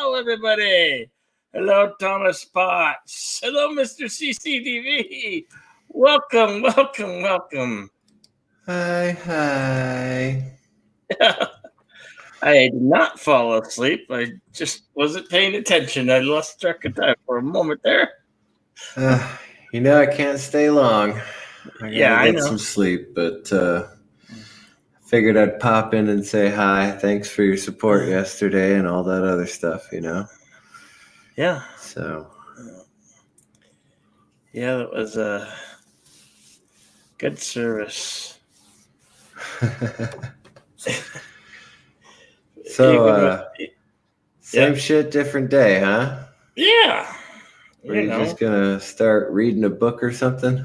Hello, everybody. Hello, Thomas Potts. Hello, Mr. CCTV. Welcome, welcome, welcome. Hi. I did not fall asleep. I just wasn't paying attention. I lost track of time for a moment there. I can't stay long. I gotta get some sleep, but figured I'd pop in and say hi. Thanks for your support yesterday and all that other stuff, Yeah. So. Yeah, that was a good service. Same shit, different day, huh? Yeah. Were you just gonna start reading a book or something?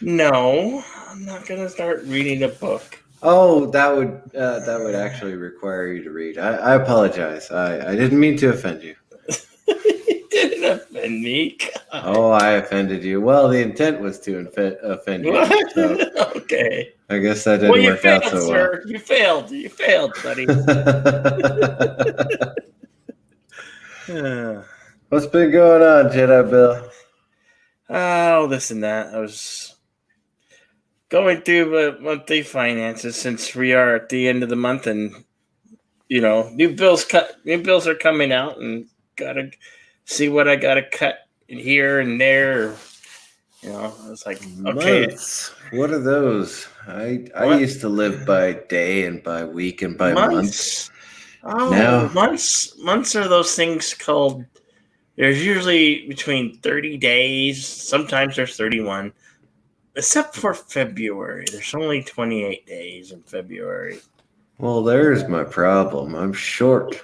No, I'm not gonna start reading a book. Oh, that would actually require you to read. I apologize. I didn't mean to offend you. You didn't offend me. God. Oh, I offended you. Well, the intent was to offend you. So okay. I guess that didn't work out so well. You failed. You failed, buddy. What's been going on, Jedi Bill? Oh, this and that. I was going through the monthly finances since we are at the end of the month, and new bills are coming out, and gotta see what I gotta cut here and there. I was like, okay. Months. What are those? I used to live by day and by week and by month. Oh, months are those things called. There's usually between 30 days. Sometimes there's 31. Except for February. There's only 28 days in February. Well, there's my problem. I'm short.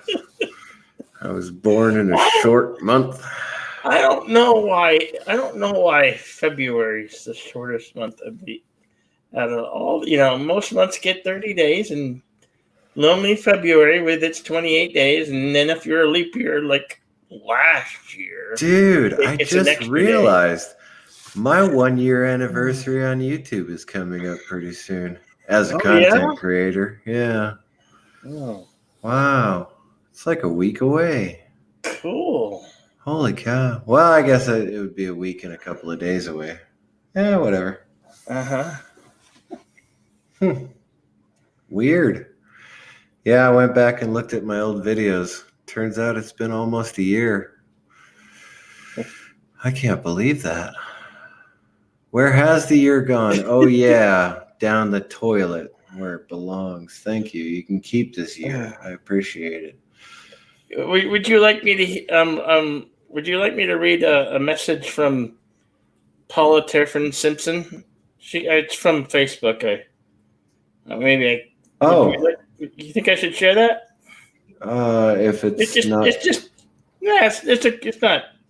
I was born in a short month. I don't know why February is the shortest month out of all. Most months get 30 days, and only February with its 28 days. And then if you're a leap year like last year, dude, I just realized my 1 year anniversary on YouTube is coming up pretty soon as a content creator. Yeah. Oh. Wow. It's like a week away. Cool. Holy cow. Well, I guess it would be a week and a couple of days away. Yeah, whatever. Weird. Yeah, I went back and looked at my old videos. Turns out it's been almost a year. I can't believe that. Where has the year gone? Oh, yeah, down the toilet where it belongs. Thank you. You can keep this year. I appreciate it. Would you like me to read a message from Paula Tiffin Simpson? It's from Facebook. You think I should share that? If it's not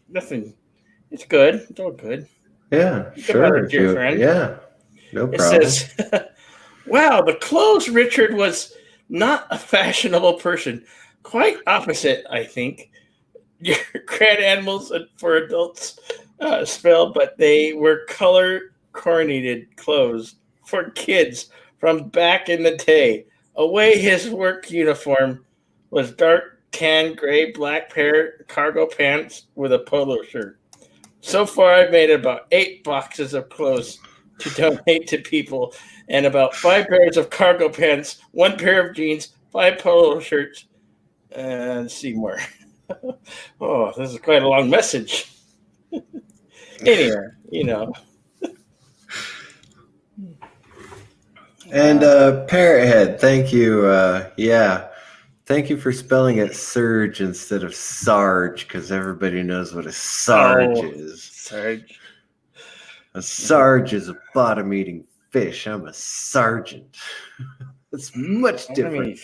nothing. It's good. It's all good. Yeah, sure. Yeah, no problem. It says, wow, the clothes Richard was not a fashionable person. Quite opposite, I think. Your Grand Animals for Adults spell, but they were color-coordinated clothes for kids from back in the day. Away his work uniform was dark tan, gray, black pair cargo pants with a polo shirt. So far, I've made about 8 boxes of clothes to donate to people, and about 5 pairs of cargo pants, 1 pair of jeans, 5 polo shirts, and see more. Oh, this is quite a long message. Anyway, And Parrot Head, thank you. Thank you for spelling it Surge instead of Sarge, because everybody knows what a Sarge is. Sarge. A Sarge is a bottom-eating fish. I'm a sergeant. It's much different.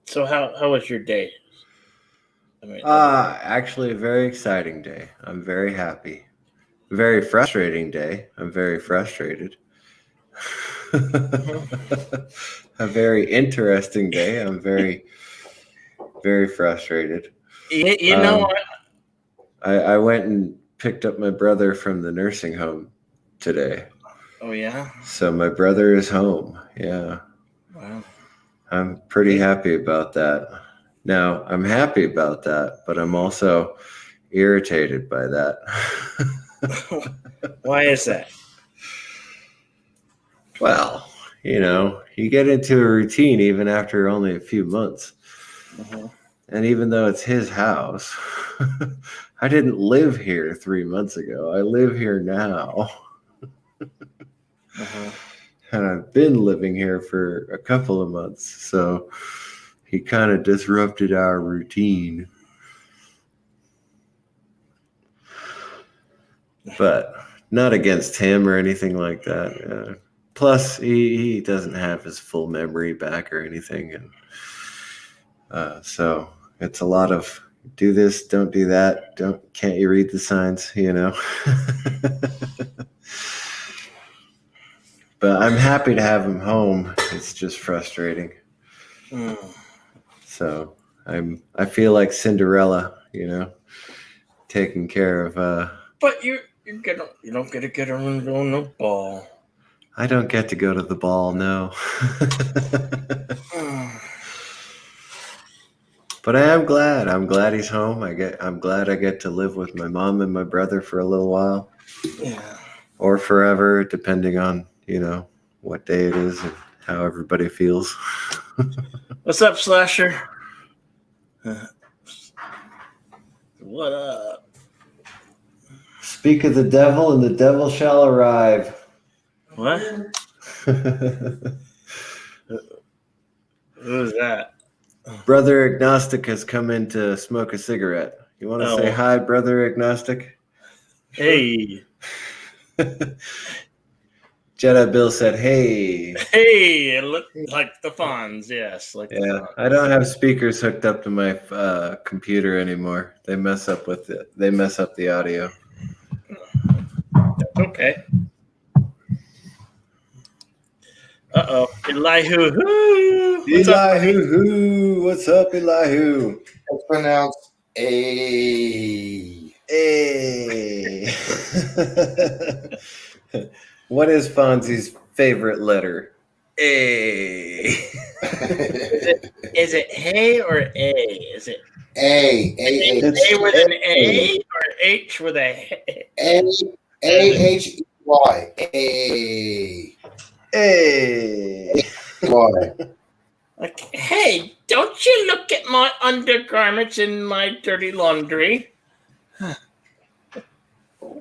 So how was your day? Actually, a very exciting day. I'm very happy. Very frustrating day. I'm very frustrated. A very interesting day. I'm very, very frustrated. I went and picked up my brother from the nursing home today. Oh, yeah? So my brother is home. Yeah. Wow. I'm pretty happy about that. Now, I'm happy about that, but I'm also irritated by that. Why is that? Well, you get into a routine even after only a few months. Uh-huh. And even though it's his house, I didn't live here 3 months ago. I live here now. Uh-huh. And I've been living here for a couple of months. So he kind of disrupted our routine. But not against him or anything like that. Plus, he doesn't have his full memory back or anything. And so it's a lot of do this, don't do that. Can't you read the signs, But I'm happy to have him home. It's just frustrating. So I feel like Cinderella, taking care of. But you don't get to get on the ball. I don't get to go to the ball, no. But I am glad. I'm glad he's home. I'm glad I get to live with my mom and my brother for a little while. Yeah. Or forever, depending on, what day it is and how everybody feels. What's up, Slasher? What up? Speak of the devil, and the devil shall arrive. What? Who's that? Brother Agnostic has come in to smoke a cigarette. You want to say hi, Brother Agnostic? Hey. Jedi Bill said, hey. Hey, it looked like the Fonz, yes. Yeah, I don't have speakers hooked up to my computer anymore. They mess up the audio. Okay. Uh-oh. Elihu. What's up, Elihu. What's up, Elihu? It's pronounced A. What is Fonzie's favorite letter? A. Is it hey or A? Is it A A with an A or H with a H-E-Y. A. Like, hey, don't you look at my undergarments in my dirty laundry?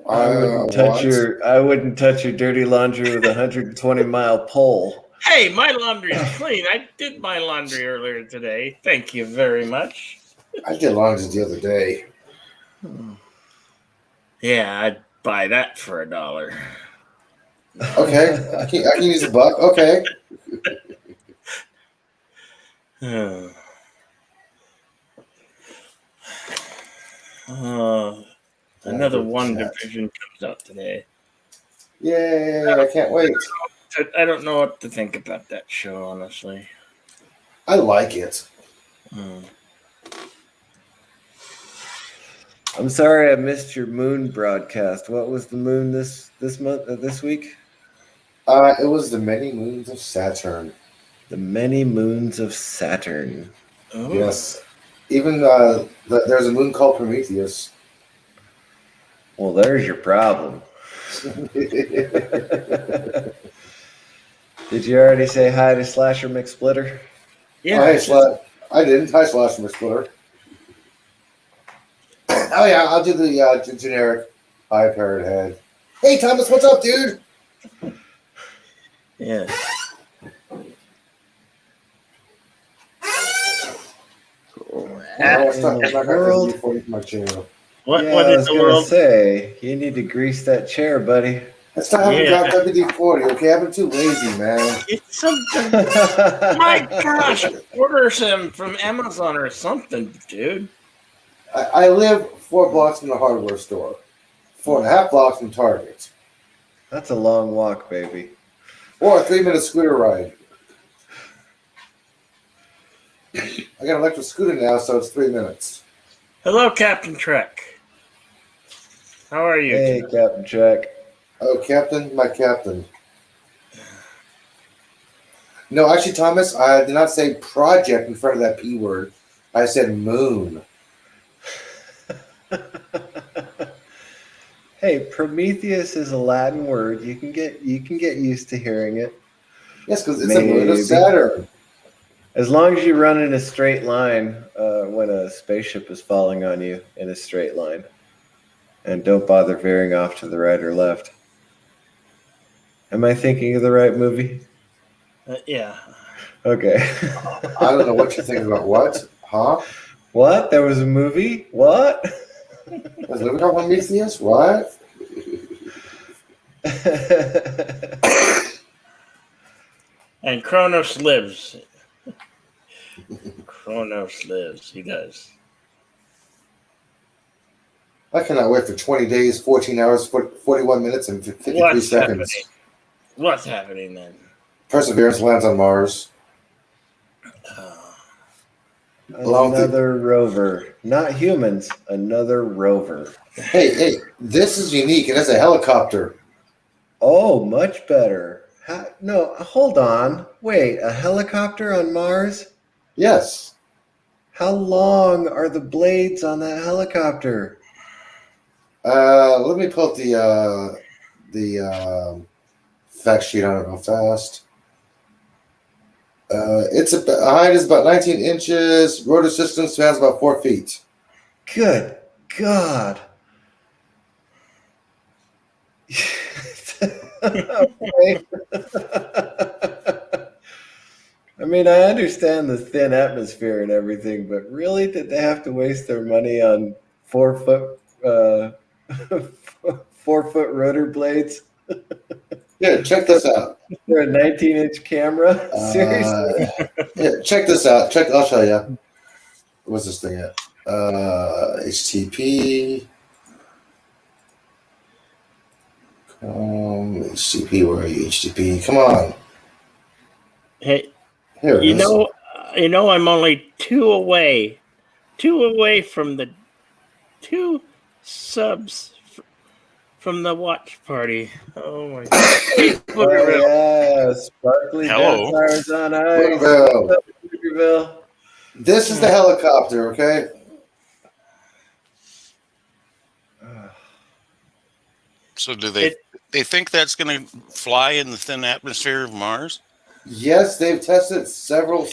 I wouldn't touch your dirty laundry with a 120-mile pole. Hey, my laundry's clean. I did my laundry earlier today. Thank you very much. I did laundry the other day. Yeah, I'd buy that for $1. Okay, I can use a buck. Okay. Another WandaVision comes out today. Yay, I can't wait. I don't know what to think about that show, honestly. I like it. I'm sorry I missed your moon broadcast. What was the moon this week? It was the many moons of Saturn. The many moons of Saturn. Oh. Yes. Even there's a moon called Prometheus. Well, there's your problem. Did you already say hi to Slasher McSplitter? Yeah. I didn't. Hi, Slasher McSplitter. Oh, yeah, I'll do the generic hi, Parrot Head. Hey, Thomas, what's up, dude? Yeah. I was going to say, you need to grease that chair, buddy. It's time to drop WD-40, okay? I've been too lazy, man. It's something. My gosh, order some from Amazon or something, dude. I live 4 blocks from the hardware store. 4.5 blocks from Target. That's a long walk, baby. Or a 3-minute scooter ride. I got an electric scooter now, so it's 3 minutes. Hello, Captain Trek. How are you? Hey, Captain Trek. Oh, Captain, my Captain. No, actually, Thomas, I did not say project in front of that P word. I said moon. Hey, Prometheus is a Latin word. You can get used to hearing it. Yes, because it's a moon of Maybe. Saturn. As long as you run in a straight line when a spaceship is falling on you in a straight line. And don't bother veering off to the right or left. Am I thinking of the right movie? Yeah. Okay. I don't know what you're thinking about. What? Huh? What? There was a movie? What? Was Living on Prometheus? What? And Kronos lives. Kronos lives. He does. I cannot wait for 20 days, 14 hours, 41 minutes, and 53 What's seconds. happening? What's happening then? Perseverance lands on Mars. Another rover. Not humans. Another rover. Hey, this is unique. It has a helicopter. Oh, much better. No, hold on. Wait, a helicopter on Mars? Yes. How long are the blades on that helicopter? Let me pull up the fact sheet on it real fast. Its height is about 19 inches. Rotor system spans about 4 feet. Good God. Okay. I mean, I understand the thin atmosphere and everything, but really, did they have to waste their money on 4 foot 4-foot rotor blades? Yeah, check this out. For a 19-inch camera? Seriously? Yeah, check this out. I'll show you. What's this thing at? HTTP. HTTP, where are you? HTTP, come on. Hey, Here it is. I'm only two away from the 2 subs from the watch party. Oh my God. Oh, yeah. Sparkly Vampires on Ice. Boogerville. This is the helicopter, okay? So do they think that's going to fly in the thin atmosphere of Mars? Yes, they've tested several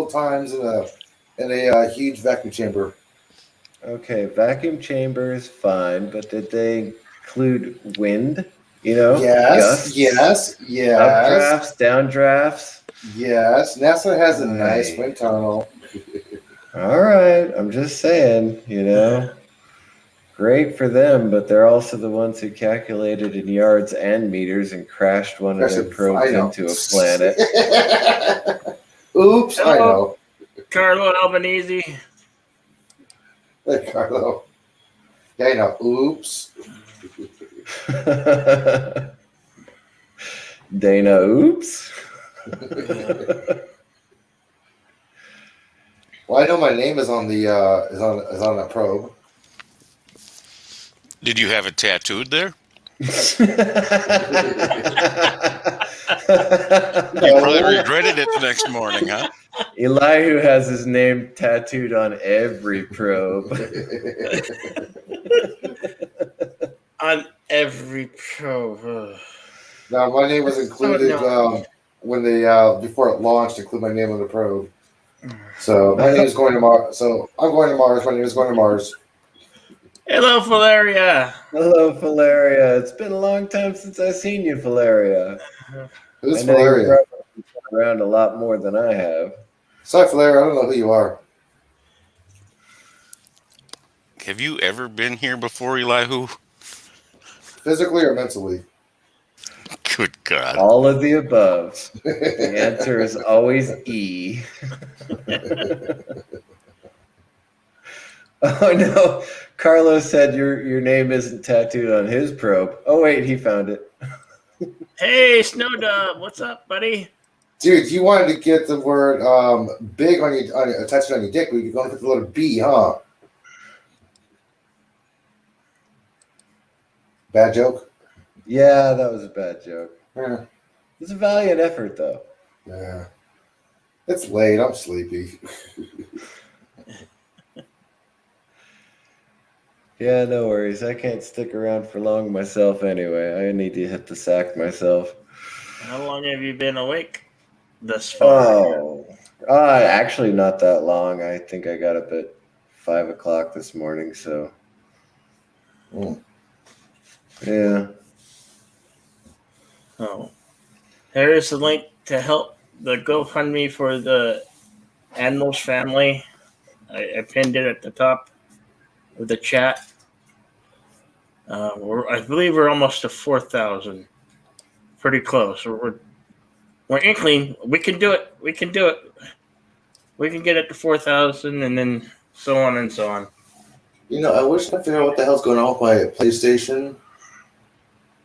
times in a huge vacuum chamber. Okay, vacuum chamber is fine, but did they include wind? You know, gusts, yes, updrafts, downdrafts. Yes, NASA has a nice wind tunnel. All right, I'm just saying, great for them, but they're also the ones who calculated in yards and meters and crashed one of their probes into a planet. Oops, hello, I know. Carlo Albanese. Hey, Carlo. Yeah, I know. Oops. Dana, oops. Well, I know my name is on the is on that probe. Did you have it tattooed there? You probably regretted it the next morning, huh? Elihu has his name tattooed on every probe. On every probe. Now, my name was included when they before it launched. Include my name on the probe. So my name is going to Mars. So I'm going to Mars. My name is going to Mars. Hello, Valeria. Hello, Valeria. It's been a long time since I've seen you, Valeria. Who's Valeria? You've been around a lot more than I have. Sorry, Valeria. I don't know who you are. Have you ever been here before, Elihu? Physically or mentally? Good God. All of the above. The answer is always E. Oh, no. Carlos said your name isn't tattooed on his probe. Oh, wait, he found it. Hey, Snow Dove. What's up, buddy? Dude, you wanted to get the word big on your attached on your dick, but you're going to put the letter B, huh? Bad joke? Yeah, that was a bad joke. Yeah. It's a valiant effort, though. Yeah. It's late. I'm sleepy. Yeah, no worries. I can't stick around for long myself anyway. I need to hit the sack myself. How long have you been awake thus far? Oh, actually not that long. I think I got up at 5 o'clock this morning, so yeah. Oh. There is a link to help the GoFundMe for the Admiral's family. I pinned it at the top of the chat. I believe we're almost to 4,000. Pretty close. We're inkling. We can do it. We can do it. We can get it to 4,000, and then so on and so on. You know, I wish I figured out what the hell's going on with my PlayStation,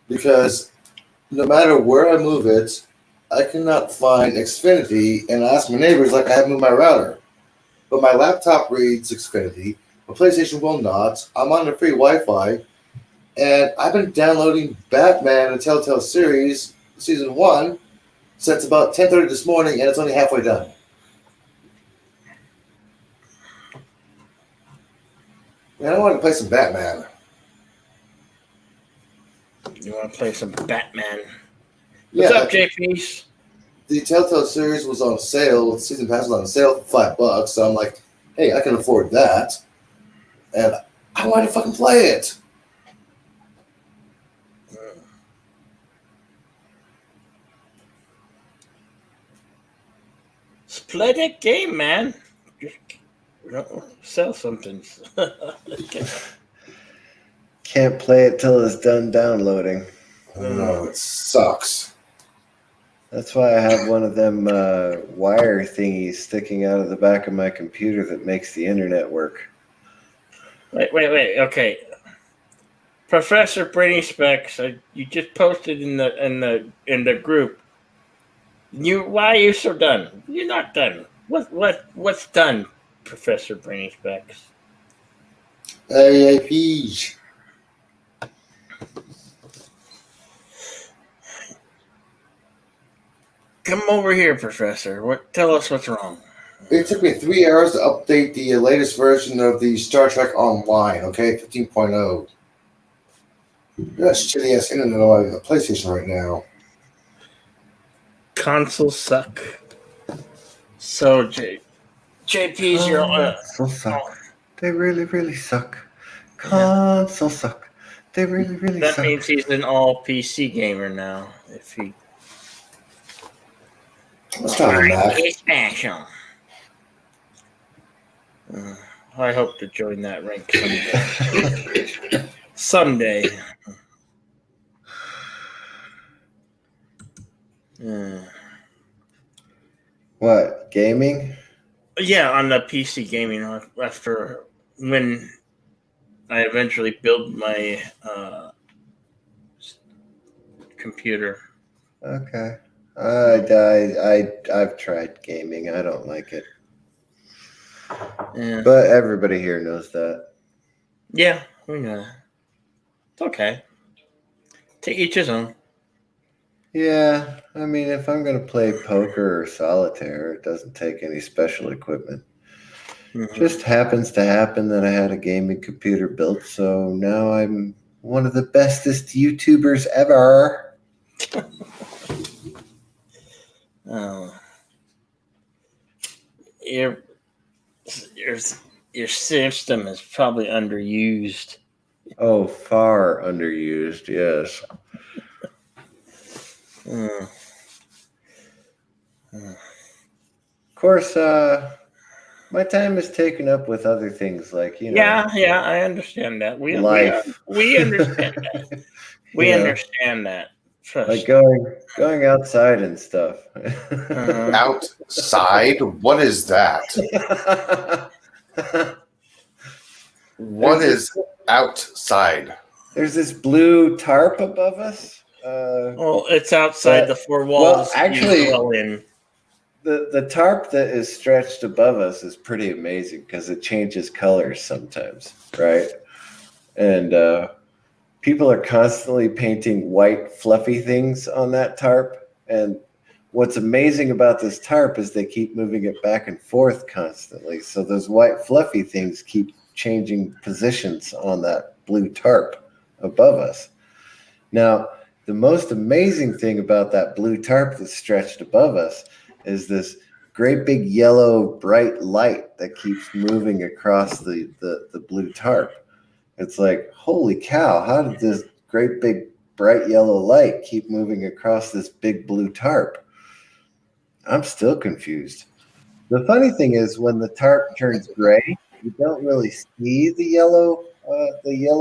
because no matter where I move it, I cannot find Xfinity, and I ask my neighbors like I have moved my router. But my laptop reads Xfinity, my PlayStation will not. I'm on the free Wi-Fi, and I've been downloading Batman the Telltale series, season 1, since about 10:30 this morning, and it's only halfway done. Man, I want to play some Batman. You want to play some Batman? Yeah, What's up, JP's? The Telltale series was on sale. The season pass was on sale for $5. So I'm like, hey, I can afford that, and I want to fucking play it. Let's play that game, man. Just sell something. Can't play it till it's done downloading. No, it sucks. That's why I have one of them wire thingies sticking out of the back of my computer that makes the internet work. Wait. Okay, Professor Brainy Specs, you just posted in the group. Why are you so done? You're not done. What's done, Professor Brainy Specs? AAPs. Come over here, Professor. Tell us what's wrong. It took me 3 hours to update the latest version of the Star Trek Online, okay? 15.0. That's shitty ass internet on the PlayStation right now. Consoles suck. So, JP's your Consoles suck. They really, really suck. Consoles suck. They really, really suck. That means he's an all PC gamer now. If he. Let's not a Mac. Special. I hope to join that rank someday. What, gaming? Yeah, on the PC gaming after when I eventually build my computer. Okay. I've tried gaming. I don't like it. Yeah. But everybody here knows that. Yeah, we know. It's okay. To each his own. Yeah, I mean, if I'm going to play poker or solitaire, it doesn't take any special equipment. Mm-hmm. Just happens to happen that I had a gaming computer built, so now I'm one of the bestest YouTubers ever. Oh. Your system is probably underused. Oh, far underused, yes. Of course, my time is taken up with other things like, Yeah, I understand that. We understand that. We understand that. Trust. Like going outside and stuff. Outside? What is that? What is outside? There's this blue tarp above us. Well, it's outside the four walls. Well, actually, the tarp that is stretched above us is pretty amazing because it changes colors sometimes, right? And people are constantly painting white fluffy things on that tarp, and what's amazing about this tarp is they keep moving it back and forth constantly. So those white fluffy things keep changing positions on that blue tarp above us. Now, the most amazing thing about that blue tarp that's stretched above us is this great big yellow bright light that keeps moving across the blue tarp. It's like, holy cow, how did this great big bright yellow light keep moving across this big blue tarp? I'm still confused. The funny thing is when the tarp turns gray, you don't really see the yellow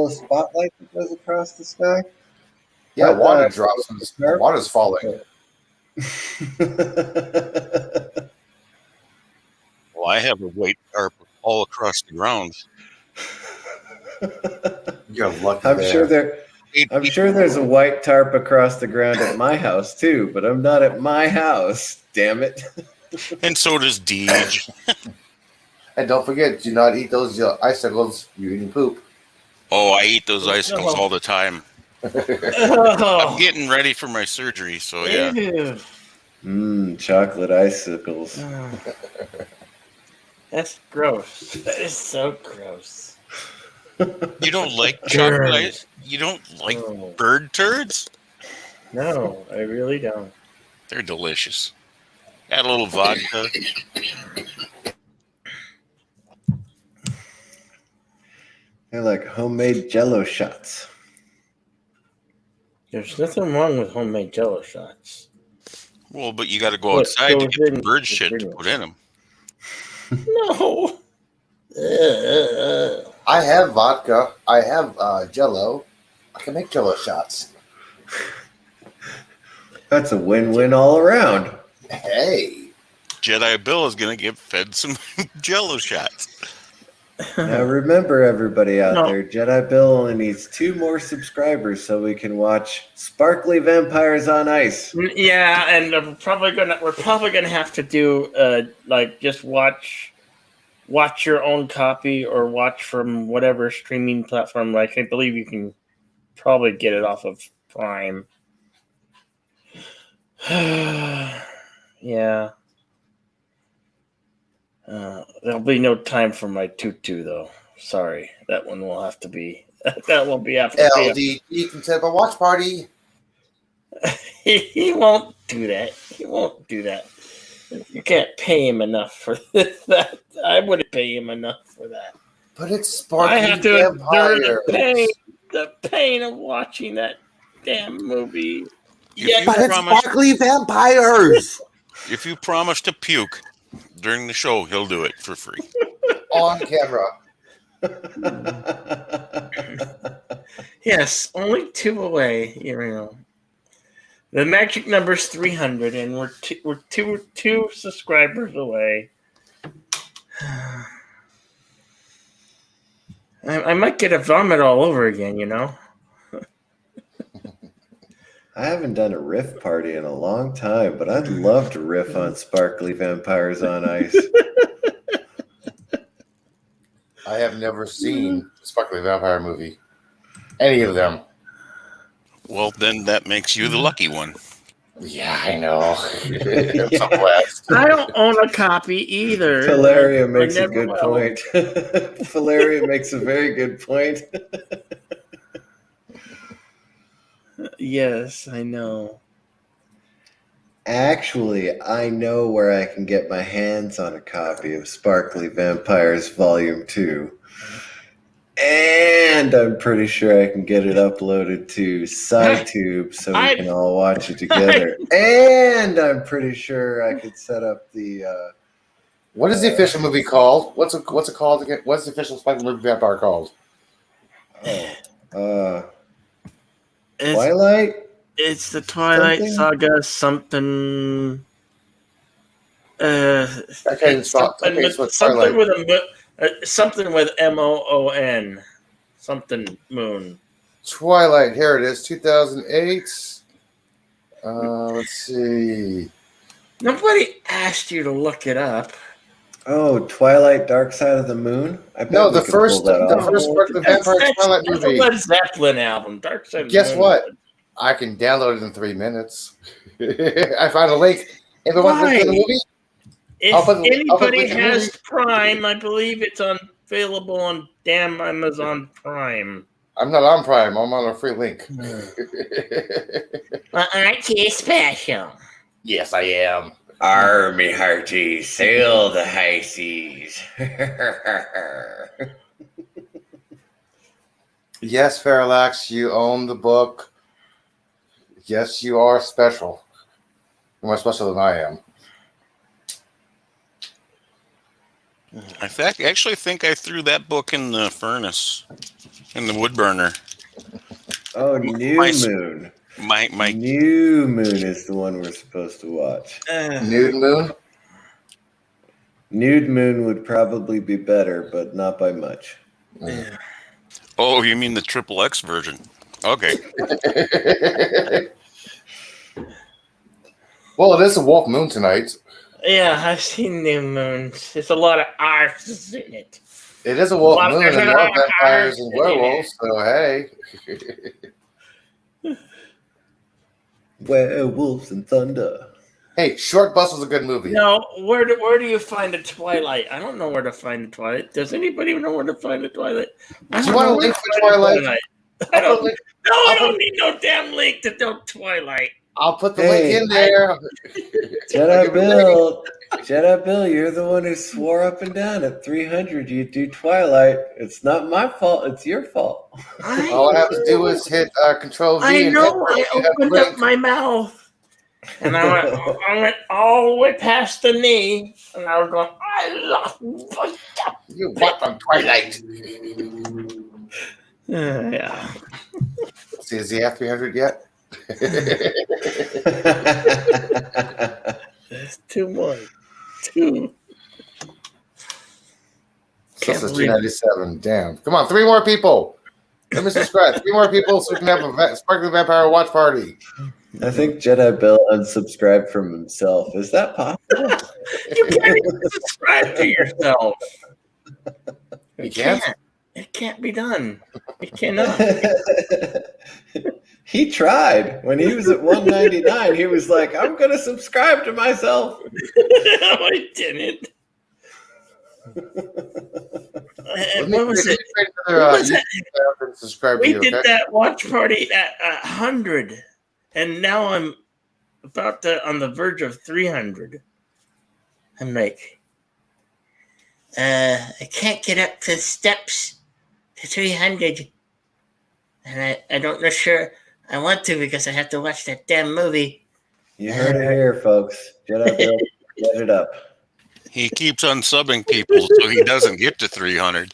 spotlight that goes across the sky. Yeah, water drops and the water's falling. Well, I have a white tarp all across the ground. You're lucky. I'm sure there's a white tarp across the ground at my house too, but I'm not at my house. Damn it! And so does Deej. And don't forget, do not eat those icicles. You're eating poop. Oh, I eat those icicles all the time. I'm getting ready for my surgery, so yeah. Chocolate icicles. That's gross. That is so gross. You don't like chocolate ice? You don't like bird turds? No, I really don't. They're delicious. Add a little vodka. They're like homemade Jell-O shots. There's nothing wrong with homemade Jell-O shots. Well, but you got to go outside to get the bird shit to put in them. No. I have vodka. I have Jell-O. I can make Jell-O shots. That's a win-win all around. Hey. Jedi Bill is going to get fed some Jell-O shots. Now remember, everybody out there, Jedi Bill only needs 2 more subscribers so we can watch Sparkly Vampires on Ice. Yeah, and we're probably gonna have to do just watch your own copy or watch from whatever streaming platform. Like I believe you can probably get it off of Prime. Yeah. There'll be no time for my tutu though. Sorry, that one will have to be. That won't be after. LD, you can set up a watch party. He won't do that. He won't do that. You can't pay him enough for that. I wouldn't pay him enough for that. But it's Sparkly I have to endure Vampires. the pain of watching that damn movie. But it's Sparkly Vampires. If you promise to puke during the show, he'll do it for free. On camera. Yes, only 2 away. You know, the magic number's 300, and we're two subscribers away. I might get a vomit all over again. You know. I haven't done a riff party in a long time, but I'd love to riff on Sparkly Vampires on Ice. I have never seen a Sparkly Vampire movie. Any of them. Well, then that makes you the lucky one. Yeah, I know. I'm so blessed. I don't own a copy either. Valeria makes a good point. Valeria makes a very good point. Yes, I know. Actually, I know where I can get my hands on a copy of Sparkly Vampires Volume 2. And I'm pretty sure I can get it uploaded to SciTube so we can all watch it together. And I'm pretty sure I could set up the... what is the official movie called? What's it called again? What's the official Sparkly Vampire called? Twilight? It's the Twilight Saga something. Something with MOON. Something moon. Twilight. Here it is. 2008. Let's see. Nobody asked you to look it up. Oh, Twilight, Dark Side of the Moon? No, the first Sparkly Vampire Twilight movie. That's a Led Zeppelin album. Dark Side of the Moon. Guess what? I can download it in 3 minutes. I found a link. Everyone's looking for the movie? If anybody has Prime, I believe it's available on damn Amazon Prime. I'm not on Prime. I'm on a free link. Aren't you special? Yes, I am. Army hearty, sail the high seas. Yes, Parallax, you own the book. Yes, you are special. You're more special than I am. I actually think I threw that book in the furnace, in the wood burner. Oh, New Moon. My New Moon is the one we're supposed to watch. Nude Moon? Nude Moon would probably be better, but not by much. Yeah. Oh, you mean the XXX version? Okay. Well, it is a Wolf Moon tonight. Yeah, I've seen New Moon. There's a lot of arts in it. It is a Wolf Moon, and there are vampires and werewolves, so hey. Werewolves and thunder. Hey, Short Bus was a good movie. No, where do you find a Twilight? I don't know where to find a Twilight. Does anybody know where to find a Twilight? Do you want a link for Twilight? I don't need no damn link to no Twilight. I'll put the link in there. Jedi Bill, you're the one who swore up and down at 300 you'd do Twilight. It's not my fault. It's your fault. All I have to do is hit Control V. I know. I opened up my mouth. And I went all the way past the knee. And I was going, I love you. What from Twilight? Yeah. See, is he at 300 yet? That's too much. Two. This is 297. Damn. Come on, 3 more people. Let me subscribe. 3 more people so we can have a Sparkling Vampire watch party. I think Jedi Bill unsubscribed from himself. Is that possible? You can't even subscribe to yourself. You can't? It can't be done. It cannot. He tried. When he was at 199, he was like, I'm going to subscribe to myself. No, I didn't. What was it? We did that watch party at 100, and now I'm on the verge of 300. I'm like, I can't get up the steps to 300, and I don't know sure I want to because I have to watch that damn movie. You heard it here, folks. Jedi Bill, get it up. He keeps unsubbing people so he doesn't get to 300.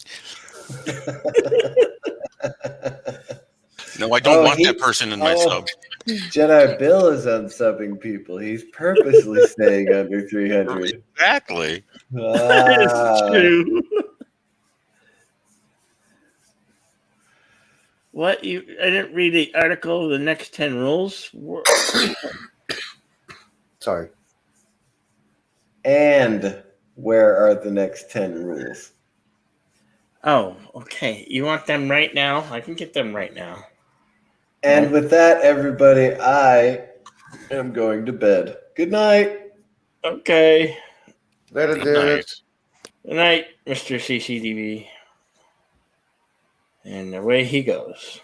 No, I don't want that person in my sub. Jedi Bill is unsubbing people. He's purposely staying under 300. Exactly. That's true. What I didn't read the article. The next 10 rules. Sorry. And where are the next 10 rules? Oh, okay. You want them right now? I can get them right now. And with that, everybody, I am going to bed. Good night. Okay. Later, dude. Good night, Mr. CCDV. And away he goes.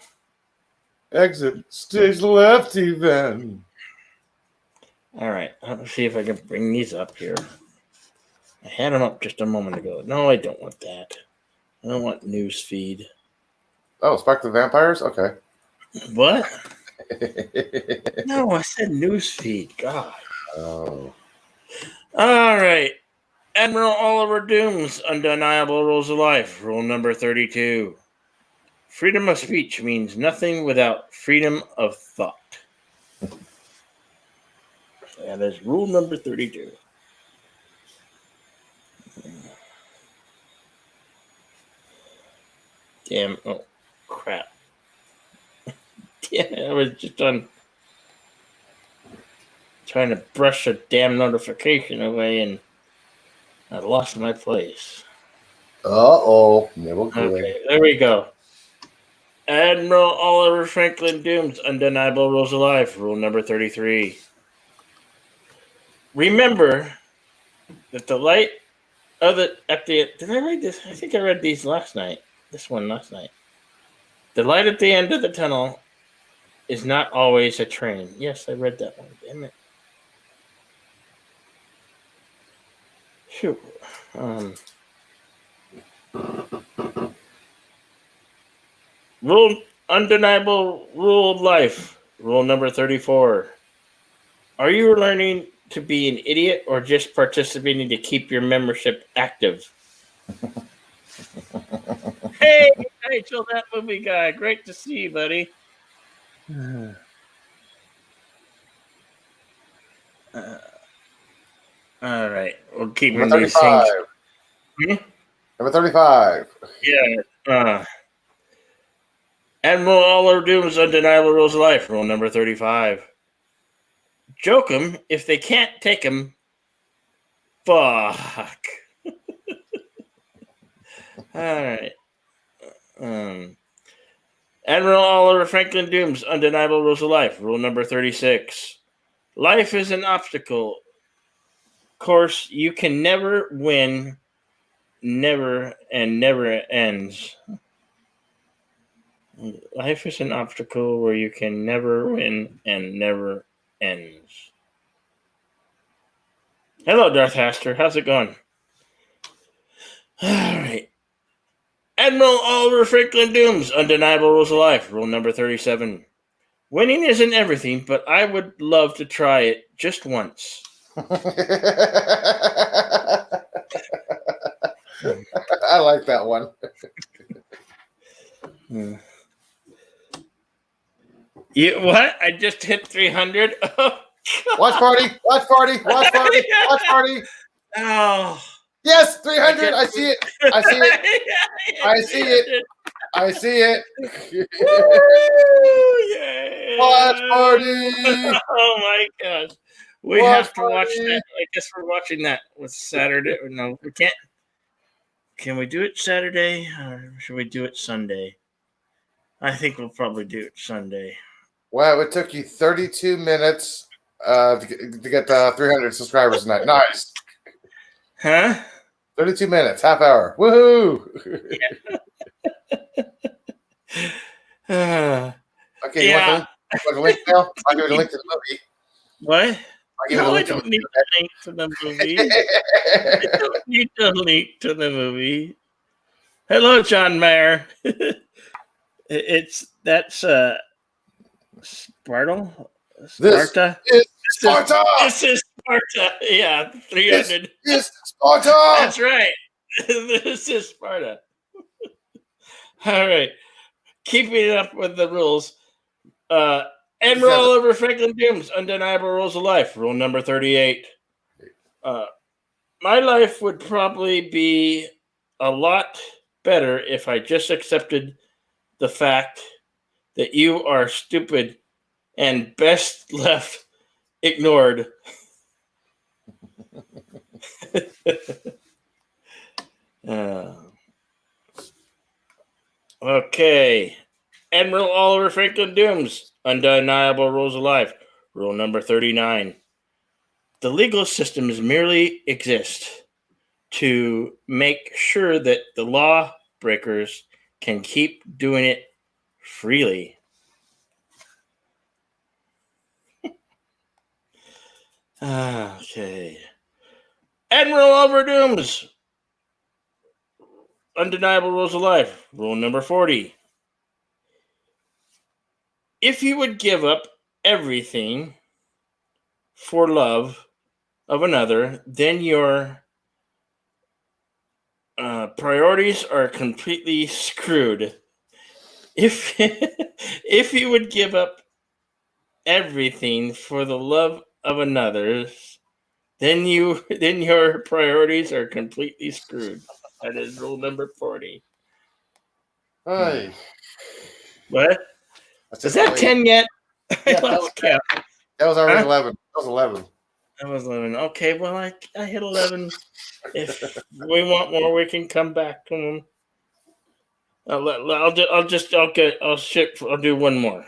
Exit stage left, even. All right. Let's see if I can bring these up here. I had them up just a moment ago. No, I don't want that. I don't want news feed. Oh, Spark the Vampires? Okay. What? No, I said news feed. God. Oh. All right. Admiral Oliver Doom's Undeniable Rules of Life. Rule number 32. Freedom of speech means nothing without freedom of thought. That is rule number 32. Damn. Oh, crap. Yeah, I was just trying to brush a damn notification away, and I lost my place. Uh-oh. Never good. Okay, there we go. Admiral Oliver Franklin Doom's Undeniable Rules of Life. Rule number 33. Remember that the light of the at the did I read this? I think I read these last night. This one last night. The light at the end of the tunnel is not always a train. Yes, I read that one. Damn it. Shoot. Undeniable rule of life. Rule number 34. Are you learning to be an idiot or just participating to keep your membership active? Hey, Rachel, that movie guy. Great to see you, buddy. All right. We'll keep Number these things. 35. Number 35. Yeah. Admiral Aller Doom's Undeniable Rules of Life. Rule number 35. Joke them if they can't take them. Fuck. All right. Admiral Oliver Franklin Doom's Undeniable Rules of Life. Rule number 36. Life is an obstacle course you can never win, never ends. Life is an obstacle where you can never win and never ends. Hello, Darth Haster. How's it going? All right. Admiral Oliver Franklin Doom's Undeniable Rules of Life. Rule number 37. Winning isn't everything, but I would love to try it just once. I like that one. What? I just hit 300? Oh, watch party! Watch party! Watch party! Watch party! Oh. Yes, 300! I see it! I see it! I see it! I see it! Yeah. Watch party! Oh my gosh. We have to watch that. I guess we're watching that with Saturday. No, we can't. Can we do it Saturday or should we do it Sunday? I think we'll probably do it Sunday. Wow, it took you 32 minutes to get 300 subscribers tonight. Nice. Huh? 32 minutes, half hour. Woohoo! Okay, you want the link now? I'll give you the link to the movie. What? No, I don't need the link to the movie. I don't need the link to the movie. Hello, John Mayer. That's Sparta. Sparta. This is Sparta. Yeah, 300. This is Sparta. That's right. This is Sparta. All right. Keeping up with the rules. Admiral Oliver Franklin Doom's Undeniable Rules of Life. Rule number 38. My life would probably be a lot better if I just accepted the fact that you are stupid and best left ignored. Okay. Admiral Oliver Franklin Doom's Undeniable Rules of Life. Rule number 39. The legal systems merely exist to make sure that the law breakers can keep doing it freely. Okay. Admiral Oliver Doom's Undeniable Rules of Life. Rule number 40. If you would give up everything for love of another, then your priorities are completely screwed. If you would give up everything for the love of another, then your priorities are completely screwed. That is rule number 40. Hey. What? Is that 10 yet? Yeah, that was already 11. That was 11. That was 11. Okay, well, I hit 11. If we want more, we can come back to them. I'll do one more.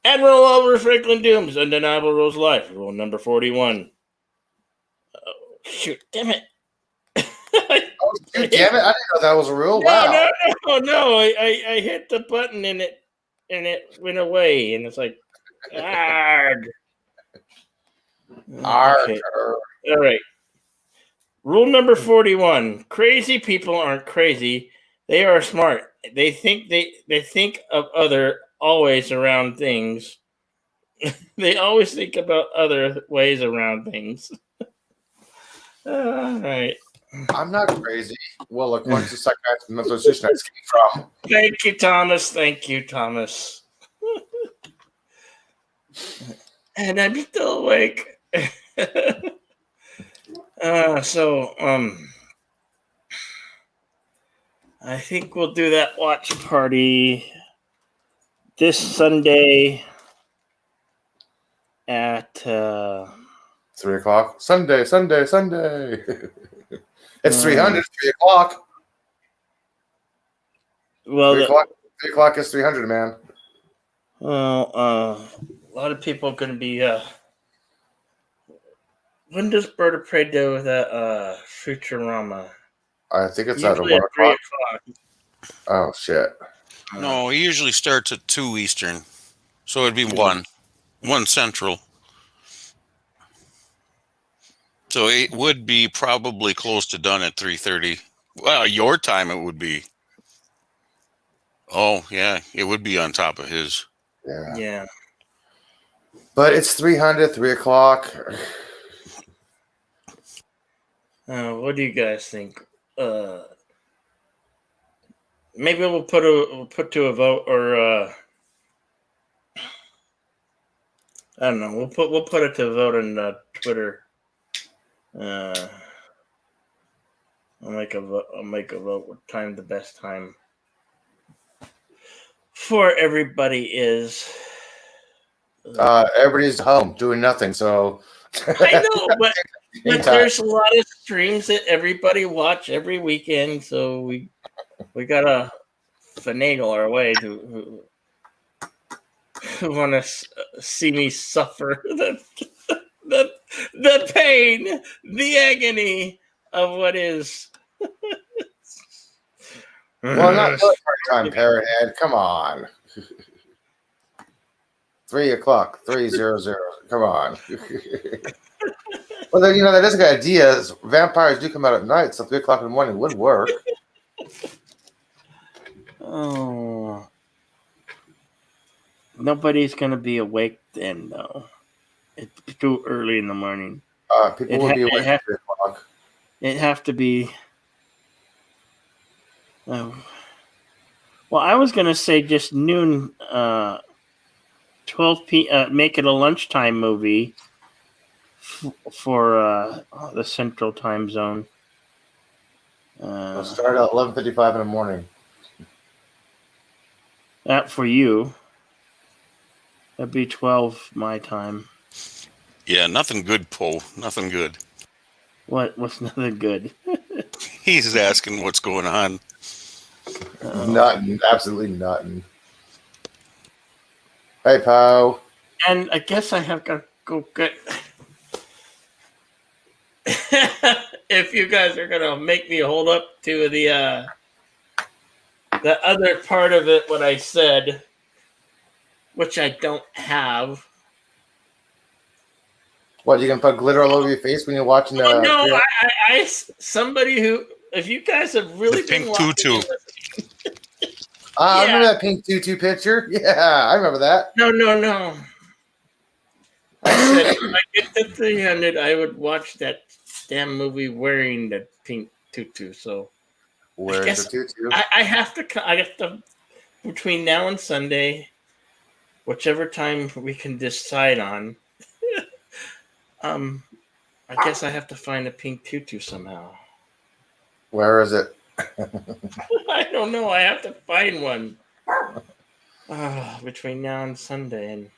Admiral Oliver Franklin Doom's Undeniable Rules of Life. Rule number 41. Shoot, damn it. Oh, shoot, damn it. I didn't know that was a rule. Wow. No. I hit the button and it went away. And it's like, arg. Okay. All right. Rule number 41. Crazy people aren't crazy. They are smart. They think of other always around things. They always think about other ways around things. All right. I'm not crazy. Well, according to psychiatrist and mental institution I came from. Thank you, Thomas. Thank you, Thomas. And I'm still awake. I think we'll do that watch party this Sunday at 3 o'clock. Sunday. It's 300, 3 o'clock. Well, 3 o'clock is 300, man. Well, a lot of people are going to be. When does Bird of Prey do that Futurama? I think it's at 1 Usually at 3 o'clock. o'clock. Oh, shit. No, he usually starts at 2 Eastern. So it'd be 1 Central. So it would be probably close to done at 3:30. Well, your time it would be. Oh, yeah, it would be on top of his. Yeah. But it's 300, 3 o'clock. What do you guys think? Maybe we'll put to a vote, or I don't know. We'll put it to a vote on Twitter. I'll make a vote. What time the best time for everybody is? Everybody's home doing nothing, so I know, but there's a lot of streams that everybody watch every weekend, so we gotta finagle our way to who want to see me suffer the pain, the agony of what is. Well, not really time, Parrothead. Come on. 3 o'clock, 3:00. Come on. Well, then, that is a good idea. Vampires do come out at night, so 3 o'clock in the morning would work. Oh. Nobody's going to be awake then, though. It's too early in the morning. People will be awake at 3 o'clock. It'd have to be. Well, I was going to say just noon, 12 p.m. Make it a lunchtime movie for the Central Time Zone. We'll start at 11:55 in the morning. That for you. That'd be 12 my time. Yeah, nothing good, Poe. Nothing good. What's nothing good? He's asking what's going on. Nothing. Absolutely nothing. Hey, Poe. And I guess I have to go get. If you guys are gonna make me hold up to the other part of it, what I said, which I don't have. What, you gonna put glitter all over your face when you're watching the? No, I somebody who, if you guys have really the been pink watching tutu. I remember that pink tutu picture. Yeah, I remember that. No. I said if I get to 300, I would watch that damn movie wearing the pink tutu. So where's the tutu? I have to between now and Sunday, whichever time we can decide on. I guess I have to find a pink tutu somehow. Where is it? I don't know. I have to find one between now and Sunday,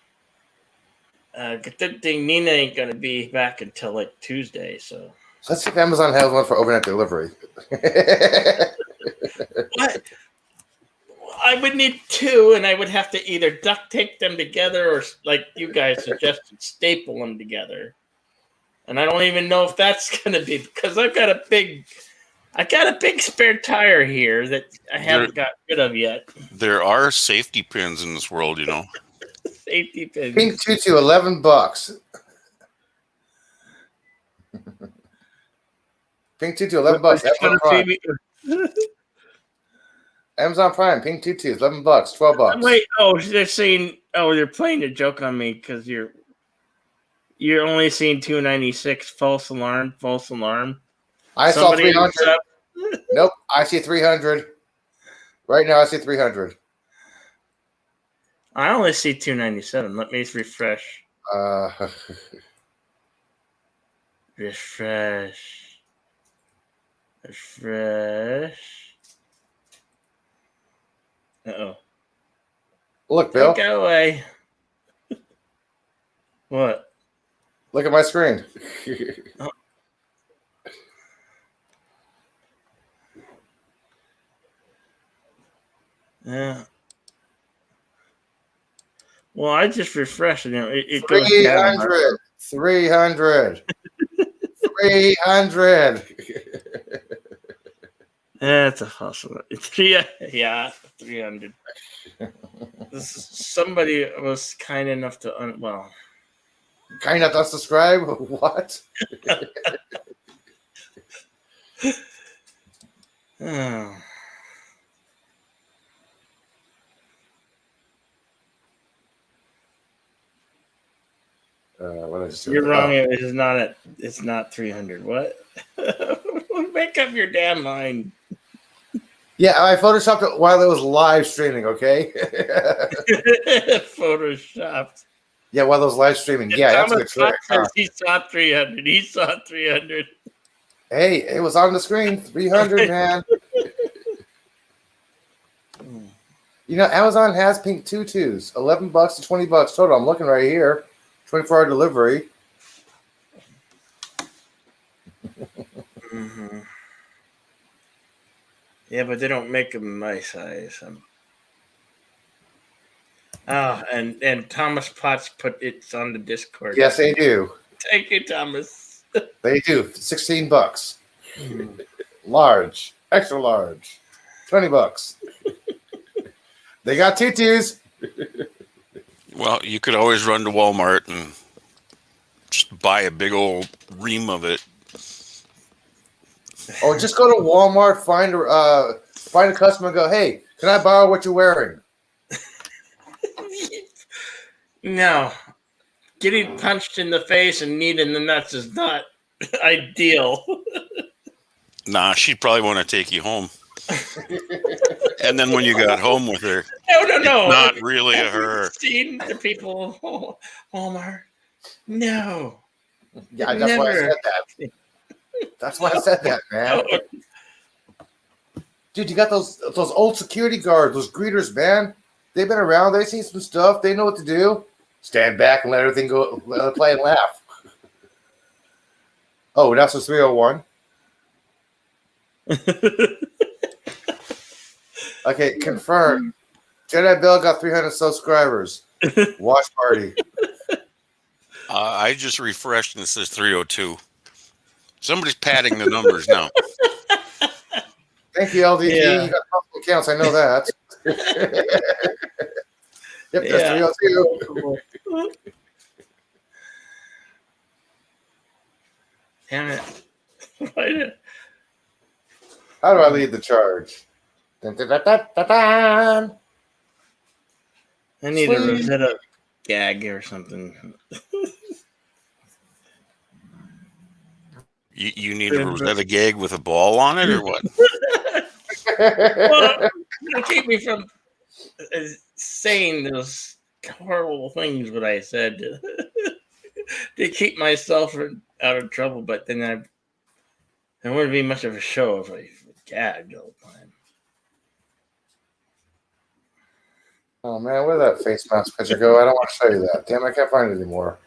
and good thing Nina ain't gonna be back until like Tuesday. So let's see if Amazon has one for overnight delivery. What? I would need 2, and I would have to either duct tape them together or, like you guys suggested, staple them together. And I don't even know if that's going to be because I got a big spare tire here that I haven't got rid of yet. There are safety pins in this world, you know. Safety pins. Pink tutu, $11. Pink tutu, $11. Amazon Prime, Pink tutu, $11, $12. Wait, they're saying, they're playing a joke on me because you're only seeing $296. False alarm. I saw 300. Nope, I see 300. Right now, I see 300. I only see $297. Let me refresh. Refresh. Uh-oh. Look, Bill. Go away. What? Look at my screen. Oh. Yeah. Well, I just refreshed it. It goes down. 300. 300. That's a hustle. Yeah, 300. Somebody was kind enough to kind enough to subscribe. What? Oh. You're wrong. It's not 300. What? Make up your damn mind. Yeah, I photoshopped it while it was live streaming. Okay. Photoshopped. Yeah, while it was live streaming. Yeah, that's a good trick. He saw 300. He saw 300. Hey, it was on the screen. 300, man. You know, Amazon has pink tutus. $11 to $20 total. I'm looking right here. 24-hour delivery. Mm-hmm. Yeah, but they don't make them my size. And Thomas Potts put it on the Discord. Yes, they do. Thank you, Thomas. They do. $16. Large. Extra large. $20. They got tutus. Well, you could always run to Walmart and just buy a big old ream of it. Or just go to Walmart, find a customer, and go, "Hey, can I borrow what you're wearing?" No, getting punched in the face and kneed in the nuts is not ideal. Nah, she'd probably want to take you home. And then when you got home with her, no, not really a her. Seen the people, Walmart. No. Yeah, that's why I said that. That's why I said that, man. Dude, you got those old security guards, those greeters, man. They've been around. They've seen some stuff. They know what to do. Stand back and let everything go. Let it play and laugh. Oh, that's a 301. Okay, confirmed. Jedi Bell got 300 subscribers. Watch party. I just refreshed and it says 302. Somebody's padding the numbers now. Thank you, LDD. Yeah. You got multiple accounts. I know that. Yep, that's 302. Damn it. How do I lead the charge? Dun, dun, dun, dun, dun, dun. I need a Rosetta gag or something. You need a Rosetta gag with a ball on it, or what? Well, it'll keep me from saying those horrible things what I said to keep myself out of trouble. But then there wouldn't be much of a show if I gagged all the time. Oh man, where did that face mask picture go? I don't want to show you that. Damn, I can't find it anymore.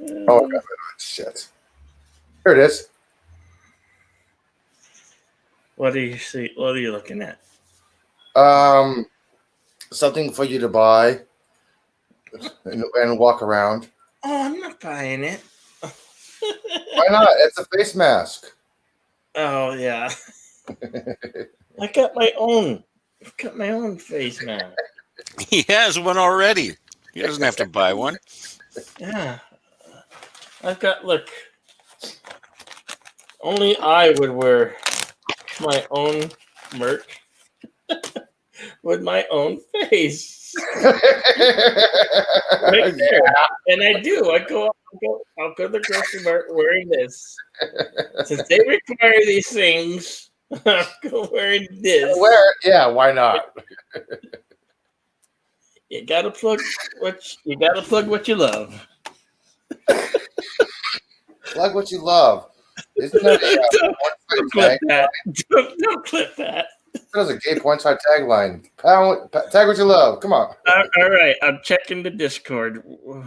Oh, I got rid of it. Shit. Here it is. What do you see? What are you looking at? Something for you to buy and walk around. Oh, I'm not buying it. Why not? It's a face mask. Oh yeah. I got my own. I've got my own face mask. He has one already. He doesn't have to buy one. Yeah. I've got look. Only I would wear my own merch with my own face. Right there. And I do. I'll go to the grocery mart wearing this. Since they require these things, I'm wearing this. Wear it. Yeah, why not? You gotta plug what you love. Plug what you love. Isn't that don't clip that. Don't clip that. That was a gay one-time tagline. Tag what you love. Come on. All right. I'm checking the Discord. All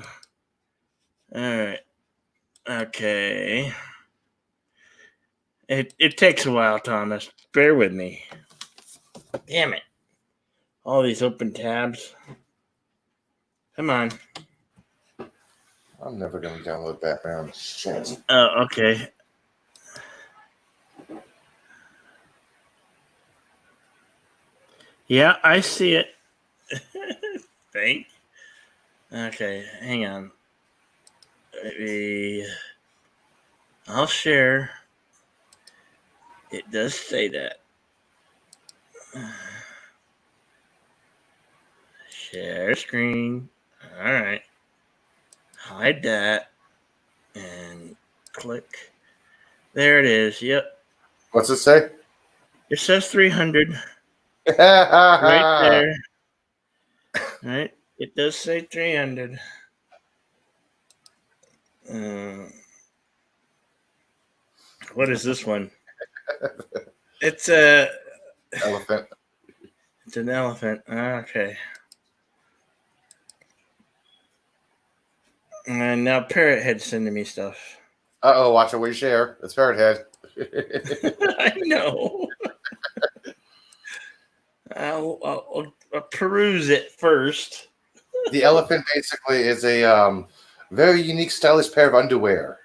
right. Okay. It takes a while, Thomas. Bear with me. Damn it. All these open tabs. Come on. I'm never going to download Batman. Shit. Oh, okay. Yeah, I see it. Thank. Okay, hang on. I'll share. It does say that. Share screen. All right. Hide that. And click. There it is. Yep. What's it say? It says 300. Right there. Right. It does say 300. What is this one? It's a elephant. It's an elephant. Okay. And now Parrot Head's sending me stuff. Uh-oh, watch it. We share. It's Parrot Head. I know. I'll peruse it first. The elephant basically is a very unique, stylish pair of underwear.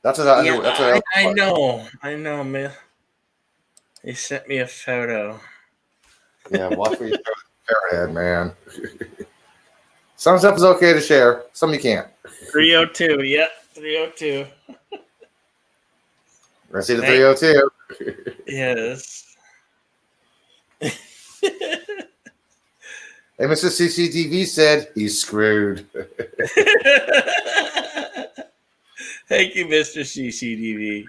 That's what underwear. That's what I know, man. They sent me a photo. Yeah, watch where you throw the Parrot Head, man. Some stuff is okay to share. Some you can't. 302. Yep, 302. I see the 302. Yes. Hey, Mr. CCTV said he's screwed. Thank you, Mr. CCTV.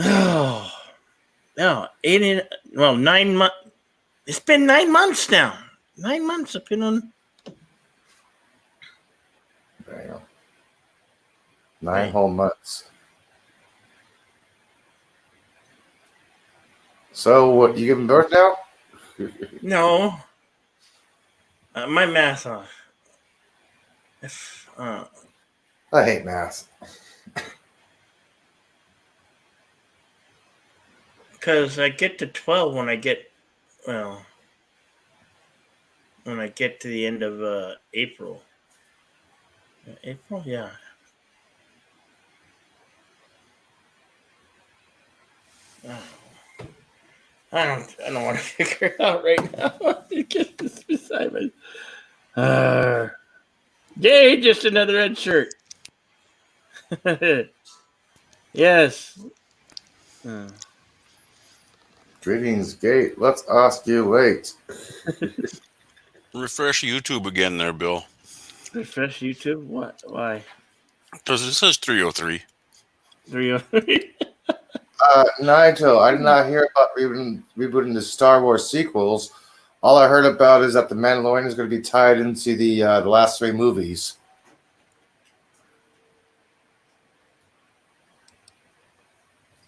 Oh, no, 9 months. It's been 9 months now. 9 months I've been on. Damn. 9 whole months. So, what, you giving birth now? No. My math off. I hate math. Because I get to 12 when I get to the end of April. April? Yeah. I don't want to figure it out right now. Get this beside me. Yay, just another red shirt. Yes. Greetings, Gate. Let's ask you late. Refresh YouTube again there, Bill. Refresh YouTube? What? Why? Because it says 303. 303? Nigel, I did not hear about rebooting the Star Wars sequels. All I heard about is that The Mandalorian is going to be tied into the last 3 movies.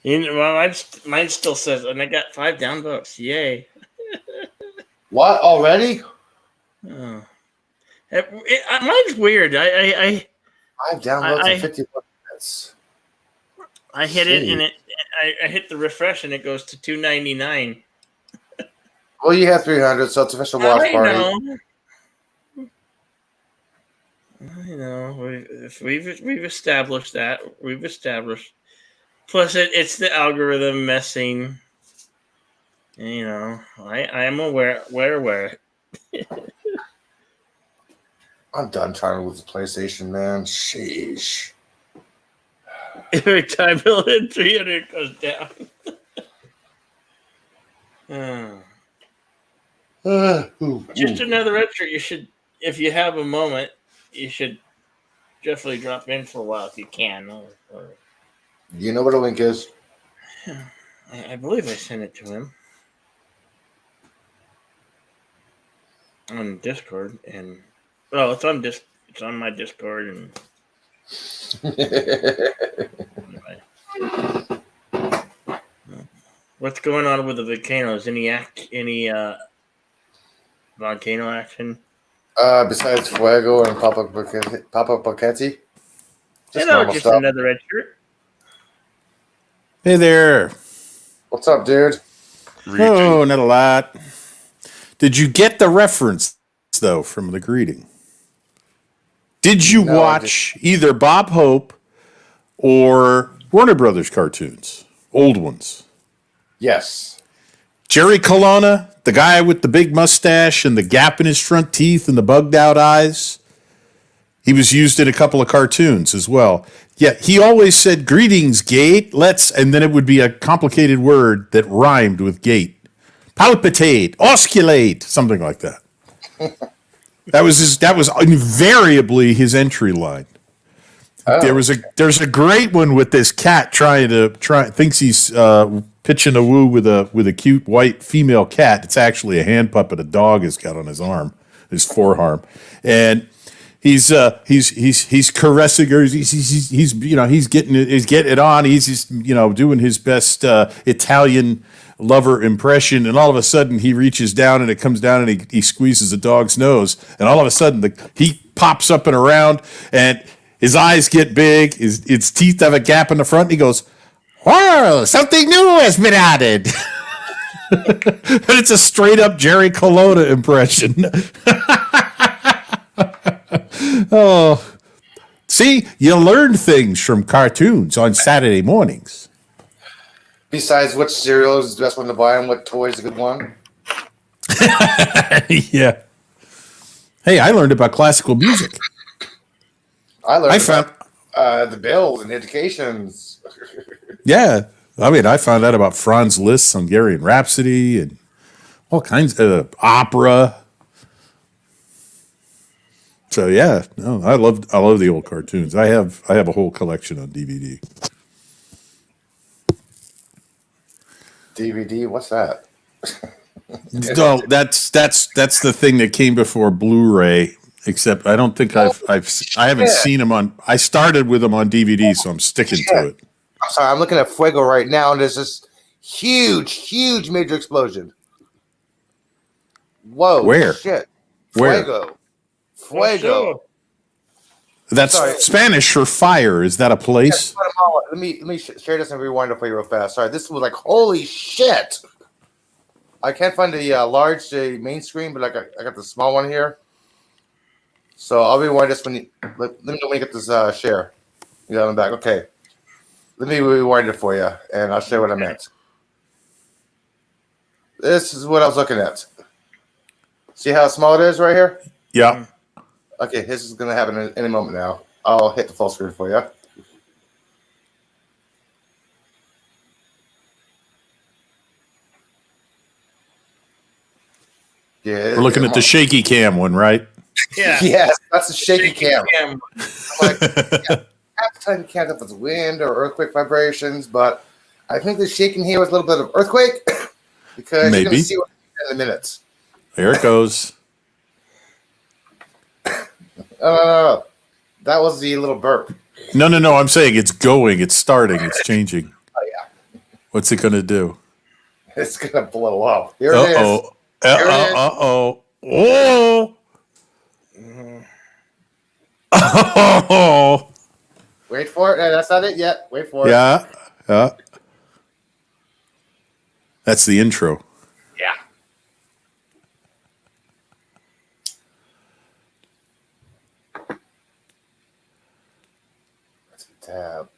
Well, mine still says, and I got 5 downvotes. Yay. What? Already? Oh. Mine's weird. I 5 downloads in 51 minutes. I hit it, and I hit the refresh, and it goes to 299. Well, you have 300, so it's official watch party. I know. We've established that. We've established. Plus, it's the algorithm messing. You know, I am aware. I'm done trying to lose the PlayStation, man. Sheesh. Every time Bill hit 300 goes down. Just another extra. You should, if you have a moment, you should definitely drop in for a while if you can. You know what a link is? I believe I sent it to him on Discord, and it's on my Discord, and anyway. What's going on with the volcanoes? Any volcano action? Besides Fuego and Papa Paquetti? Just another red shirt. Hey there. What's up, dude? Oh, not a lot. Did you get the reference, though, from the greeting? Did you watch either Bob Hope or Warner Brothers cartoons? Old ones. Yes. Jerry Colonna, the guy with the big mustache and the gap in his front teeth and the bugged out eyes. He was used in a couple of cartoons as well. Yeah, he always said, "Greetings, gate, let's," and then it would be a complicated word that rhymed with gate. Palpitate, osculate, something like that. That was invariably his entry line. Oh. There's a great one with this cat thinks he's pitching a woo with a cute white female cat. It's actually a hand puppet a dog has got on his forearm, and he's caressing her. He's getting it on. He's just doing his best Italian lover impression, and all of a sudden he reaches down and it comes down and he squeezes the dog's nose, and all of a sudden he pops up and around and his eyes get big, his teeth have a gap in the front, and he goes, "Whoa, something new has been added." And it's a straight up Jerry Colonna impression. Oh, see, you learn things from cartoons on Saturday mornings. Besides, which cereal is the best one to buy and what toy is a good one? Yeah. Hey, I learned about classical music. I found the Bills and educations. Yeah. I found out about Franz Liszt's Hungarian Rhapsody and all kinds of opera. So yeah, no, I love the old cartoons. I have a whole collection on DVD. DVD, what's that? No, that's the thing that came before Blu-ray. Except I don't think I haven't seen them on. I started with them on DVD, so I'm sticking to it. I'm sorry, I'm looking at Fuego right now, and there's this huge major explosion. Whoa! Where? Shit! Where? Fuego. That's Spanish for fire. Is that a place? Let me share this and rewind it for you real fast. Sorry, this was like holy shit. I can't find the main screen, but I got the small one here. So I'll rewind this when you let me know when you get this share. You got it back. Okay. Let me rewind it for you, and I'll show you what I meant. This is what I was looking at. See how small it is right here? Yeah. Okay, this is going to happen in any moment now. I'll hit the full screen for you. Yeah, we're looking at the shaky cam one, right? Yeah. Yes, that's a shaky cam. I'm like, half the time you can't tell if it's wind or earthquake vibrations, but I think the shaking here was a little bit of earthquake because you're going to see what in a minute. There it goes. That was the little burp. No. I'm saying it's going. It's starting. It's changing. Oh, yeah. What's it going to do? It's going to blow up. Here it is. Uh-oh. Oh. Oh. Wait for it. That's not it yet. Wait for it. Yeah. That's the intro. Yeah. tab.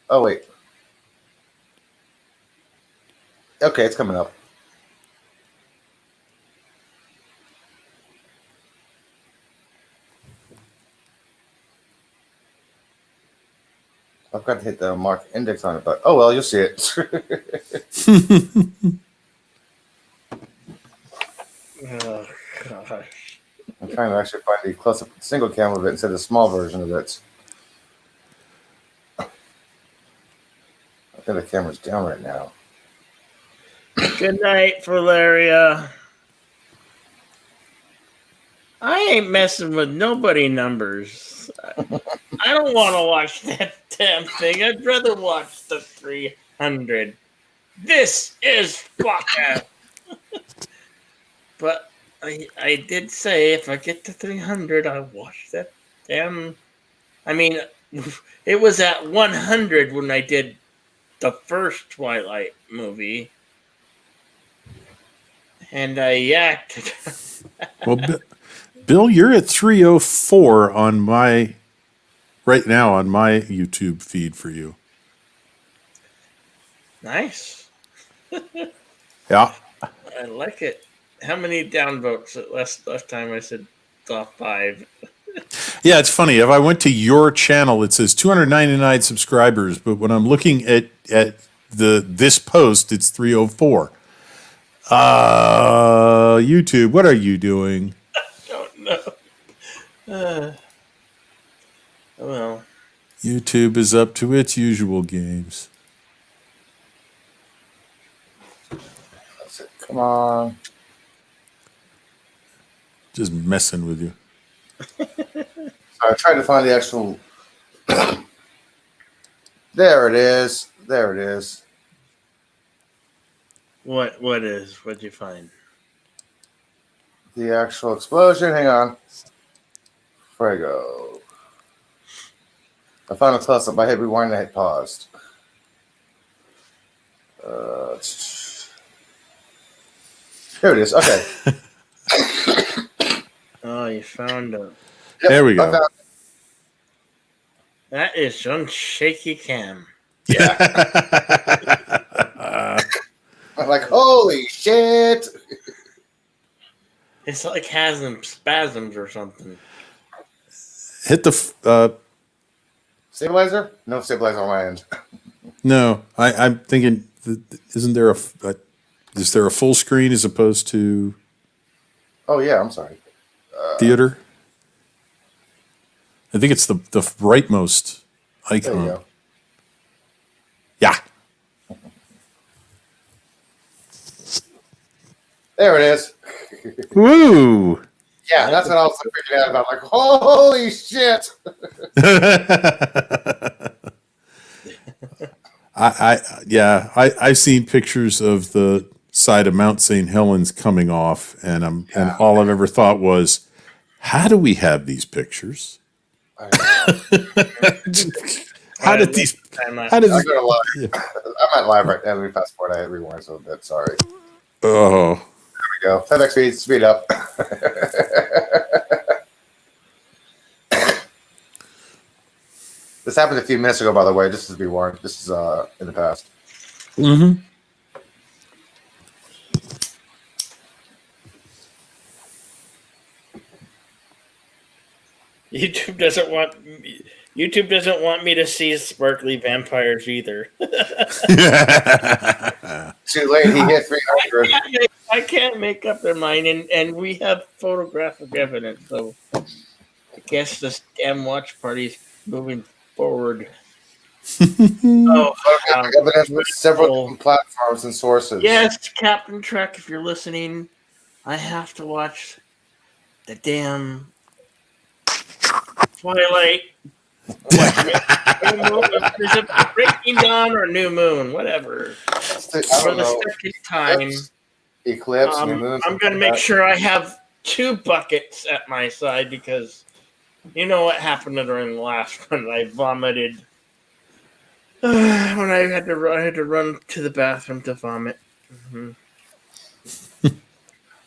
Oh, wait. Okay, it's coming up. I've got to hit the mark index on it, but oh well, you'll see it. Oh, gosh. I'm trying to actually find the close-up single cam of it instead of the small version of it. I think the camera's down right now. Good night, Valeria. I ain't messing with nobody numbers. I don't want to watch that damn thing. I'd rather watch the 300. This is fucking. But I did say if I get to 300, I'll watch that damn. I mean, it was at 100 when I did the first Twilight movie. And I yacked. Well, Bill, you're at 304 on my right now on my YouTube feed for you. Nice. Yeah. I like it. How many downvotes? Last time I said top 5. Yeah, it's funny. If I went to your channel, it says 299 subscribers, but when I'm looking at this post, it's 304. YouTube, what are you doing? I don't know. Well, YouTube is up to its usual games. That's it. Come on. Just messing with you. I tried to find the actual. There it is. There it is. What'd you find? The actual explosion. Hang on. Before I go. I found a close up. I hit rewind and I hit paused. Here it is. Okay. Oh, you found it. Yep, There we go. That is some shaky cam. Yeah. I'm like, holy shit. It's like has some spasms or something. Hit the Stabilizer? No stabilizer on my end. no. I'm thinking, isn't there is there a full screen as opposed to Oh yeah, I'm sorry. theater? I think it's the rightmost There icon. you go. Yeah. There it is. Woo! Yeah, that's what I was freaking out about. Like, holy shit. I've seen pictures of the side of Mount St. Helens coming off, and and all I've ever thought was, how do we have these pictures? How did these? How did I'm these? going to live. Yeah. I'm at live right now. Let me fast forward. I hit rewind so a bit. Sorry. Oh, There we go. 10x speed up. This happened a few minutes ago, by the way. Just to be warned. This is in the past. mm-hmm. YouTube doesn't want me to see sparkly vampires either. Too late. He hit 300. I can't make up their mind, and we have photographic evidence, so I guess this damn watch party's moving forward. Evidence with several different platforms and sources. Yes, Captain Trek, if you're listening, I have to watch the damn Twilight. Is it Breaking Dawn or New Moon? Whatever. For the second time. Eclipse, New Moon. I'm going to make sure I have 2 buckets at my side because you know what happened during the last one. I vomited when I had to run to the bathroom to vomit. Mm-hmm.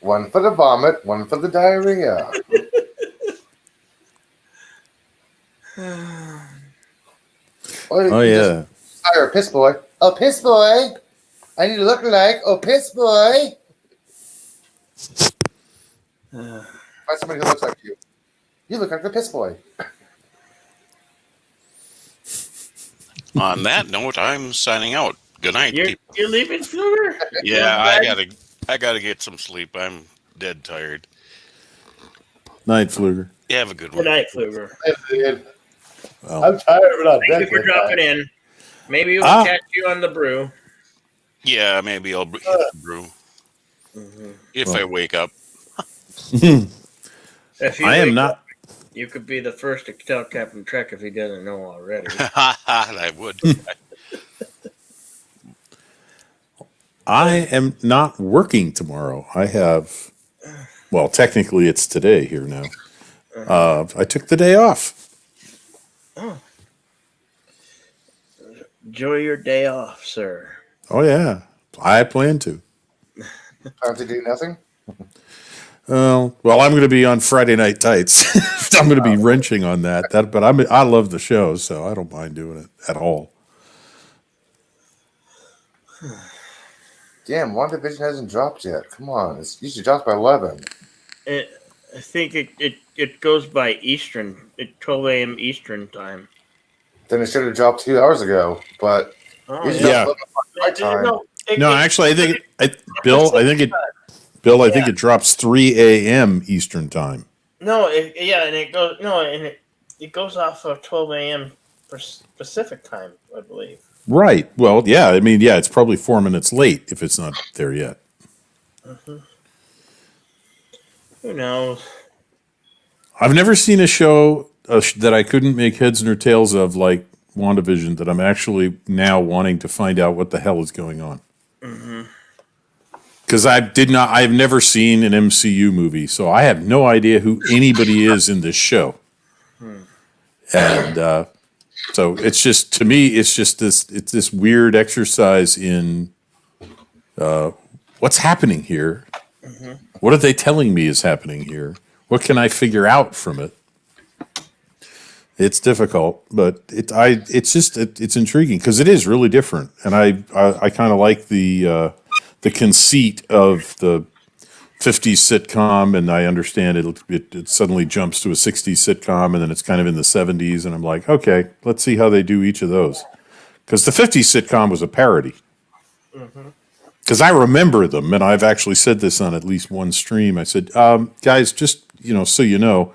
One for the vomit, one for the diarrhea. Oh yeah. Hire a piss boy. Oh, piss boy. I need to look like. Oh, piss boy. Find somebody who looks like you. You look like the piss boy. On that note, I'm signing out. Good night. You're leaving, Fluger? Yeah, I gotta get some sleep. I'm dead tired. Night, Fluger. You have a good one. Good night, Fluger. Well, I'm tired, but I'm Thank you for dropping in. Maybe we'll catch you on the brew. Yeah, maybe I'll hit the brew if I wake up. If you I am wake not. up, you could be the first to tell Captain Trek if he doesn't know already. I would. I am not working tomorrow. I have. Well, technically, it's today here now. I took the day off. Oh. Enjoy your day off, sir. Oh yeah, I plan to. Time to do nothing? Well, I'm going to be on Friday Night Tights. I'm going to be wrenching on that. But I love the show, so I don't mind doing it at all. Damn, WandaVision hasn't dropped yet. Come on, it usually drops by 11. I think it goes by Eastern, at 12 a.m. Eastern time. Then it should have dropped 2 hours ago, but yeah. No, actually, I think Bill, I think it drops 3 a.m. Eastern time. No, it goes off of 12 a.m. Pacific time, I believe. Right. Well, yeah. I mean, yeah, it's probably 4 minutes late if it's not there yet. Mm-hmm. Who knows? I've never seen a show that I couldn't make heads nor tails of like WandaVision that I'm actually now wanting to find out what the hell is going on. Because I've never seen an MCU movie, so I have no idea who anybody is in this show. And so it's just, to me, it's this weird exercise in what's happening here. What are they telling me is happening here? What can I figure out from it? It's difficult, but it's intriguing because it is really different, and I kind of like the conceit of the 50s sitcom, and I understand it suddenly jumps to a 60s sitcom, and then it's kind of in the 70s, and I'm like, okay, let's see how they do each of those, because the 50s sitcom was a parody. Because I remember them, and I've actually said this on at least one stream. I said, guys, just so you know,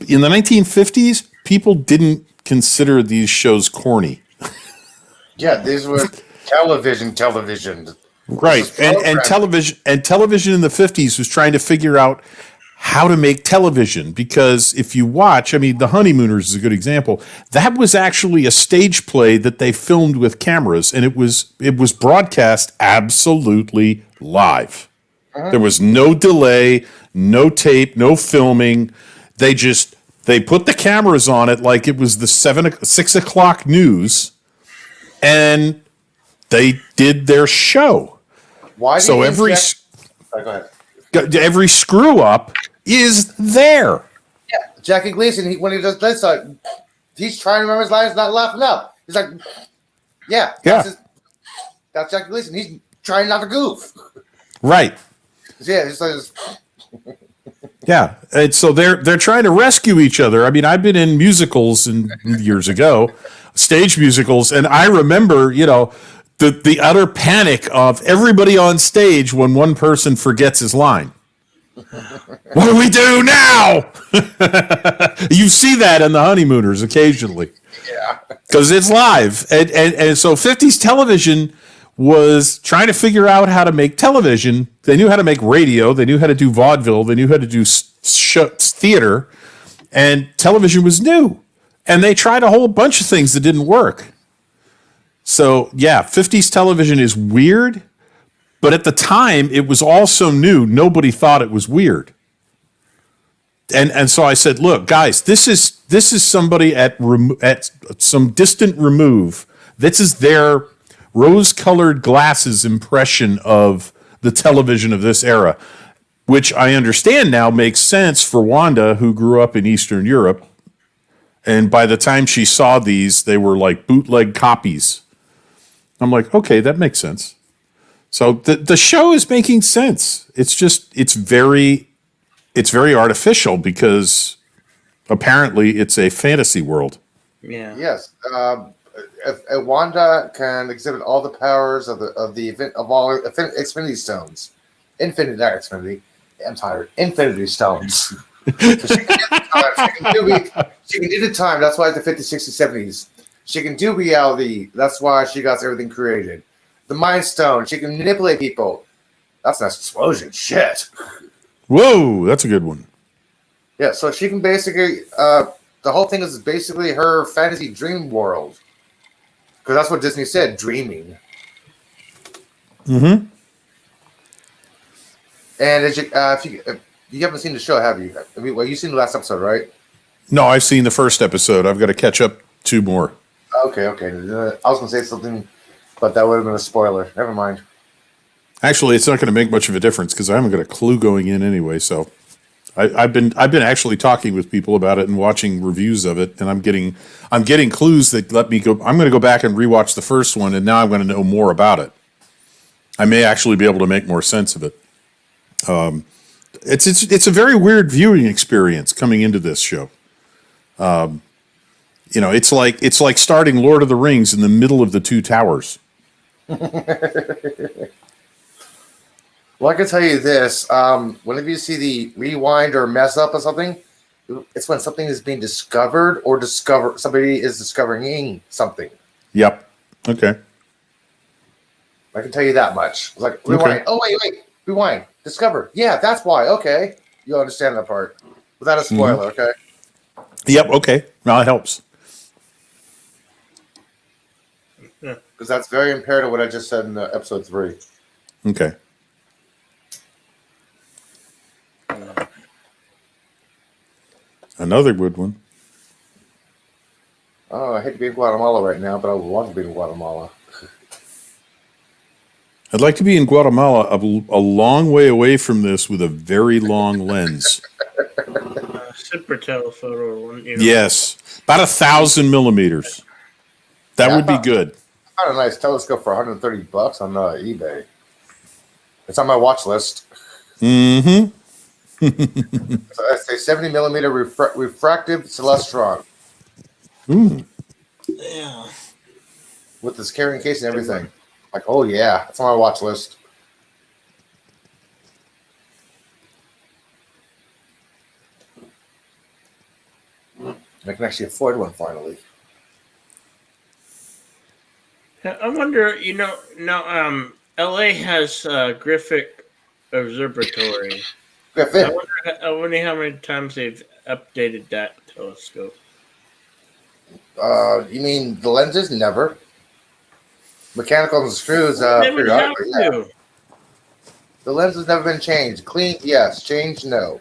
in the 1950s, people didn't consider these shows corny. Yeah, these were television. Right. And television in the 50s was trying to figure out how to make television, because if you watch, I mean, The Honeymooners is a good example. That was actually a stage play that they filmed with cameras, and it was broadcast absolutely live. There was no delay, no tape, no filming. They put the cameras on it like it was the 6 o'clock news, and they did their show. Why? So go ahead. Every screw up is there. Yeah, Jackie Gleason. When he does this, he's trying to remember his lines, not laughing out. He's like, "Yeah, that's Jackie Gleason. He's trying not to goof." Right. Yeah, it's like. Yeah, and so they're trying to rescue each other. I mean, I've been in musicals years ago, stage musicals, and I remember, the utter panic of everybody on stage when one person forgets his line. What do we do now? You see that in The Honeymooners occasionally. Yeah. Because it's live. And so 50s television was trying to figure out how to make television. They knew how to make radio. They knew how to do vaudeville. They knew how to do theater. And television was new. And they tried a whole bunch of things that didn't work. So, yeah, 50s television is weird. But at the time, it was all so new, nobody thought it was weird. And so I said, look, guys, this is somebody at some distant remove. This is their rose-colored glasses impression of the television of this era, which I understand now makes sense for Wanda, who grew up in Eastern Europe. And by the time she saw these, they were like bootleg copies. I'm like, okay, that makes sense. So the show is making sense. It's just it's very artificial because apparently it's a fantasy world. Yeah. Yes. Wanda can exhibit all the powers of all Infinity Stones. I'm tired. Infinity Stones. So she can do the time. That's why it's the 50s, 60s, 70s. She can do reality. That's why she got everything created. The Mind Stone. She can manipulate people. That's an explosion. Shit. Whoa, that's a good one. Yeah, so she can basically the whole thing is basically her fantasy dream world. Because that's what Disney said, dreaming. Mm-hmm. And if you haven't seen the show, have you? I mean, well, you've seen the last episode, right? No, I've seen the first episode. I've got to catch up 2 more. Okay. I was going to say something, but that would have been a spoiler. Never mind. Actually, it's not going to make much of a difference because I haven't got a clue going in anyway. So I've been actually talking with people about it and watching reviews of it, and I'm getting clues that let me go. I'm going to go back and rewatch the first one, and now I'm going to know more about it. I may actually be able to make more sense of it. It's a very weird viewing experience coming into this show. It's like starting Lord of the Rings in the middle of the Two Towers. Well, I can tell you this. Whenever you see the rewind or mess up or something, it's when something is being discovered or somebody is discovering something. Yep. Okay. I can tell you that much. It's like, rewind. Okay. Oh, wait. Rewind. Discover. Yeah, that's why. Okay. You'll understand that part. Without a spoiler, okay? Yep, okay. Now it helps. Because that's very imperative what I just said in episode 3. Okay. Another good one. Oh, I hate to be in Guatemala right now, but I would want to be in Guatemala. I'd like to be in Guatemala a long way away from this with a very long lens. Super telephoto one. Yes. About 1,000 millimeters. That would be good. I found a nice telescope for $130 on eBay. It's on my watch list. Mm-hmm. So that's a 70 millimeter refractive celestron. Yeah. With this carrying case and everything. Like, oh yeah, it's on my watch list. I can actually afford one finally. I wonder, now LA has Griffith Observatory. Griffith. I wonder how many times they've updated that telescope. You mean the lenses? Never. Mechanical and screws periodically. Yeah. The lens has never been changed. Clean, yes. Changed, no.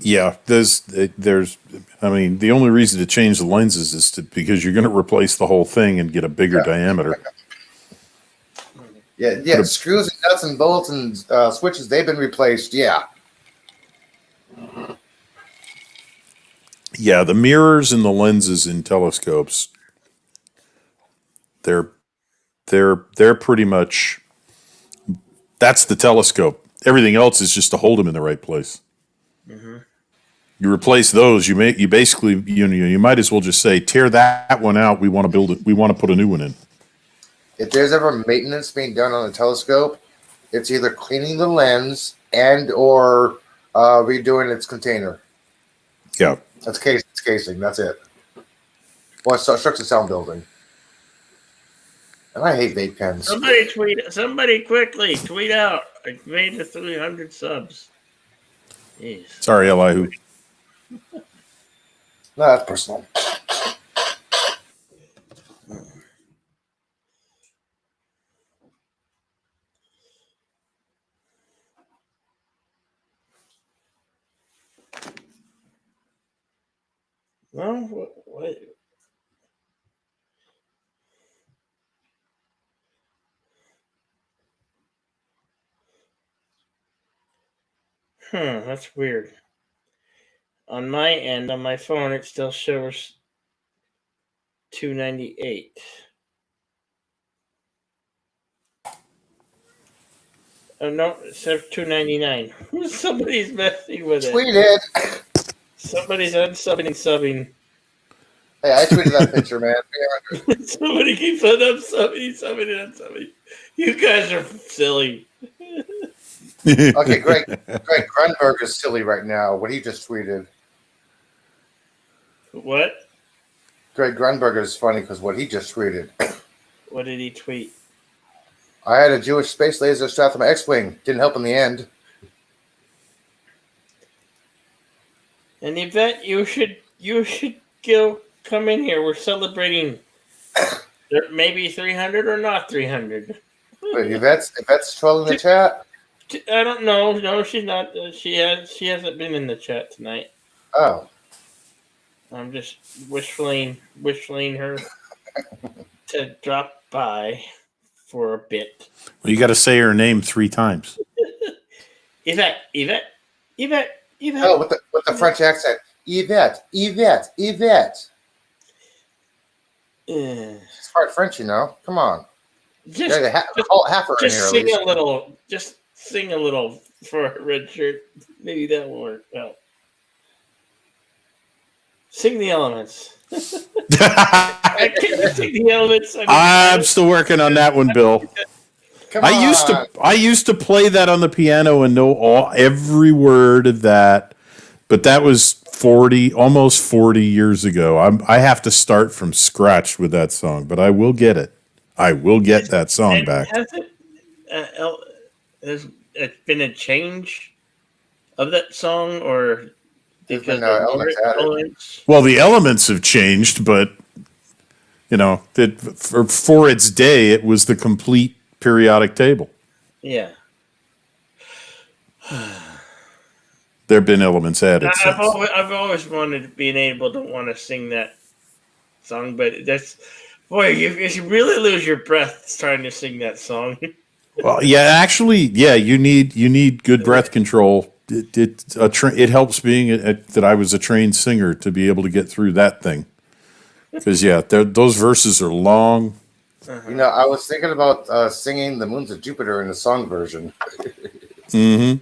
Yeah, there's. I mean, the only reason to change the lenses is because you're going to replace the whole thing and get a bigger diameter. Yeah. Screws and nuts and bolts and switches, they've been replaced. Yeah. Yeah, the mirrors and the lenses in telescopes, they're pretty much. That's the telescope. Everything else is just to hold them in the right place. Mm-hmm. You replace those, you basically you might as well just say tear that one out. We want to build it. We want to put a new one in. If there's ever maintenance being done on a telescope, it's either cleaning the lens and or redoing its container. Yeah, that's casing. That's it. Well, it's structure sound building. And I hate vape pens. Somebody quickly tweet out. I made the 300 subs. Jeez. Sorry, Elihu. No, that's personal. No, what? That's weird. On my end, on my phone, it still shows 298. Oh no, it says 299. Somebody's messing with it. Tweeted. Somebody's unsubbing. Hey, I tweeted that picture, man. Somebody keeps on unsubbing. You guys are silly. Okay, Greg Grunberg is silly right now. What he just tweeted. What? Greg Grunberg is funny because what he just tweeted. What did he tweet? I had a Jewish space laser strapped to my X-wing. Didn't help in the end. And Yvette, you should come in here. We're celebrating maybe 300 or not 300. Wait, Yvette's trolling the chat? I don't know. No, she's not. She hasn't been in the chat tonight. Oh. I'm just whistling her to drop by for a bit. Well, you got to say her name 3 times. Yvette. Oh, with the French accent. Yvette. It's part French, you know. Come on. Just sing a little. Just sing a little for a red shirt. Maybe that will work out. Sing the elements. I can't sing the elements. I'm still working on that one, Bill. I used to play that on the piano and know every word of that, but that was almost 40 years ago. I have to start from scratch with that song, but I will get it. I will get that song back. Has it been a change of that song, or because elements? Well, the elements have changed, but for its day, it was the complete periodic table. Yeah. There have been elements added. I've always wanted to be able to want to sing that song, but you really lose your breath trying to sing that song. Well, you need good breath control. It helps being that I was a trained singer to be able to get through that thing. Because those verses are long. You know, I was thinking about singing "The Moons of Jupiter" in the song version. Mm-hmm.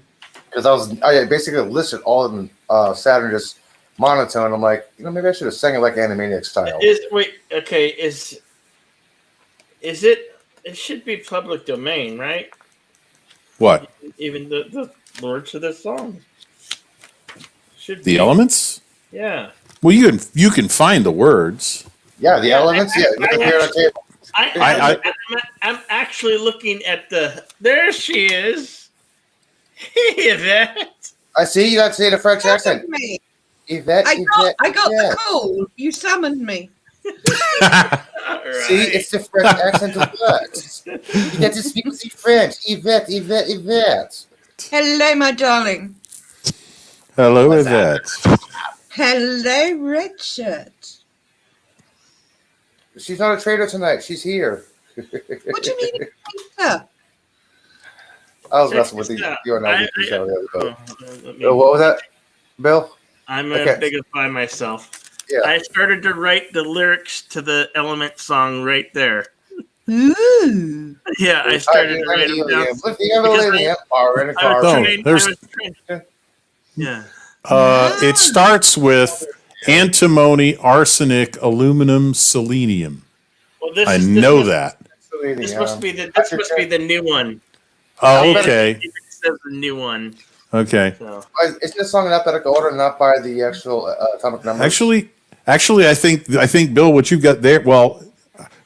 Because I basically listed all of them Saturn just monotone. I'm like, maybe I should have sang it like Animaniac style. Is it? It should be public domain, right? What? Even the words of the song. The elements? Yeah. Well, you can find the words. Yeah, the elements. I'm actually looking at there she is. Hey, Yvette. I see you got to say the French accent. Me. Yvette, I got the call. You summoned me. Right. See, it's the French accent of words. You get to speak with the French. Yvette. Hello, my darling. Hello, Yvette. Hello, Richard. She's not a traitor tonight. She's here. What do you mean, traitor? I was messing with you and I. What was that, Bill? I'm going to bigify myself. Yeah. I started to write the lyrics to the Element song right there. Ooh. Yeah, I started to write them down. Yeah. It starts with antimony, arsenic, aluminum, selenium. Well, This must be the new one. Oh, okay. It says the new one. Okay. So. Is this song in alphabetical order, not by the actual atomic numbers? Actually, I think Bill, what you've got there, well,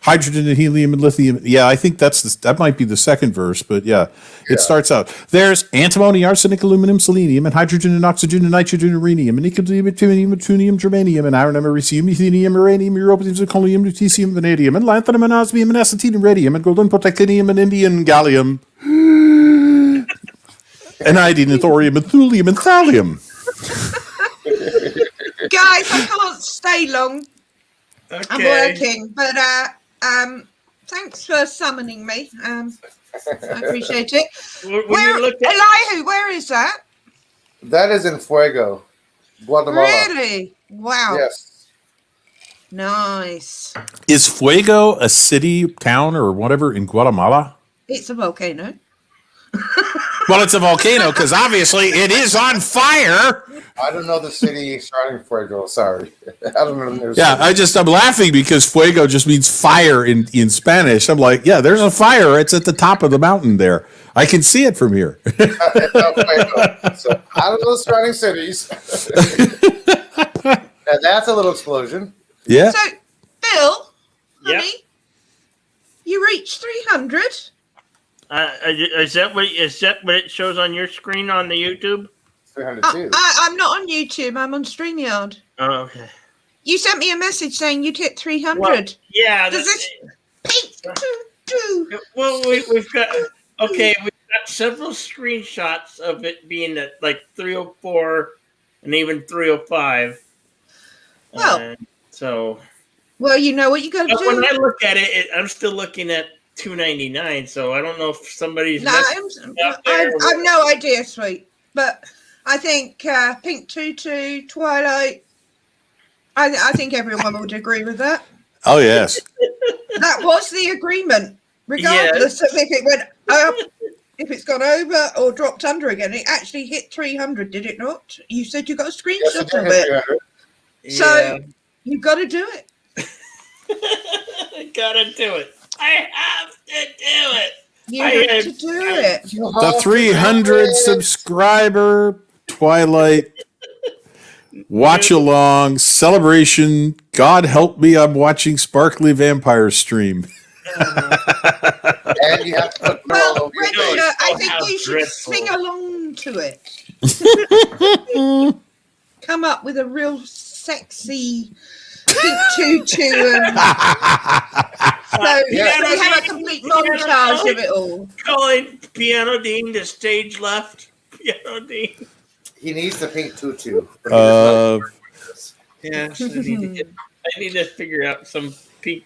hydrogen and helium and lithium. Yeah, I think that might be the second verse, but it starts out. There's antimony, arsenic, aluminum, selenium, and hydrogen and oxygen and nitrogen, uranium, and nickel, neptunium, germanium, and iron, americium, euthenium, uranium, europium, zirconium, lutetium, vanadium, and lanthanum, and osmium, and acetine, and radium, and golden, protactinium, and indium, gallium, and iodine, and thorium, and thulium, and thallium. Guys, I can't stay long. Okay. I'm working, but thanks for summoning me. I appreciate it. Elihu, where is that? That is in Fuego, Guatemala. Really? Wow. Yes. Nice. Is Fuego a city, town, or whatever in Guatemala? It's a volcano. Well, it's a volcano because obviously it is on fire. I don't know the city starting Fuego. Sorry, I don't know. Yeah, I'm laughing because Fuego just means fire in Spanish. I'm like, yeah, there's a fire. It's at the top of the mountain there. I can see it from here. It's not Fuego. So I don't know the surrounding cities. And that's a little explosion. Yeah. So, Bill, Yep. honey, you reached 300. Is that what it shows on your screen on the YouTube? 302. I'm not on YouTube. I'm on StreamYard. Oh, okay. You sent me a message saying you'd hit 300. Well, yeah. Does this peak to Well, we've got several screenshots of it being at like 304 and even 305. Well, so. Well, you know what you got to But do. when I look at it, I'm still looking at 299. So I don't know if somebody's. No, I've no idea, sweet. But I think Pink Tutu, Twilight. I think everyone would agree with that. Oh yes. That was the agreement, regardless of if it went up, if it's gone over or dropped under again. It actually hit 300, did it not? You said you got a screenshot of it. So you've got to do it. I gotta do it. I have to do it. You have to do it. The 300 subscriber Twilight watch along celebration. God help me, I'm watching Sparkly Vampire stream. And you have to put Well, Richard, I think you should sing along to it. Come up with a real sexy Pink Tutu and so we have a complete montage of it all. Calling Piano Dean to stage left. Piano Dean. He needs the pink tutu. Yes, I need to figure out some pink.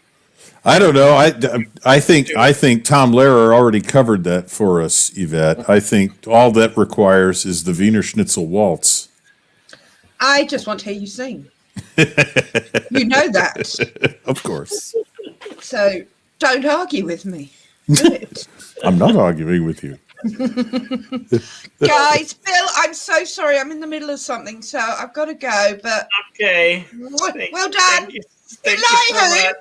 I don't know. I think Tom Lehrer already covered that for us, Yvette. I think all that requires is the Wiener Schnitzel waltz. I just want to hear you sing. You know that. Of course. So don't argue with me. Do it. I'm not arguing with you. Guys, Bill, I'm so sorry. I'm in the middle of something, so I've got to go. But okay. Well done. Thank you so much.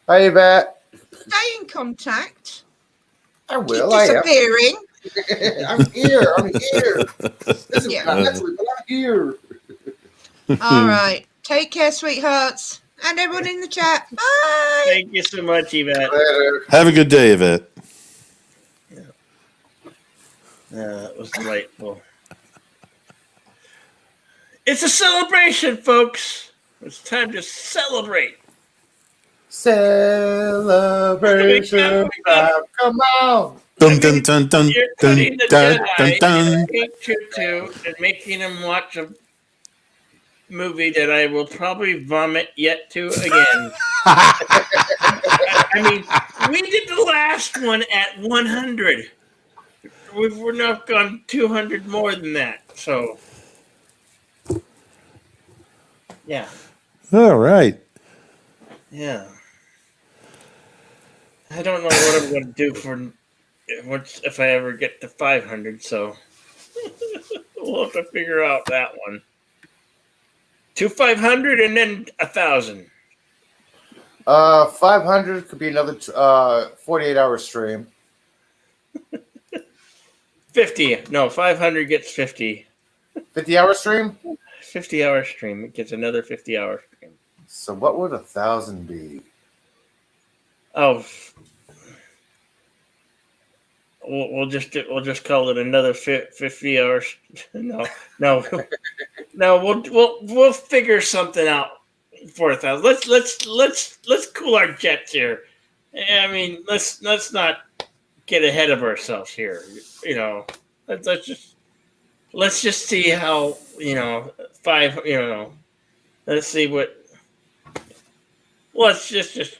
Hi, Yvette. Stay in contact. I will. Keep disappearing. I'm here. This is next week, but I'm here. All right. Take care, sweethearts. And everyone in the chat. Bye. Thank you so much, Yvette. Later. Have a good day, Yvette. That was delightful. It's a celebration, folks. It's time to celebrate. Celebration time. Come on. Dun dun dun dun You're dun putting the dun Jedi dun in dun. a pink tutu and making him watch a movie that I will probably vomit yet to again. I mean, we did the last one at 100. We're not gone 200 more than that. So, yeah. All right. Yeah. I don't know what I'm going to do if I ever get to 500, so we'll have to figure out that one. To 500 and then 1,000. 500 could be another 48-hour stream. 50. No, 500 gets 50. 50-hour stream? 50-hour stream. It gets another 50-hour stream. So what would 1,000 be? Oh, we'll just call it another 50 hours. No. We'll figure something out for 1,000. Let's cool our jets here. I mean, let's not get ahead of ourselves here. You know, let's just see how Let's see what. Let's just.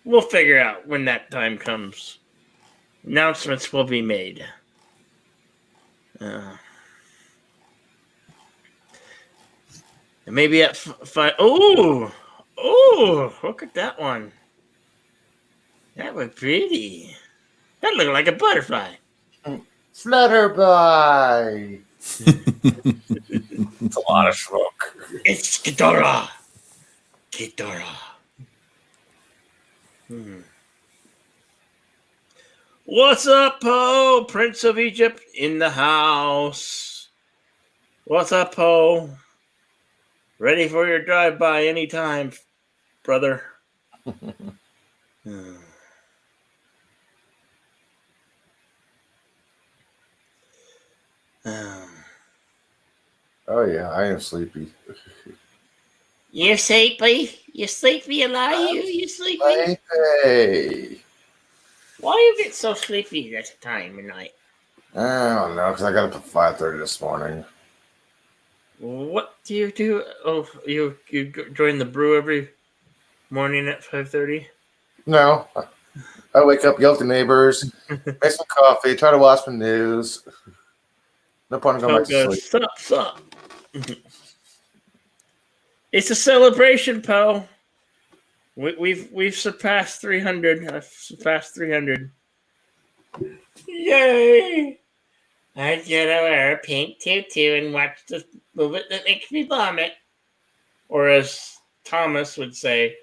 We'll figure out when that time comes. Announcements will be made. And maybe at 5. Oh, look at that one. That was pretty. That looked like a butterfly. Flutterby. It's a lot of smoke. It's Ghidorah. What's up, Poe? Prince of Egypt in the house. What's up, Poe? Ready for your drive-by anytime, brother. Oh yeah, I am sleepy. You sleepy? You sleepy, Eli? You sleepy? Hey. Why you get so sleepy at the time of night? I don't know, because I got up at 5:30 this morning. What do you do? Oh, you join the brew every morning at 5:30? No. I wake up, yell at the neighbors, make some coffee, try to watch some news. No point in going back to sleep. Sup. It's a celebration, Poe. We've surpassed 300. I've surpassed 300. Yay! I'm gonna wear a pink tutu and watch the movie that makes me vomit. Or as Thomas would say,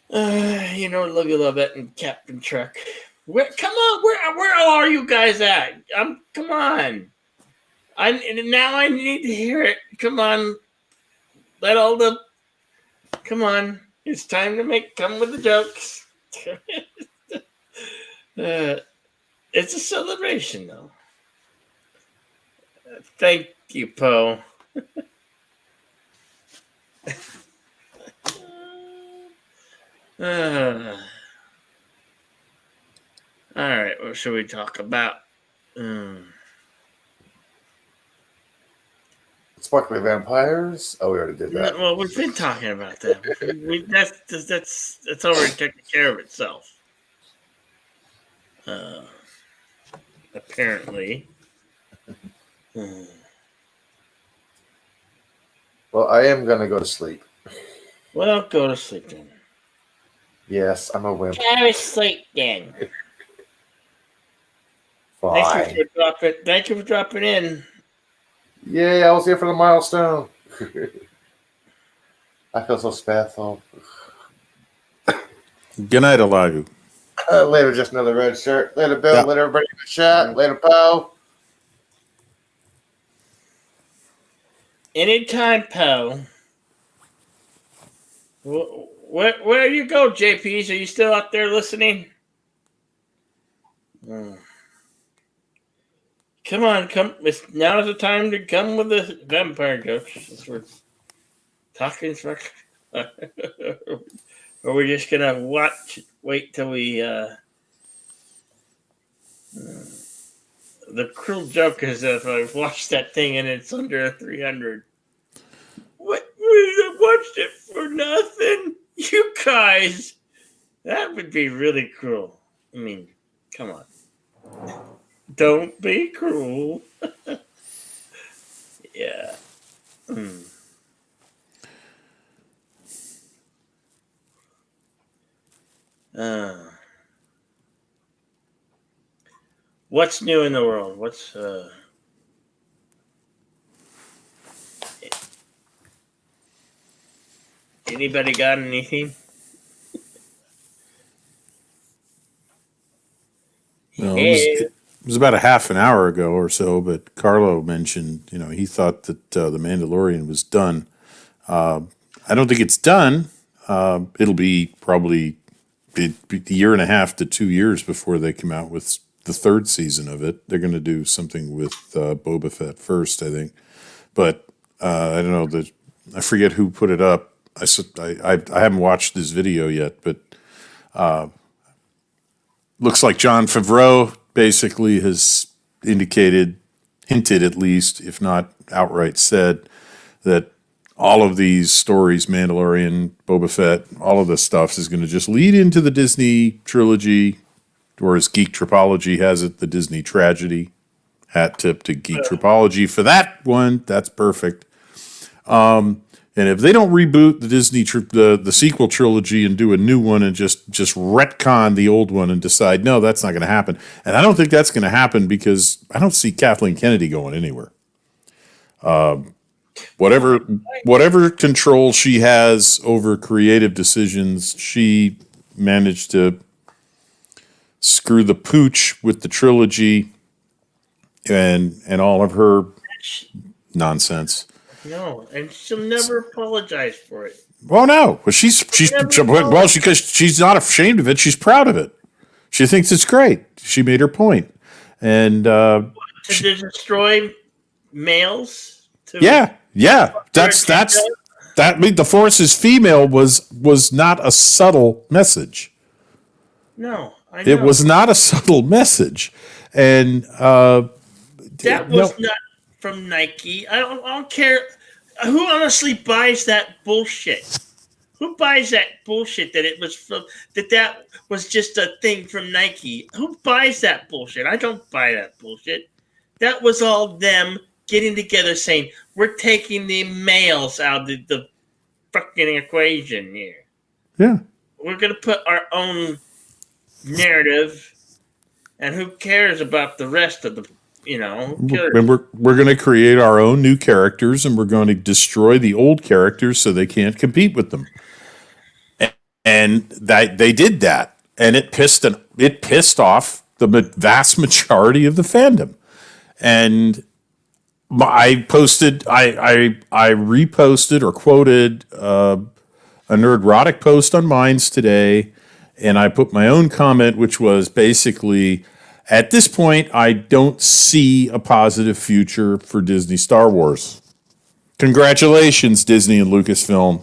love you, love it, and Captain Truck. Come on, where are you guys at? Come on. I need to hear it. Come on. Come on. It's time to come with the jokes. It's a celebration, though. Thank you, Poe. All right, what should we talk about? Sparkly vampires? Oh, we already did that. Well, we've been talking about that. That's already taken care of itself. Apparently. Well, I am going to go to sleep. Well, go to sleep then. Yes, I'm a wimp. Go to sleep then. Fine. Thank you for dropping in. Yay, I was here for the milestone. I feel so special. Good night, Elihu. Later, just another red shirt. Later, Bill. Yeah. Later, everybody in the chat. Later, Poe. Anytime, Poe. Where you go, JPs? Are you still out there listening? Come on, come. Now's the time to come with the vampire jokes. Since we're talking, or we're just gonna wait till we. The cruel joke is that if I watched that thing and it's under 300. What? We watched it for nothing? You guys, that would be really cruel. I mean, come on. Don't be cruel. Yeah. What's new in the world? What's anybody got anything? No, it was about a half an hour ago or so, but Carlo mentioned, he thought that The Mandalorian was done. I don't think it's done. It'll be probably a year and a half to 2 years before they come out with the third season of it. They're going to do something with Boba Fett first, I think. But I don't know. I forget who put it up. I haven't watched this video yet, but looks like Jon Favreau basically has hinted at least, if not outright said, that all of these stories, Mandalorian, Boba Fett, all of this stuff is going to just lead into the Disney trilogy, or as Geek Tropology has it, the Disney tragedy. Hat tip to Geek Tropology for that one. That's perfect. And if they don't reboot the Disney the sequel trilogy and do a new one and just retcon the old one and decide no, that's not going to happen, and I don't think that's going to happen because I don't see Kathleen Kennedy going anywhere. Whatever control she has over creative decisions, she managed to screw the pooch with the trilogy and all of her nonsense. No, and she'll never apologize for it. Well, no, but because she's not ashamed of it. She's proud of it. She thinks it's great. She made her point, and to destroy males. Yeah. That's that. The Force is female was not a subtle message. No, I know. It was not a subtle message, and that was not from Nike. I don't care. Who honestly buys that bullshit? Who buys that bullshit that it was from that was just a thing from Nike? Who buys that bullshit? I don't buy that bullshit. That was all them getting together saying we're taking the males out of the fucking equation here. Yeah, we're gonna put our own narrative, and who cares about the rest of the. And we're going to create our own new characters, and we're going to destroy the old characters so they can't compete with them. And that they did that, and it pissed off the vast majority of the fandom. And I reposted or quoted a Nerdrotic post on Minds today, and I put my own comment, which was basically, at this point, I don't see a positive future for Disney Star Wars. Congratulations, Disney and Lucasfilm.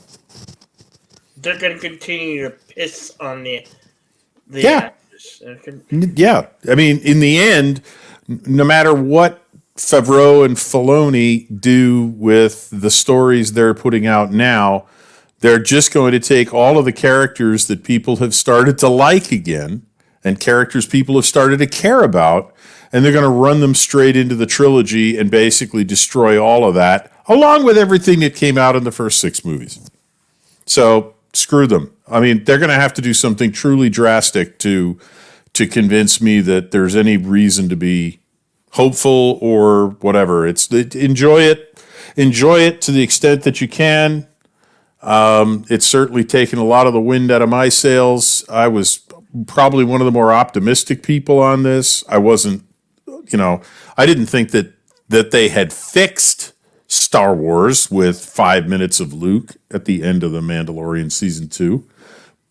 They're going to continue to piss on the actors. Yeah. I mean, in the end, no matter what Favreau and Filoni do with the stories they're putting out now, they're just going to take all of the characters that people have started to like again and characters people have started to care about, and they're going to run them straight into the trilogy and basically destroy all of that, along with everything that came out in the first 6 movies. So, screw them. I mean, they're going to have to do something truly drastic to convince me that there's any reason to be hopeful or whatever. Enjoy it to the extent that you can. It's certainly taken a lot of the wind out of my sails. I was probably one of the more optimistic people on this. I wasn't, I didn't think that they had fixed Star Wars with 5 minutes of Luke at the end of The Mandalorian Season 2.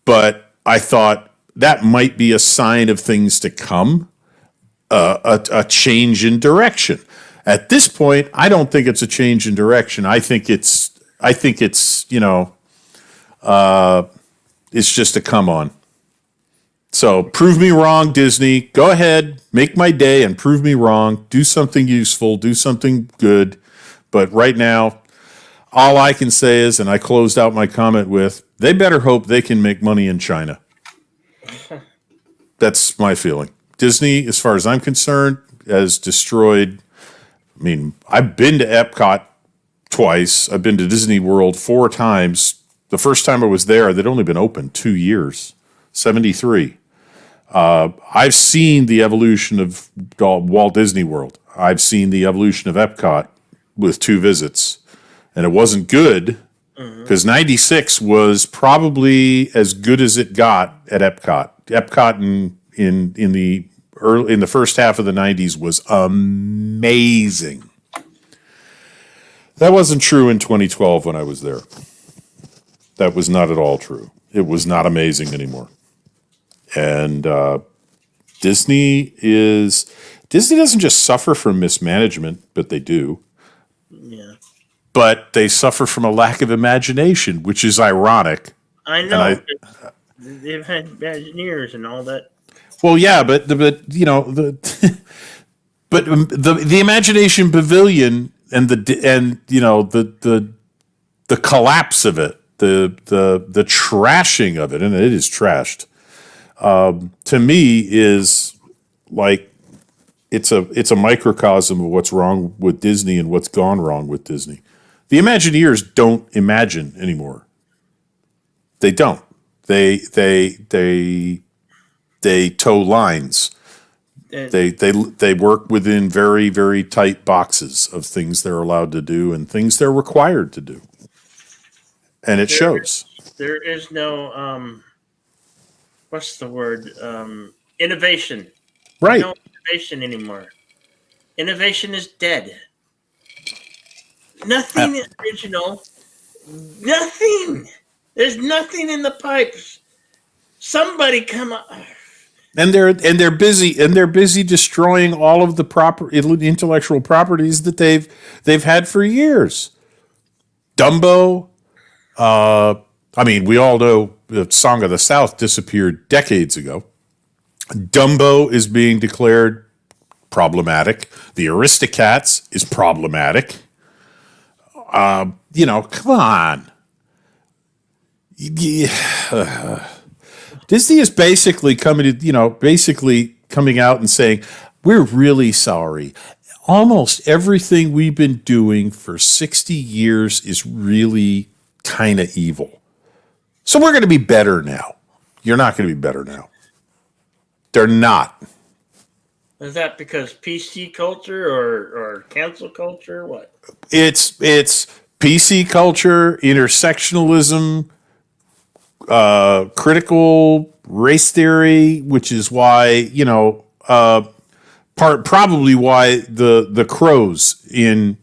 But I thought that might be a sign of things to come, a change in direction. At this point, I don't think it's a change in direction. I think it's it's just a come on. So prove me wrong, Disney. Go ahead, make my day and prove me wrong. Do something useful, do something good. But right now, all I can say is, and I closed out my comment with, they better hope they can make money in China. That's my feeling. Disney, as far as I'm concerned, has destroyed. I mean, I've been to Epcot twice. I've been to Disney World 4 times. The first time I was there, they'd only been open 2 years, 73. I've seen the evolution of Walt Disney World. I've seen the evolution of Epcot with 2 visits, and it wasn't good because 96 was probably as good as it got at Epcot. Epcot in the first half of the 90s was amazing. That wasn't true in 2012 when I was there. That was not at all true. It was not amazing anymore. And Disney doesn't just suffer from mismanagement, but they do. Yeah. But they suffer from a lack of imagination, which is ironic. I know. They've had Imagineers and all that. Well, yeah, but the Imagination Pavilion and the collapse of it, the trashing of it, and it is trashed. To me, is like it's a microcosm of what's wrong with Disney and what's gone wrong with Disney. The Imagineers don't imagine anymore. They don't. They toe lines. They work within very, very tight boxes of things they're allowed to do and things they're required to do. And it shows. There is no what's the word? Innovation. Right. No innovation anymore. Innovation is dead. Nothing original. Nothing. There's nothing in the pipes. Somebody come up. And they're busy destroying all of the proper intellectual properties that they've had for years. Dumbo. We all know the Song of the South disappeared decades ago. Dumbo is being declared problematic. The Aristocats is problematic. Come on. Disney is basically coming out and saying, we're really sorry. Almost everything we've been doing for 60 years is really kind of evil. So we're going to be better now. You're not going to be better now. They're not. Is that because PC culture or cancel culture? What? It's PC culture, intersectionalism, critical race theory, which is why probably why the crows in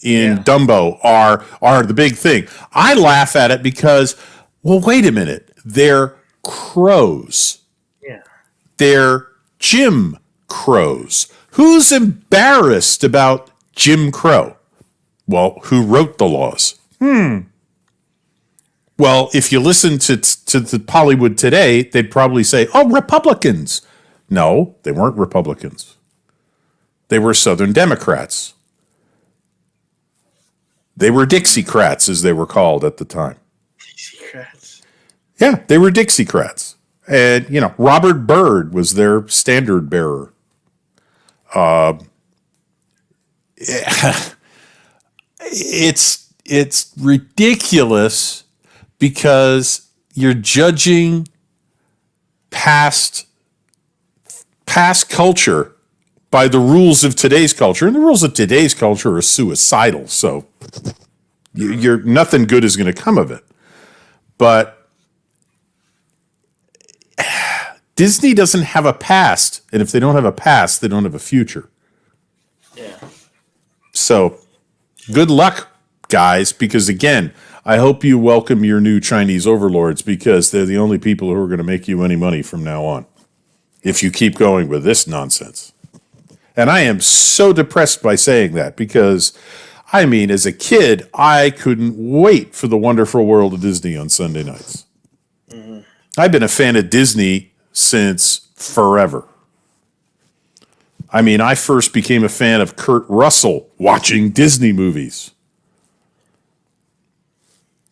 Dumbo are the big thing. I laugh at it because, well, wait a minute, they're crows. Yeah, they're Jim Crows. Who's embarrassed about Jim Crow? Well, who wrote the laws? Well, if you listen to the Hollywood today, they'd probably say, oh, Republicans. No, they weren't Republicans. They were Southern Democrats. They were Dixiecrats, as they were called at the time. Dixiecrats. Yeah, they were Dixiecrats. And, Robert Byrd was their standard bearer. It's ridiculous because you're judging past culture by the rules of today's culture, and the rules of today's culture are suicidal. So you're nothing good is going to come of it. But Disney doesn't have a past, and if they don't have a past, they don't have a future. Yeah. So good luck, guys, because again, I hope you welcome your new Chinese overlords because they're the only people who are going to make you any money from now on if you keep going with this nonsense. And I am so depressed by saying that because, as a kid, I couldn't wait for the Wonderful World of Disney on Sunday nights. Mm-hmm. I've been a fan of Disney since forever. I first became a fan of Kurt Russell watching Disney movies.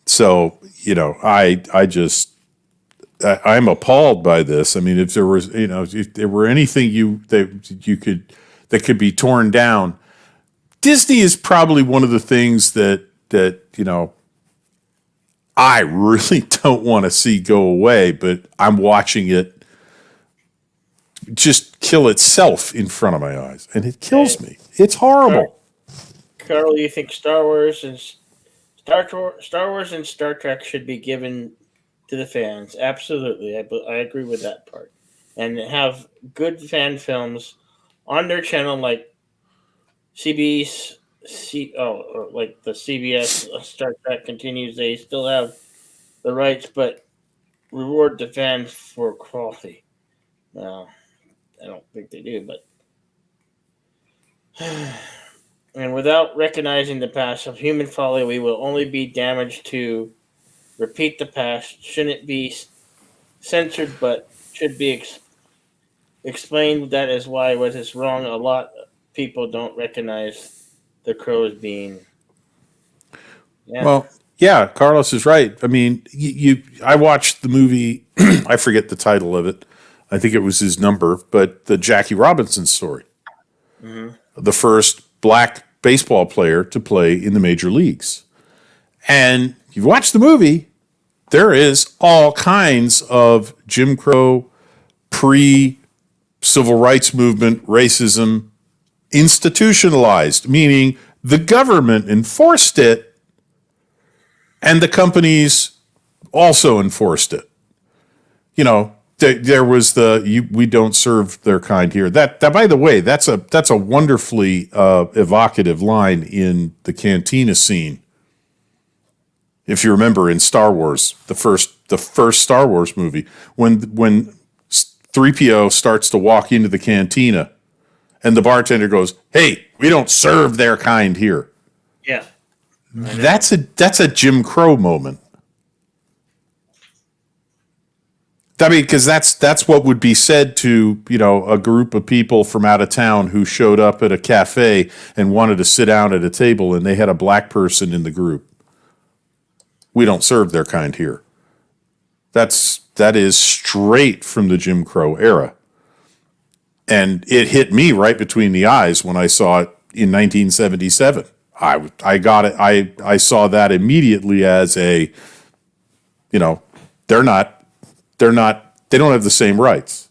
So, I'm appalled by this. If there was, if there were anything that could be torn down, Disney is probably one of the things that I really don't want to see go away, but I'm watching it just kill itself in front of my eyes, and it kills me. It's horrible. Carl, you think Star Wars and Star Trek should be given to the fans? Absolutely, I agree with that part, and have good fan films on their channel, like like the CBS Star Trek continues. They still have the rights, but reward the fans for quality. Now, I don't think they do, but and without recognizing the past of human folly, we will only be damaged to repeat the past. Shouldn't be censored, but should be explained. That is why what is wrong. A lot of people don't recognize the crows being. Yeah. Well, yeah, Carlos is right. I watched the movie. I forget the title of it. I think it was his number, but the Jackie Robinson story. Mm-hmm. The first black baseball player to play in the major leagues. And you watch the movie, there is all kinds of Jim Crow, pre-civil rights movement, racism, institutionalized, meaning the government enforced it and the companies also enforced it. You know, there was we don't serve their kind here. That by the way, that's a wonderfully evocative line in the cantina scene. If you remember in Star Wars, the first Star Wars movie, when 3PO starts to walk into the cantina and the bartender goes, "Hey, we don't serve their kind here." Yeah. That's a Jim Crow moment. I mean, because that's what would be said to, you know, a group of people from out of town who showed up at a cafe and wanted to sit down at a table and they had a black person in the group. We don't serve their kind here. That is straight from the Jim Crow era. And it hit me right between the eyes when I saw it in 1977. I got it. I saw that immediately as a, you know, they don't have the same rights.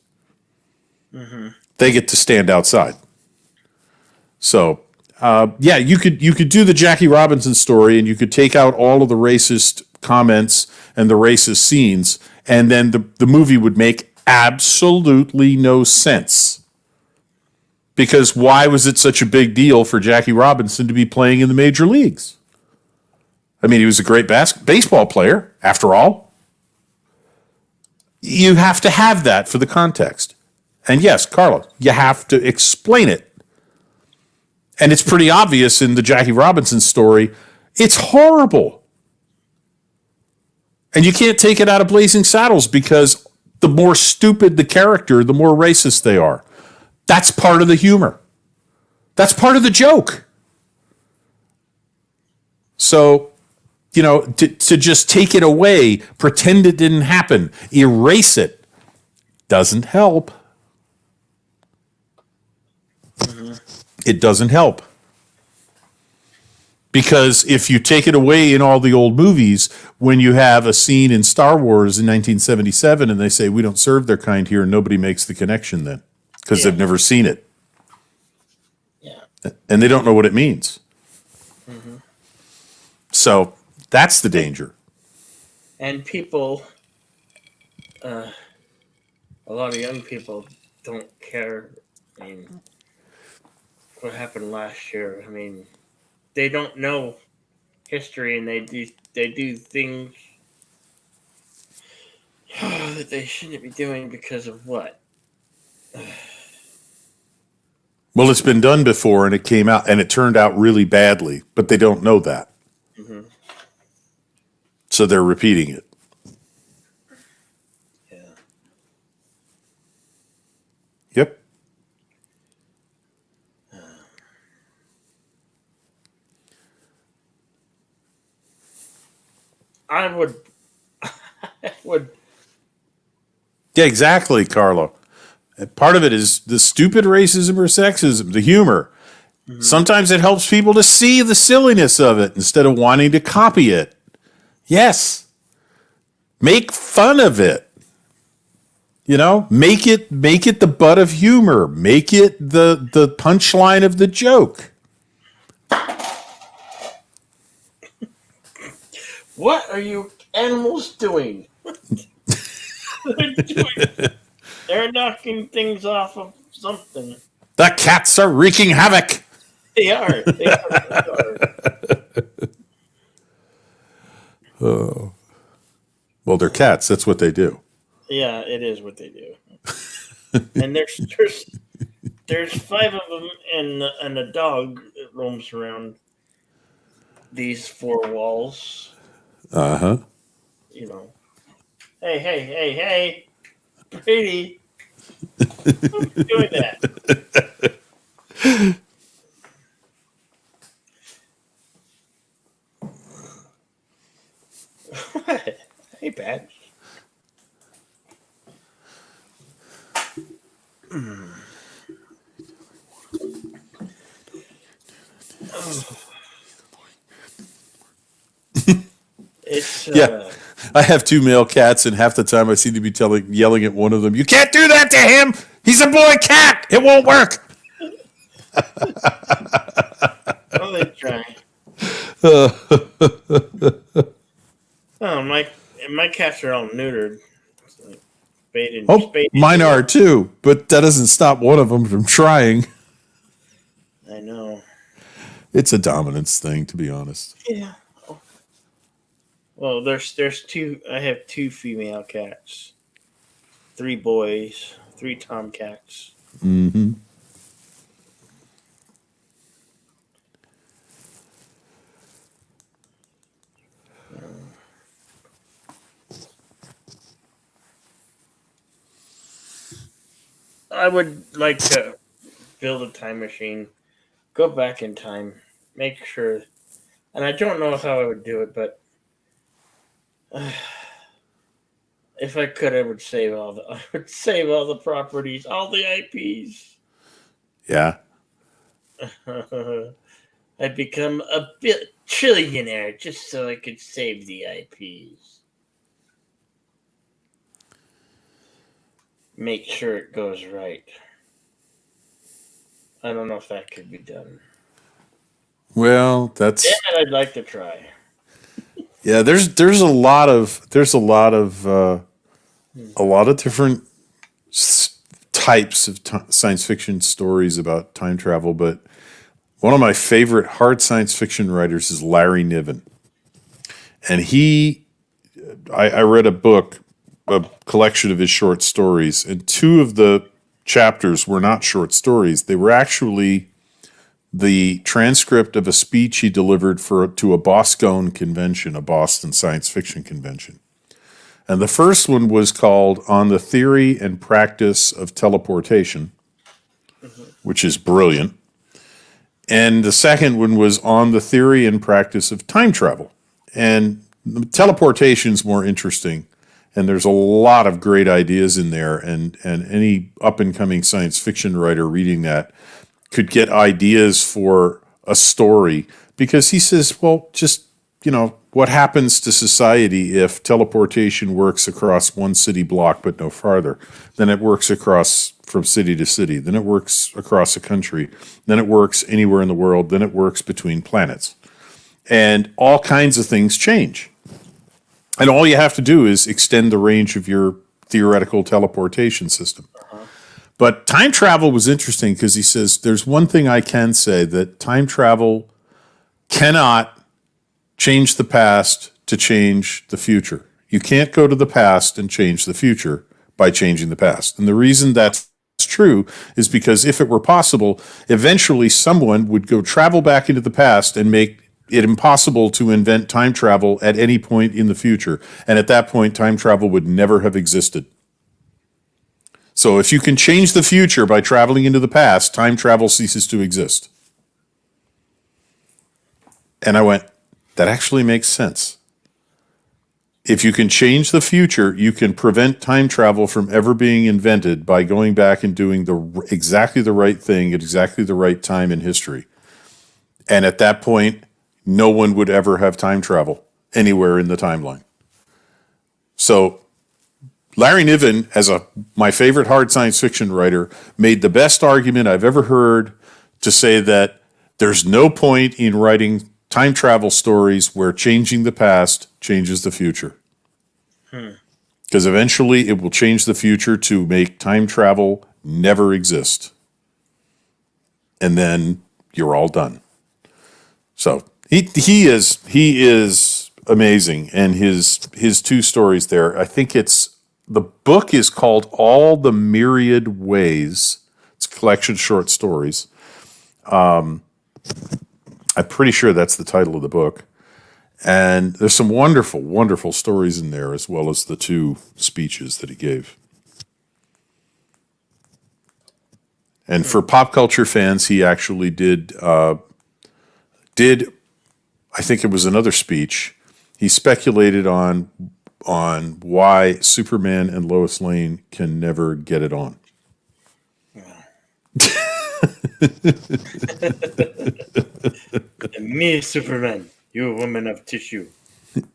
Mm-hmm. They get to stand outside. So, yeah, you could do the Jackie Robinson story and you could take out all of the racist comments and the racist scenes, and then the movie would make absolutely no sense. Because why was it such a big deal for Jackie Robinson to be playing in the major leagues? I mean, he was a great baseball player, after all. You have to have that for the context. And yes, Carlos, you have to explain it. And it's pretty obvious in the Jackie Robinson story. It's horrible. And you can't take it out of Blazing Saddles because the more stupid the character, the more racist they are. That's part of the humor. That's part of the joke. So, you know, to just take it away, pretend it didn't happen, erase it, doesn't help. Mm-hmm. It doesn't help. Because if you take it away in all the old movies, when you have a scene in Star Wars in 1977 and they say, we don't serve their kind here, nobody makes the connection then. Because they've never seen it. Yeah. And they don't know what it means. Mm-hmm. So that's the danger. And people, a lot of young people don't care. I mean, what happened last year? I mean, they don't know history, and they do things that they shouldn't be doing because of what? Well, it's been done before, and it came out, and it turned out really badly, but they don't know that. Mm-hmm. So they're repeating it. Yeah. Yep. I would. Yeah, exactly, Carlo. And part of it is the stupid racism or sexism, the humor. Mm-hmm. Sometimes it helps people to see the silliness of it instead of wanting to copy it. Yes. Make fun of it. You know, make it the butt of humor. Make it the punchline of the joke. What are you animals doing? They're knocking things off of something. The cats are wreaking havoc. They are. Oh. Well, they're cats. That's what they do. Yeah, it is what they do. And there's 5 of them and a dog that roams around these 4 walls. Uh-huh. You know. Hey. Brady. Who's doing that? What? Hey, Pat. It's Yeah. I have 2 male cats, and half the time I seem to be yelling at one of them, "You can't do that to him! He's a boy cat! It won't work!" Oh, they try. My cats are all neutered. Mine are too, but that doesn't stop one of them from trying. I know. It's a dominance thing, to be honest. Yeah. Well, there's 2. I have 2 female cats, 3 boys, 3 tomcats. Mm-hmm. I would like to build a time machine, go back in time, make sure, and I don't know how I would do it, but if I could, I would save all the properties, all the IPs. Yeah. I'd become a trillionaire just so I could save the IPs. Make sure it goes right. I don't know if that could be done. Well, that's. Yeah, I'd like to try. Yeah, there's a lot of different types of science fiction stories about time travel, but one of my favorite hard science fiction writers is Larry Niven, and I read a collection of his short stories, and 2 of the chapters were not short stories; they were actually the transcript of a speech he delivered to a Boston convention, a Boston science fiction convention. And the first one was called "On the Theory and Practice of Teleportation," which is brilliant. And the second one was "On the Theory and Practice of Time Travel." And teleportation's more interesting. And there's a lot of great ideas in there. And any up-and-coming science fiction writer reading that could get ideas for a story, because he says, well, just, what happens to society if teleportation works across one city block but no farther? Then it works across from city to city. Then it works across a country. Then it works anywhere in the world. Then it works between planets. And all kinds of things change. And all you have to do is extend the range of your theoretical teleportation system. But time travel was interesting because he says, there's one thing I can say, that time travel cannot change the past to change the future. You can't go to the past and change the future by changing the past. And the reason that's true is because if it were possible, eventually someone would go travel back into the past and make it impossible to invent time travel at any point in the future. And at that point, time travel would never have existed. So if you can change the future by traveling into the past, time travel ceases to exist. And I went, that actually makes sense. If you can change the future, you can prevent time travel from ever being invented by going back and doing exactly the right thing at exactly the right time in history. And at that point, no one would ever have time travel anywhere in the timeline. So Larry Niven, as my favorite hard science fiction writer, made the best argument I've ever heard to say that there's no point in writing time travel stories where changing the past changes the future. Because eventually it will change the future to make time travel never exist. And then you're all done. So he is amazing. And his two stories there, I think the book is called All the Myriad Ways. It's a collection of short stories. I'm pretty sure that's the title of the book. And there's some wonderful, wonderful stories in there, as well as the two speeches that he gave. And for pop culture fans, he actually did, I think it was another speech. He speculated on why Superman and Lois Lane can never get it on. Me, Superman, you woman of tissue.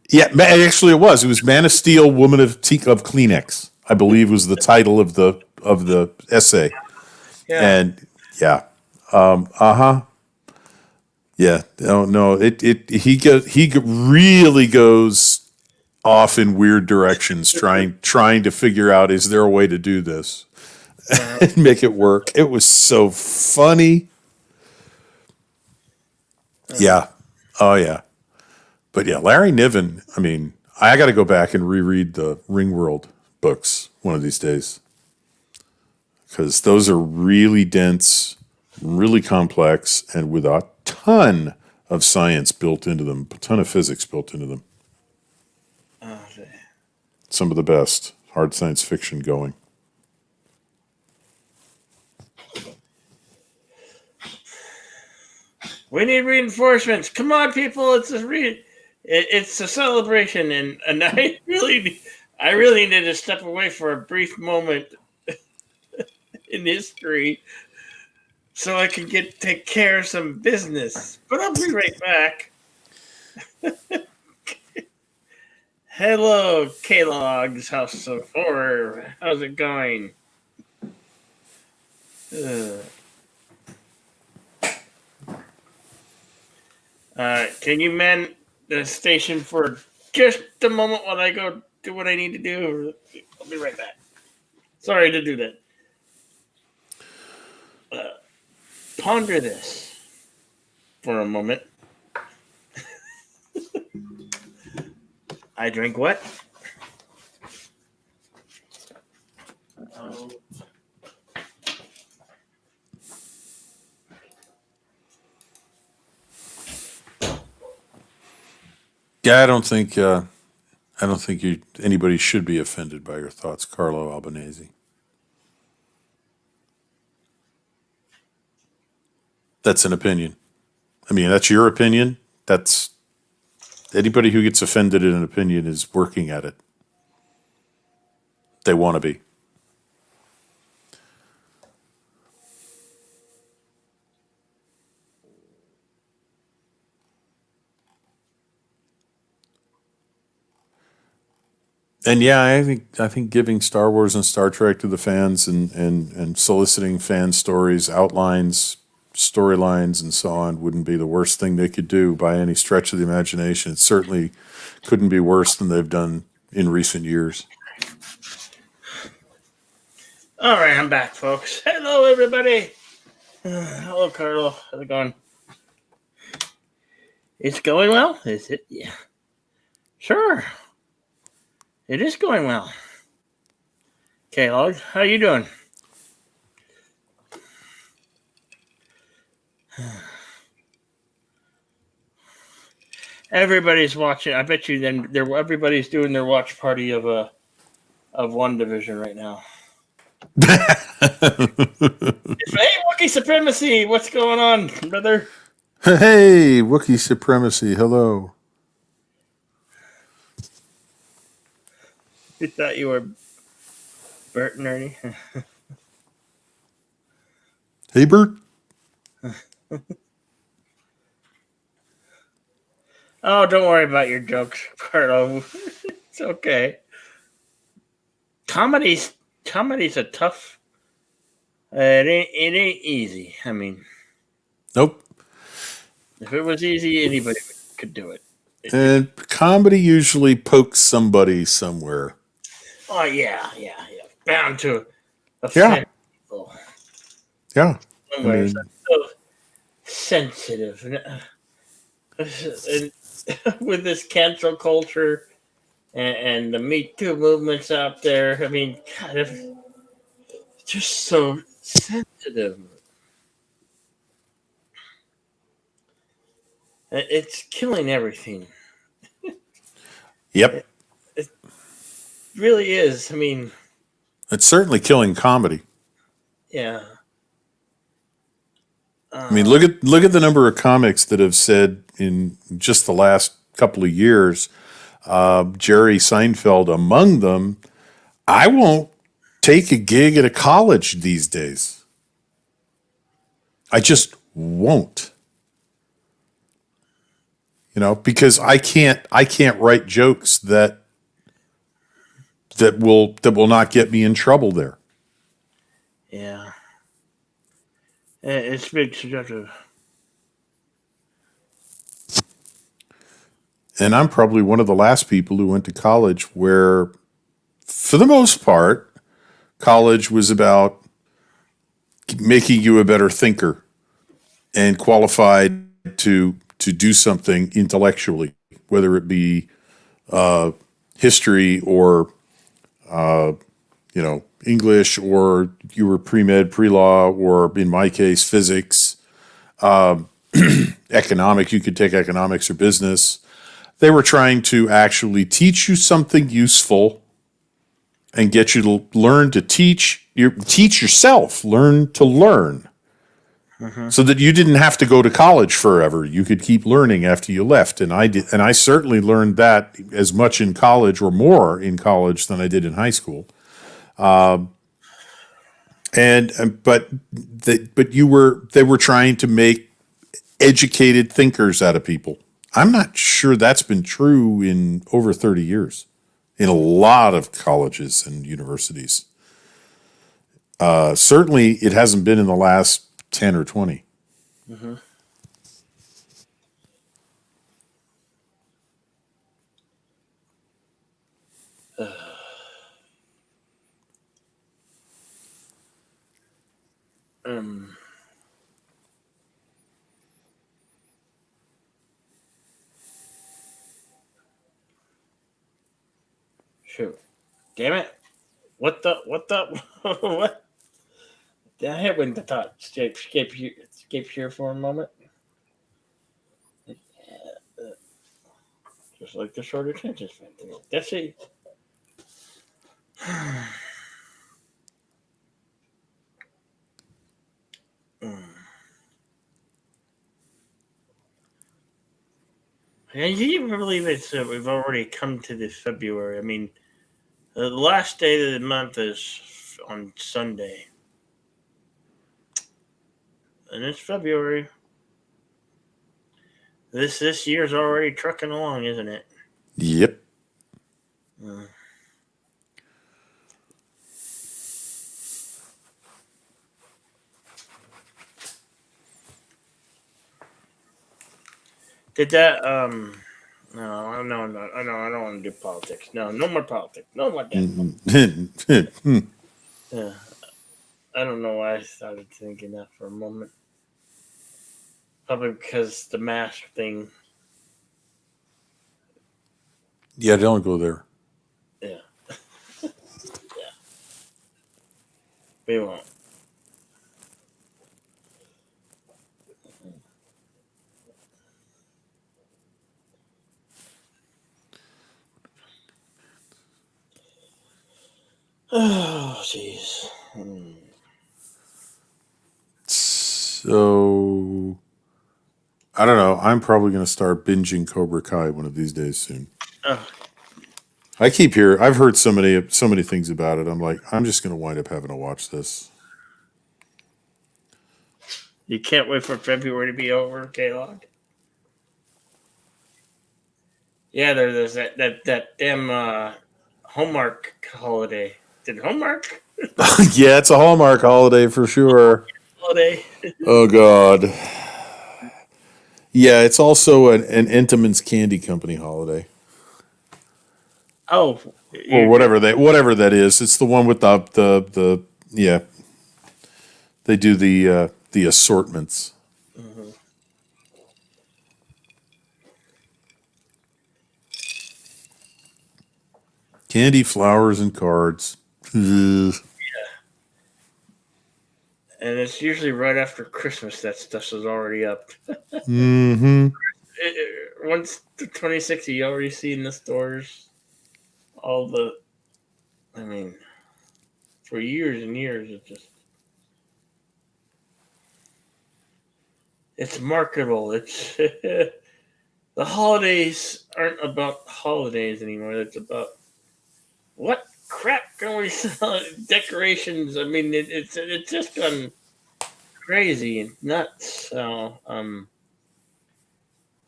Yeah, actually, it was. It was Man of Steel, Woman of Kleenex, I believe, was the title of the essay. Yeah. And yeah, yeah. No. He really goes off in weird directions, trying to figure out, is there a way to do this and make it work. It was so funny. Yeah. Oh yeah. But yeah, Larry Niven, I mean, I got to go back and reread the Ringworld books one of these days, because those are really dense, really complex, and with a ton of science built into them, a ton of physics built into them. Some of the best hard science fiction going. We need reinforcements. Come on, people! It's a celebration, and I really need to step away for a brief moment in history so I can take care of some business. But I'll be right back. Hello, Kellogg's House of Horror. How's it going? Can you man the station for just a moment while I go do what I need to do? I'll be right back. Sorry to do that. Ponder this for a moment. I drink what? Yeah, I don't think anybody should be offended by your thoughts, Carlo Albanese. That's an opinion. I mean, that's your opinion. That's anybody who gets offended at an opinion is working at it. They want to be. And yeah, I think giving Star Wars and Star Trek to the fans and soliciting fan stories, outlines, storylines, and so on wouldn't be the worst thing they could do by any stretch of the imagination. It certainly couldn't be worse than they've done in recent years. All right, I'm back, folks. Hello, everybody. Hello, Carlo. How's it going? It's going well, is it? Yeah. Sure. It is going well. Kellogg, how you doing? Everybody's watching. I bet you then everybody's doing their watch party of One Division right now. Hey, Wookiee Supremacy, what's going on, brother? Hey, Wookiee Supremacy, hello. You thought you were Bert and Ernie? Hey, Bert. Oh, don't worry about your jokes, Carlo. It's okay. Comedy's a tough. It ain't easy. I mean, Nope. If it was easy, anybody could do it. And comedy usually pokes somebody somewhere. Oh yeah. Bound to offend people. Yeah. Somewhere. I mean, so sensitive. And with this cancel culture and the Me Too movements out there, I mean, God, it's just so sensitive. It's killing everything. Yep. It really is. I mean, it's certainly killing comedy. Yeah. I mean, look at the number of comics that have said in just the last couple of years, Jerry Seinfeld among them, I won't take a gig at a college these days. I just won't. Because I can't write jokes that will not get me in trouble there. Yeah. It's big subjective. And I'm probably one of the last people who went to college where, for the most part, college was about making you a better thinker and qualified to do something intellectually, whether it be history or English, or you were pre-med, pre-law, or in my case, physics, economics. You could take economics or business. They were trying to actually teach you something useful and get you to learn to teach yourself, learn to learn, so that you didn't have to go to college forever. You could keep learning after you left. And I did, and I certainly learned that as much in college or more in college than I did in high school. But they were trying to make educated thinkers out of people. I'm not sure that's been true in over 30 years in a lot of colleges and universities. Certainly, it hasn't been in the last 10 or 20. Mm-hmm. Shoot. Damn it. What the? What? I hate when the thought escapes here for a moment. Just like the short attention span. That's it. And you believe we've already come to this February. I mean, the last day of the month is on Sunday. And it's February. This year's already trucking along, isn't it? Yep. Did that no, I don't want to do politics. No more politics. No more that. Yeah. I don't know why I started thinking that for a moment. Probably because the mask thing. Yeah, don't go there. Yeah. Yeah. We won't. Oh, jeez. So, I don't know. I'm probably going to start binging Cobra Kai one of these days soon. I've heard so many things about it. I'm like, I'm just going to wind up having to watch this. You can't wait for February to be over, K-Log? Yeah, there's that damn Hallmark holiday. Did Hallmark? Yeah, it's a Hallmark holiday for sure. Holiday. Oh, God. Yeah, it's also an Entenmann's Candy Company holiday. Oh. Or whatever that is. It's the one with the yeah. They do the assortments. Mm-hmm. Candy, flowers, and cards. Yeah. And it's usually right after Christmas that stuff is already up. Mm-hmm. Once the 26th, you already see in the stores all the. I mean, for years and years, it's marketable. It's the holidays aren't about holidays anymore. It's about what crap can we sell? Decorations. I mean, it's just gone crazy and nuts. So,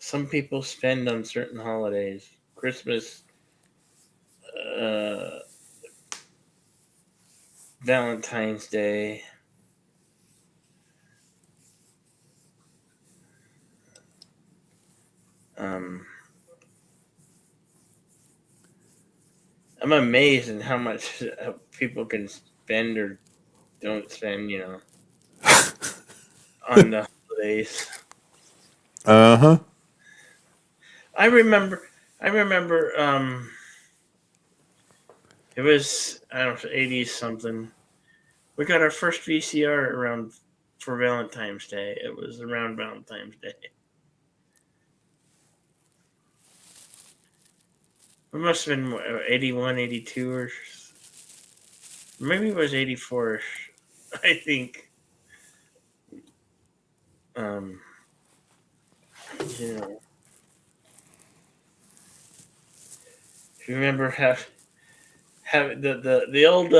some people spend on certain holidays, Christmas, uh, Valentine's Day. Um, I'm amazed at how much people can spend or don't spend, on the holidays. Uh-huh. I remember, it was, I don't know, 80s something. We got our first VCR around for Valentine's Day. It was around Valentine's Day. It must have been 81, 82, or maybe it was 84, I think. Um, you know, if you remember have the old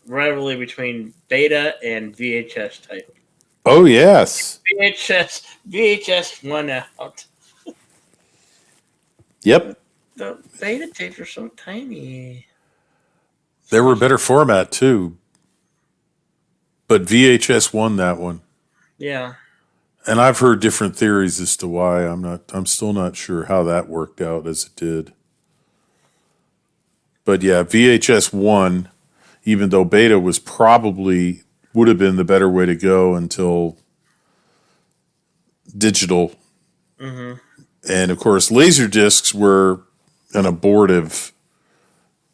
rivalry between beta and VHS type. Oh, yes. VHS won out. Yep. The beta tapes are so tiny. They were a better format, too. But VHS won that one. Yeah. And I've heard different theories as to why. I'm still not sure how that worked out as it did. But yeah, VHS won, even though beta would have been the better way to go until digital. Mm-hmm. And of course, laser discs were an abortive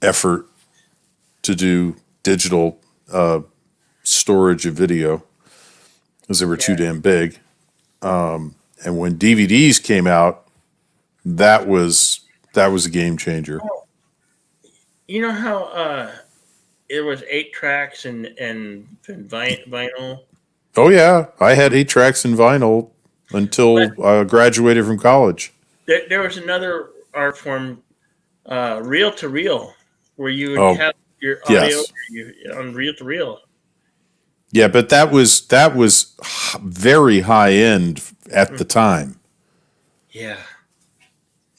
effort to do digital storage of video because they were too damn big. And when DVDs came out, that was a game changer. You know how it was 8 tracks and vinyl? Oh yeah, I had 8 tracks in vinyl until I graduated from college. There was another art form, reel to reel, where you would have your audio on reel to reel. Yeah, but that was very high end at the time. Yeah.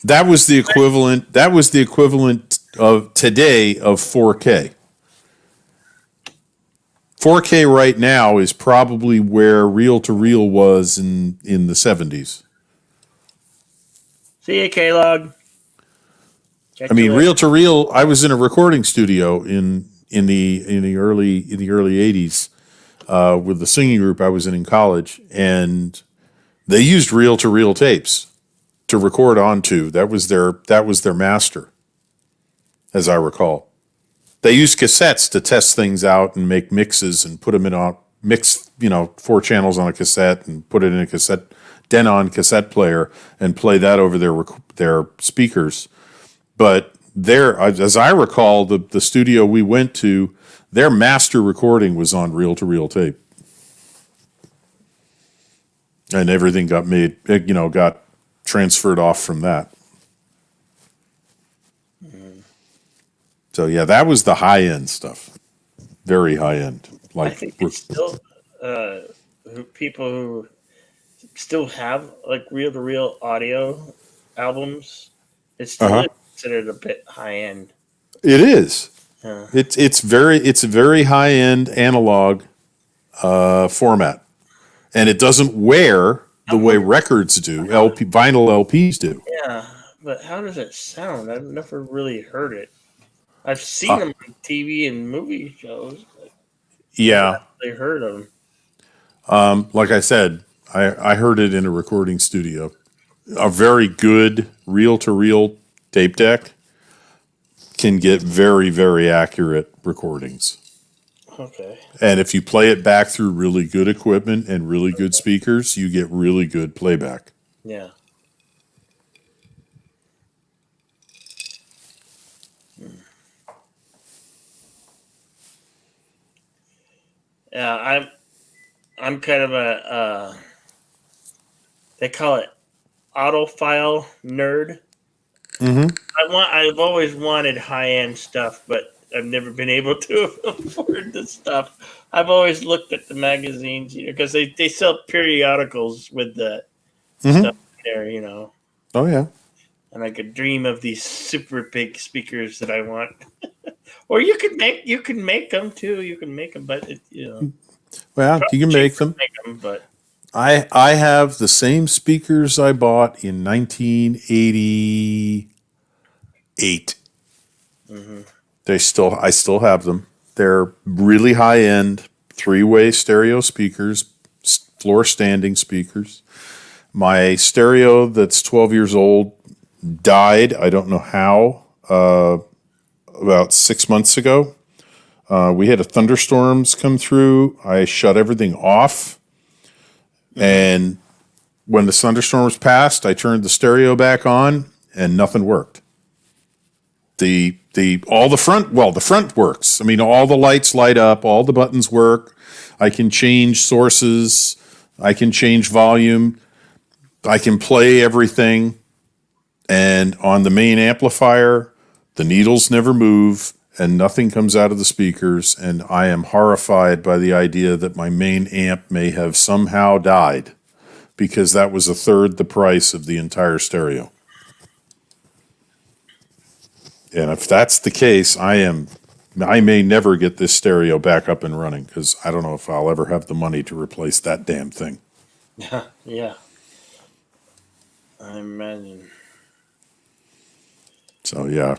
That was the equivalent. That was the equivalent of today of 4K. 4K right now is probably where reel to reel was in the 70s. See you, K-Log. I mean, reel to reel. I was in a recording studio in the early 80s with the singing group I was in college, and they used reel to reel tapes to record onto. That was their master, as I recall. They used cassettes to test things out and make mixes and put them in a mix, 4 channels on a cassette and put it in a Denon cassette player and play that over their speakers. But as I recall, the studio we went to, their master recording was on reel to reel tape, and everything got got transferred off from that. So yeah, that was the high end stuff, very high end. I think it's still people who still have like reel to reel audio albums. It's still considered a bit high end. It is. It's a very high end analog format, and it doesn't wear the way records do. Vinyl LPs do. Yeah, but how does it sound? I've never really heard it. I've seen them on TV and movie shows. Yeah, I heard them. Like I said, I heard it in a recording studio. A very good reel to reel tape deck can get very, very accurate recordings. Okay. And if you play it back through really good equipment and really good speakers, you get really good playback. Yeah. Yeah, I'm kind of a they call it audiophile nerd. Mm-hmm. I've always wanted high end stuff, but I've never been able to afford the stuff. I've always looked at the magazines, because they sell periodicals with the stuff there, Oh yeah. And I could dream of these super big speakers that I want. Or you can make them too. You can make them, but Well, you can make them. But I have the same speakers I bought in 1988. I still have them. They're really high end 3-way stereo speakers, floor standing speakers. My stereo that's 12 years old died. I don't know how. About 6 months ago, we had a thunderstorms come through. I shut everything off, and when the thunderstorms passed, I turned the stereo back on, and nothing worked. The front works. I mean, all the lights light up, all the buttons work. I can change sources. I can change volume. I can play everything. And on the main amplifier, the needles never move and nothing comes out of the speakers. And I am horrified by the idea that my main amp may have somehow died, because that was a third the price of the entire stereo. And if that's the case, I may never get this stereo back up and running, because I don't know if I'll ever have the money to replace that damn thing. Yeah. I imagine. So yeah,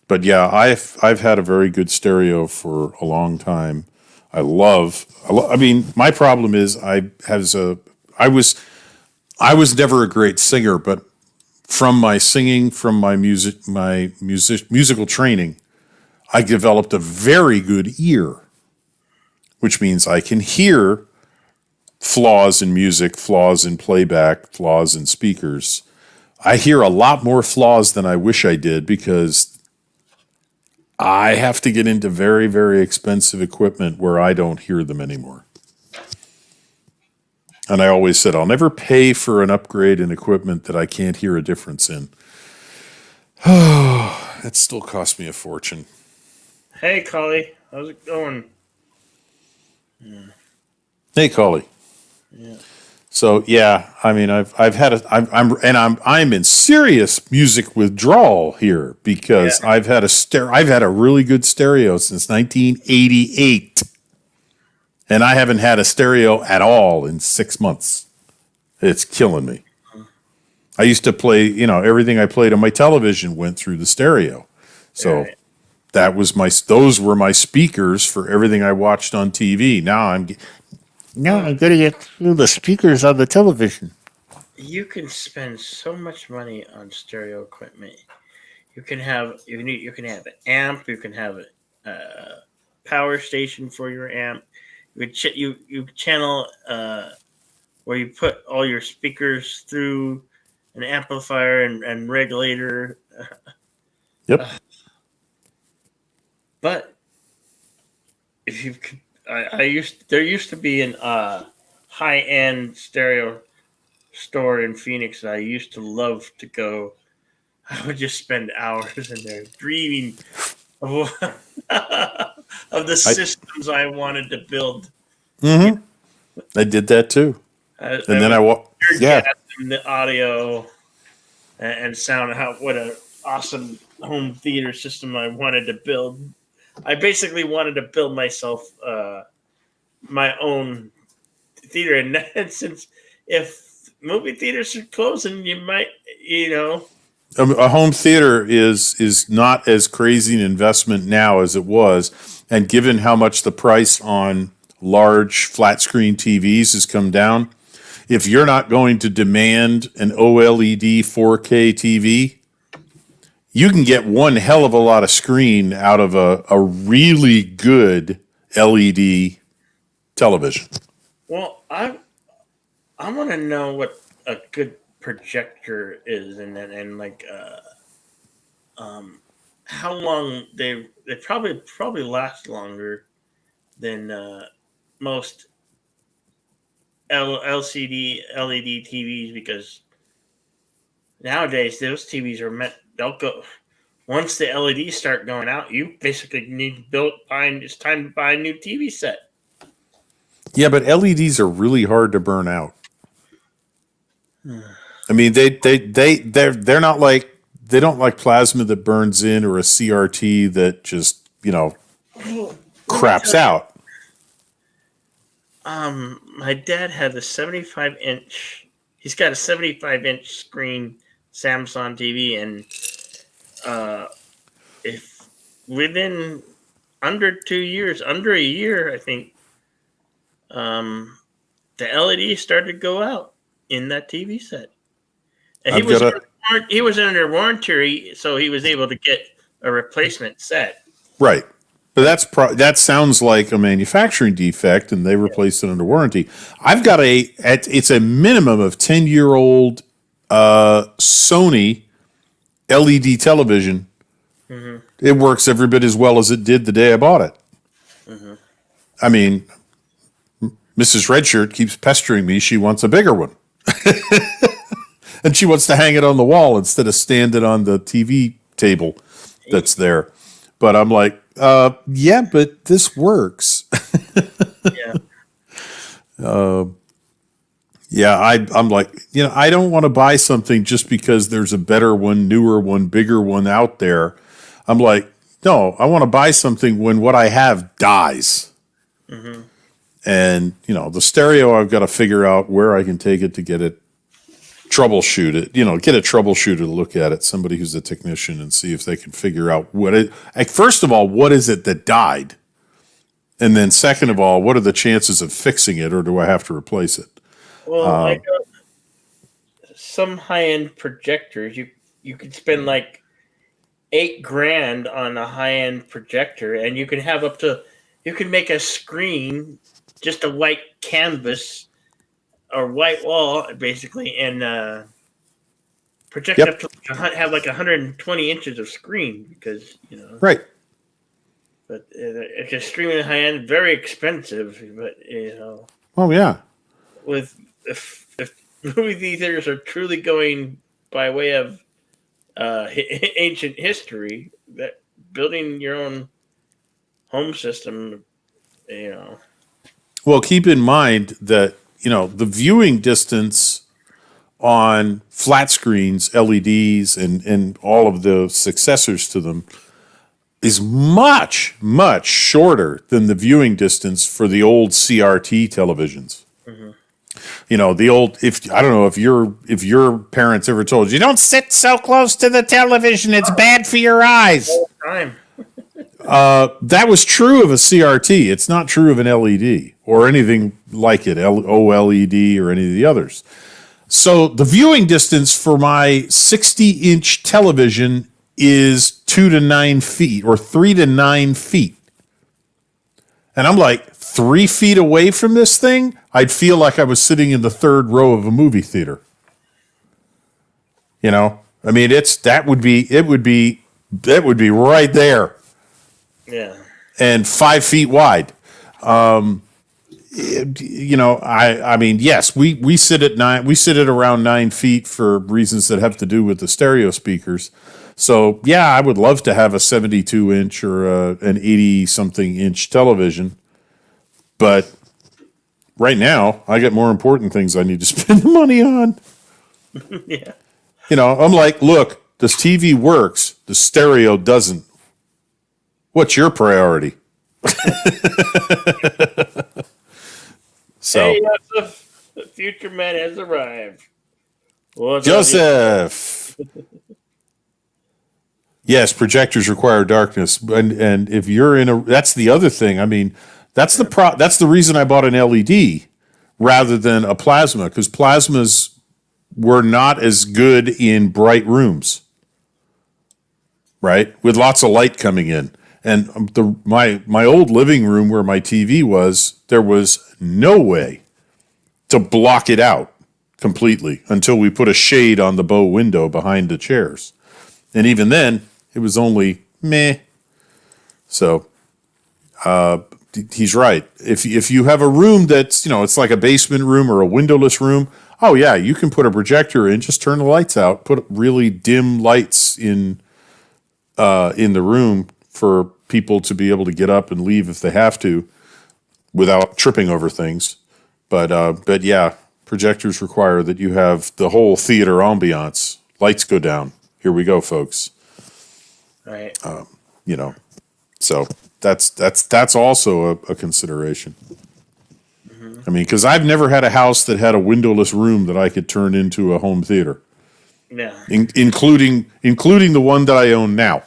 but yeah, I've had a very good stereo for a long time. I mean, my problem is I was never a great singer, but from my singing, from my musical training, I developed a very good ear, which means I can hear flaws in music, flaws in playback, flaws in speakers. I hear a lot more flaws than I wish I did, because I have to get into very, very expensive equipment where I don't hear them anymore. And I always said, I'll never pay for an upgrade in equipment that I can't hear a difference in. Oh, it still cost me a fortune. Hey, Collie, how's it going? Hey, Collie. Yeah. So yeah, I mean, I'm in serious music withdrawal here, because I've had a really good stereo since 1988, and I haven't had a stereo at all in 6 months. It's killing me. I used to play, everything I played on my television went through the stereo, so those were my speakers for everything I watched on TV. Now I'm going to get through the speakers on the television. You can spend so much money on stereo equipment. You can have an amp. You can have a power station for your amp. You channel where you put all your speakers through an amplifier and regulator. Yep. But if you could. There used to be an high-end stereo store in Phoenix that I used to love to go. I would just spend hours in there dreaming of, of the systems I wanted to build. Mm-hmm. I did that too. And then I walked. Yeah. The audio and sound. What an awesome home theater system I wanted to build. I basically wanted to build myself my own theater, and since if movie theaters are closing, you might, a home theater is not as crazy an investment now as it was, and given how much the price on large flat screen TVs has come down, if you're not going to demand an OLED 4K TV, you can get one hell of a lot of screen out of a really good LED television. Well, I want to know what a good projector is, and like how long they probably last longer than most LCD LED TVs, because nowadays those TVs are they'll go once the LEDs start going out, you basically need to it's time to buy a new TV set. Yeah, but LEDs are really hard to burn out. I mean, they're not like, they don't like plasma that burns in, or a CRT that just, craps out. My dad had a 75-inch. He's got a 75-inch screen Samsung TV, and if within under 2 years, under a year, I think, the LED started to go out in that TV set. And he was under warranty, so he was able to get a replacement set. Right. But that sounds like a manufacturing defect, and they replaced it under warranty. I've got it's a minimum of 10-year-old Sony LED television. Mm-hmm. It works every bit as well as it did the day I bought it. Mm-hmm. I mean, Mrs. Redshirt keeps pestering me. She wants a bigger one. And she wants to hang it on the wall instead of stand it on the TV table that's there. But I'm like, yeah, but this works. Yeah. I'm like, I don't want to buy something just because there's a better one, newer one, bigger one out there. I'm like, no, I want to buy something when what I have dies. Mm-hmm. And, the stereo, I've got to figure out where I can take it to get it, troubleshoot it, get a troubleshooter to look at it, somebody who's a technician, and see if they can figure out first of all, what is it that died? And then second of all, what are the chances of fixing it, or do I have to replace it? Well, I know some high-end projectors, you could spend like $8,000 on a high-end projector, and you can have you can make a screen, just a white canvas or white wall, basically, and project up to have like 120 inches of screen, because right. But it's extremely high end, very expensive. But oh yeah, if movie theaters are truly going by way of ancient history, that building your own home system, Well, keep in mind that the viewing distance on flat screens, LEDs, and all of the successors to them is much, much shorter than the viewing distance for the old CRT televisions. Mm-hmm. The old, I don't know if your parents ever told you, don't sit so close to the television, it's bad for your eyes. All the time. That was true of a CRT. It's not true of an LED or anything like it, OLED or any of the others. So the viewing distance for my 60-inch television is 2 to 9 feet, or 3 to 9 feet. And I'm like, 3 feet away from this thing, I'd feel like I was sitting in the third row of a movie theater. I mean, it would be right there. Yeah. And 5 feet wide. I mean, yes, we sit at 9. We sit at around 9 feet for reasons that have to do with the stereo speakers. So yeah, I would love to have a 72-inch or an 80-something inch television, but right now I got more important things I need to spend the money on. Yeah. I'm like, look, this TV works, the stereo doesn't. What's your priority? So, hey, Joseph, the future man has arrived. Joseph. Yes, projectors require darkness, and if you're that's the other thing. I mean, that's the reason I bought an LED rather than a plasma, because plasmas were not as good in bright rooms, right? With lots of light coming in. And my old living room where my TV was, there was no way to block it out completely until we put a shade on the bow window behind the chairs. And even then, it was only meh. So he's right. If you have a room that's, it's like a basement room or a windowless room, oh yeah, you can put a projector in, just turn the lights out, put really dim lights in in the room for people to be able to get up and leave if they have to without tripping over things. But yeah, projectors require that you have the whole theater ambiance. Lights go down. Here we go, folks. Right. So that's also a consideration. Mm-hmm. I mean, because I've never had a house that had a windowless room that I could turn into a home theater. Yeah. Including the one that I own now.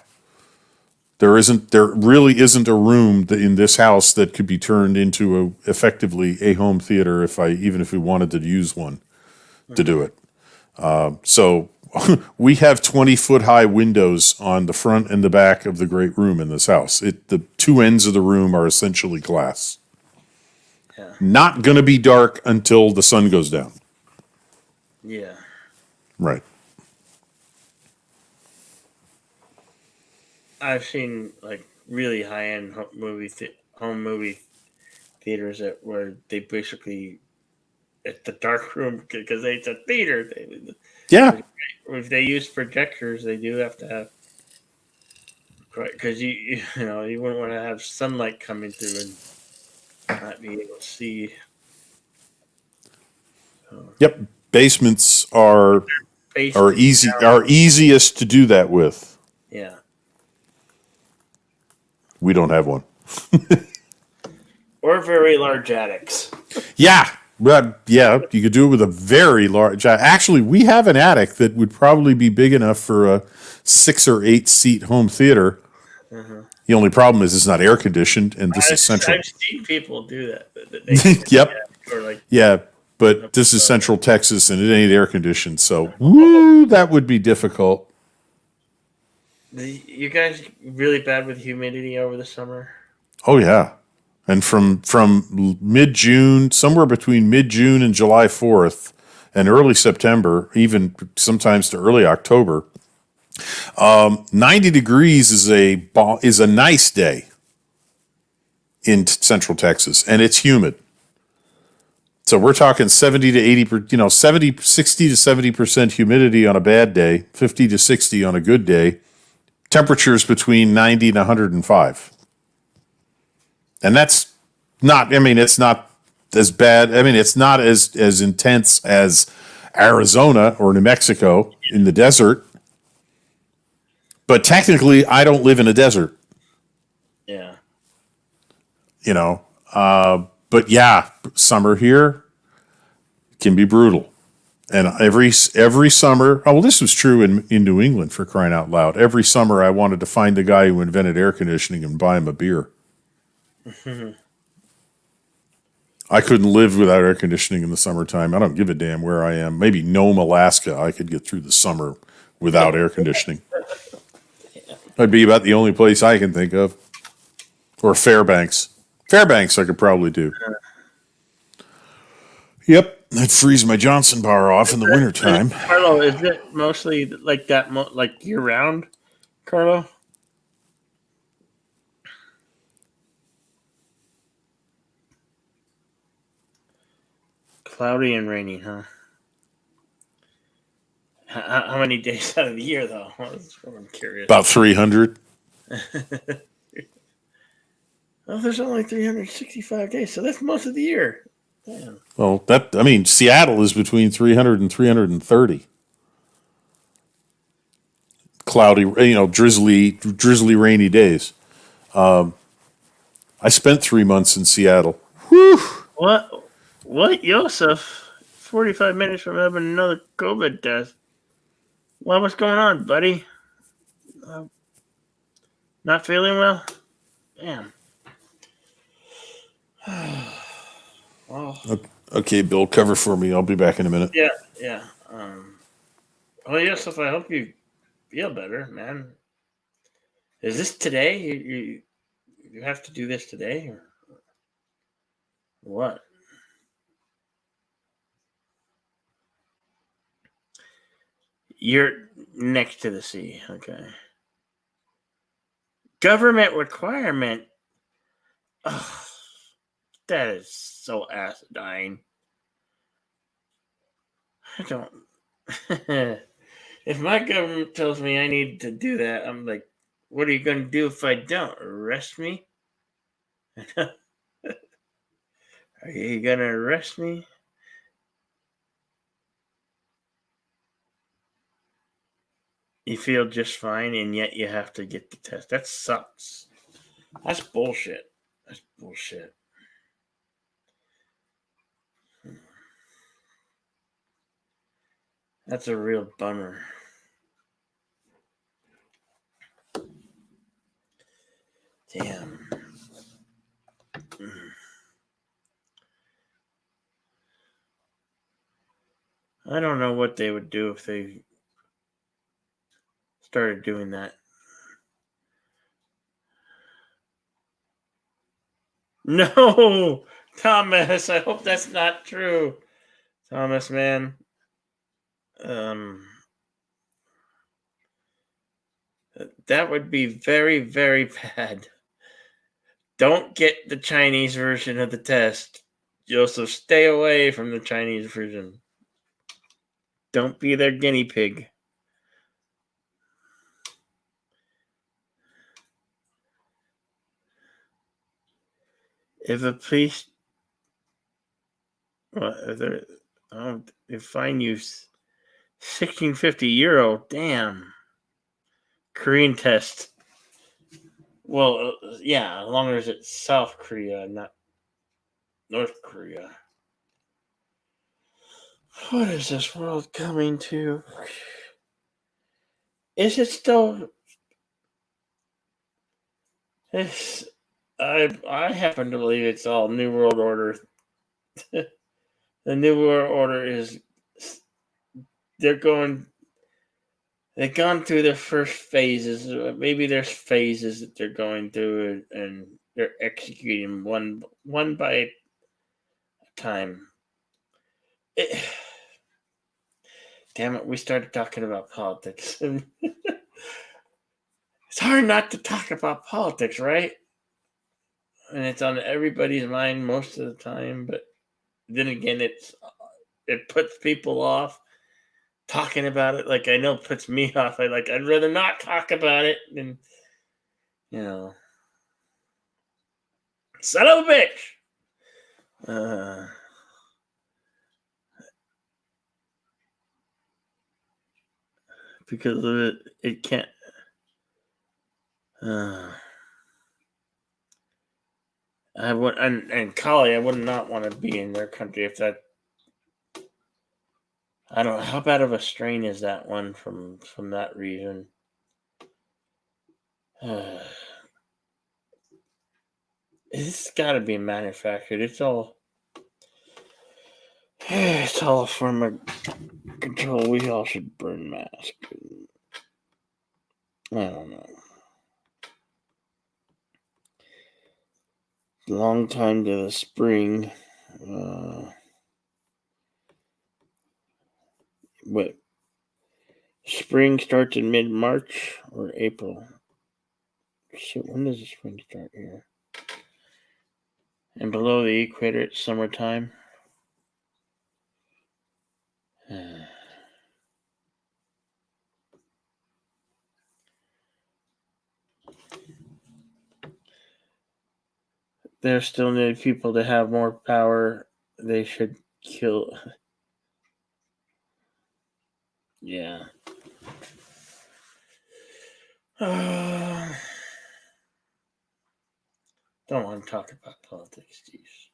There really isn't a room in this house that could be turned into effectively a home theater even if we wanted to use one to do it. So we have 20-foot high windows on the front and the back of the great room in this house. The two ends of the room are essentially glass. Yeah. Not going to be dark until the sun goes down. Yeah. Right. I've seen like really high-end home movie theaters where they basically it's the dark room because it's a theater. Yeah. If they use projectors, they do have to have because you wouldn't want to have sunlight coming through and not be able to see. Yep. Basements are easiest to do that with. Yeah. We don't have one. Or very large attics. Yeah. But yeah, you could do it with a very large. Actually, we have an attic that would probably be big enough for a 6 or 8 seat home theater. Mm-hmm. The only problem is it's not air conditioned, and this is central. I've seen people do that. Yep. Yeah, but this is Central Texas, and it ain't air conditioned, so that would be difficult. You guys really bad with humidity over the summer? Oh yeah. And from mid-June, somewhere between mid-June and July 4th, and early September, even sometimes to early October, 90 degrees is a nice day in Central Texas, and it's humid. So we're talking 60 to 70% humidity on a bad day, 50 to 60 on a good day. Temperatures between 90 and 105. And that's not, it's not as bad. It's not as intense as Arizona or New Mexico in the desert. But technically, I don't live in a desert. Yeah. But yeah, summer here can be brutal. And every summer, this was true in New England, for crying out loud. Every summer I wanted to find the guy who invented air conditioning and buy him a beer. I couldn't live without air conditioning in the summertime. I don't give a damn where I am. Maybe Nome, Alaska, I could get through the summer without air conditioning. That'd be about the only place I can think of. Or Fairbanks. Fairbanks I could probably do. Yep. I'd freeze my Johnson bar off in the wintertime. Carlo, is it mostly like that, like year-round, Carlo? Cloudy and rainy, huh? How many days out of the year, though? I'm curious. About 300. Well, there's only 365 days, so that's most of the year. Damn. Well, Seattle is between 300 and 330. Cloudy, drizzly, rainy days. I spent 3 months in Seattle. Whew. What, Joseph? 45 minutes from having another COVID test. What's going on, buddy? Not feeling well? Damn. Okay, Bill, cover for me. I'll be back in a minute. Yeah. Joseph, I hope you feel better, man. Is this today? You have to do this today, or what? You're next to the sea, okay. Government requirement. Oh, that is so asinine. I don't. If my government tells me I need to do that, I'm like, What are you going to do if I don't? Arrest me? Are you going to arrest me? You feel just fine, and yet you have to get the test. That sucks. That's bullshit. That's bullshit. That's a real bummer. Damn. I don't know what they would do if they started doing that. No, Thomas, I hope that's not true. Thomas, man. That would be very, very bad. Don't get the Chinese version of the test. Joseph, stay away from the Chinese version. Don't be their guinea pig. If a police, they fine you 1650 euro, damn. Korean test. Well, yeah, as long as it's South Korea, not North Korea. What is this world coming to? Is it still? I happen to believe it's all New World Order. The New World Order is. They've gone through their first phases. Maybe there's phases that they're going through, and they're executing one by a time. Damn it, we started talking about politics. It's hard not to talk about politics, right? And it's on everybody's mind most of the time, but then again, it puts people off talking about it. Like, I know it puts me off. I'd rather not talk about it than, son of a bitch. Because of it can't. I would, and Kali, I would not want to be in their country if that. I don't know how bad of a strain is that one from that region. It's got to be manufactured. It's all a form of control. We all should burn masks. I don't know. Long time to the spring. What? Spring starts in mid-March or April? Shit, when does the spring start here? And below the equator, it's summertime. There still need people to have more power. They should kill. Yeah. Don't want to talk about politics, geez.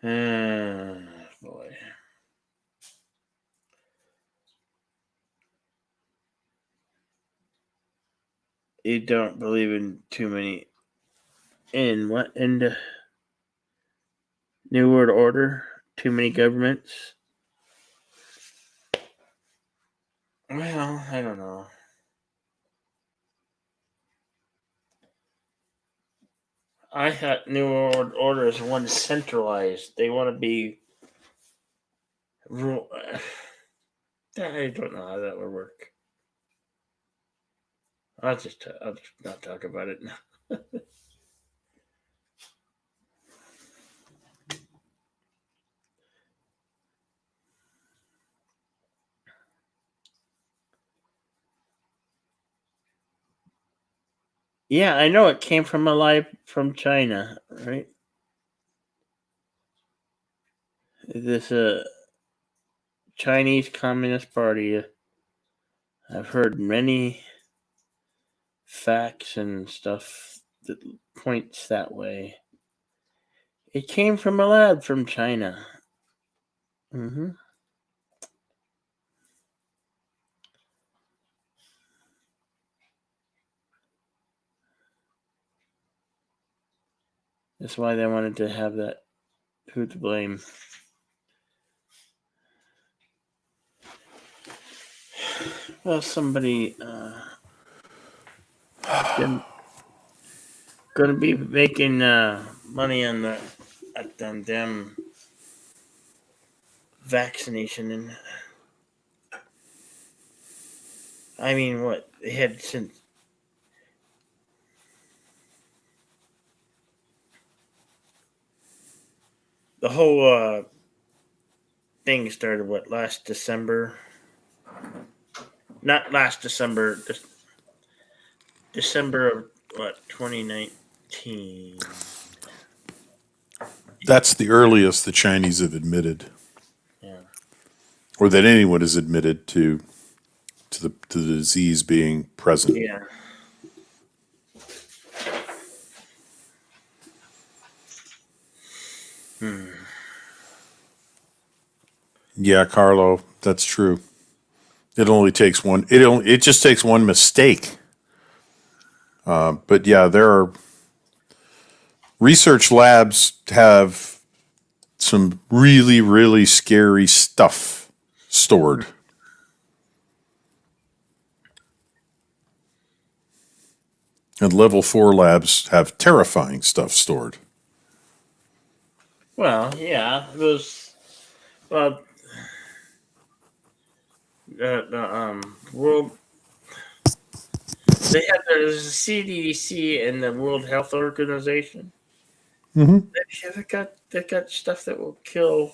Boy. You don't believe in too many. In what? In the New World Order? Too many governments? Well, I don't know. I thought New World Order is one centralized. They want to be. I don't know how that would work. I'll just not talk about it now. Yeah, I know it came from a lab from China, right? This Chinese Communist Party. I've heard many facts and stuff that points that way. It came from a lab from China. Mm-hmm. That's why they wanted to have that. Who to blame? Well, somebody going to be making money on them vaccination, and I mean, what they had since the whole thing started. What, last December? Not last December. December of what, 2019. That's the earliest the Chinese have admitted, or that anyone has admitted to the disease being present. Yeah. Yeah, Carlo, that's true. It only takes one. It just takes one mistake. But yeah, there are research labs have some really, really scary stuff stored. And level 4 labs have terrifying stuff stored. Well, yeah, those. Well, the world. They have there's the CDC and the World Health Organization. Mm-hmm. They've got stuff that will kill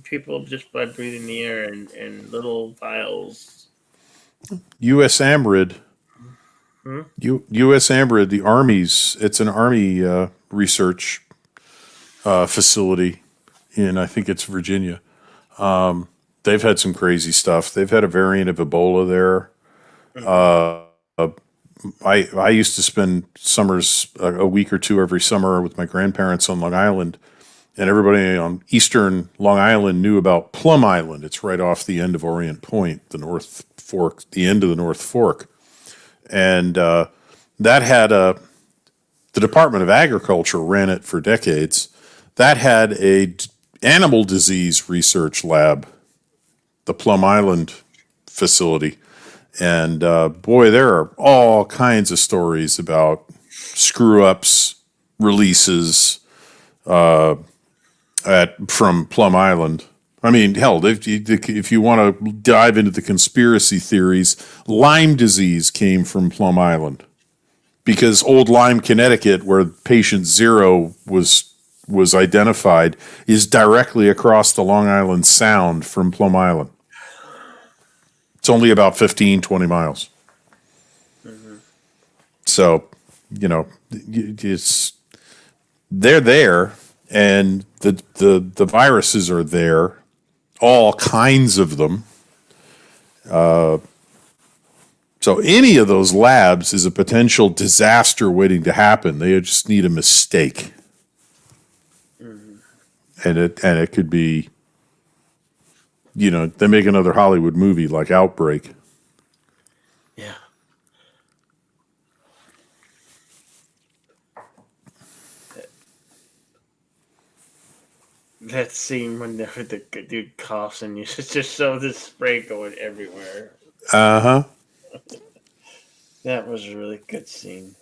people just by breathing the air in little vials. U.S. AMRID. U.S. AMRID, the Army's. It's an Army research facility in, I think it's Virginia. They've had some crazy stuff. They've had a variant of Ebola there. I used to spend summers, a week or two every summer with my grandparents on Long Island, and everybody on eastern Long Island knew about Plum Island. It's right off the end of Orient Point, the North Fork, the end of the North Fork. And that had the Department of Agriculture ran it for decades. That had a animal disease research lab, the Plum Island facility. And boy, there are all kinds of stories about screw-ups, releases from Plum Island. I mean, hell, if you want to dive into the conspiracy theories, Lyme disease came from Plum Island because Old Lyme, Connecticut, where patient 0 was identified, is directly across the Long Island Sound from Plum Island. It's only about 15, 20 miles. Mm-hmm. So, they're there, and the viruses are there, all kinds of them. So any of those labs is a potential disaster waiting to happen. They just need a mistake. Mm-hmm. And it could be, they make another Hollywood movie like Outbreak. Yeah. That scene when the dude coughs and you just saw this spray going everywhere. Uh-huh. That was a really good scene.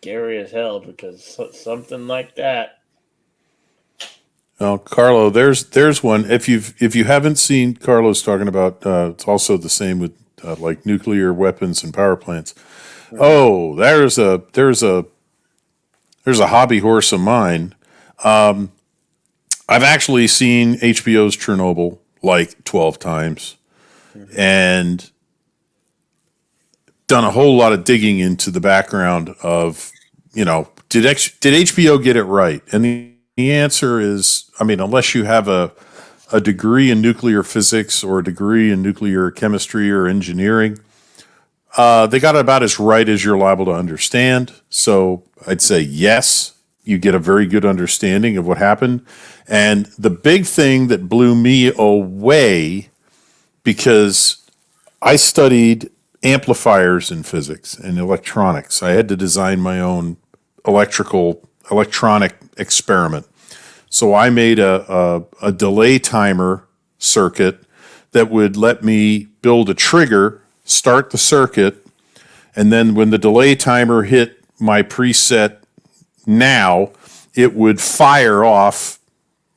Scary as hell because something like that. Well, Carlo, there's one. If you haven't seen, Carlo's talking about. It's also the same with like nuclear weapons and power plants. Mm-hmm. Oh, there's a hobby horse of mine. I've actually seen HBO's Chernobyl like 12 times, mm-hmm. and done a whole lot of digging into the background of, did HBO get it right? And the answer is, unless you have a degree in nuclear physics or a degree in nuclear chemistry or engineering, they got it about as right as you're liable to understand. So I'd say yes, you get a very good understanding of what happened. And the big thing that blew me away, because I studied amplifiers in physics and electronics. I had to design my own electronic experiment. So I made a delay timer circuit that would let me build a trigger, start the circuit, and then when the delay timer hit my preset now, it would fire off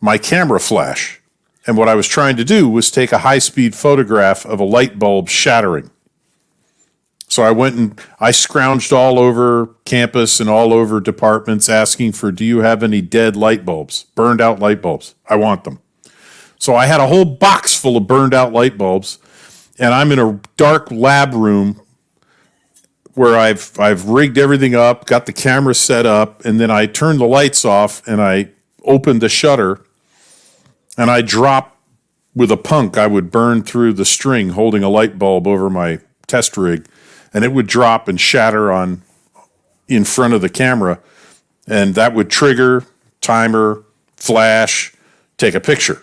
my camera flash. And what I was trying to do was take a high-speed photograph of a light bulb shattering. So I went and I scrounged all over campus and all over departments asking for, do you have any dead light bulbs, burned out light bulbs? I want them. So I had a whole box full of burned out light bulbs, and I'm in a dark lab room where I've rigged everything up, got the camera set up, and then I turned the lights off and I opened the shutter and I dropped with a punk. I would burn through the string holding a light bulb over my test rig, and it would drop and shatter in front of the camera, and that would trigger, timer, flash, take a picture.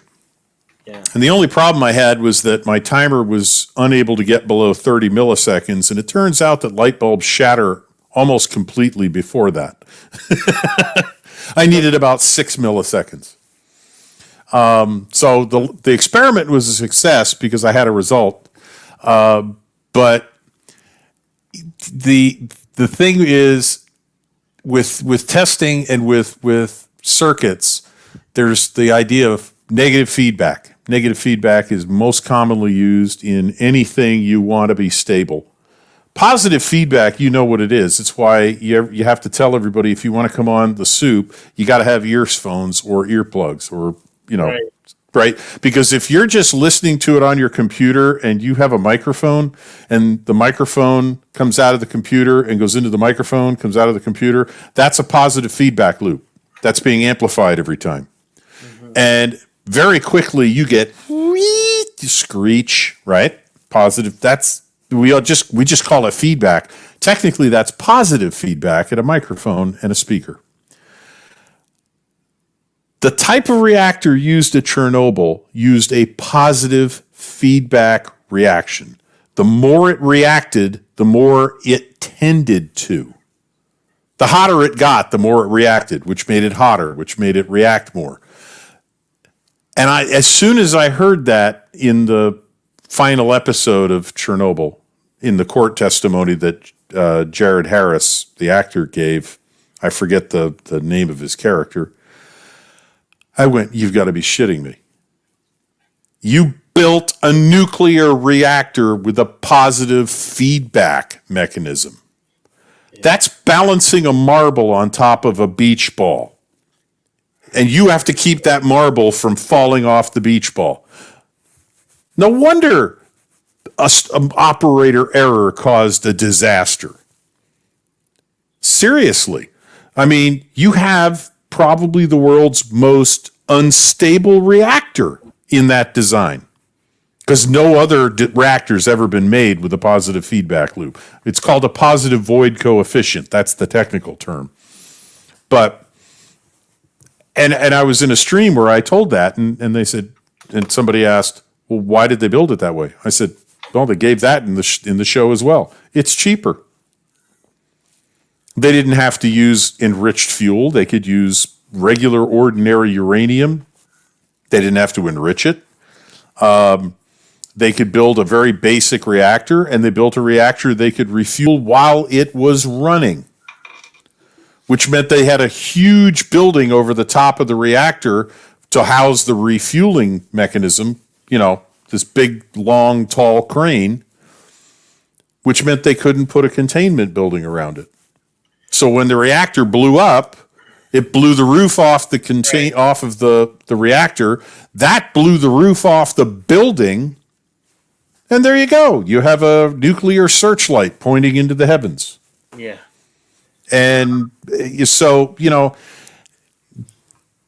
Yeah. And the only problem I had was that my timer was unable to get below 30 milliseconds, and it turns out that light bulbs shatter almost completely before that. I needed about 6 milliseconds. So the experiment was a success because I had a result, but the thing is, with testing and with circuits, there's the idea of negative feedback. Negative feedback is most commonly used in anything you want to be stable. Positive feedback, you know what it is. It's why you have to tell everybody, if you want to come on The Soup, you got to have earphones or earplugs or, right? Because if you're just listening to it on your computer and you have a microphone and the microphone comes out of the computer and goes into the microphone, comes out of the computer, that's a positive feedback loop. That's being amplified every time. Mm-hmm. And very quickly you get screech, right? Positive. We just call it feedback. Technically, that's positive feedback at a microphone and a speaker. The type of reactor used at Chernobyl used a positive feedback reaction. The more it reacted, the more it tended to. The hotter it got, the more it reacted, which made it hotter, which made it react more. And as soon as I heard that in the final episode of Chernobyl, in the court testimony that Jared Harris, the actor, gave, I forget the name of his character, I went, you've got to be shitting me. You built a nuclear reactor with a positive feedback mechanism. Yeah. That's balancing a marble on top of a beach ball. And you have to keep that marble from falling off the beach ball. No wonder an operator error caused a disaster. Seriously. I mean, you have probably the world's most unstable reactor in that design, because no other reactor's ever been made with a positive feedback loop. It's called a positive void coefficient. That's the technical term. But and I was in a stream where I told that, and they said, and somebody asked, well, why did they build it that way? I said, well, they gave that in the show as well. It's cheaper. They didn't have to use enriched fuel. They could use regular, ordinary uranium. They didn't have to enrich it. They could build a very basic reactor, and they built a reactor they could refuel while it was running, which meant they had a huge building over the top of the reactor to house the refueling mechanism, this big, long, tall crane, which meant they couldn't put a containment building around it. So when the reactor blew up, it blew the roof off off of the reactor. That blew the roof off the building, And there you go. You have a nuclear searchlight pointing into the heavens. Yeah. And so,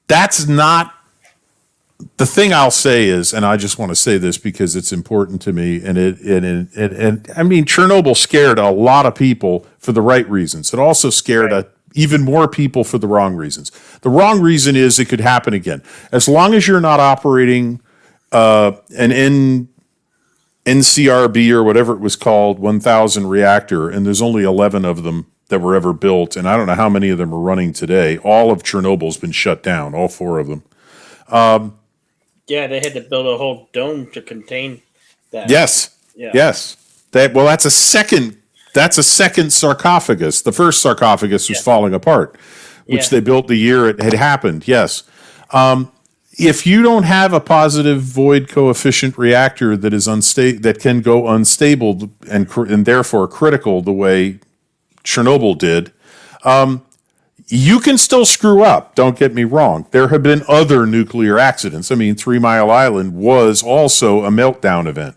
that's not the thing. I'll say is, and I just want to say this because it's important to me, and I mean, Chernobyl scared a lot of people for the right reasons. It also scared even more people for the wrong reasons. The wrong reason is it could happen again. As long as you're not operating an NCRB or whatever it was called, 1,000 reactor, and there's only 11 of them that were ever built, and I don't know how many of them are running today. All of Chernobyl's been shut down, all 4 of them. Yeah, they had to build a whole dome to contain that. Yes. Yeah. Yes. That's a second sarcophagus. The first sarcophagus was falling apart, which they built the year it had happened. Yes. If you don't have a positive void coefficient reactor that is that can go unstable and therefore critical the way Chernobyl did, you can still screw up. Don't get me wrong. There have been other nuclear accidents. I mean, 3 Mile Island was also a meltdown event,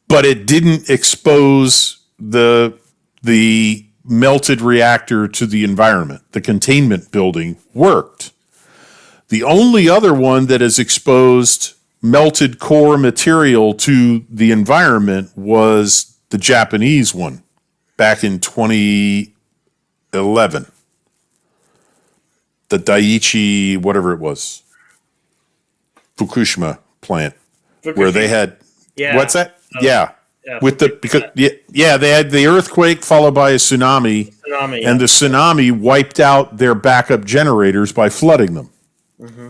but it didn't expose the melted reactor to the environment. The containment building worked. The only other one that has exposed melted core material to the environment was the Japanese one back in 2011. The Daiichi, whatever it was, Fukushima plant, where they had, what's that? Yeah. They had the earthquake followed by a tsunami, and the tsunami wiped out their backup generators by flooding them. Mm-hmm.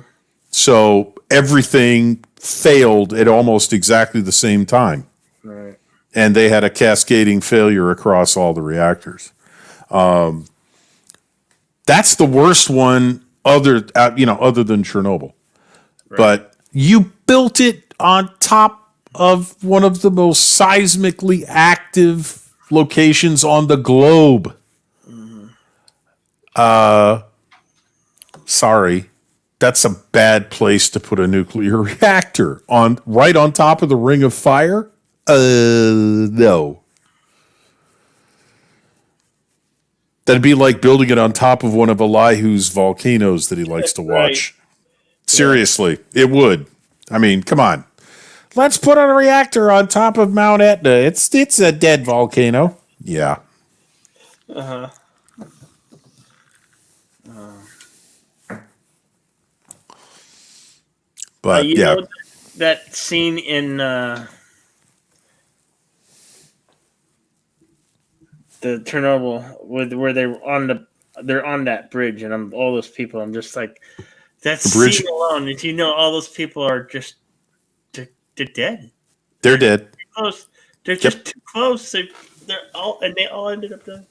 So everything failed at almost exactly the same time. Right. And they had a cascading failure across all the reactors. That's the worst one other than Chernobyl. Right. But you built it on top of one of the most seismically active locations on the globe. Mm-hmm. Sorry. That's a bad place to put a nuclear reactor right on top of the ring of fire. No. That'd be like building it on top of one of Elihu's volcanoes that he likes to watch. Right. Seriously, it would. I mean, come on. Let's put a reactor on top of Mount Etna. It's a dead volcano. Yeah. Uh-huh. But you know that scene in the Chernobyl where they're on that bridge, and all those people. I'm just like, that scene alone. Did you know all those people are just they're dead? They're dead. Close. They're just too close. They all ended up dying.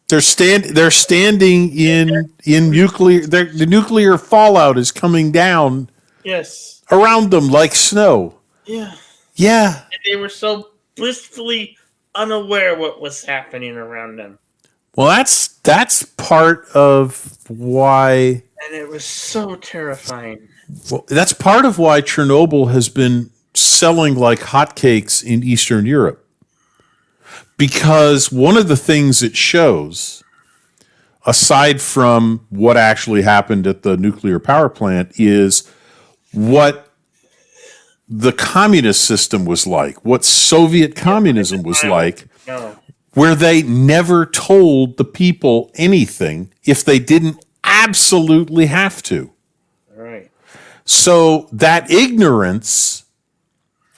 They're standing in nuclear. The nuclear fallout is coming down. Yes. Around them like snow. Yeah. Yeah. And they were so blissfully unaware what was happening around them. Well, that's part of why. And it was so terrifying. Well, that's part of why Chernobyl has been selling like hotcakes in Eastern Europe. Because one of the things it shows, aside from what actually happened at the nuclear power plant, is what the communist system was like, what Soviet communism was like, where they never told the people anything if they didn't absolutely have to. Right. So that ignorance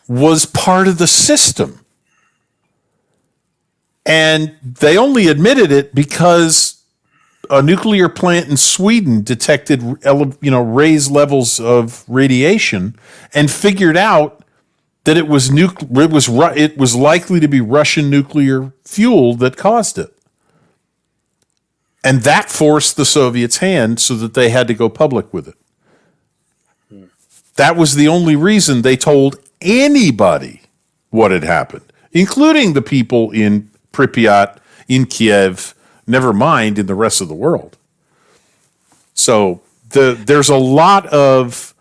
was part of the system. And they only admitted it because a nuclear plant in Sweden detected, raised levels of radiation and figured out that it was likely to be Russian nuclear fuel that caused it. And that forced the Soviets' hand so that they had to go public with it. That was the only reason they told anybody what had happened, including the people in Pripyat, in Kiev, never mind in the rest of the world. So there's a lot of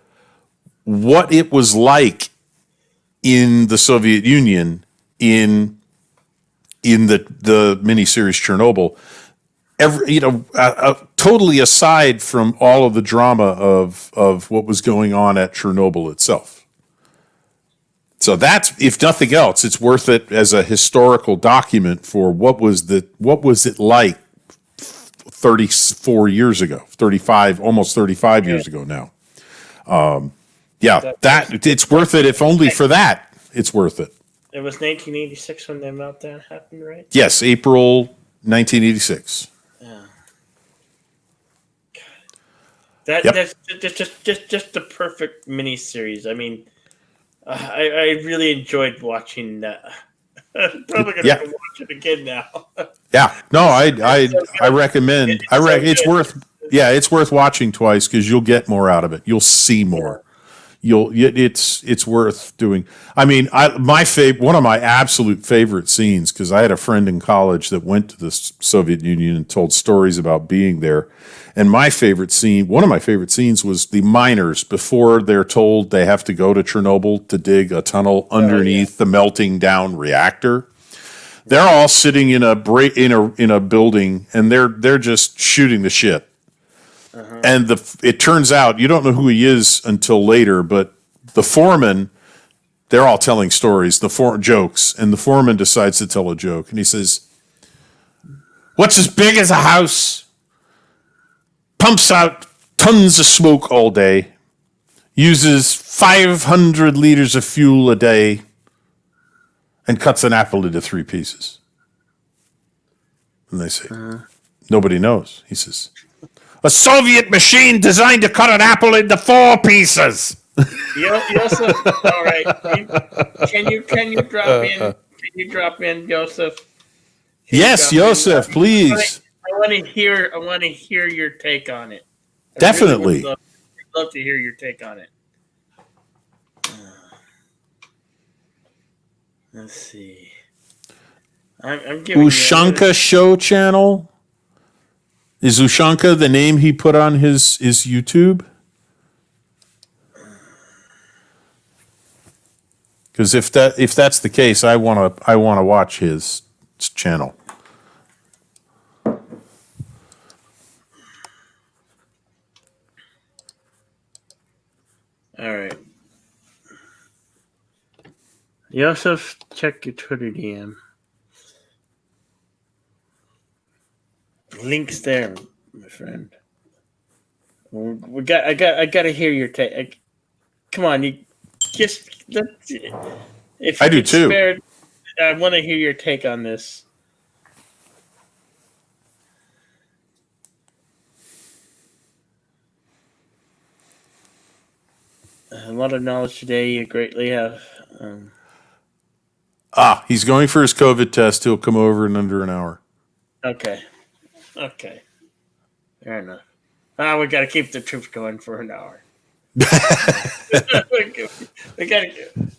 what it was like in the Soviet Union in the miniseries Chernobyl. Totally aside from all of the drama of what was going on at Chernobyl itself. So that's, if nothing else, it's worth it as a historical document for what was it like 34 years ago, 35, almost 35 years ago now. It's worth it. If only for that, it's worth it. It was 1986 when the meltdown happened, right? Yes, April 1986. Yeah. That's just the perfect miniseries. I mean, I really enjoyed watching that. I'm probably gonna go watch it again now. Yeah, no, I recommend. It's worth watching twice because you'll get more out of it. You'll see more. It's worth doing. I mean, one of my absolute favorite scenes, because I had a friend in college that went to the Soviet Union and told stories about being there. And one of my favorite scenes was the miners before they're told they have to go to Chernobyl to dig a tunnel underneath the melting down reactor. They're all sitting in a building and they're just shooting the shit. Uh-huh. And it turns out, you don't know who he is until later, but the foreman, they're all telling stories, jokes, and the foreman decides to tell a joke. And he says, "What's as big as a house? Pumps out tons of smoke all day, uses 500 liters of fuel a day, and cuts an apple into 3 pieces." And they say, "Nobody knows." He says, "A Soviet machine designed to cut an apple into 4 pieces." Joseph, all right. Can you drop in? Can you drop in, Joseph? Yes, Joseph, please. I want to hear your take on it. Definitely. I'd love to hear your take on it. Let's see. I'm giving Ushanka Show channel. Is Ushanka the name he put on his YouTube? Because if that's the case, I want to watch his channel. All right. Joseph, check your Twitter DM. Links there, my friend. I got to hear your take. Come on, you just. If I do too. Spared, I want to hear your take on this. A lot of knowledge today. You greatly have. He's going for his COVID test. He'll come over in under an hour. Okay. Fair enough. We got to keep the troops going for an hour. we got to.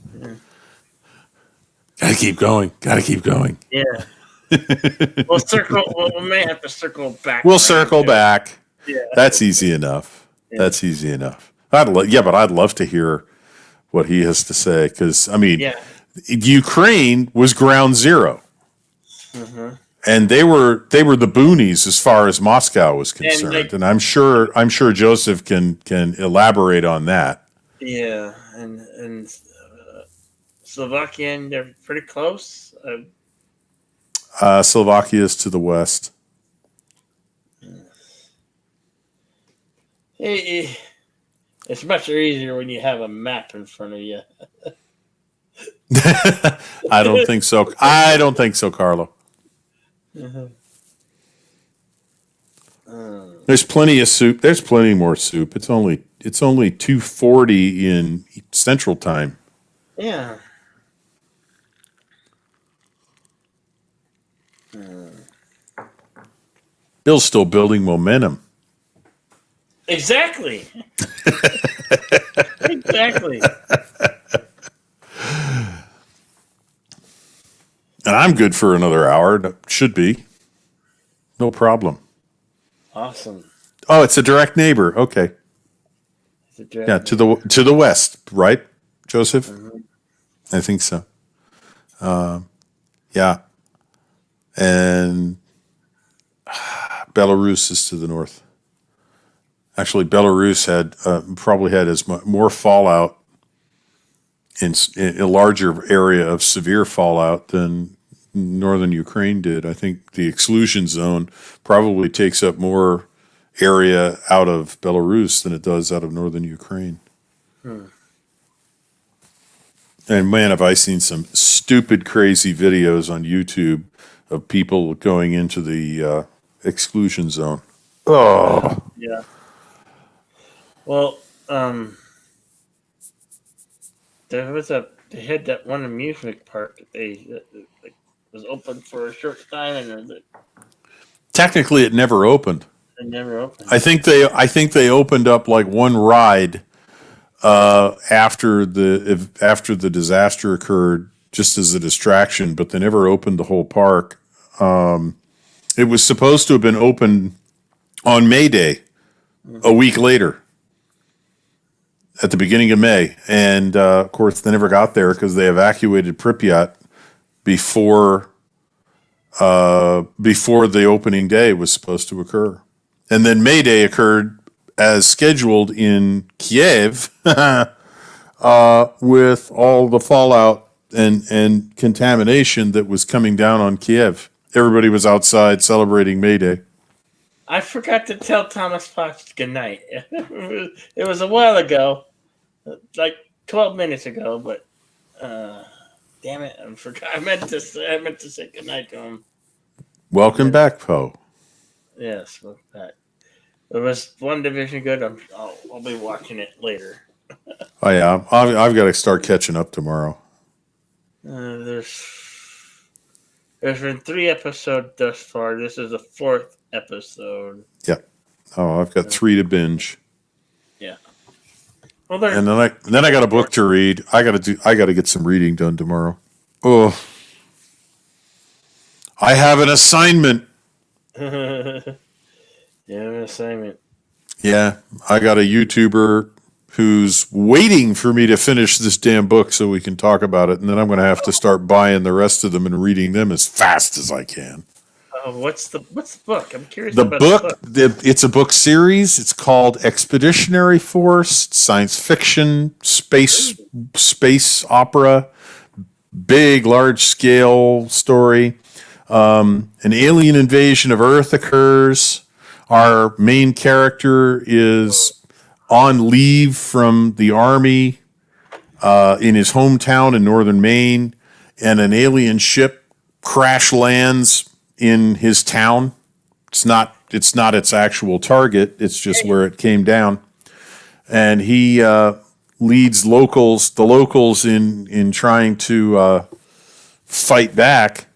Gotta keep going. Yeah. We may have to circle back. We'll circle back. Yeah. That's easy enough. Yeah. But I'd love to hear what he has to say, because I mean, Ukraine was ground zero, and they were the boonies as far as Moscow was concerned, and I'm sure Joseph can elaborate on that. Yeah, and Slovakia, they're pretty close. Slovakia is to the west. It's much easier when you have a map in front of you. I don't think so, Carlo. There's plenty of soup. There's plenty more soup. It's only 2:40 in Central Time. Yeah. Bill's still building momentum. Exactly. Exactly. And I'm good for another hour. Should be. No problem. Awesome. Oh, it's a direct neighbor. Okay. To the west, right, Joseph? I think so. Yeah. And Belarus is to the north. Actually, Belarus had probably had more fallout in a larger area of severe fallout than northern Ukraine did. I think the exclusion zone probably takes up more area out of Belarus than it does out of northern Ukraine. And man, have I seen some stupid, crazy videos on YouTube of people going into the exclusion zone. Oh, yeah. Well, they had that one amusement park that was open for a short time, and technically, it never opened. it never opened. I think they opened up like one ride after the disaster occurred, just as a distraction, but they never opened the whole park. It was supposed to have been open on May Day, a week later, at the beginning of May, and of course they never got there because they evacuated Pripyat before the opening day was supposed to occur. And then May Day occurred as scheduled in Kiev with all the fallout and contamination that was coming down on Kiev. Everybody was outside celebrating May Day. I forgot to tell Thomas Fox good night. It was a while ago, like 12 minutes ago, but damn it, I forgot. I meant to say good night to him. Welcome back, Poe. Yes, welcome back. It was one division good. I'll be watching it later. Oh yeah, I've got to start catching up tomorrow. There's been 3 episodes thus far. This is the 4th episode. Yeah. Oh, I've got 3 to binge. Yeah. Well, and then I got a book to read. I got to get some reading done tomorrow. Oh, I have an assignment. Yeah, an assignment. Yeah, I got a YouTuber who's waiting for me to finish this damn book so we can talk about it, and then I'm going to have to start buying the rest of them and reading them as fast as I can. What's the book? I'm curious the about book. the book. It's a book series. It's called Expeditionary Force. It's science fiction, space opera, big, large scale story. An alien invasion of Earth occurs. Our main character is on leave from the army in his hometown in northern Maine, and an alien ship crash lands in his town. It's not its actual target. It's just where it came down, and he leads the locals in trying to fight back.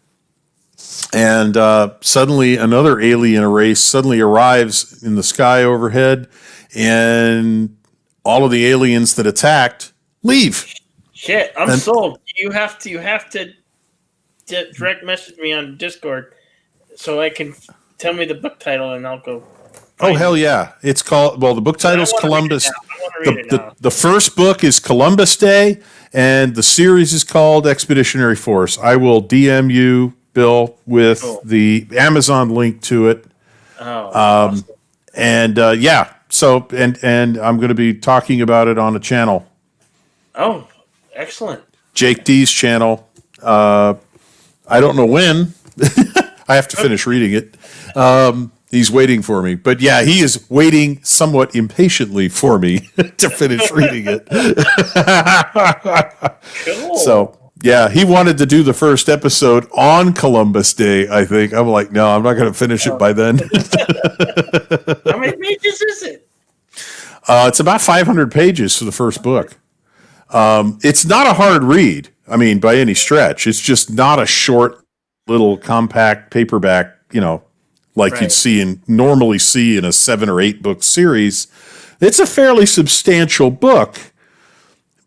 And suddenly another alien race suddenly arrives in the sky overhead, and all of the aliens that attacked leave. Shit, I'm sold. You have to direct message me on Discord so I can tell me the book title and I'll go. Oh hell yeah! It's called. Well, the book title's Columbus. The first book is Columbus Day, and the series is called Expeditionary Force. I will DM you, Bill, with the Amazon link to it. Awesome. And yeah, so and I'm going to be talking about it on a channel. Oh, excellent. Jake D's channel. I don't know when. I have to finish reading it. He's waiting for me. But yeah, he is waiting somewhat impatiently for me to finish reading it. Cool. So yeah, he wanted to do the first episode on Columbus Day, I think. I'm like, no, I'm not going to finish it by then. How many pages is it? It's about 500 pages for the first book. It's not a hard read, I mean, by any stretch. It's just not a short, little compact paperback, like you'd normally see in a 7 or 8 book series. It's a fairly substantial book,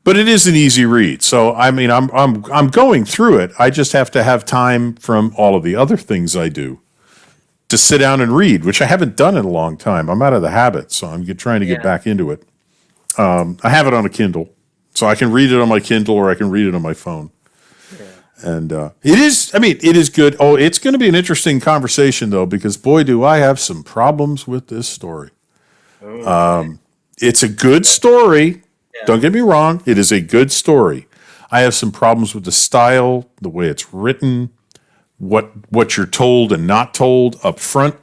but it is an easy read. So I mean, I'm going through it. I just have to have time from all of the other things I do to sit down and read, which I haven't done in a long time. I'm out of the habit, so I'm trying to get back into it. I have it on a Kindle, So I can read it on my Kindle or I can read it on my phone. And it is good. Oh, it's going to be an interesting conversation, though, because, boy, do I have some problems with this story. It's a good story. Yeah. Don't get me wrong. It is a good story. I have some problems with the style, the way it's written, what you're told and not told up front.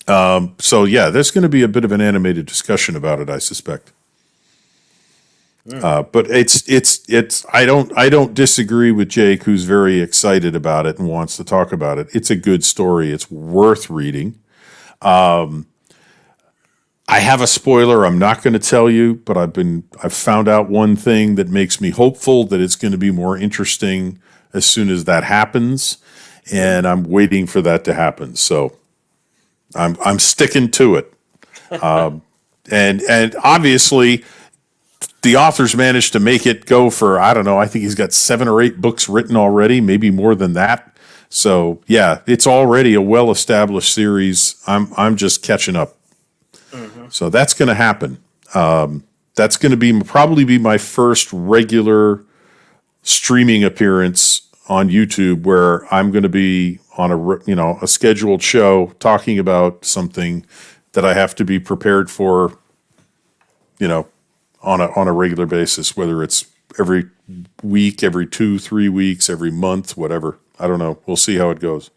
So, yeah, there's going to be a bit of an animated discussion about it, I suspect. But it's I don't disagree with Jake, who's very excited about it and wants to talk about it. It's a good story. It's worth reading. I have a spoiler. I'm not going to tell you, but I've found out one thing that makes me hopeful that it's going to be more interesting as soon as that happens, and I'm waiting for that to happen. So I'm sticking to it. And obviously, the author's managed to make it go for, I don't know, I think he's got 7 or 8 books written already, maybe more than that. So, yeah, it's already a well-established series. I'm just catching up. Mm-hmm. So that's going to happen. That's going to probably be my first regular streaming appearance on YouTube, where I'm going to be on a scheduled show talking about something that I have to be prepared for, on a regular basis, whether it's every week, every 2-3 weeks, every month, whatever. I don't know. We'll see how it goes.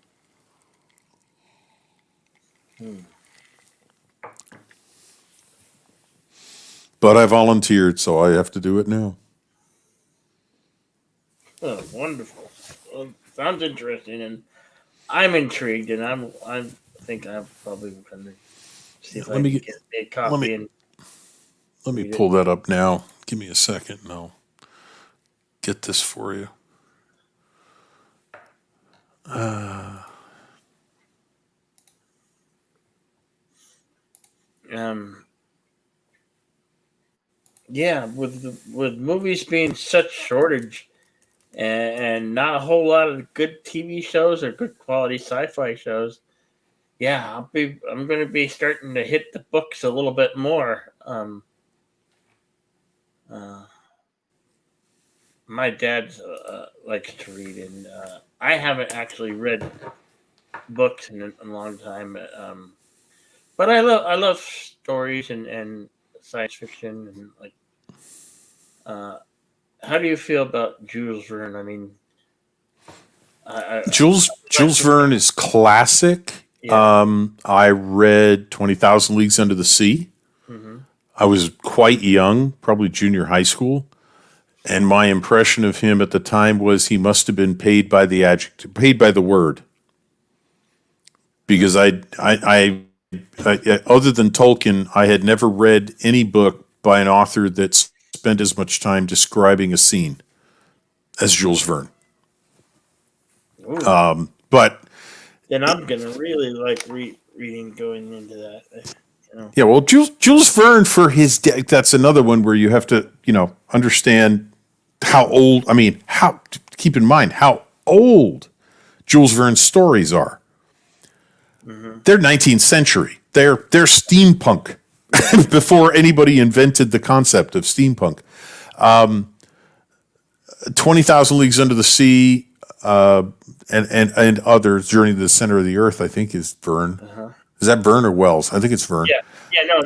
But I volunteered, so I have to do it now. Oh, wonderful. Well, sounds interesting, and I'm intrigued, and I think I'm probably going to see if I can get a copy. Let me pull that up now. Give me a second, and I'll get this for you. Yeah, with movies being such shortage, and not a whole lot of good TV shows or good quality sci-fi shows. Yeah, I'm going to be starting to hit the books a little bit more. My dad likes to read, and I haven't actually read books in a long time. But I love stories and science fiction, and how do you feel about Jules Verne? I mean, Jules Verne is classic. Yeah. I read 20,000 Leagues Under the Sea. Mm-hmm. I was quite young, probably junior high school. And my impression of him at the time was he must have been paid by the word. Because I other than Tolkien, I had never read any book by an author that spent as much time describing a scene as Jules Verne. But then I'm gonna really like reading going into that. Yeah, well, Jules Verne for his that's another one where you have to understand how old. I mean, keep in mind how old Jules Verne's stories are. Mm-hmm. They're 19th century. They're steampunk before anybody invented the concept of steampunk. 20,000 Leagues Under the Sea, and others. Journey to the Center of the Earth, I think, is Verne. Uh-huh. Is that Verne or Wells? I think it's Verne.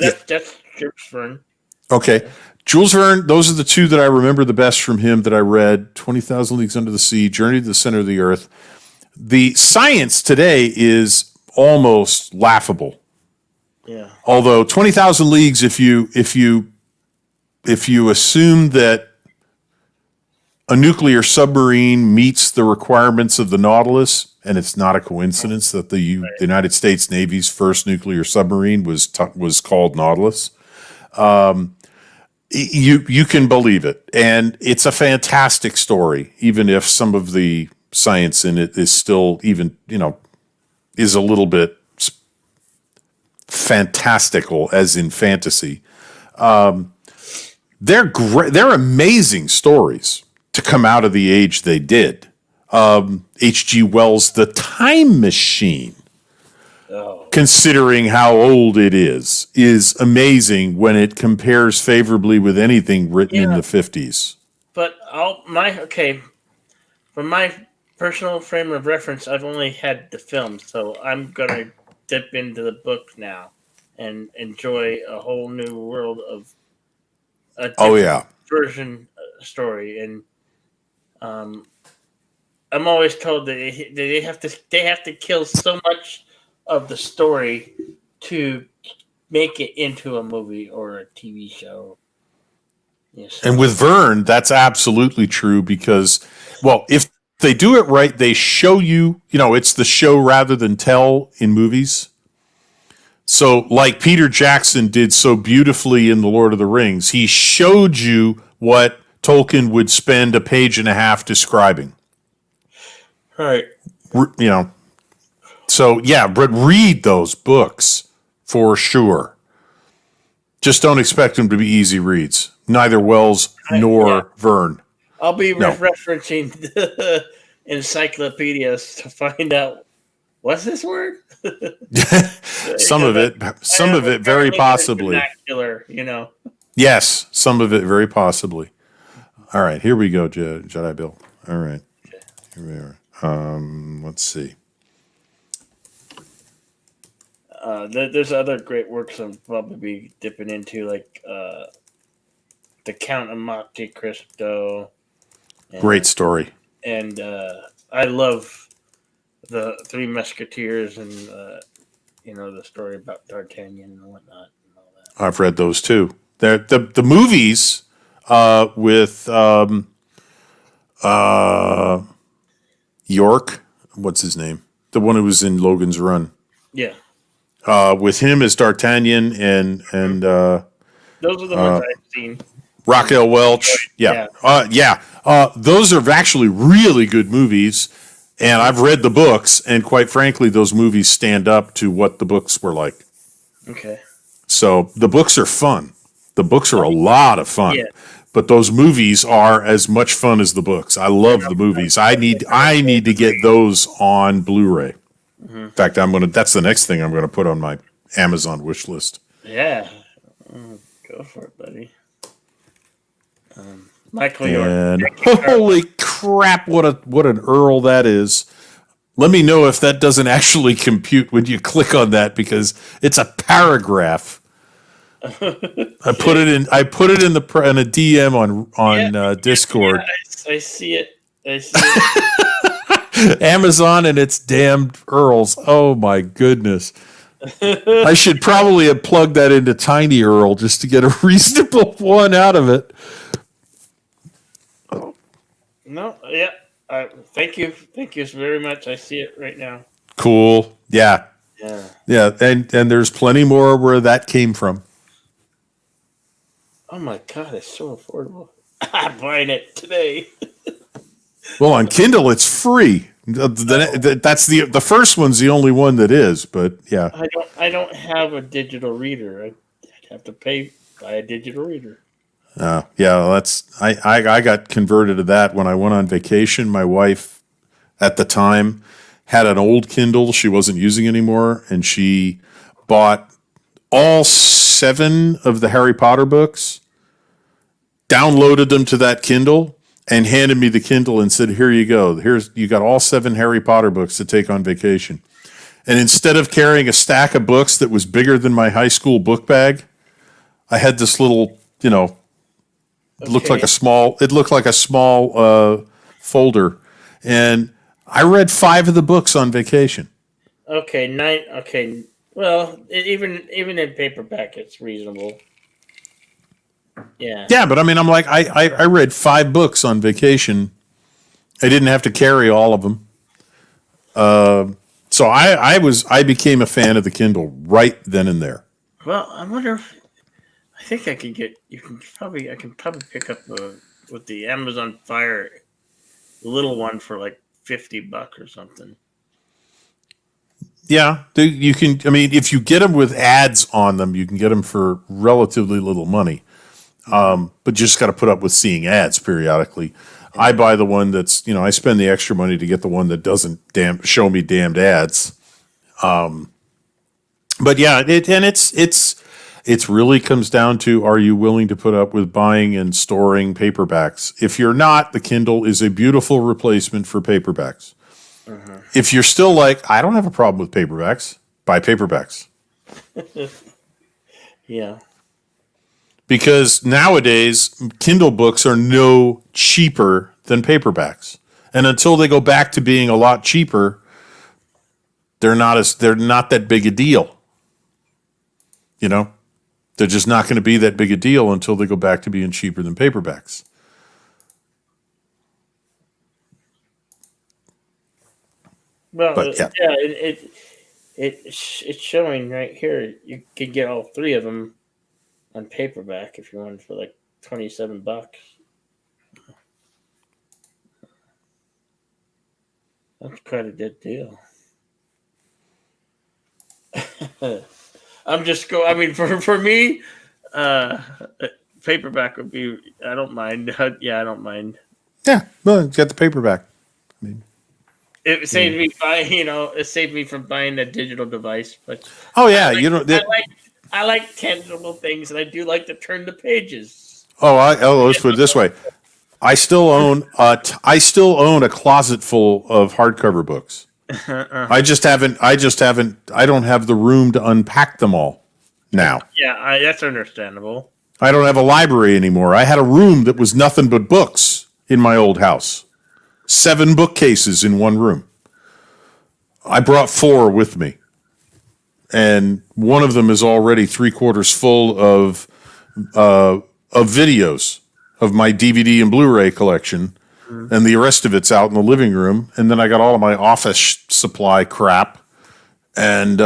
That's Jules Verne. Okay. Jules Verne, those are the two that I remember the best from him that I read. 20,000 Leagues Under the Sea, Journey to the Center of the Earth. The science today is almost laughable. Yeah. Although 20,000 Leagues, if you assume that a nuclear submarine meets the requirements of the Nautilus, and it's not a coincidence that the United States Navy's first nuclear submarine was called Nautilus. You can believe it, and it's a fantastic story, even if some of the science in it is still is a little bit fantastical, as in fantasy. They're great. They're amazing stories to come out of the age they did. H.G. Wells' The Time Machine considering how old it is amazing when it compares favorably with anything written in the 50s. But from my personal frame of reference, I've only had the film, so I'm gonna dip into the book now and enjoy a whole new world of a version story. And I'm always told that they have to kill so much of the story to make it into a movie or a TV show. Yes. And with Vern, that's absolutely true because, well, if they do it right, they show you, it's the show rather than tell in movies. So like Peter Jackson did so beautifully in The Lord of the Rings, he showed you what Tolkien would spend a page and a half describing. Right. So yeah, but read those books for sure. Just don't expect them to be easy reads. Neither Wells nor Vern. I'll be referencing the encyclopedias to find out what's this word. Some of it very possibly. Yes, some of it very possibly. All right, here we go, Jedi Bill. All right, here we are. Let's see. There's other great works I'm probably be dipping into, like The Count of Monte Cristo. Great story. And I love the Three Musketeers and the story about D'Artagnan and whatnot and all that. I've read those too. The movies with York, what's his name? The one who was in Logan's Run. Yeah. With him as D'Artagnan and those are the ones I've seen. Raquel Welch. Yeah. Those are actually really good movies. And I've read the books, and quite frankly, those movies stand up to what the books were like. Okay. So the books are fun. The books are a lot of fun. Yeah. But those movies are as much fun as the books. I love the movies. I need to get those on Blu-ray. Mm-hmm. In fact, that's the next thing I'm going to put on my Amazon wish list. Yeah. Go for it, buddy. Michael York. Holy crap, what an Earl that is. Let me know if that doesn't actually compute when you click on that, because it's a paragraph. I put it in a DM on Discord. Yeah, I see it. Amazon and its damned Earls. Oh my goodness. I should probably have plugged that into Tiny Earl just to get a reasonable one out of it. No, yeah. Thank you very much. I see it right now. Cool. Yeah. And there's plenty more where that came from. Oh my God, it's so affordable. I'm buying it today. Well, on Kindle, it's free. That's the first one's the only one that is, but yeah. I don't have a digital reader. I'd have to buy a digital reader. I got converted to that when I went on vacation. My wife, at the time, had an old Kindle she wasn't using anymore, and she bought all 7 of the Harry Potter books, downloaded them to that Kindle, and handed me the Kindle and said, "Here you go. You got all 7 Harry Potter books to take on vacation." And instead of carrying a stack of books that was bigger than my high school book bag, I had this little, it looked like a small folder, and I read 5 of the books on vacation. Okay, 9. Okay, well, even in paperback, it's reasonable. Yeah. Yeah, but I mean, I'm like, I read 5 books on vacation. I didn't have to carry all of them. So I became a fan of the Kindle right then and there. Well, I wonder if I think I can probably pick up with the Amazon Fire, the little one for like $50 or something. Yeah, you can. I mean, if you get them with ads on them, you can get them for relatively little money. But you just got to put up with seeing ads periodically. Yeah. I buy the one that's, I spend the extra money to get the one that doesn't show me damned ads. But yeah, it's really comes down to, are you willing to put up with buying and storing paperbacks? If you're not, the Kindle is a beautiful replacement for paperbacks. Uh-huh. If you're still like, I don't have a problem with paperbacks, buy paperbacks. Yeah. Because nowadays, Kindle books are no cheaper than paperbacks. And until they go back to being a lot cheaper, they're not that big a deal. You know? They're just not going to be that big a deal until they go back to being cheaper than paperbacks. Well, But, yeah. it's showing right here. You can get all three of them on paperback if you wanted for like $27. That's quite a good deal. I mean, for me, paperback would be. I don't mind. Yeah, I don't mind. Yeah, well, it's got the paperback. I mean, it saved me buying. It saved me from buying a digital device. But oh yeah, you know. I like tangible things, and I do like to turn the pages. Let's put it this way: I still own a closet full of hardcover books. I don't have the room to unpack them all now. Yeah, that's understandable. I don't have a library anymore. I had a room that was nothing but books in my old house. 7 bookcases in one room. I brought 4 with me. And one of them is already 3/4 full of videos of my DVD and Blu-ray collection. And the rest of it's out in the living room. And then I got all of my office supply crap and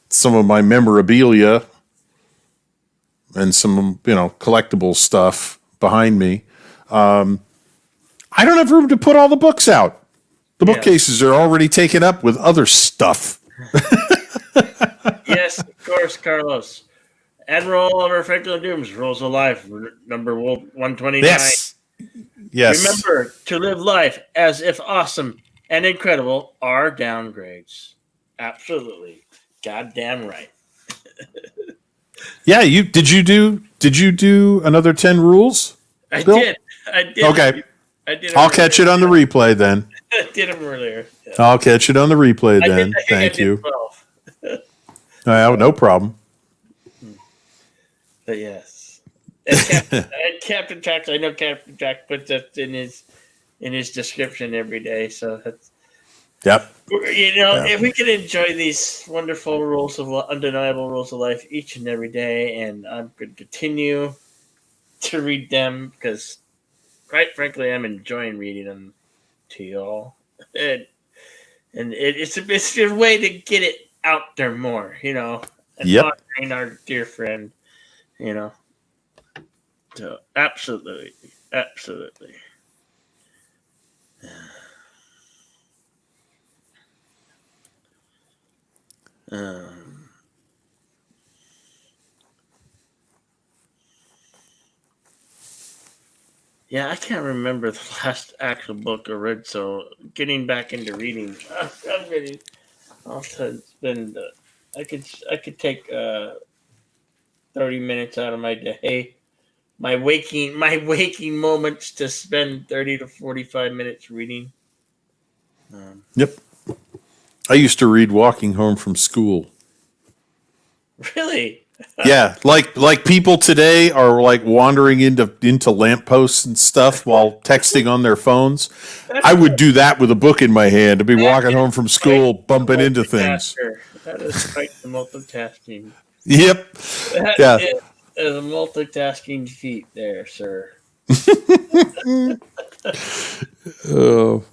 some of my memorabilia and some, collectible stuff behind me. I don't have room to put all the books out. The bookcases are already taken up with other stuff. Yes, of course, Carlos. Admiral Oliver Franklin Dooms, Rules of Life, number 129. Yes. Remember to live life as if awesome and incredible are downgrades. Absolutely. Goddamn right. Yeah, did you do another 10 rules? Bill? I did. Okay. I did. I'll catch it on the replay then. I did them earlier. Yeah. I'll catch it on the replay then. Thank you. 12. No problem. But yes. And Captain Jack, I know Captain Jack puts that in his description every day. So that's. Yep. If we can enjoy these wonderful undeniable rules of life each and every day, and I'm going to continue to read them because, quite frankly, I'm enjoying reading them to y'all, and it's a way to get it out there more, and honoring our dear friend, So absolutely. Yeah, I can't remember the last actual book I read, so getting back into reading, I'm ready. Also, spend. I could take 30 minutes out of my day, my waking moments to spend 30 to 45 minutes reading. Yep. I used to read walking home from school. Really? Yeah, like people today are like wandering into lampposts and stuff while texting on their phones. I would do that with a book in my hand. I'd be walking home from school, bumping into things. That is quite the multitasking. Yep. That is a multitasking feat there, sir. Oh.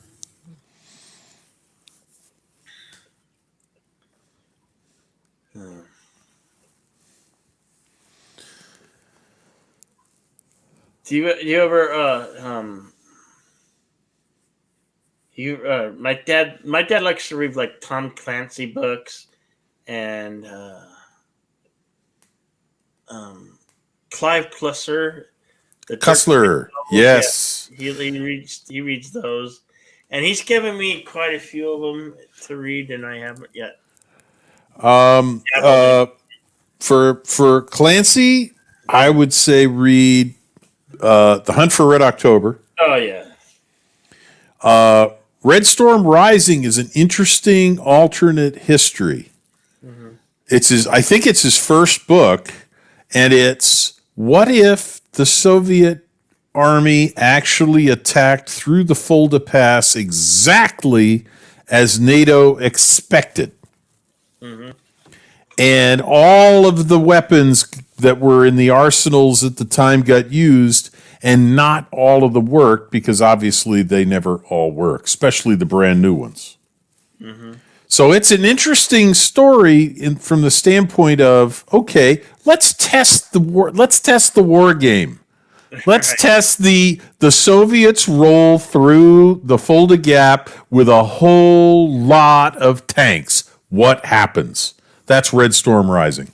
Do you ever my dad likes to read like Tom Clancy books and Clive Cussler. Cussler, yes. Yeah, he reads those, and he's given me quite a few of them to read, and I haven't yet. For Clancy, I would say read The Hunt for Red October. Oh yeah. Red Storm Rising is an interesting alternate history. Mm-hmm. I think it's his first book, and it's what if the Soviet army actually attacked through the Fulda Pass exactly as NATO expected. Mm-hmm. And all of the weapons that were in the arsenals at the time got used, and not all of the work, because obviously they never all work, especially the brand new ones. Mm-hmm. So it's an interesting story from the standpoint of, okay, let's test the war. Let's test the war game. Let's test the Soviets roll through the Fulda Gap with a whole lot of tanks. What happens? That's Red Storm Rising.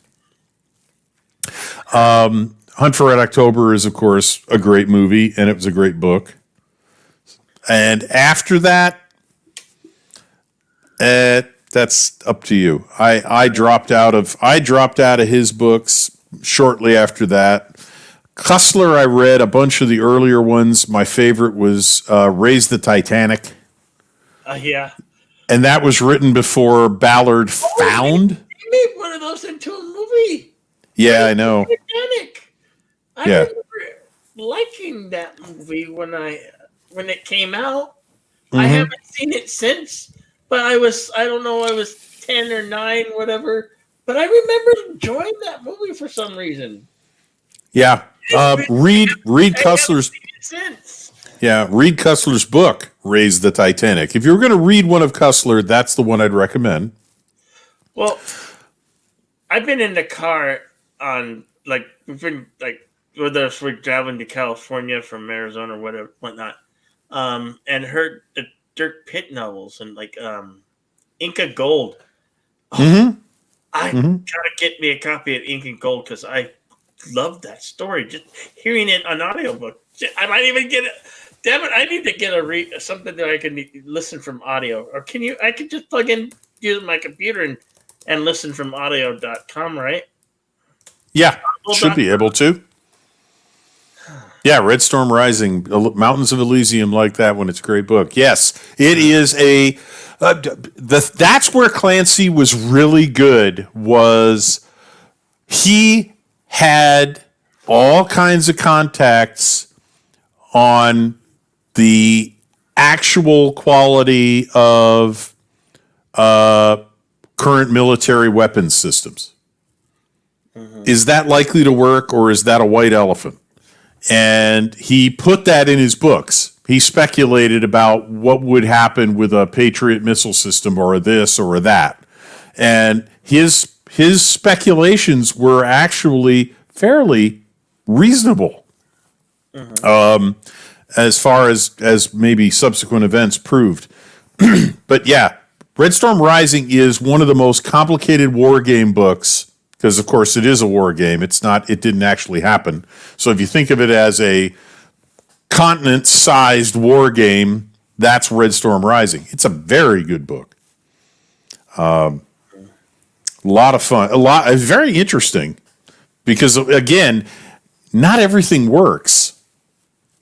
Hunt for Red October is, of course, a great movie, and it was a great book. And after that, that's up to you. I dropped out of his books shortly after that. Cussler, I read a bunch of the earlier ones. My favorite was Raise the Titanic. Yeah. And that was written before Ballard found. They made one of those into a movie. Yeah, I know. Titanic. I remember liking that movie when it came out. Mm-hmm. I haven't seen it since, but I was 10 or 9, whatever. But I remember enjoying that movie for some reason. Yeah. Read Cussler's. Yeah, read Cussler's book, Raise the Titanic. If you were going to read one of Cussler, that's the one I'd recommend. Well, I've been in the car on whether we're traveling to California from Arizona or whatnot, and heard the Dirk Pitt novels and Inca Gold. I gotta get me a copy of Inca Gold because I love that story. Just hearing it on audiobook, I might even get it. Damn it! I need to get something that I can listen from audio. Or can you? I could just plug in, use my computer and listen from audio.com, right? Yeah, should be able to. Yeah, Red Storm Rising, Mountains of Elysium, like that one. It's a great book. Yes, it is a. That's where Clancy was really good. Was he had all kinds of contacts on the actual quality of current military weapons systems. Mm-hmm. Is that likely to work, or is that a white elephant? And he put that in his books. He speculated about what would happen with a Patriot missile system or a this or a that. And his speculations were actually fairly reasonable. Mm-hmm. As far as maybe subsequent events proved. But yeah, Red Storm Rising is one of the most complicated war game books, because of course it is a war game. It didn't actually happen. So if you think of it as a continent-sized war game, that's Red Storm Rising. It's a very good book. A lot of fun. Very interesting, because again, not everything works.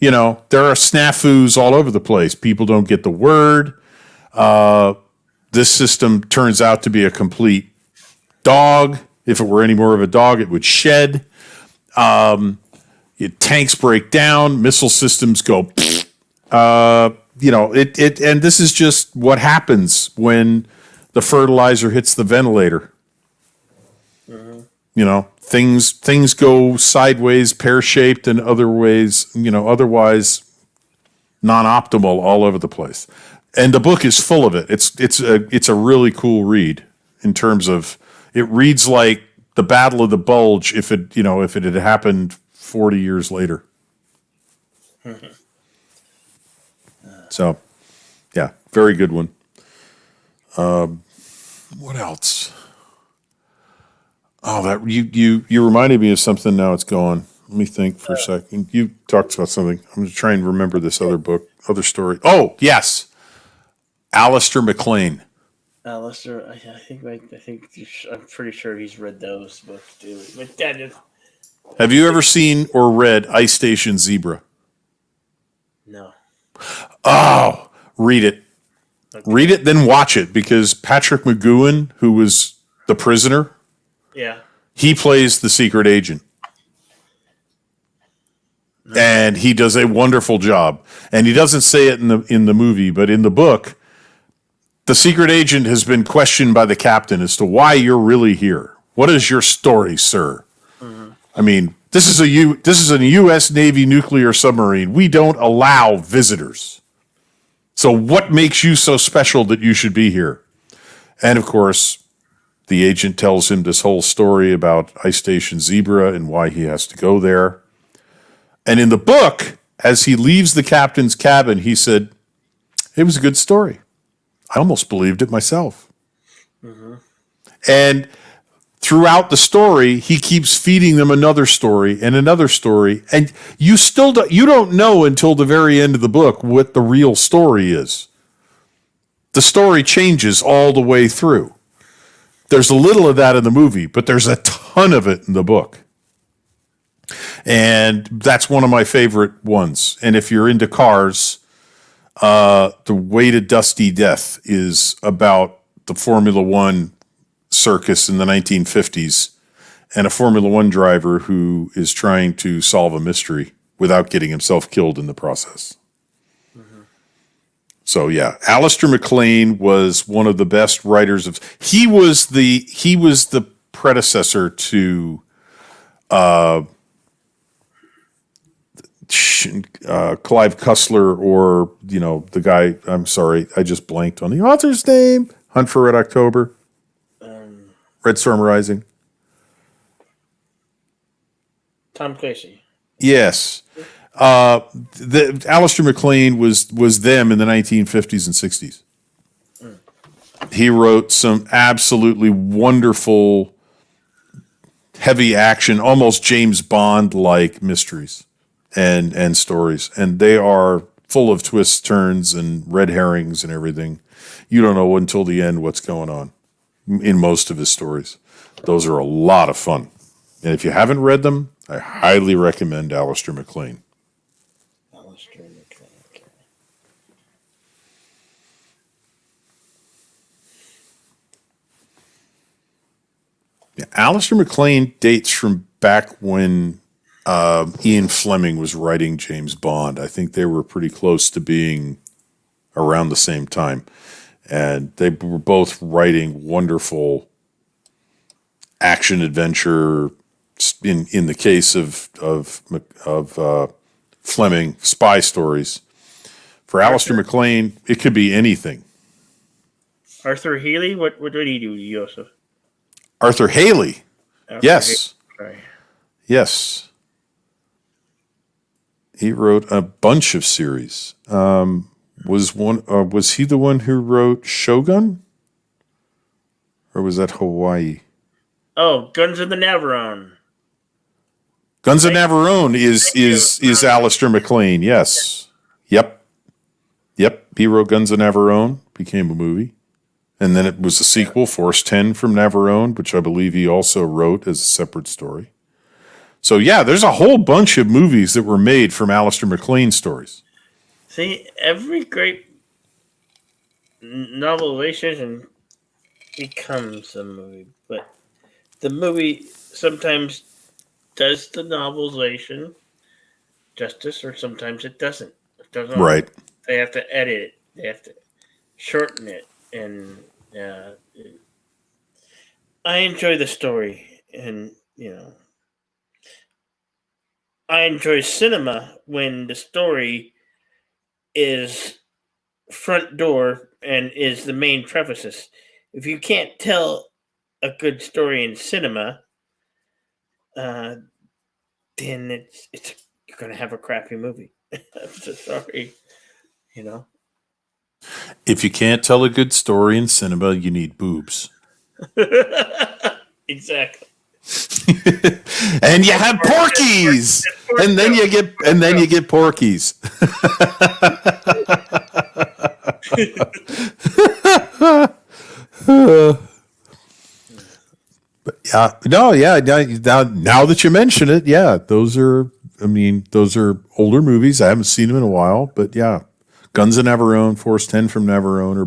You know, there are snafus all over the place. People don't get the word. This system turns out to be a complete dog. If it were any more of a dog, it would shed. Tanks break down. Missile systems go. And this is just what happens when the fertilizer hits the ventilator. Mm-hmm. You know, things go sideways, pear-shaped, and otherwise non-optimal all over the place. And the book is full of it. It's a really cool read in terms of it reads like the Battle of the Bulge if it had happened 40 years later. Mm-hmm. So, yeah, very good one. What else? Oh, that you reminded me of something. Now it's gone. Let me think for a second. You talked about something. I'm going to try and remember this other story. Oh, yes. Alistair MacLean. Alistair, I think I'm pretty sure he's read those books too. But that is Have you ever seen or read Ice Station Zebra? no. Oh, read it. Okay. Read it, then watch it, because Patrick McGowan, who was the prisoner, Yeah. he plays the secret agent. And he does a wonderful job. And he doesn't say it in the movie, but in the book, the secret agent has been questioned by the captain as to why you're really here. What is your story, sir? Mm-hmm. I mean, this is a U.S. Navy nuclear submarine. We don't allow visitors. So what makes you so special that you should be here? And of course, the agent tells him this whole story about Ice Station Zebra and why he has to go there. And in the book, as he leaves the captain's cabin, he said, it was a good story. I almost believed it myself. Mm-hmm. And throughout the story, he keeps feeding them another story and another story. And you don't know until the very end of the book what the real story is. The story changes all the way through. There's a little of that in the movie, but there's a ton of it in the book. And that's one of my favorite ones. And if you're into cars, The Way to Dusty Death is about the Formula One circus in the 1950s and a Formula One driver who is trying to solve a mystery without getting himself killed in the process. Mm-hmm. So yeah, Alistair MacLean was one of the best writers of. He was the predecessor to Clive Cussler, or the guy. I'm sorry, I just blanked on the author's name. Hunt for Red October, Red Storm Rising. Tom Clancy. Yes, Alistair MacLean was them in the 1950s and 60s. He wrote some absolutely wonderful, heavy action, almost James Bond-like mysteries and stories. And they are full of twists, turns, and red herrings and everything. You don't know until the end what's going on in most of his stories. Those are a lot of fun. And if you haven't read them, I highly recommend Alistair MacLean. Alistair MacLean. Okay. Yeah, Alistair MacLean dates from back when Ian Fleming was writing James Bond. I think they were pretty close to being around the same time. And they were both writing wonderful action adventure. In the case of Fleming, spy stories. For Alistair MacLean, it could be anything. Arthur Haley, what did he do, Joseph? Arthur Haley, yes, Haley. Yes. He wrote a bunch of series. Was he the one who wrote Shogun, or was that Hawaii? Oh, Guns of the Navarone. Guns of Navarone is Alistair MacLean. Yes. Yep. He wrote Guns of Navarone, became a movie. And then it was a sequel, Force 10 from Navarone, which I believe he also wrote as a separate story. So yeah, there's a whole bunch of movies that were made from Alistair MacLean stories. See, every great novelization becomes a movie, but the movie sometimes does the novelization justice, or sometimes it doesn't. It doesn't. Right. They have to edit it. They have to shorten it, and I enjoy the story, and I enjoy cinema when the story is front door and is the main preface. If you can't tell a good story in cinema, then you're gonna have a crappy movie. I'm so sorry, If you can't tell a good story in cinema, you need boobs. Exactly. And you have Porkies, and then you get Porkies. But yeah, no, yeah. Now that you mention it, yeah, those are older movies. I haven't seen them in a while, but yeah, Guns of Navarone, Force 10 from Navarone are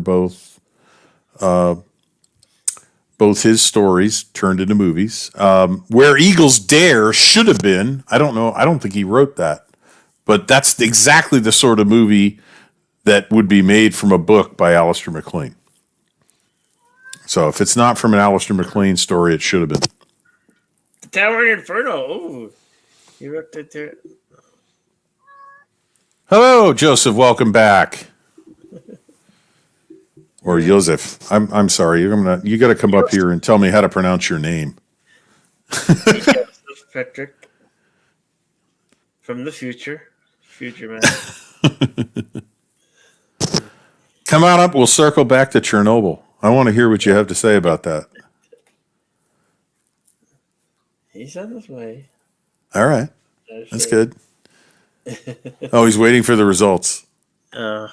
both his stories turned into movies. Where Eagles Dare should have been, I don't know. I don't think he wrote that, but that's exactly the sort of movie that would be made from a book by Alistair MacLean. So if it's not from an Alistair MacLean story, it should have been. The Towering Inferno. Oh, you wrote that there. Hello, Joseph. Welcome back. Or Joseph. I'm sorry. You got to come up here and tell me how to pronounce your name. Joseph Patrick from the future man. Come on up. We'll circle back to Chernobyl. I want to hear what you have to say about that. He's on his way. All right. That's good. Oh, he's waiting for the results. Wow,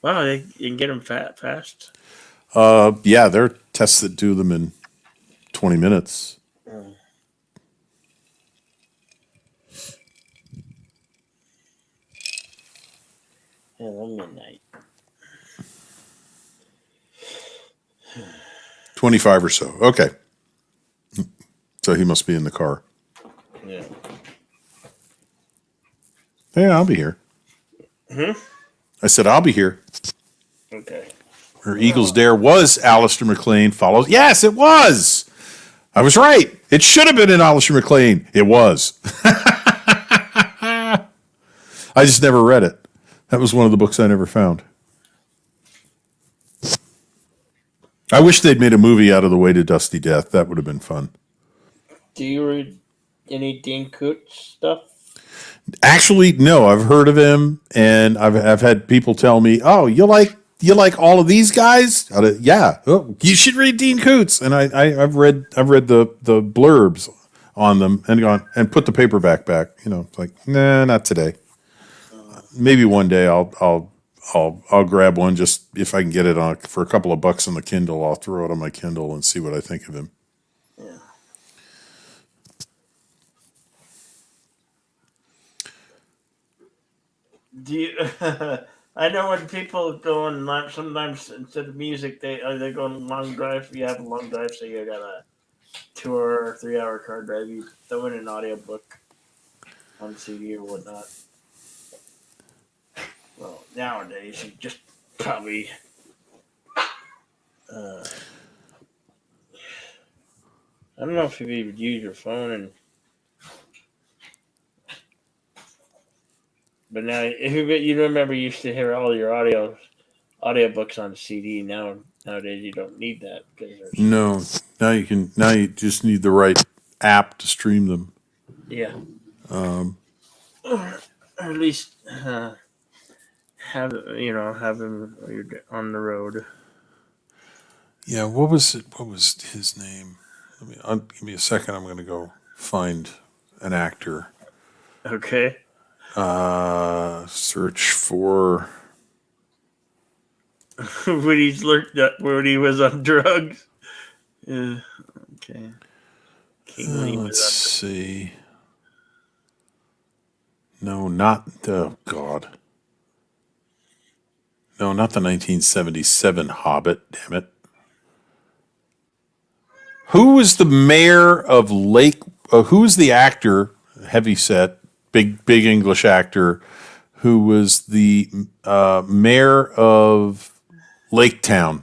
you can get them fast. Yeah, there are tests that do them in 20 minutes. Hello, midnight. 25 or so. Okay. So he must be in the car. Yeah. Yeah, I'll be here. I said, I'll be here. Okay. Where Eagles Dare was Alistair MacLean follows. Yes, it was. I was right. It should have been in Alistair MacLean. It was. I just never read it. That was one of the books I never found. I wish they'd made a movie out of The Way to Dusty Death. That would have been fun. Do you read any Dean Koontz stuff? Actually, no. I've heard of him, and I've had people tell me, "Oh, you like all of these guys?" Yeah. Oh, you should read Dean Koontz. And I've read the blurbs on them and gone and put the paperback back. It's like, nah, not today. Maybe one day I'll grab one, just if I can get it on for a couple of bucks on the Kindle. I'll throw it on my Kindle and see what I think of him. Yeah. Do you? I know when people go on sometimes instead of music, they go on long drive. You have a long drive, so you got a 2 or 3 hour car drive. You throw in an audiobook on CD or whatnot. Well, nowadays you just probably I don't know if you would use your phone but now if you remember you used to hear all your audiobooks on CD. Nowadays you don't need that because no. Now you just need the right app to stream them. Yeah. Or at least have him on the road. Yeah, what was his name? Give me a second. I'm going to go find an actor. Okay. Search for when he was on drugs. Yeah. Okay. Let's see. No, not the God. No, not the 1977 Hobbit. Damn it. Who was the mayor of Lake? Who was the actor? Heavyset, big English actor, who was the mayor of Lake Town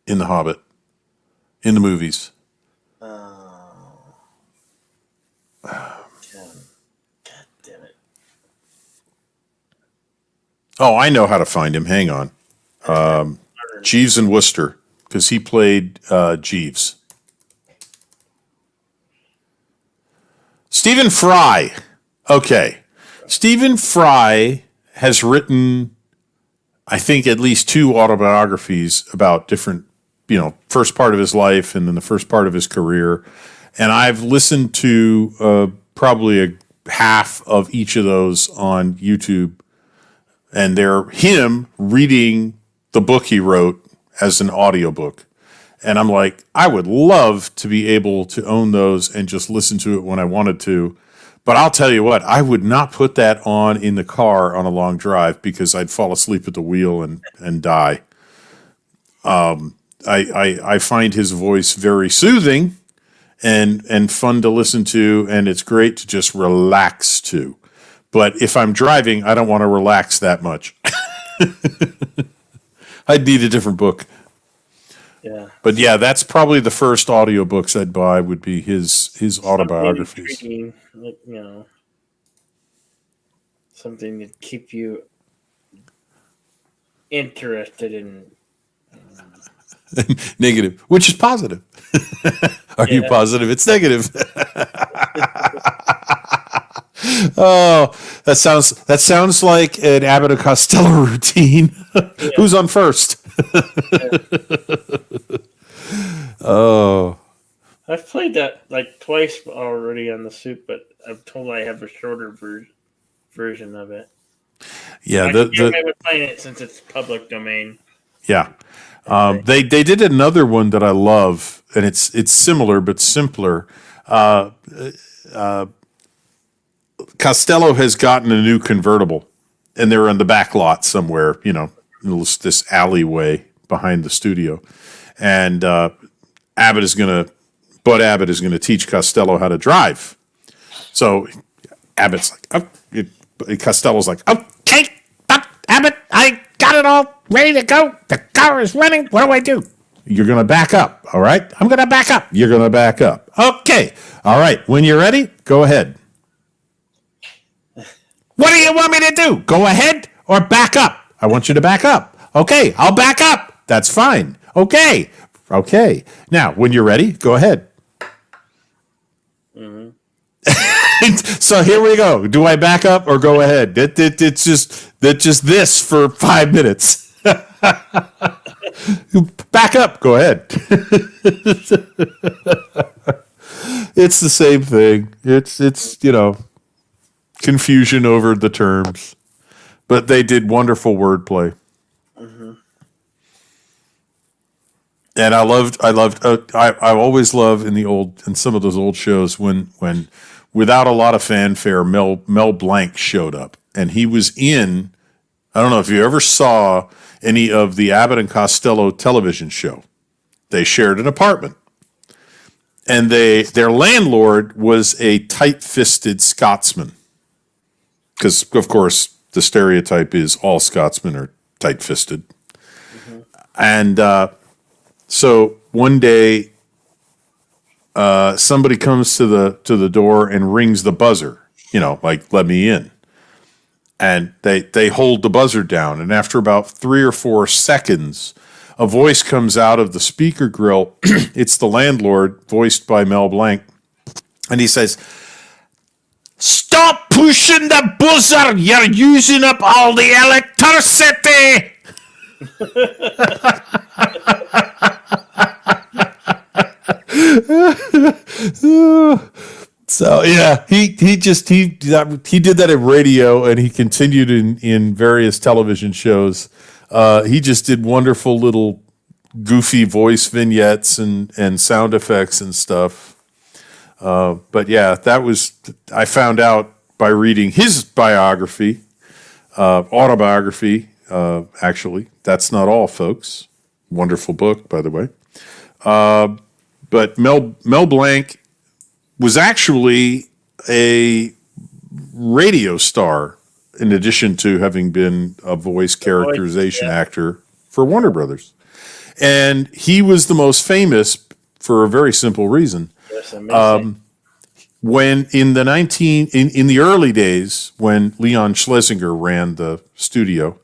in The Hobbit, in the movies. God damn it. Oh, I know how to find him. Hang on. Jeeves and Wooster, because he played Jeeves. Stephen Fry. Okay. Stephen Fry has written, I think, at least 2 autobiographies about different, first part of his life and then the first part of his career. And I've listened to probably a half of each of those on YouTube. And they're him reading the book he wrote as an audiobook. And I'm like, I would love to be able to own those and just listen to it when I wanted to. But I'll tell you what, I would not put that on in the car on a long drive because I'd fall asleep at the wheel and die. I find his voice very soothing and fun to listen to, and it's great to just relax to. But if I'm driving, I don't want to relax that much. I'd need a different book. Yeah. But yeah, that's probably the first audiobooks I'd buy would be his autobiographies. Something intriguing, something to keep you interested in. Negative, which is positive. Are you positive? It's negative. Oh, that sounds like an Abbott and Costello routine. Who's on first? Oh, I've played that like twice already on the Soup, but I'm told I have a shorter version of it. Yeah, I haven't played it since it's public domain. Yeah, they did another one that I love, and it's similar but simpler. Costello has gotten a new convertible, and they're in the back lot somewhere, this alleyway behind the studio. And Bud Abbott is going to teach Costello how to drive. So Abbott's like, Costello's like, okay, Abbott, I got it all ready to go. The car is running. What do I do? You're going to back up, all right? I'm going to back up. You're going to back up. Okay, all right. When you're ready, go ahead. What do you want me to do? Go ahead or back up? I want you to back up. Okay, I'll back up. That's fine. Okay. Now, when you're ready, go ahead. Mm-hmm. So here we go. Do I back up or go ahead? It's just this for 5 minutes. Back up. Go ahead. It's the same thing. It's confusion over the terms, but they did wonderful wordplay. Mm-hmm. And I always love in some of those old shows when without a lot of fanfare, Mel Blanc showed up, and he was in. I don't know if you ever saw any of the Abbott and Costello television show. They shared an apartment, and their landlord was a tight-fisted Scotsman. Because, of course, the stereotype is all Scotsmen are tight-fisted. Mm-hmm. And so one day, somebody comes to the door and rings the buzzer, like, let me in. And they hold the buzzer down. And after about 3 or 4 seconds, a voice comes out of the speaker grill. It's the landlord, voiced by Mel Blanc. And he says, "Stop pushing the buzzer! You're using up all the electricity!" So yeah, he did that in radio, and he continued in various television shows. He just did wonderful little goofy voice vignettes and sound effects and stuff. But yeah, I found out by reading his autobiography, actually. That's not all, folks. Wonderful book, by the way. But Mel Blanc was actually a radio star in addition to having been a voice characterization actor for Warner Brothers. And he was the most famous for a very simple reason. When in the early days, when Leon Schlesinger ran the studio,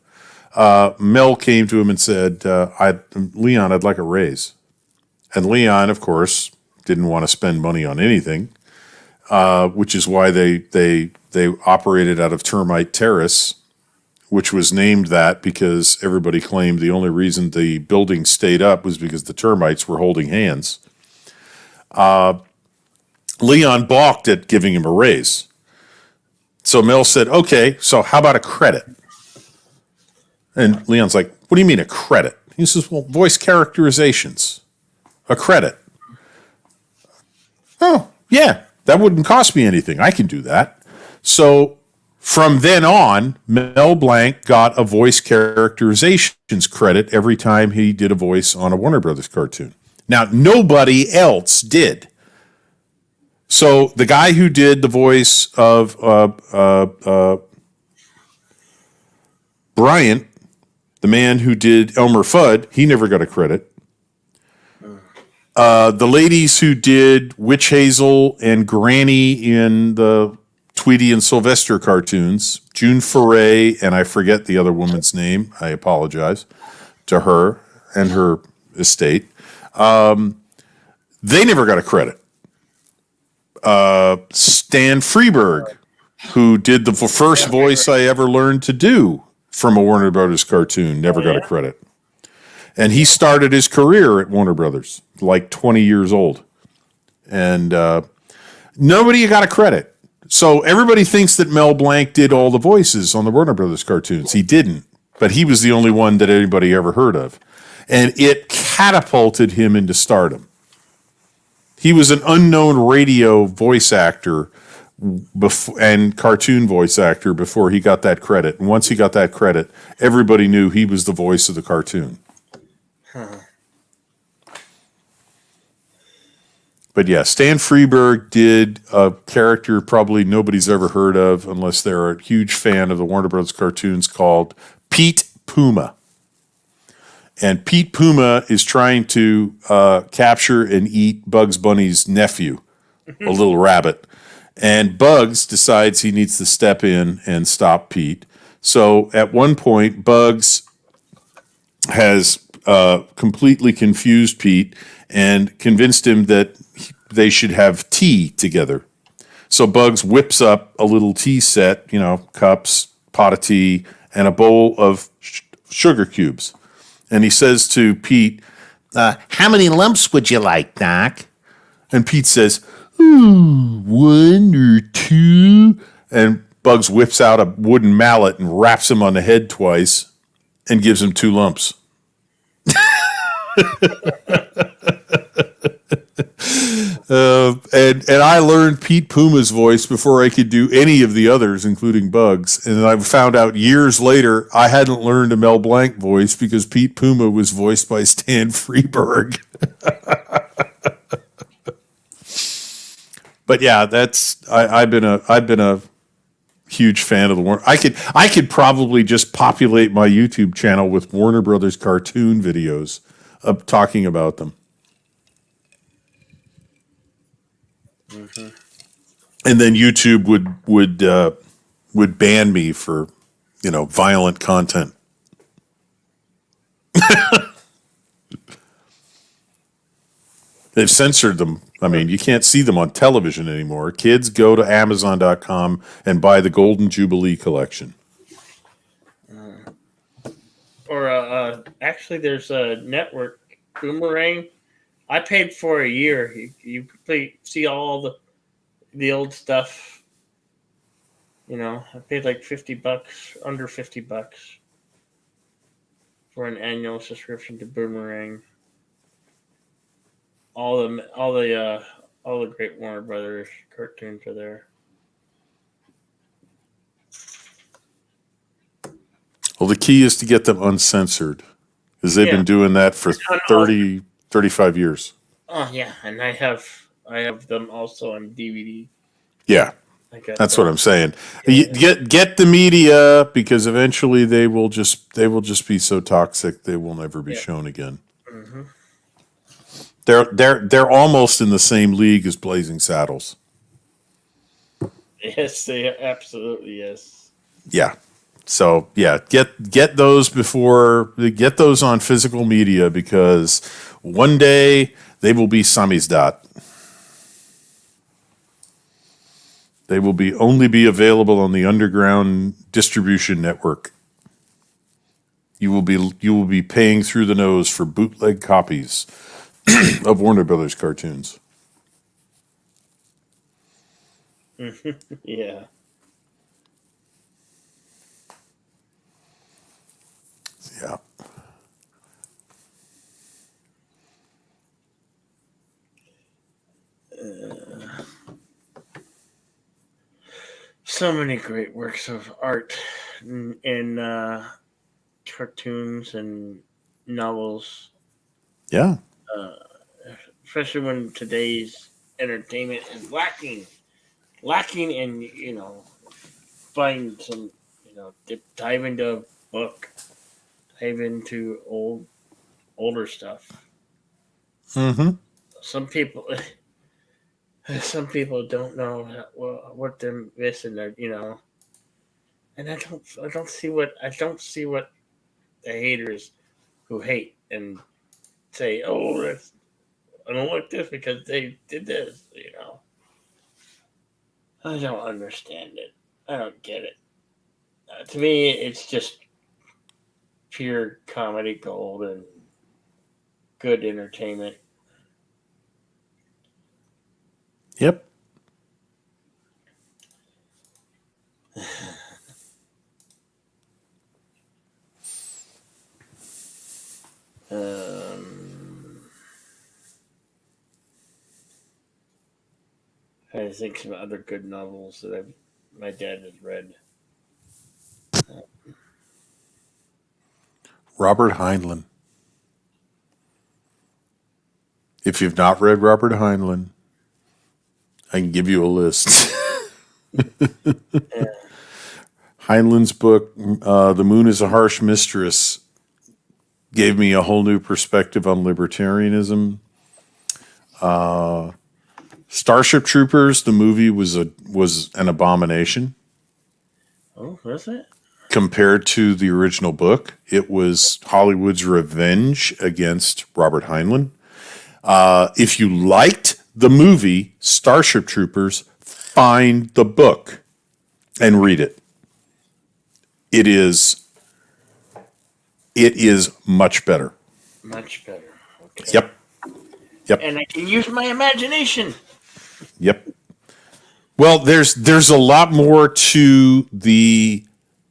Mel came to him and said, "Leon, I'd like a raise." And Leon, of course, didn't want to spend money on anything, which is why they operated out of Termite Terrace, which was named that because everybody claimed the only reason the building stayed up was because the termites were holding hands. Leon balked at giving him a raise. So Mel said, "Okay, so how about a credit?" And Leon's like, "What do you mean a credit?" He says, well, voice characterizations, a credit. Oh, yeah, that wouldn't cost me anything. I can do that. So from then on, Mel Blanc got a voice characterizations credit every time he did a voice on a Warner Brothers cartoon. Now, nobody else did. So the guy who did the voice of Bryant, the man who did Elmer Fudd, he never got a credit. The ladies who did Witch Hazel and Granny in the Tweety and Sylvester cartoons, June Foray, and I forget the other woman's name. I apologize to her and her estate. They never got a credit. Stan Freberg, who did the first voice I ever learned to do from a Warner Brothers cartoon, never got a credit. And he started his career at Warner Brothers, like 20 years old. And nobody got a credit. So everybody thinks that Mel Blanc did all the voices on the Warner Brothers cartoons. He didn't. But he was the only one that anybody ever heard of. And it catapulted him into stardom. He was an unknown radio voice actor and cartoon voice actor before he got that credit. And once he got that credit, everybody knew he was the voice of the cartoon. But yeah, Stan Freberg did a character probably nobody's ever heard of unless they're a huge fan of the Warner Bros. Cartoons called Pete Puma. And Pete Puma is trying to capture and eat Bugs Bunny's nephew, a little rabbit. And Bugs decides he needs to step in and stop Pete. So at one point, Bugs has completely confused Pete and convinced him that they should have tea together. So Bugs whips up a little tea set, cups, pot of tea, and a bowl of sugar cubes. And he says to Pete, how many lumps would you like, Doc? And Pete says, 1 or 2. And Bugs whips out a wooden mallet and raps him on the head twice and gives him 2 lumps. And I learned Pete Puma's voice before I could do any of the others, including Bugs. And I found out years later I hadn't learned a Mel Blanc voice because Pete Puma was voiced by Stan Freberg. But yeah, I've been a huge fan of the Warner. I could probably just populate my YouTube channel with Warner Brothers cartoon videos of talking about them. Mm-hmm. And then YouTube would ban me for, violent content. They've censored them. I mean, you can't see them on television anymore. Kids, go to Amazon.com and buy the Golden Jubilee collection. Or actually, there's a network, Boomerang. I paid for a year. You see all the old stuff. I paid like $50, under $50 for an annual subscription to Boomerang. All the great Warner Brothers cartoons are there. Well, the key is to get them uncensored because they've been doing that for 30, 35 years. Oh yeah, and I have them also on DVD. Yeah, that's what I'm saying. Yeah. Get the media because eventually they will just be so toxic they will never be shown again. Mm-hmm. They're almost in the same league as Blazing Saddles. Yes, they absolutely yes. Yeah. So yeah, get those get those on physical media because one day they will be samizdat. They will only be available on the underground distribution network. You will be paying through the nose for bootleg copies of Warner Brothers cartoons. Yeah. Yeah. so many great works of art in cartoons and novels. Yeah. Especially when today's entertainment is lacking, and find some, dive into a book, dive into older stuff. Mm-hmm. Some people don't know what they're missing. And I don't see what the haters who hate and say, oh, I don't like this because they did this. I don't understand it. I don't get it. To me, it's just pure comedy gold and good entertainment. Yep. I think some other good novels that my dad has read. Robert Heinlein. If you've not read Robert Heinlein, I can give you a list. Heinlein's book, The Moon is a Harsh Mistress, gave me a whole new perspective on libertarianism. Starship Troopers, the movie was an abomination. Oh, was it? Compared to the original book, it was Hollywood's revenge against Robert Heinlein. If you liked the movie Starship Troopers, find the book and read it. It is much better. Much better. Okay. Yep. And I can use my imagination. Yep. Well, there's a lot more to the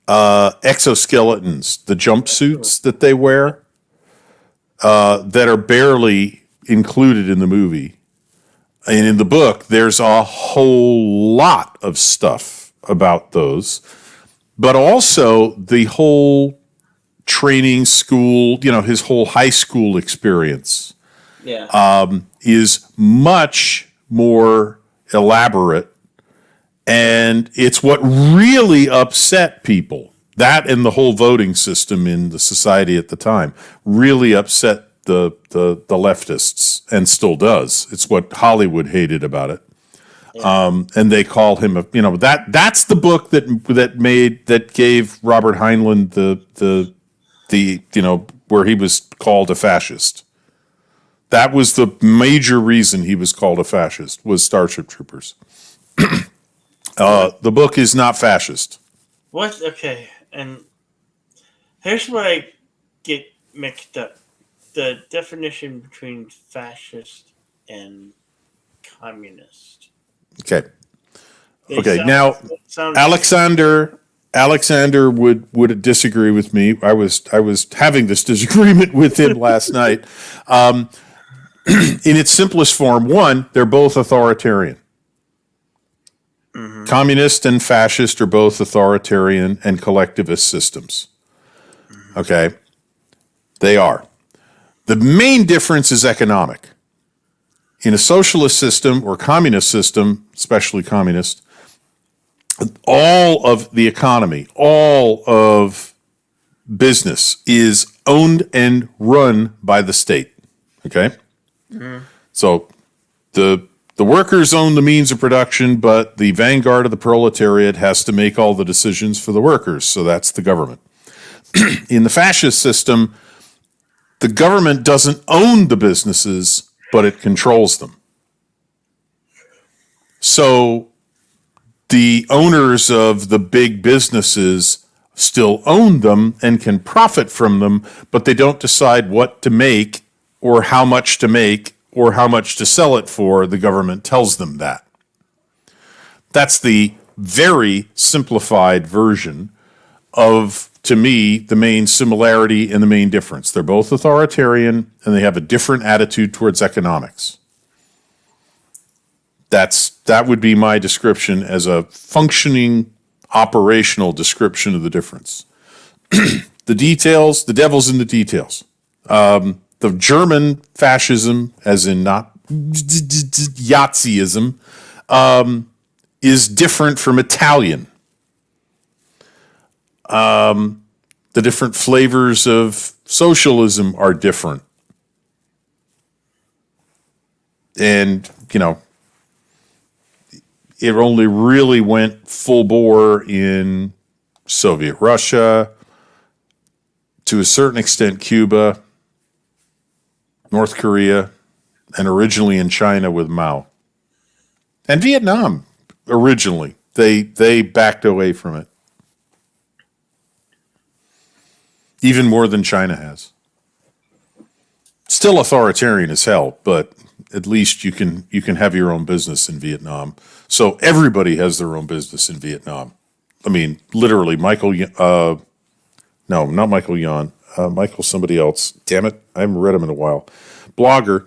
exoskeletons, the jumpsuits that they wear, that are barely included in the movie. And in the book, there's a whole lot of stuff about those, but also the whole training school, his whole high school experience. Yeah. Is much more elaborate, and it's what really upset people. That and the whole voting system in the society at the time really upset the leftists, and still does. It's what Hollywood hated about it. Yeah. And they call him that's the book that gave Robert Heinlein the where he was called a fascist. That was the major reason he was called a fascist, was Starship Troopers. The book is not fascist. What? Okay, and here's what I get mixed up. The definition between fascist and communist. Okay. Now, Alexander would disagree with me. I was having this disagreement with him last night. In its simplest form, one, they're both authoritarian. Mm-hmm. Communist and fascist are both authoritarian and collectivist systems. Mm-hmm. Okay? They are. The main difference is economic. In a socialist system or communist system, especially communist, all of the economy, all of business is owned and run by the state. Okay? Mm-hmm. So the workers own the means of production, but the vanguard of the proletariat has to make all the decisions for the workers. So that's the government. In the fascist system, the government doesn't own the businesses, but it controls them. So the owners of the big businesses still own them and can profit from them, but they don't decide what to make or how much to make or how much to sell it for. The government tells them that. That's the very simplified version of, to me, the main similarity and the main difference. They're both authoritarian and they have a different attitude towards economics. That would be my description as a functioning operational description of the difference. The details, the devil's in the details. The German fascism, as in not Yazism, is different from Italian. The different flavors of socialism are different. And, it only really went full bore in Soviet Russia, to a certain extent Cuba, North Korea, and originally in China with Mao. And Vietnam, originally. They backed away from it. Even more than China has. Still authoritarian as hell, but at least you can have your own business in Vietnam. So everybody has their own business in Vietnam. I mean, literally, not Michael Yon. Michael somebody else. Damn it, I haven't read him in a while. Blogger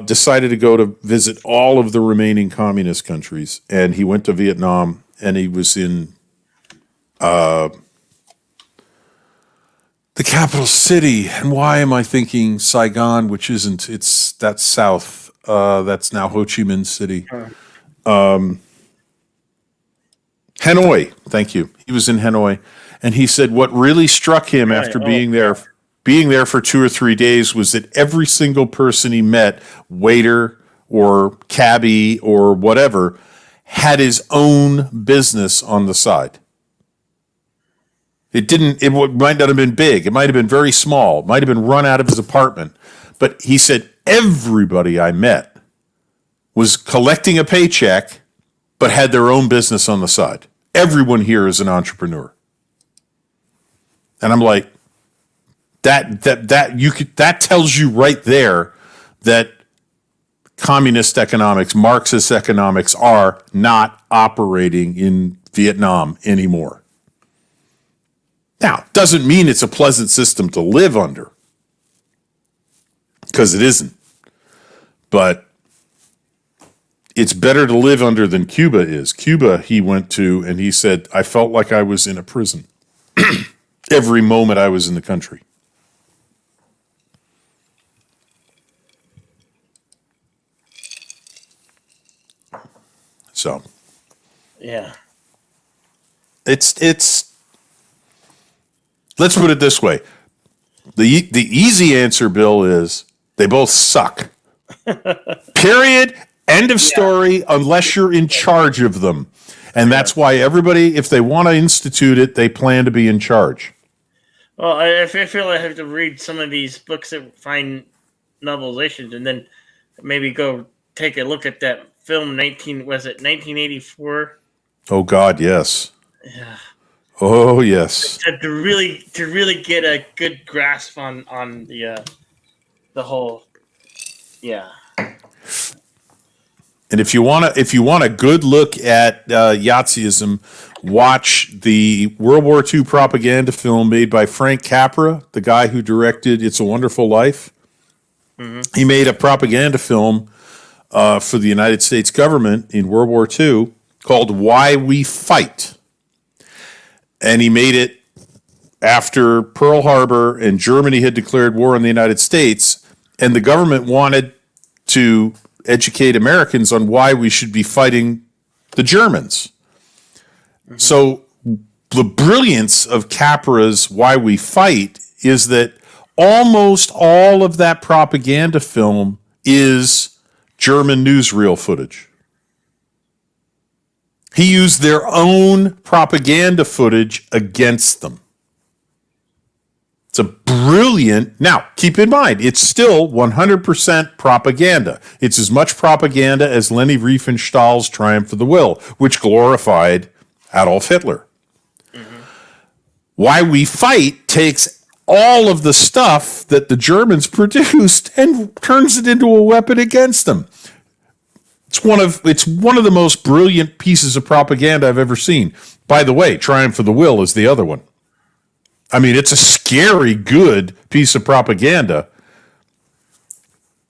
decided to go to visit all of the remaining communist countries, and he went to Vietnam, and he was in the capital city. And why am I thinking Saigon, which isn't? That's south. That's now Ho Chi Minh City. Hanoi, thank you. He was in Hanoi, and he said what really struck him after being there for 2 or 3 days was that every single person he met, waiter or cabbie or whatever, had his own business on the side. It might not have been big. It might have been very small. It might have been run out of his apartment. But he said everybody I met was collecting a paycheck but had their own business on the side. Everyone here is an entrepreneur. And I'm like, that tells you right there that communist economics, Marxist economics are not operating in Vietnam anymore. Now, doesn't mean it's a pleasant system to live under, because it isn't. But it's better to live under than Cuba is. Cuba, he went to, and he said, I felt like I was in a prison every moment I was in the country. So, yeah, it's. Let's put it this way: the easy answer, Bill, is they both suck. Period. End of story. Unless you're in charge of them, and that's why everybody, if they want to institute it, they plan to be in charge. Well, I feel I have to read some of these books that find novelizations, and then maybe go take a look at that film. 1984? Oh God, yes. Yeah. Oh yes. To really get a good grasp on the whole. Yeah. And if you want a good look at Yazism, watch the World War II propaganda film made by Frank Capra, the guy who directed It's a Wonderful Life. Mm-hmm. He made a propaganda film for the United States government in World War II called Why We Fight. And he made it after Pearl Harbor and Germany had declared war on the United States, and the government wanted to educate Americans on why we should be fighting the Germans. Mm-hmm. So the brilliance of Capra's Why We Fight is that almost all of that propaganda film is German newsreel footage. He used their own propaganda footage against them. It's a brilliant. Now, keep in mind, it's still 100% propaganda. It's as much propaganda as Leni Riefenstahl's Triumph of the Will, which glorified Adolf Hitler. Mm-hmm. Why We Fight takes all of the stuff that the Germans produced and turns it into a weapon against them. It's one of the most brilliant pieces of propaganda I've ever seen. By the way, Triumph of the Will is the other one. I mean, it's a scary good piece of propaganda.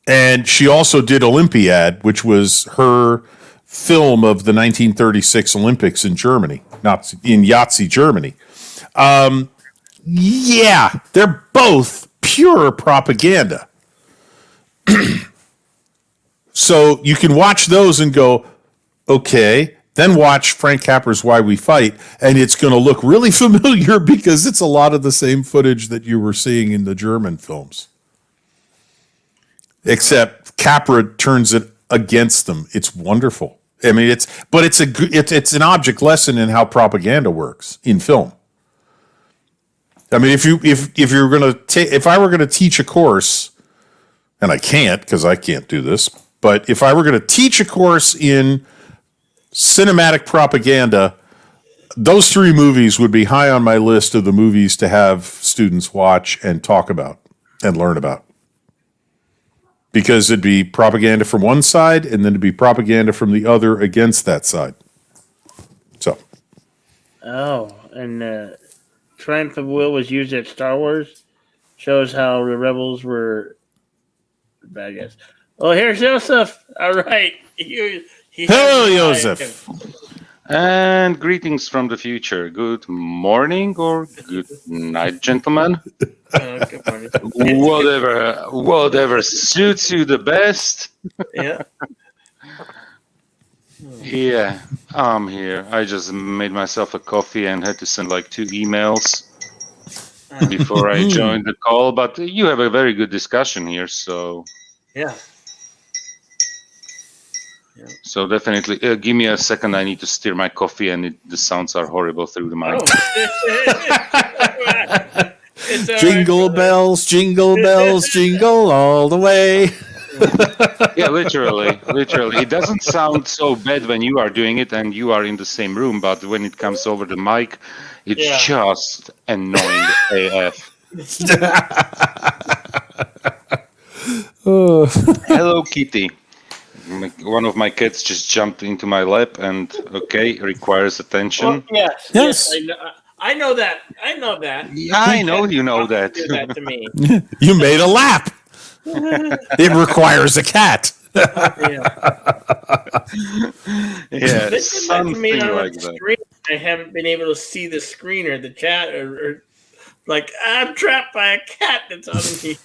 And she also did Olympiad, which was her film of the 1936 Olympics in Germany. Yahtzee, Germany. Yeah, they're both pure propaganda. So you can watch those and go, okay, then watch Frank Capra's Why We Fight, and it's going to look really familiar because it's a lot of the same footage that you were seeing in the German films. Except Capra turns it against them. It's wonderful. I mean, it's an object lesson in how propaganda works in film. I mean, if I were going to teach a course, and I can't because I can't do this, but if I were going to teach a course in cinematic propaganda, those 3 movies would be high on my list of the movies to have students watch and talk about and learn about. Because it'd be propaganda from one side and then it'd be propaganda from the other against that side. So. Oh, and Triumph of Will was used at Star Wars. Shows how the rebels were bad guys. Oh, here's Joseph. All right. Hello, Joseph. And greetings from the future. Good morning or good night, gentlemen. Good morning. Whatever suits you the best. Yeah. Yeah, I'm here. I just made myself a coffee and had to send like 2 emails before I joined the call. But you have a very good discussion here, so yeah. So definitely, give me a second. I need to stir my coffee, and the sounds are horrible through the mic. Jingle bells, jingle bells, jingle all the way. Yeah, literally. It doesn't sound so bad when you are doing it and you are in the same room, but when it comes over the mic, it's just annoying AF. Hello, Kitty. One of my cats just jumped into my lap and requires attention. Well, yes. I know that. Yeah, I know you know that. Do that to me. You made a lap. It requires a cat. Yeah, something like that. Screen. I haven't been able to see the screen or the chat or like I'm trapped by a cat that's on me.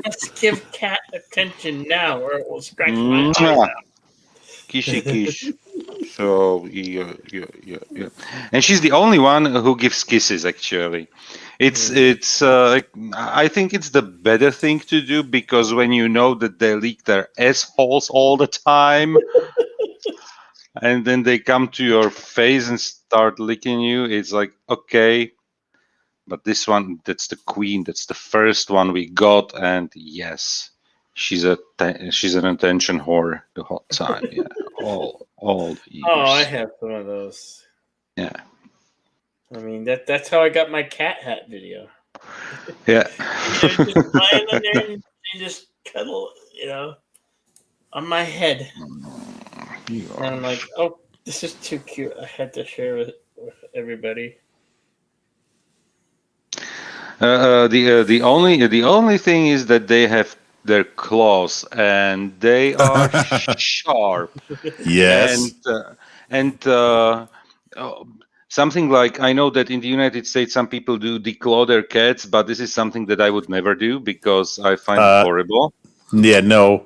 Let's give cat attention now, or it will scratch my eyes out. Kishy kish. So yeah. And she's the only one who gives kisses. Actually, it's. I think it's the better thing to do because when you know that they lick their assholes all the time, and then they come to your face and start licking you, it's like okay. But this one, that's the queen. That's the first one we got, and yes, she's an attention whore the whole time. Yeah, all the years. Oh, I have some of those. Yeah. I mean that's how I got my cat hat video. Yeah. Just lying in there and they just cuddle, on my head. And I'm like, oh, this is too cute. I had to share it with everybody. The only thing is that they have their claws and they are sharp. Yes. And something like I know that in the United States some people do declaw their cats, but this is something that I would never do because I find it horrible. Yeah, no.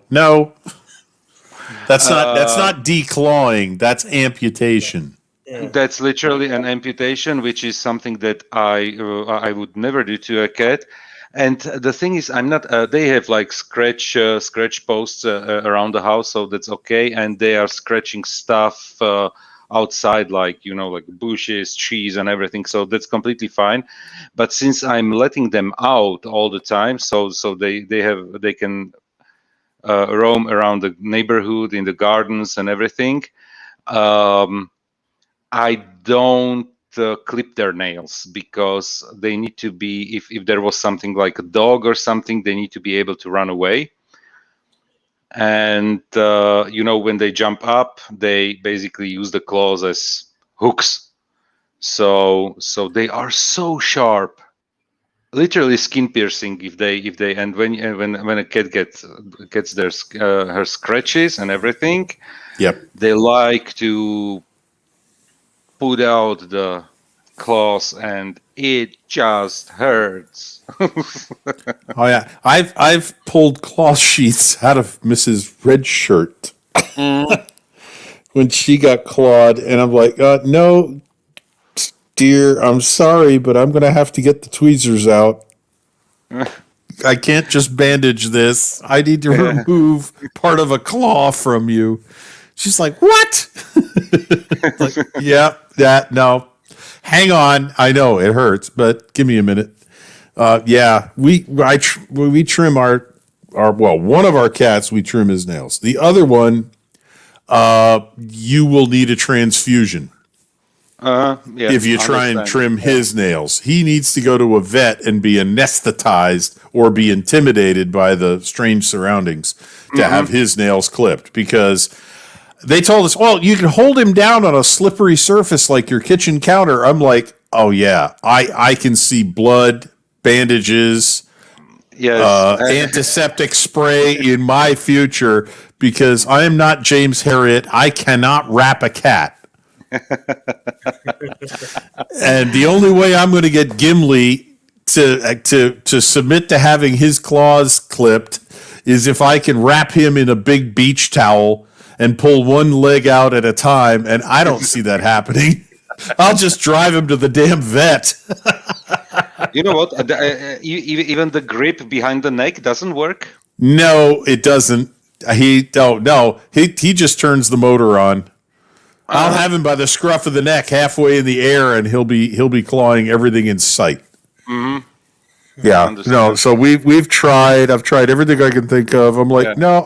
That's not declawing. That's amputation. That's literally an amputation, which is something that I would never do to a cat. And the thing is, I'm not. They have like scratch posts around the house, so that's okay. And they are scratching stuff outside, like like bushes, trees, and everything. So that's completely fine. But since I'm letting them out all the time, so they can roam around the neighborhood in the gardens and everything. I don't clip their nails because they need to be, if there was something like a dog or something, they need to be able to run away. And, when they jump up, they basically use the claws as hooks. So they are so sharp, literally skin piercing if they, and when a cat gets her scratches and everything, yep, they like to put out the claws, and it just hurts. Oh yeah, I've pulled claw sheaths out of Mrs. Red Shirt when she got clawed, and I'm like, no, dear, I'm sorry, but I'm gonna have to get the tweezers out. I can't just bandage this. I need to remove part of a claw from you. She's like, what? Like, yeah, that, no. Hang on. I know it hurts, but give me a minute. Yeah, we trim our one of our cats, we trim his nails. The other one, you will need a transfusion. If you try and trim his nails, he needs to go to a vet and be anesthetized or be intimidated by the strange surroundings to have his nails clipped, because they told us, well, you can hold him down on a slippery surface like your kitchen counter. I'm like, oh yeah, I can see blood, bandages, antiseptic spray in my future, because I am not James Harriet. I cannot wrap a cat. And the only way I'm going to get Gimli to submit to having his claws clipped is if I can wrap him in a big beach towel and pull one leg out at a time, and I don't see that happening. I'll just drive him to the damn vet. You know what? Even the grip behind the neck doesn't work. No, it doesn't. He just turns the motor on. I'll have him by the scruff of the neck, halfway in the air, and he'll be clawing everything in sight. Mm-hmm. Yeah, no. So we've tried. I've tried everything I can think of. I'm like, no,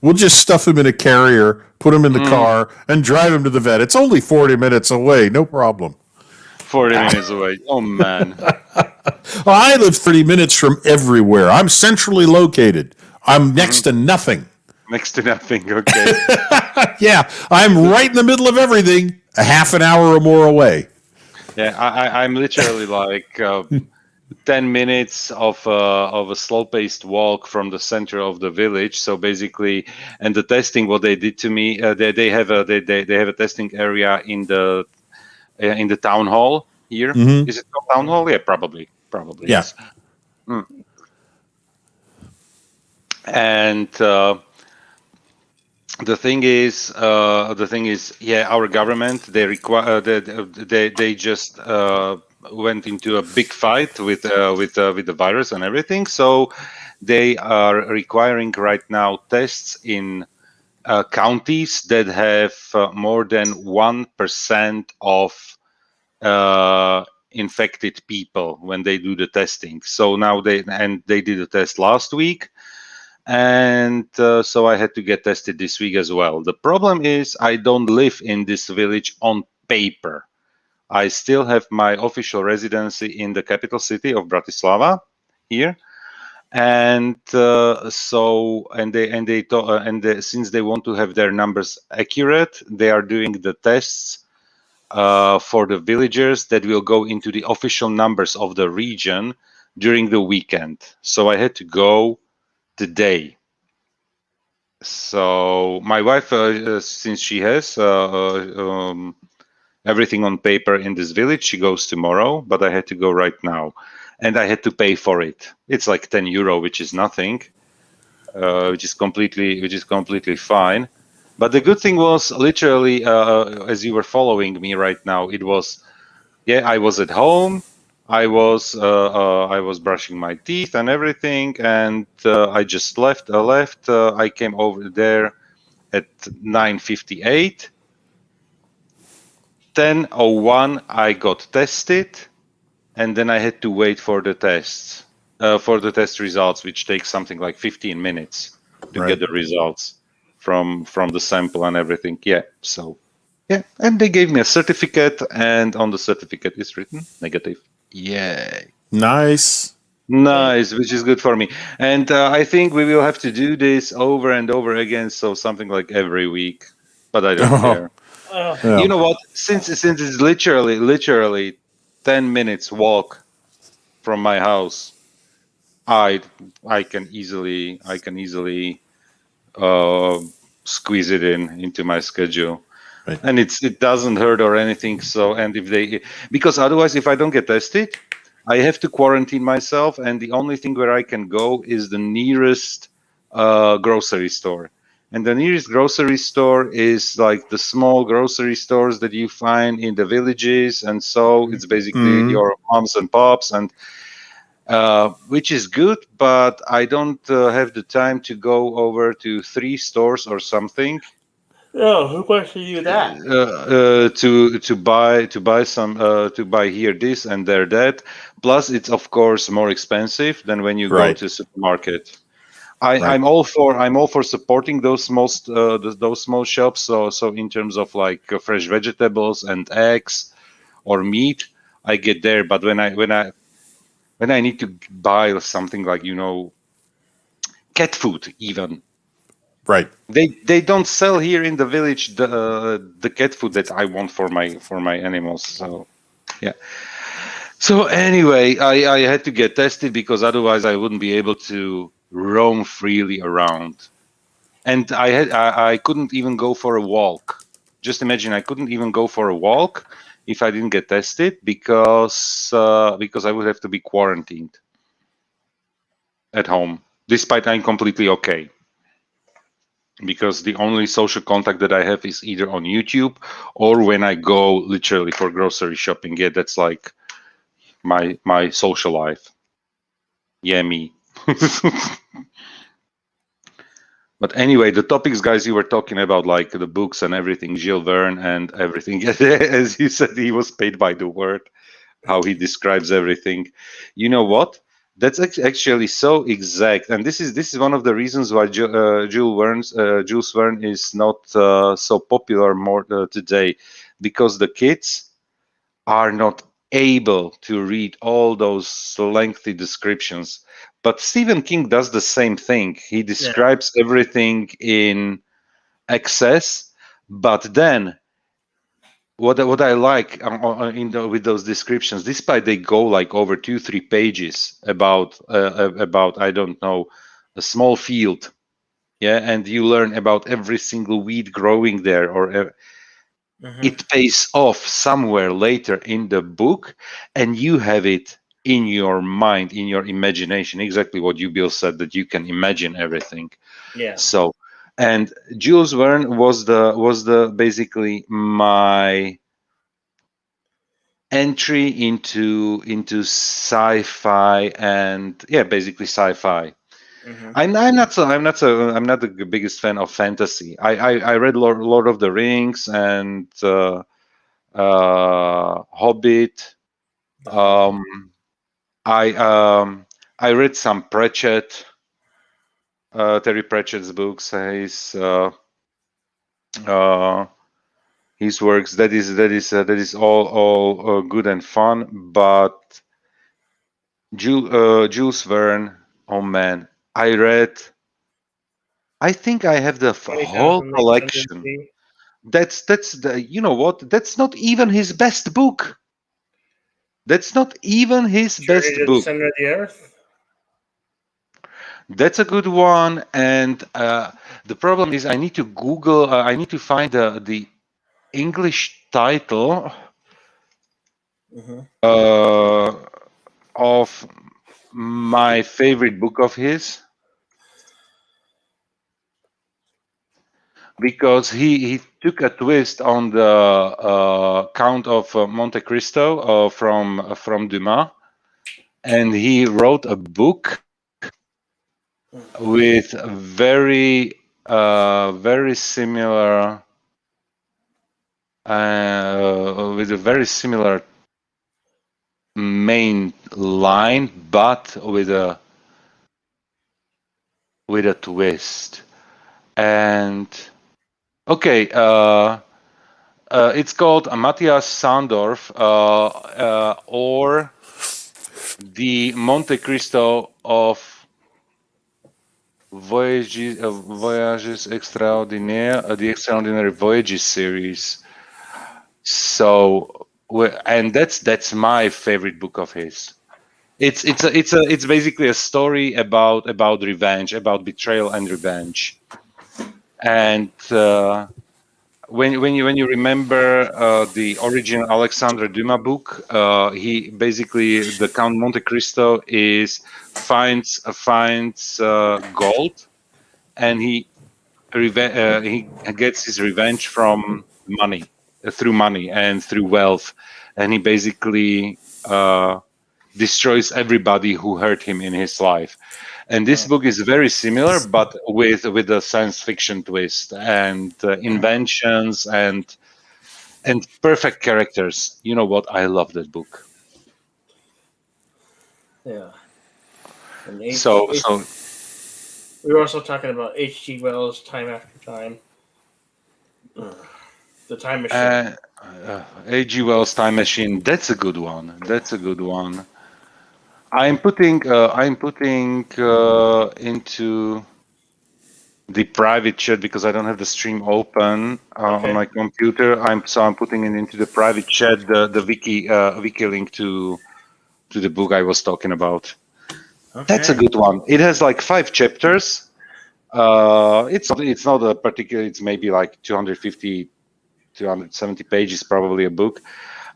we'll just stuff him in a carrier, put him in the car, and drive him to the vet. It's only 40 minutes away, no problem. 40 minutes away. Oh man. Well, I live 30 minutes from everywhere. I'm centrally located. I'm next to nothing. Next to nothing. Okay. Yeah, I'm right in the middle of everything, a half an hour or more away. Yeah, I'm literally like 10 minutes of a slow-paced walk from the center of the village. So basically, and the testing, what they did to me, they have a testing area in the town hall here. Mm-hmm. Is it called town hall? Yeah, probably. Yeah. Yes. And the thing is, our government, they require they just went into a big fight with the virus and everything. So they are requiring right now tests in counties that have more than 1% of infected people when they do the testing. So now they did a test last week. And so I had to get tested this week as well. The problem is I don't live in this village on paper. I still have my official residency in the capital city of Bratislava here, and since they want to have their numbers accurate, they are doing the tests for the villagers that will go into the official numbers of the region during the weekend. So I had to go today. So my wife, since she has everything on paper in this village, she goes tomorrow, but I had to go right now, and I had to pay for it. It's like €10, which is nothing, which is completely fine. But the good thing was, literally, as you were following me right now, it was, I was at home. I was brushing my teeth and everything, and I just left. I came over there at 9:58. 10:01, I got tested, and then I had to wait for the tests, for the test results, which takes something like 15 minutes to get the results from the sample and everything. Yeah, so yeah, and they gave me a certificate, and on the certificate is written negative. Yay. Nice, which is good for me. And I think we will have to do this over and over again, so something like every week, but I don't care. You know what? Since it's literally 10 minutes walk from my house, I can easily squeeze it into my schedule. Right. And it doesn't hurt or anything. So, and because otherwise, if I don't get tested, I have to quarantine myself, and the only thing where I can go is the nearest grocery store. And the nearest grocery store is like the small grocery stores that you find in the villages, and so it's basically your moms and pops, and which is good, but I don't have the time to go over to 3 stores or something. Oh, who wants to do that? To buy here this and there that. Plus, it's of course more expensive than when you go to supermarket. I'm all for supporting those those small shops. So in terms of like fresh vegetables and eggs or meat, I get there. But when I need to buy something like cat food even. Right. They don't sell here in the village the cat food that I want for my animals. So yeah. So anyway, I had to get tested because otherwise I wouldn't be able to roam freely around. And I couldn't even go for a walk. Just imagine, I couldn't even go for a walk if I didn't get tested because I would have to be quarantined at home, despite I'm completely okay. Because the only social contact that I have is either on YouTube or when I go literally for grocery shopping. Yeah, that's like my social life. Yeah, me. But anyway, the topics, guys, you were talking about, like the books and everything, Gilles Verne and everything. As you said, he was paid by the word, how he describes everything. You know what? That's actually so exact, and this is one of the reasons why Jules Verne is not so popular more today, because the kids are not able to read all those lengthy descriptions. But Stephen King does the same thing. He describes everything in excess, but then what I like with those descriptions, despite they go like over 2-3 pages about I don't know, a small field, yeah, and you learn about every single weed growing there, or it pays off somewhere later in the book, and you have it in your mind, in your imagination, exactly what you, Bill, said, that you can imagine everything. Yeah. So, and Jules Verne was the basically my entry into sci-fi, and yeah, basically sci-fi. I'm not the biggest fan of fantasy. I read Lord of the Rings and Hobbit. I read some Pratchett, Terry Pratchett's books. His works. That is all good and fun. But Jules Verne, oh man, I think I have the whole collection. That's you know what? That's not even his best book. That's not even his best book. Center of the Earth. That's a good one. And the problem is, I need to Google. I need to find the English title of my favorite book of his, because he took a twist on the Count of Monte Cristo from Dumas, and he wrote a book with very similar with a very similar main line, but with a twist. And okay, it's called Matthias Sandorf, or the Monte Cristo of Voyages Extraordinaire, the Extraordinary Voyages series. So, and that's my favorite book of his. It's basically a story about revenge, about betrayal and revenge, and when you remember the original Alexandre Dumas book, he basically the Count Monte Cristo finds gold, and he gets his revenge from money, through money and through wealth, and he basically destroys everybody who hurt him in his life. And this book is very similar, but with a science fiction twist and inventions and perfect characters. You know what? I love that book. Yeah. So we were also talking about H.G. Wells' Time After Time. The Time Machine. H.G. Wells' Time Machine. That's a good one. I'm putting into the private chat because I don't have the stream open on my computer. I'm putting it into the private chat the wiki link to the book I was talking about. Okay. That's a good one. It has like 5 chapters. It's not a particular. It's maybe like 250, 270 pages, probably a book.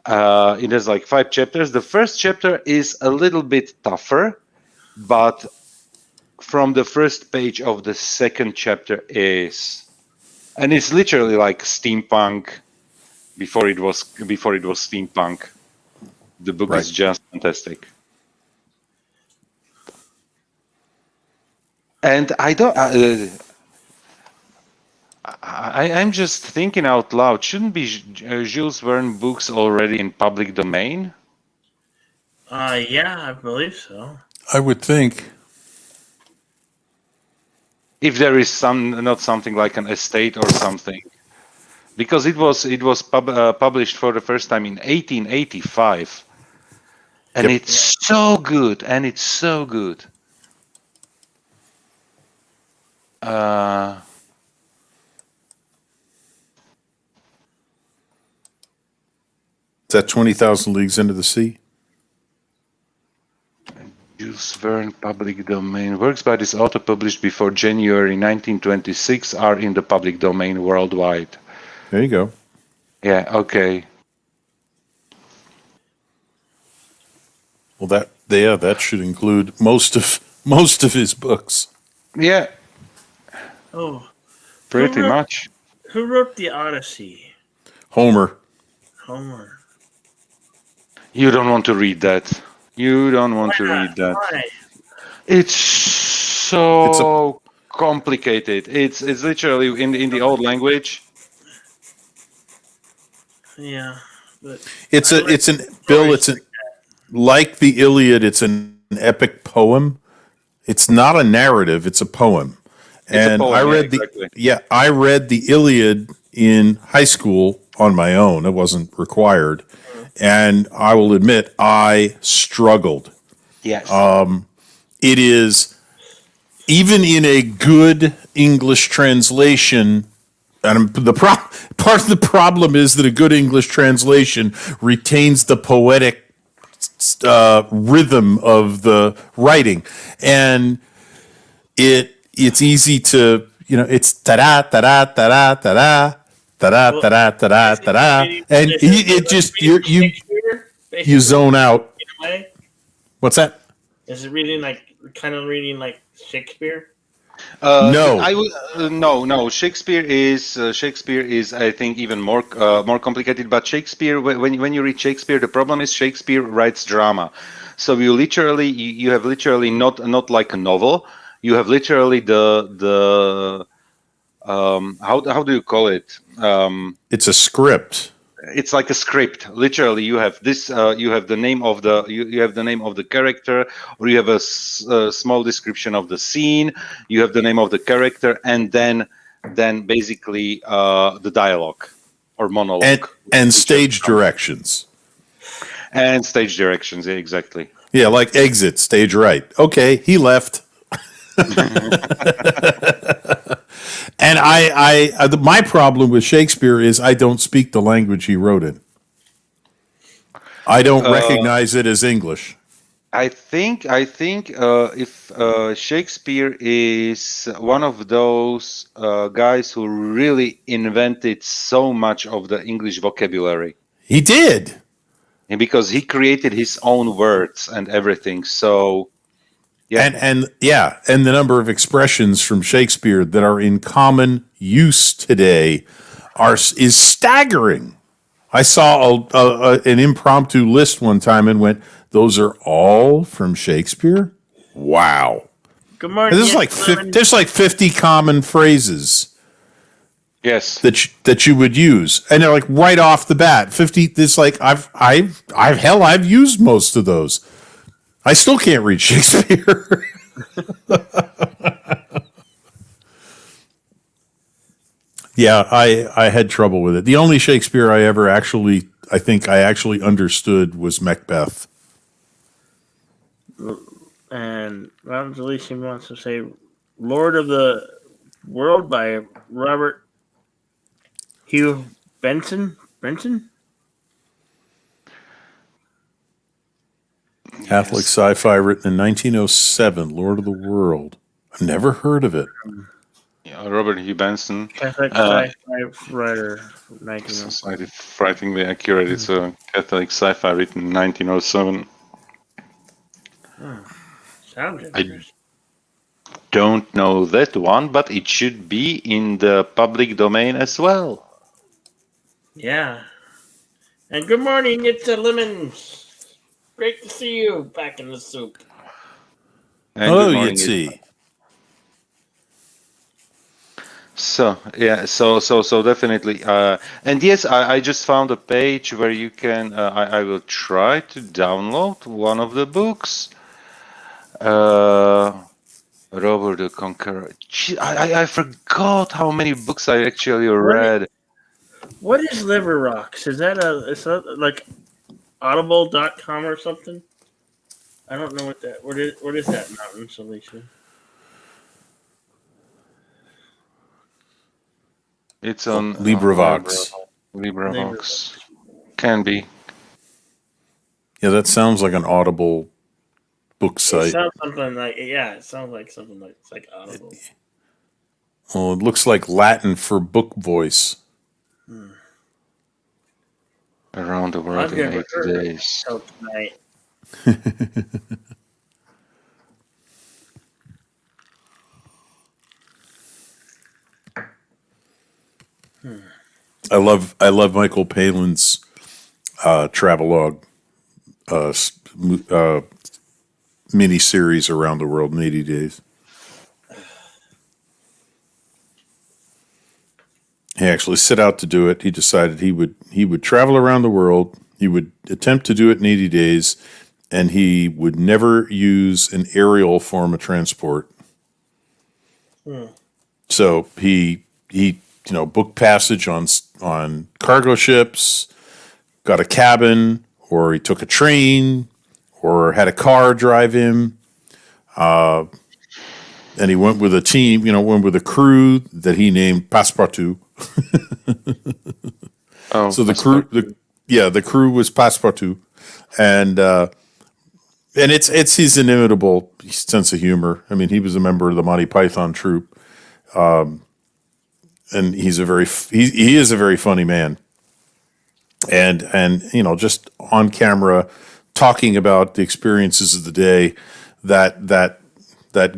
It has like 5 chapters. The first chapter is a little bit tougher, but from the first page of the second chapter and it's literally like steampunk before it was steampunk. The book is just fantastic. And I'm just thinking out loud. Shouldn't be Jules Verne books already in public domain? Yeah, I believe so. I would think. If there is not something like an estate or something, because it was published for the first time in 1885, and it's so good, Is that 20,000 Leagues Into the Sea? Jules Verne, public domain. Works by this author published before January 1926 are in the public domain worldwide. There you go. Yeah, okay. Well, that should include most of his books. Yeah. Oh. Pretty much. Who wrote the Odyssey? Homer. You don't want to read that. Why? It's so complicated. It's literally in the old language. Yeah, but it's like the Iliad. It's an epic poem. It's not a narrative. It's a poem. I read the Iliad in high school on my own. It wasn't required. And I will admit, I struggled. Yes. It is, even in a good English translation, and part of the problem is that a good English translation retains the poetic rhythm of the writing. And it's easy to, it's ta-da, ta-da, ta-da, ta-da. Ta-da, ta-da, ta-da, ta-da. And you zone out. What's that? Is it reading like Shakespeare? No. No. Shakespeare is I think even more complicated. But Shakespeare, when you read Shakespeare, the problem is Shakespeare writes drama. So you have literally not like a novel. You have literally the how do you call it? It's a script. It's like a script. Literally, you have this. You have the name of the. You have the name of the character, or you have a small description of the scene. You have the name of the character, and then basically the dialogue or monologue and stage directions. And stage directions, yeah, exactly. Yeah, like exit, stage right. Okay, he left. And my problem with Shakespeare is I don't speak the language he wrote in. I don't recognize it as English. I think if Shakespeare is one of those guys who really invented so much of the English vocabulary. He did. And because he created his own words and everything. So yeah. And the number of expressions from Shakespeare that are in common use today is staggering. I saw an impromptu list one time and went, "Those are all from Shakespeare." Wow. Good morning. There's like 50 common phrases. Yes. That you would use, and they're like right off the bat. 50. It's like I've used most of those. I still can't read Shakespeare. Yeah, I had trouble with it. The only Shakespeare I think I actually understood was Macbeth. And Ron Deletion wants to say Lord of the World by Robert Hugh Benson? Catholic sci-fi written in 1907, Lord of the World. I've never heard of it. Yeah, Robert Hugh Benson. Catholic sci-fi writer, 1907. Slightly frighteningly accurate. It's a Catholic sci-fi written in 1907. Sounds interesting. I don't know that one, but it should be in the public domain as well. Yeah. And good morning, it's a Lemons. Great to see you back in the soup. Hello, Yitzi. So yeah, so definitely, and yes, I just found a page where you can. I will try to download one of the books. Robert the Conqueror. Gee, I forgot how many books I actually read. What is Liver Rocks? Is that like audible.com or something? I don't know what is that mountain solution? It's on LibriVox. LibriVox. Can be. Yeah, that sounds like an Audible book site. It sounds something like something like it's like Audible. Well, it looks like Latin for book voice. Around the world in 80 days. Tonight. I love Michael Palin's travelogue mini series Around the World in 80 Days. He actually set out to do it. He decided he would travel around the world. He would attempt to do it in 80 days, and he would never use an aerial form of transport. So he booked passage on cargo ships, got a cabin, or he took a train, or had a car drive him. And he went with a team, went with a crew that he named Passepartout. So the crew was Passepartout, and it's his inimitable sense of humor. I mean, he was a member of the Monty Python troupe, and he is a very funny man, and just on camera talking about the experiences of the day, that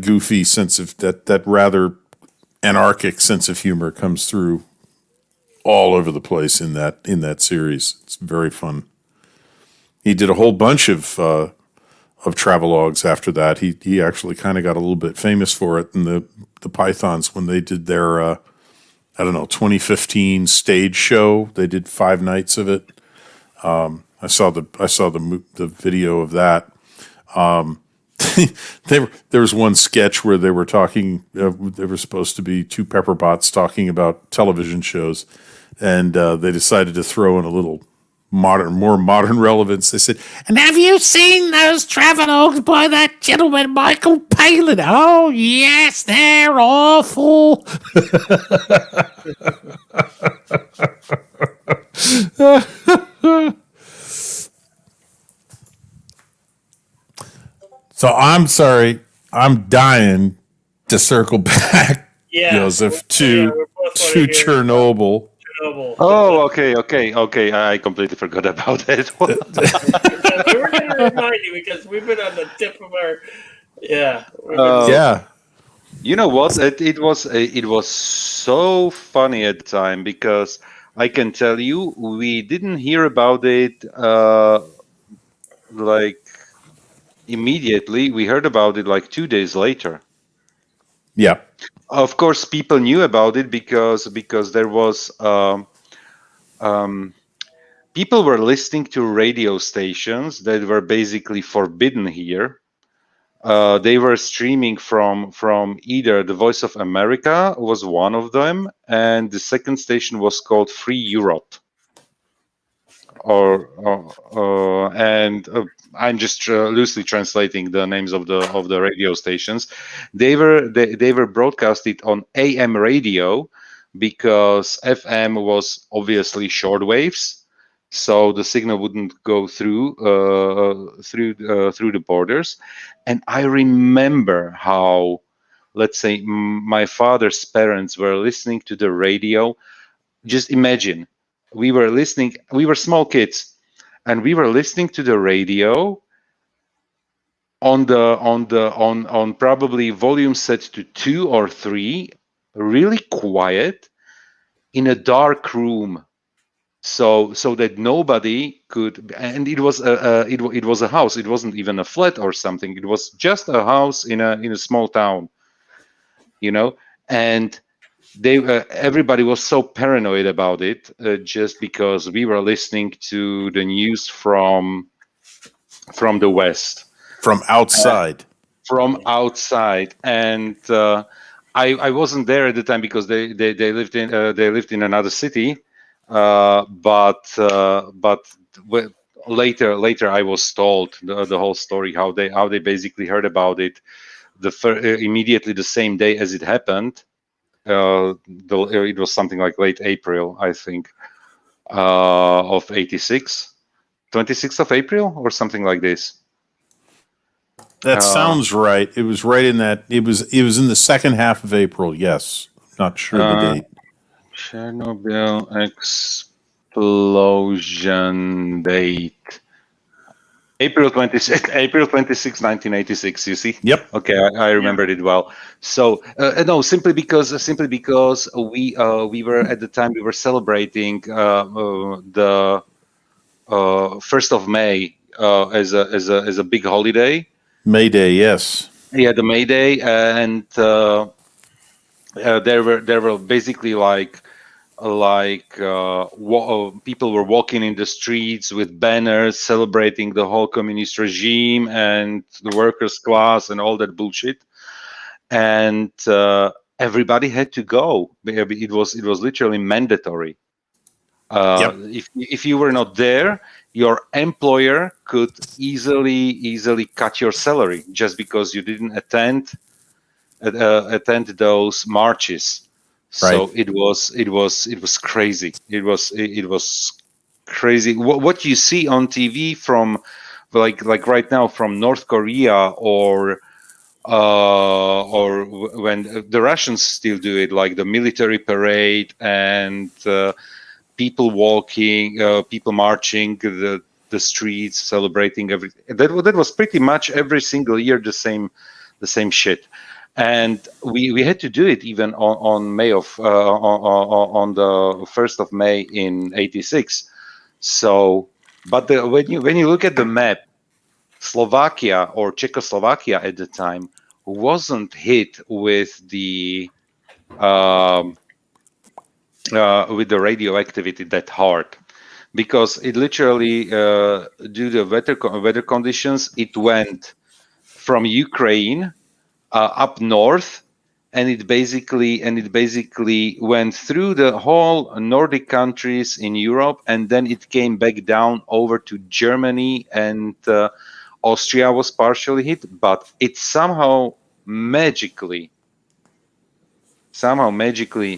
goofy sense of that rather anarchic sense of humor comes through all over the place in that series. It's very fun. He did a whole bunch of travelogues after that. He actually kind of got a little bit famous for it in the Pythons when they did their 2015 stage show. They did 5 nights of it. I saw the video of that. There was one sketch where they were talking. They were supposed to be 2 pepperbots talking about television shows, and they decided to throw in a little more modern relevance. They said, "And have you seen those travelogues by that gentleman Michael Palin? Oh yes, they're awful." I'm sorry. I'm dying to circle back, Joseph, to Chernobyl. Oh, okay. I completely forgot about it. We're going to remind you because we've been on the tip of our. Yeah. Yeah. You know what? It was so funny at the time because I can tell you we didn't hear about it like immediately. We heard about it like 2 days later. Yeah. Of course, people knew about it because there was people were listening to radio stations that were basically forbidden here. They were streaming from either the Voice of America was one of them, and the second station was called Free Europe. I'm just loosely translating the names of the radio stations. They were broadcasted on AM radio because FM was obviously shortwaves, so the signal wouldn't go through the borders. And I remember how, let's say, my father's parents were listening to the radio. Just imagine, we were small kids, and we were listening to the radio on probably volume set to 2 or 3, really quiet, in a dark room, so that nobody could. And it was it was a house. It wasn't even a flat or something. It was just a house in a small town, and everybody was so paranoid about it, just because we were listening to the news from the West, from outside. And I wasn't there at the time because they lived in another city, but later I was told the whole story, how they basically heard about it immediately the same day as it happened. It was something like late April, I think, of 86, 26th of April or something like this. That sounds right. It was right in that. It was in the second half of April. Yes, not sure the date. Chernobyl explosion date. April 26, 1986. You see? Yep. Okay, I remembered it well. So no, simply because we were at the time we were celebrating the 1st of May as a big holiday. May Day, yes. Yeah, the May Day, and there were basically people were walking in the streets with banners celebrating the whole communist regime and the workers' class and all that bullshit, and everybody had to go. It was literally mandatory. Yep. If you were not there, your employer could easily cut your salary just because you didn't attend those marches. So right. it was crazy. It was crazy. What you see on TV from like right now from North Korea or when the Russians still do it, like the military parade and people walking, people marching the streets, celebrating everything. That was pretty much every single year the same shit. And we had to do it even on May of on the 1st of May in 86. So, but when you look at the map, Slovakia or Czechoslovakia at the time wasn't hit with the radioactivity that hard, because it literally due to weather conditions, it went from Ukraine up north, and it basically went through the whole Nordic countries in Europe, and then it came back down over to Germany, and Austria was partially hit, but it somehow magically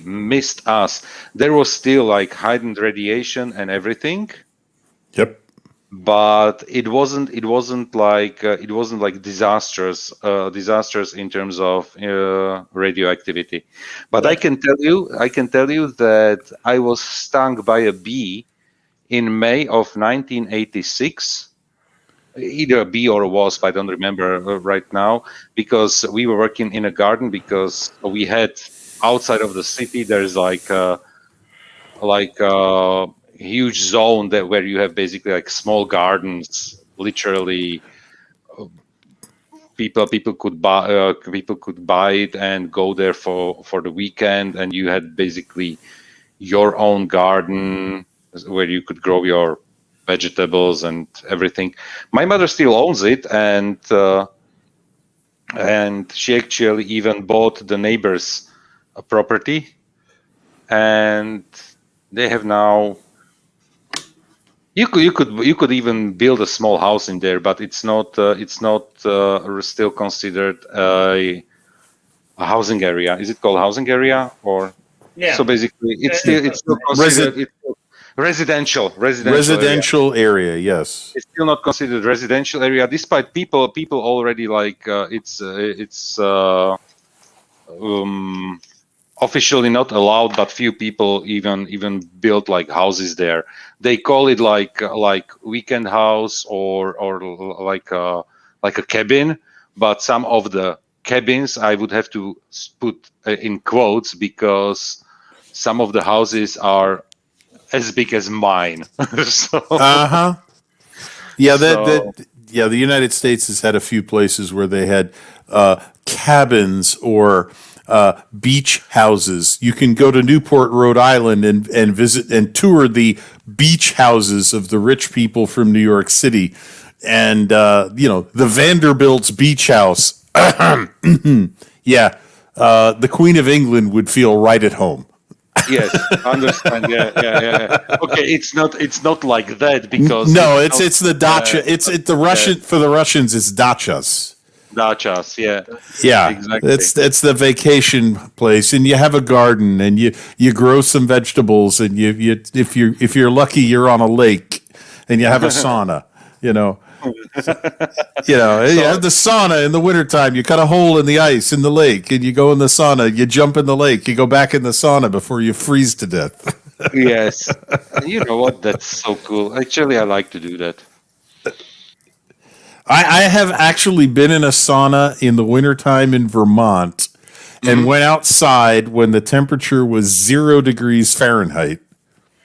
missed us. There was still like heightened radiation and everything. Yep. but it wasn't like disastrous in terms of radioactivity. But I can tell you that I was stung by a bee in May of 1986, either a bee or a wasp, I don't remember right now, because we were working in a garden, because we had outside of the city there's like a huge zone where you have basically like small gardens, literally. People could buy it and go there for the weekend, and you had basically your own garden where you could grow your vegetables and everything. My mother still owns it, and she actually even bought the neighbor's property, and they have now. You could even build a small house in there, but it's not still considered a housing area. Is it called housing area or? Yeah. So basically, it's still considered residential area. Yes, it's still not considered residential area, despite people already like it's officially not allowed, but few people even build like houses there. They call it like weekend house or like a cabin, but some of the cabins I would have to put in quotes, because some of the houses are as big as mine. So, yeah, the United States has had a few places where they had cabins or beach houses. You can go to Newport, Rhode Island, and visit and tour the beach houses of the rich people from New York City, and the Vanderbilt's beach house. Yeah, the Queen of England would feel right at home. Yes, understand. Yeah. Okay, it's not like that, because it's the dacha. It's the Russian for the Russians. It's dachas. Dachas, yeah, exactly. It's the vacation place, and you have a garden, and you grow some vegetables, and you if you're lucky, you're on a lake, and you have a sauna. You have the sauna in the wintertime. You cut a hole in the ice in the lake, and you go in the sauna. You jump in the lake. You go back in the sauna before you freeze to death. Yes, you know what? That's so cool. Actually, I like to do that. I have actually been in a sauna in the wintertime in Vermont, and went outside when the temperature was 0 degrees Fahrenheit.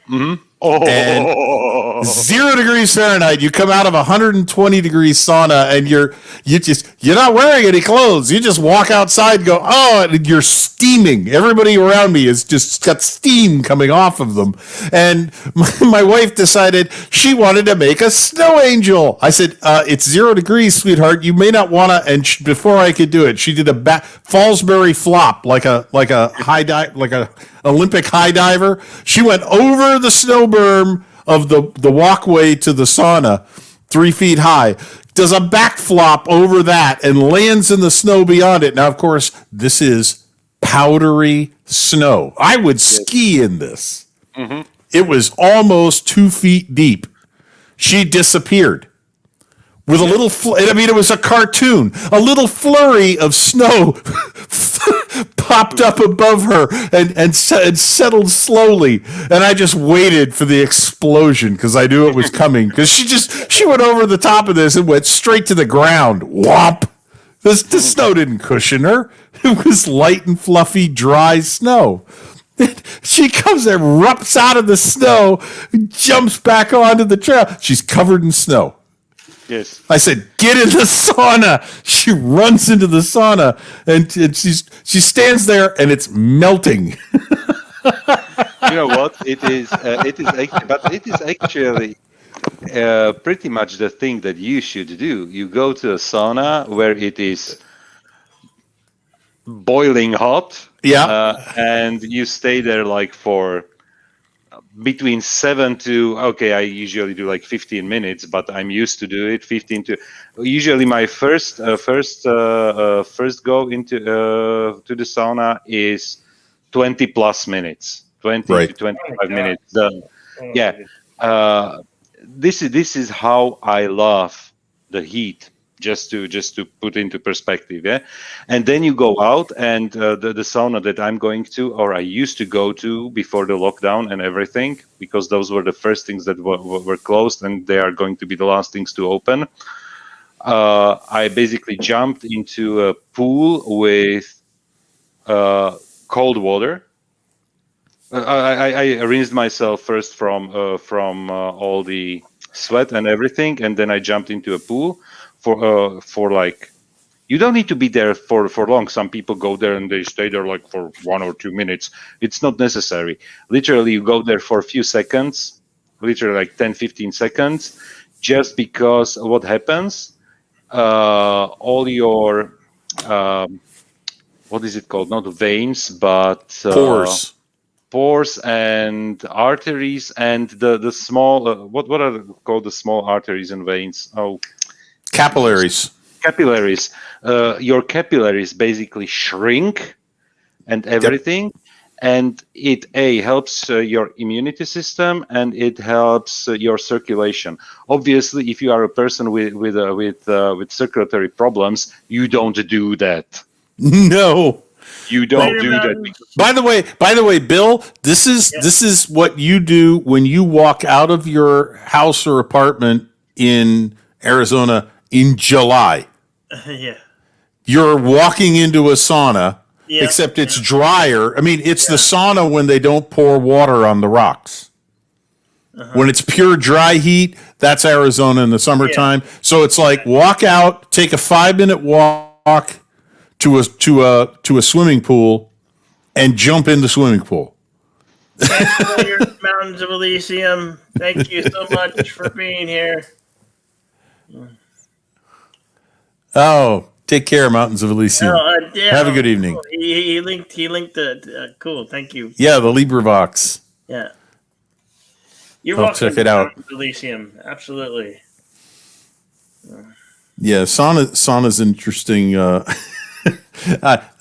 Mm-hmm. And 0 degrees Fahrenheit. You come out of 120 degrees sauna, and you're not wearing any clothes. You just walk outside, and go, and you're steaming. Everybody around me has just got steam coming off of them. And my wife decided she wanted to make a snow angel. I said, "It's 0 degrees, sweetheart. You may not want to." And before I could do it, she did a Fallsbury flop, like a high dive, like a Olympic high diver. She went over the snow berm of the walkway to the sauna, 3 feet high, does a backflop over that, and lands in the snow beyond it. Now, of course, this is powdery snow. I would ski in this. Mm-hmm. It was almost 2 feet deep. She disappeared. With a little, it was a cartoon. A little flurry of snow popped up above her and settled slowly. And I just waited for the explosion because I knew it was coming. Because she went over the top of this and went straight to the ground. Whomp! The snow didn't cushion her. It was light and fluffy, dry snow. She comes and erupts out of the snow, jumps back onto the trail. She's covered in snow. Yes. I said, "Get in the sauna." She runs into the sauna, and she stands there, and it's melting. You know what? It is actually pretty much the thing that you should do. You go to a sauna where it is boiling hot. Yeah. And you stay there like for between 7 to, I usually do like 15 minutes, but I'm used to do it 15 to, usually my first go into to the sauna is 20 plus minutes, 20 to 25 minutes. this is how I love the heat. Just to put into perspective, yeah. And then you go out, and the sauna that I'm going to, or I used to go to before the lockdown and everything, because those were the first things that were closed, and they are going to be the last things to open. I basically jumped into a pool with cold water. I rinsed myself first from all the sweat and everything, and then I jumped into a pool for like. You don't need to be there for long. Some people go there and they stay there like for 1 or 2 minutes. It's not necessary. Literally, you go there for a few seconds, literally like 10, 15 seconds, just because what happens, all your, what is it called? Not veins, but pores and arteries and the small, what are called the small arteries and veins? Oh, capillaries. Capillaries. Your capillaries basically shrink and everything. Yep. And it helps your immunity system, and it helps your circulation. Obviously, if you are a person with circulatory problems, you don't do that. No, you don't do that. By the way, Bill, this is what you do when you walk out of your house or apartment in Arizona in July. Yeah. You're walking into a sauna, except it's drier. I mean, it's the sauna when they don't pour water on the rocks. When it's pure dry heat, that's Arizona in the summertime. So it's like walk out, take a 5-minute walk to a swimming pool, and jump in the swimming pool. Thanks for your Mountains of Elysium. Thank you so much for being here. Oh, take care, Mountains of Elysium. Have a good evening. Cool. He linked the cool. Thank you. Yeah, the LibreVox. Yeah. You're I'll welcome check it out. Mountains of Elysium. Absolutely. Yeah, sauna's interesting. I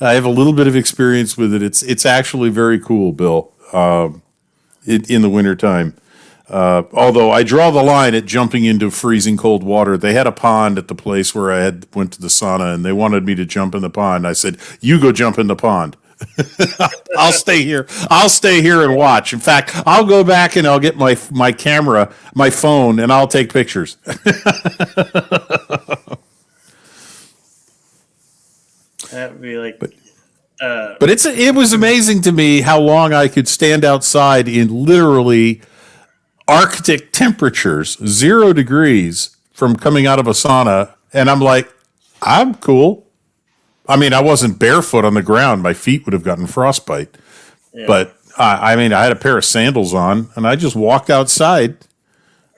have a little bit of experience with it. It's actually very cool, Bill. In the wintertime. Although I draw the line at jumping into freezing cold water. They had a pond at the place where I went to the sauna, and they wanted me to jump in the pond. I said, "You go jump in the pond. I'll stay here. I'll stay here and watch. In fact, I'll go back and I'll get my camera, my phone, and I'll take pictures." That would be like. But it was amazing to me how long I could stand outside in literally Arctic temperatures, 0 degrees, from coming out of a sauna, and I'm like, I'm cool. I mean, I wasn't barefoot on the ground; my feet would have gotten frostbite. Yeah. But I mean, I had a pair of sandals on, and I just walked outside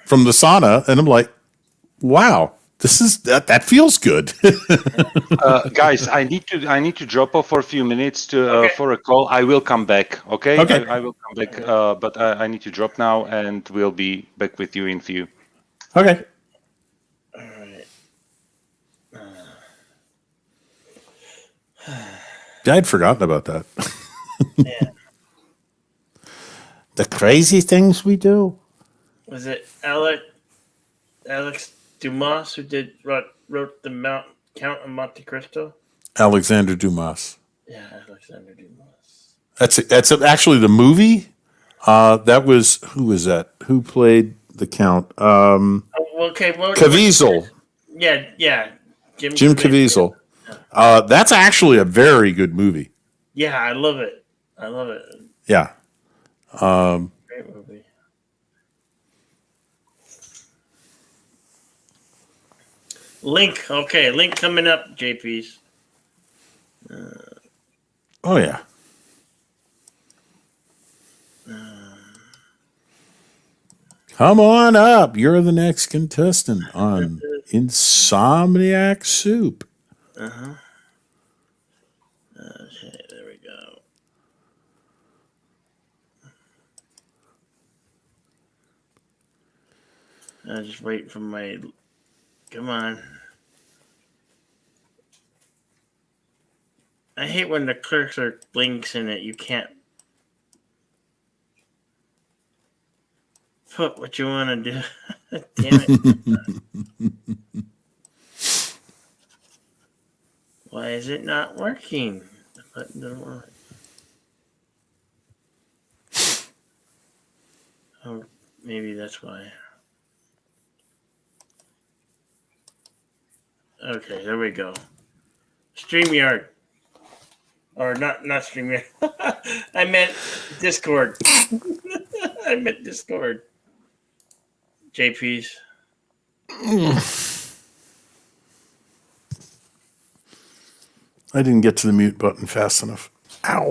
from the sauna, and I'm like, wow. That feels good. Guys, I need to drop off for a few minutes for a call. I will come back. Okay. I will come back. But I need to drop now, and we'll be back with you in few. Okay. All right. I'd forgotten about that. Yeah. The crazy things we do. Was it Alex Dumas who wrote the Count of Monte Cristo? Alexander Dumas. Yeah, Alexander Dumas. That's actually the movie. That was who was that? Who played the Count? Caviezel. Yeah. Jim Caviezel. Yeah. That's actually a very good movie. Yeah, I love it. Yeah. Great movie. Link coming up, JP's. Oh, yeah. Come on up. You're the next contestant on Insomniac Soup. Uh-huh. Okay, there we go. I'm just waiting for my... Come on. I hate when the cursor blinks in it. You can't put what you want to do. Damn it. Why is it not working? The button doesn't work. Oh, maybe that's why. Okay, there we go. StreamYard. Or not StreamYard. I meant Discord. I meant Discord. JP's. I didn't get to the mute button fast enough. Ow.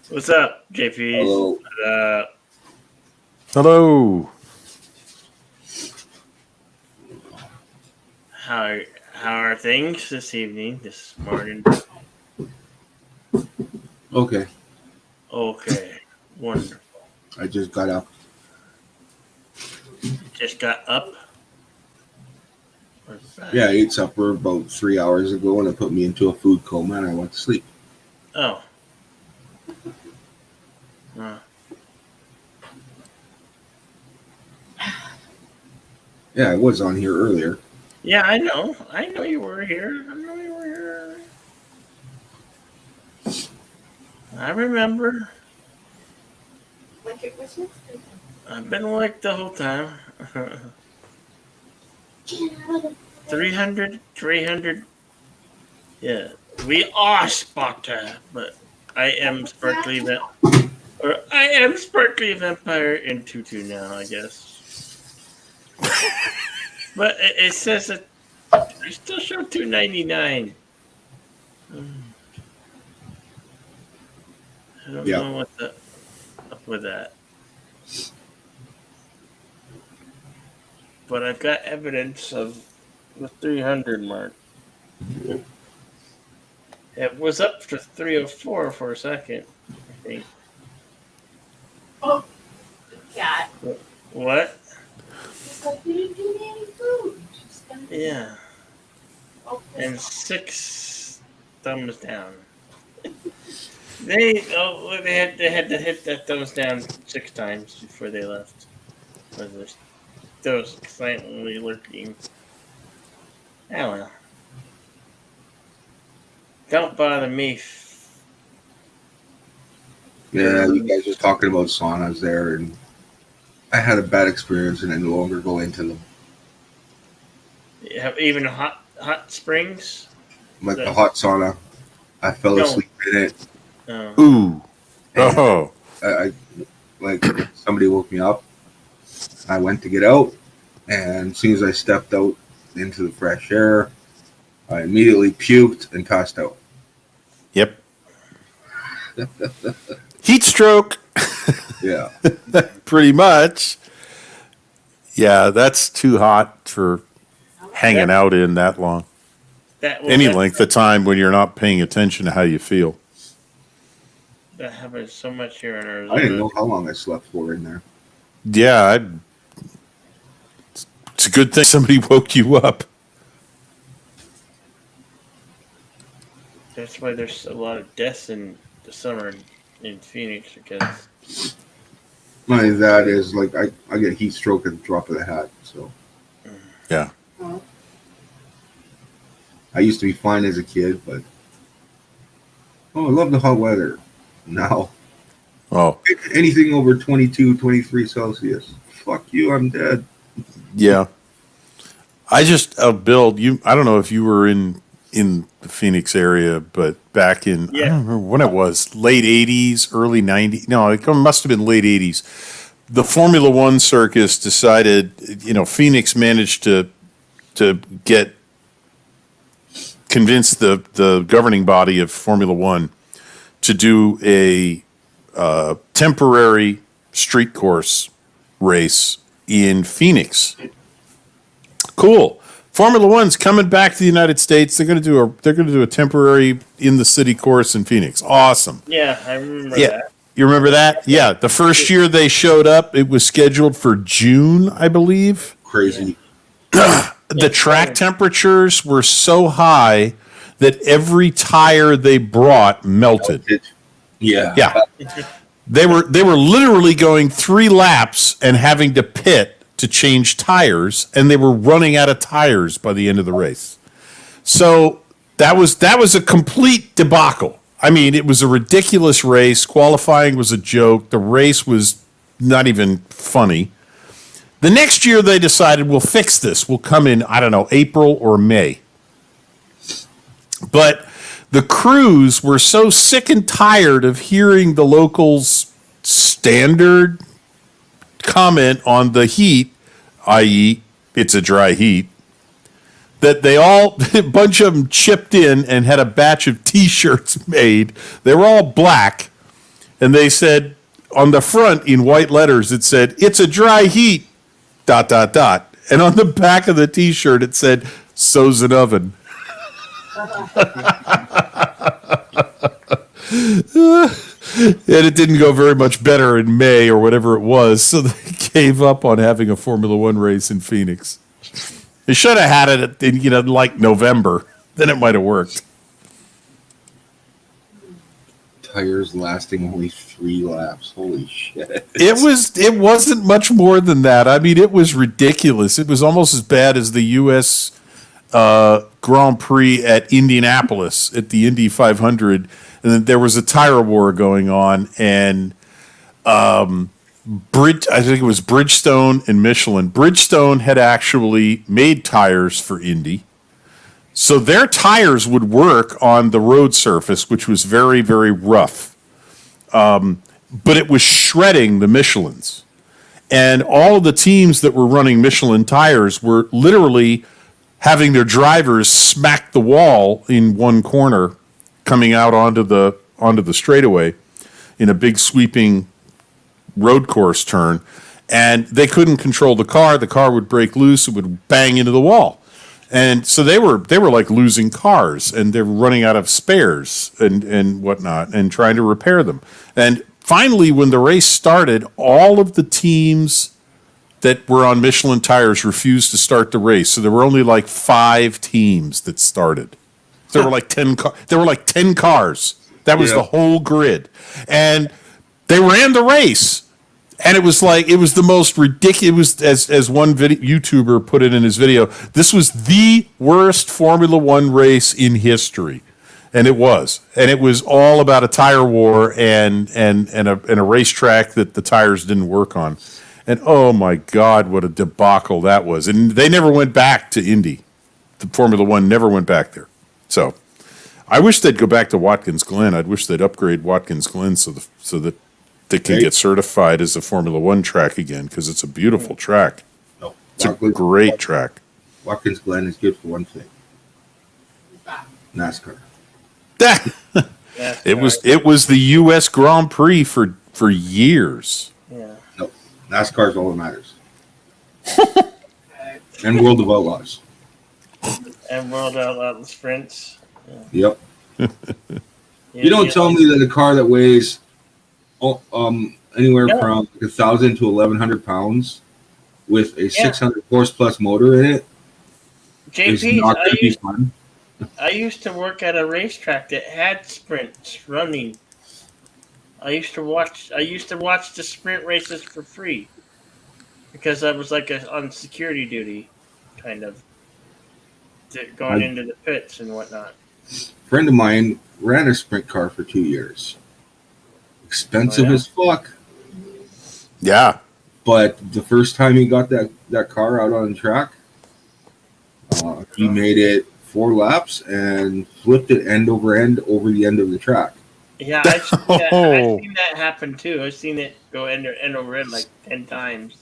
What's up, JP's? Hello. Hello. How are things this evening, this morning? Okay. Okay. Wonderful. I just got up. Just got up? Yeah, I ate supper about 3 hours ago, and it put me into a food coma, and I went to sleep. Oh. Yeah, I was on here earlier. Yeah, I know. I know you were here. I remember. Like it was yesterday. I've been awake the whole time. 300. Yeah, we are Sparta, but I am Sparkly Vampire in Tutu now, I guess. But it says that you still show $2.99. I don't know what's up with that. But I've got evidence of the 300 mark. It was up to 304 for a second, I think. Oh, God. What? It's like you didn't give me any food. Yeah. And 6 thumbs down. They had to hit that thumbs down 6 times before they left. Those silently lurking. Oh well. Don't bother me. Yeah, you guys were talking about saunas there, and I had a bad experience, and I no longer go into them. You have even hot springs? Like the hot sauna, I fell asleep in it. Oh. Ooh. Oh. I like somebody woke me up. I went to get out, and as soon as I stepped out into the fresh air, I immediately puked and passed out. Yep. Heat stroke. Yeah. Pretty much. Yeah, that's too hot for hanging out in that long. Any length of time when you're not paying attention to how you feel. That happens so much here in Arizona. I didn't know how long I slept for in there. Yeah, it's a good thing somebody woke you up. That's why there's a lot of deaths in the summer in Phoenix, because My that is like I get heat stroke at the drop of the hat. So yeah, I used to be fine as a kid, but I love the hot weather. Now, anything over 22, 23 Celsius, fuck you, I'm dead. Yeah, I just Bill, I don't know if you were in the Phoenix area, but back in I don't remember when it was, late 80s, early 90s. No, it must have been late 80s. The Formula One circus decided, Phoenix managed to convince the governing body of Formula One to do a temporary street course race in Phoenix. Cool. Formula One's coming back to the United States. They're going to do a temporary in the city course in Phoenix. Awesome. Yeah, I remember that. You remember that? Yeah. The first year they showed up, it was scheduled for June, I believe. Crazy. The track temperatures were so high that every tire they brought melted. Yeah. Yeah. They were literally going 3 laps and having to pit to change tires, and they were running out of tires by the end of the race. So that was a complete debacle. I mean, it was a ridiculous race. Qualifying was a joke. The race was not even funny. The next year they decided, we'll fix this. We'll come in, I don't know, April or May. But the crews were so sick and tired of hearing the locals' standard comment on the heat, i.e., it's a dry heat, that they all, a bunch of them chipped in and had a batch of T-shirts made. They were all black, and they said, on the front in white letters, it said, "It's a dry heat, ... And on the back of the T-shirt, it said, "So's an oven." And it didn't go very much better in May or whatever it was, so they gave up on having a Formula One race in Phoenix. They should have had it in, like November. Then it might have worked. Tires lasting only 3 laps. Holy shit! It wasn't much more than that. I mean, it was ridiculous. It was almost as bad as the U.S. Grand Prix at Indianapolis at the Indy 500, and then there was a tire war going on, and I think it was Bridgestone and Michelin. Bridgestone had actually made tires for Indy, so their tires would work on the road surface, which was very, very rough, but it was shredding the Michelins, and all of the teams that were running Michelin tires were literally having their drivers smack the wall in one corner coming out onto the straightaway in a big sweeping road course turn, and they couldn't control the car. The car would break loose, it would bang into the wall. And so they were like losing cars, and they were running out of spares and whatnot and trying to repair them. And finally, when the race started, all of the teams that were on Michelin tires refused to start the race. So there were only like 5 teams that started. There were like 10 cars. That was the whole grid. And they ran the race. And it was the most ridiculous, as one YouTuber put it in his video, this was the worst Formula One race in history. And it was. And it was all about a tire war and a racetrack that the tires didn't work on. And oh my God, what a debacle that was. And they never went back to Indy. The Formula One never went back there. So I wish they'd go back to Watkins Glen. I'd wish they'd upgrade Watkins Glen so that they can get certified as a Formula One track again, because it's a beautiful track. No, it's a great track. Watkins Glen is good for one thing. NASCAR. It was the U.S. Grand Prix for years. Yeah. No, NASCAR is all that matters. And World of Outlaws. And World Outlaw Sprints. Yeah. Yep. You don't tell me that a car that weighs anywhere from 1,000 to 1,100 pounds with a 600 horse plus motor in it is not going to be fun. I used to work at a racetrack that had sprints running. I used to watch the sprint races for free because I was on security duty, kind of, going into the pits and whatnot. A friend of mine ran a sprint car for 2 years. Expensive as fuck. Yeah. But the first time he got that car out on the track, he made it 4 laps and flipped it end over end over the end of the track. Yeah, I've seen that happen too. I've seen it go end over end like 10 times.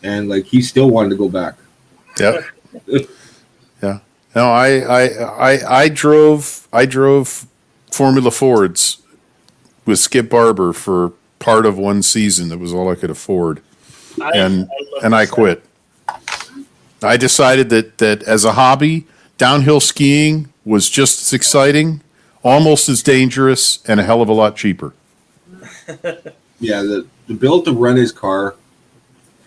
And he still wanted to go back. Yep. Yeah. No, I drove Formula Fords with Skip Barber for part of one season. That was all I could afford. I quit. I decided that as a hobby, downhill skiing was just as exciting, almost as dangerous, and a hell of a lot cheaper. Yeah, the bill to run his car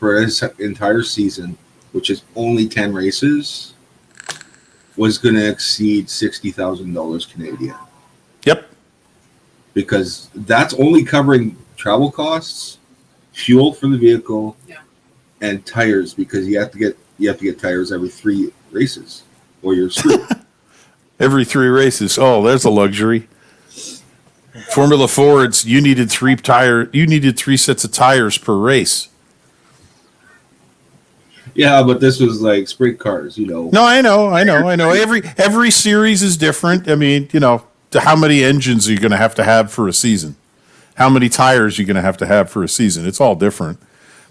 for his entire season, which is only 10 races, was going to exceed $60,000 Canadian. Yep. because that's only covering travel costs, fuel for the vehicle, and tires, because you have to get tires every 3 races or you're screwed. Every 3 races. Oh, there's a luxury. Formula Fords, you needed 3 sets of tires per race. Yeah, but this was like sprint cars, No, I know. Every series is different. I mean, how many engines are you going to have for a season? How many tires are you going to have for a season? It's all different.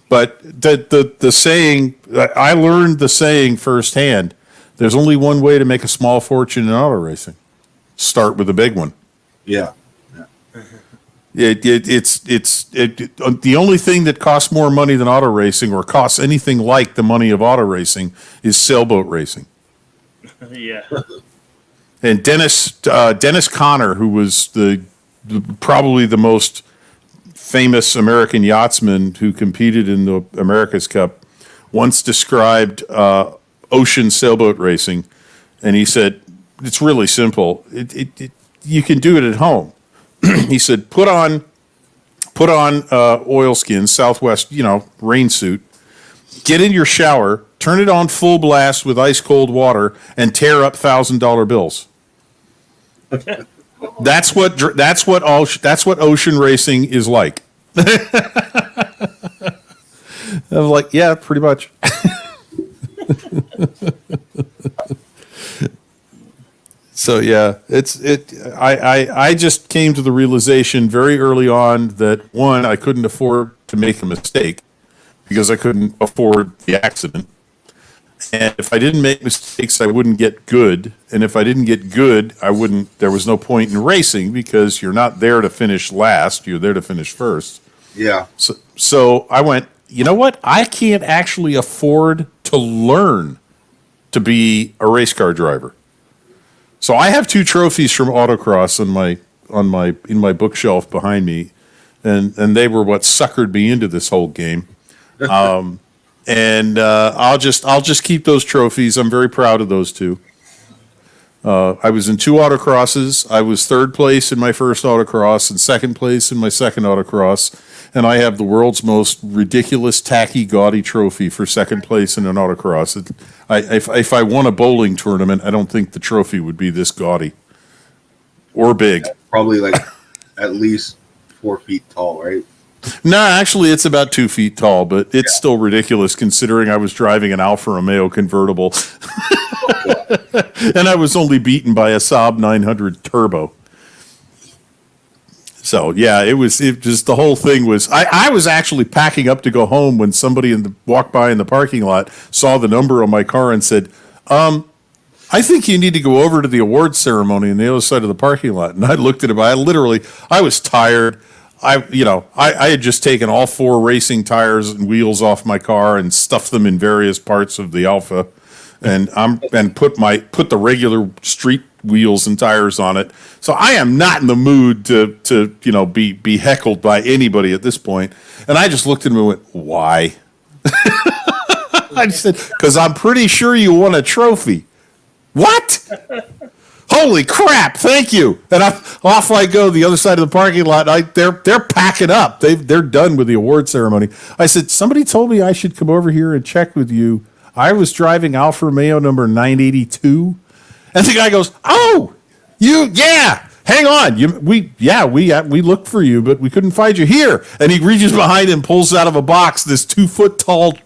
But the saying, I learned the saying firsthand. There's only one way to make a small fortune in auto racing. Start with a big one. Yeah. It's the only thing that costs more money than auto racing, or costs anything like the money of auto racing, is sailboat racing. Yeah. And Dennis Conner, who was probably the most famous American yachtsman who competed in the America's Cup, once described ocean sailboat racing, and he said it's really simple. You can do it at home. He said put on oilskins, Southwest, rain suit. Get in your shower, turn it on full blast with ice cold water, and tear up $1,000 bills. That's what ocean racing is like. I was like, yeah, pretty much. So yeah, I just came to the realization very early on that, one, I couldn't afford to make a mistake because I couldn't afford the accident. And if I didn't make mistakes, I wouldn't get good. And if I didn't get good, there was no point in racing, because you're not there to finish last, you're there to finish first. Yeah. So I went, you know what? I can't actually afford to learn to be a race car driver. So I have 2 trophies from autocross in my bookshelf behind me, and they were what suckered me into this whole game. And I'll just keep those trophies. I'm very proud of those 2. I was in 2 autocrosses. I was 3rd place in my first autocross and 2nd place in my second autocross. And I have the world's most ridiculous, tacky, gaudy trophy for 2nd place in an autocross. If I won a bowling tournament, I don't think the trophy would be this gaudy or big. Yeah, probably like at least 4 feet tall, right? No, actually, it's about 2 feet tall, but it's still ridiculous considering I was driving an Alfa Romeo convertible. And I was only beaten by a Saab 900 Turbo. So, yeah, it just the whole thing was, I was actually packing up to go home when somebody walked by in the parking lot, saw the number on my car and said, I think you need to go over to the awards ceremony on the other side of the parking lot. And I looked at him. I was tired. I had just taken all 4 racing tires and wheels off my car and stuffed them in various parts of the Alfa, and put the regular street wheels and tires on it. So I am not in the mood to be heckled by anybody at this point. And I just looked at him and went, "Why?" I said, "Because I'm pretty sure you won a trophy." What? Holy crap! Thank you. And off I go the other side of the parking lot. They're packing up. They're done with the award ceremony. I said, somebody told me I should come over here and check with you. I was driving Alfa Romeo number 982, and the guy goes, "Oh, yeah. Hang on. We looked for you, but we couldn't find you here." And he reaches behind and pulls out of a box this 2-foot tall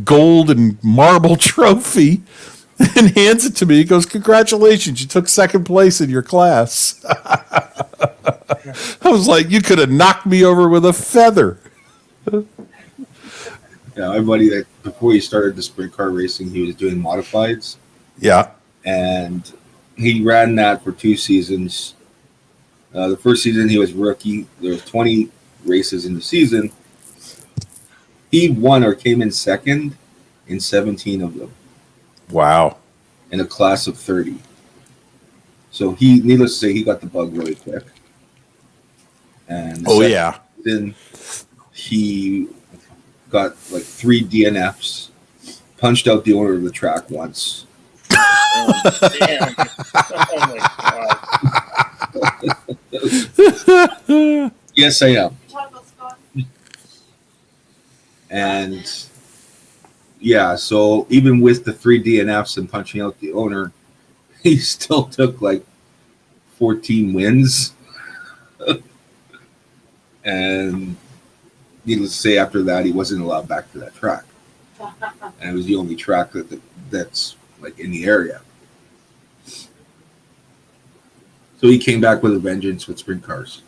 gold and marble trophy and hands it to me. He goes, "Congratulations, you took 2nd place in your class." I was like, you could have knocked me over with a feather. Yeah, my buddy, that before he started the sprint car racing, he was doing modifieds. Yeah. And he ran that for 2 seasons. The first season, he was rookie. There was 20 races in the season. He won or came in 2nd in 17 of them. Wow. In a class of 30. So needless to say, he got the bug really quick. And then he got like 3 DNFs, punched out the owner of the track once. Oh, damn. Oh my God. Yes, I am. And yeah, so even with the 3 DNFs and punching out the owner, he still took like 14 wins. And needless to say, after that, he wasn't allowed back to that track. And it was the only track that's like in the area. So he came back with a vengeance with sprint cars.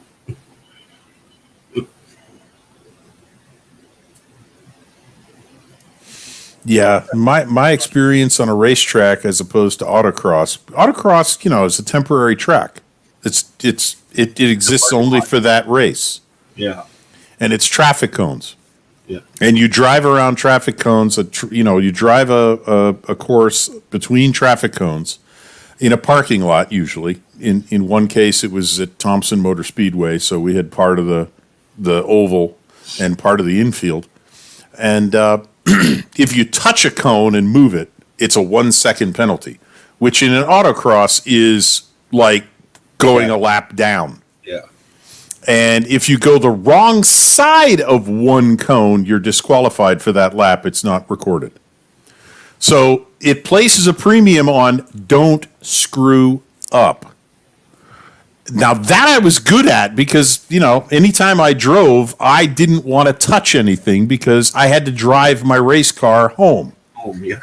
Yeah, my experience on a racetrack as opposed to autocross. Autocross, is a temporary track. It exists only for that race. Yeah. And it's traffic cones. Yeah. And you drive around traffic cones. You drive a course between traffic cones in a parking lot. Usually, in one case, it was at Thompson Motor Speedway, so we had part of the oval and part of the infield. And if you touch a cone and move it, it's a 1 second penalty, which in an autocross is like going a lap down. Yeah. And if you go the wrong side of one cone, you're disqualified for that lap. It's not recorded. So it places a premium on don't screw up. Now that I was good at because, anytime I drove, I didn't want to touch anything because I had to drive my race car home. Oh, yeah.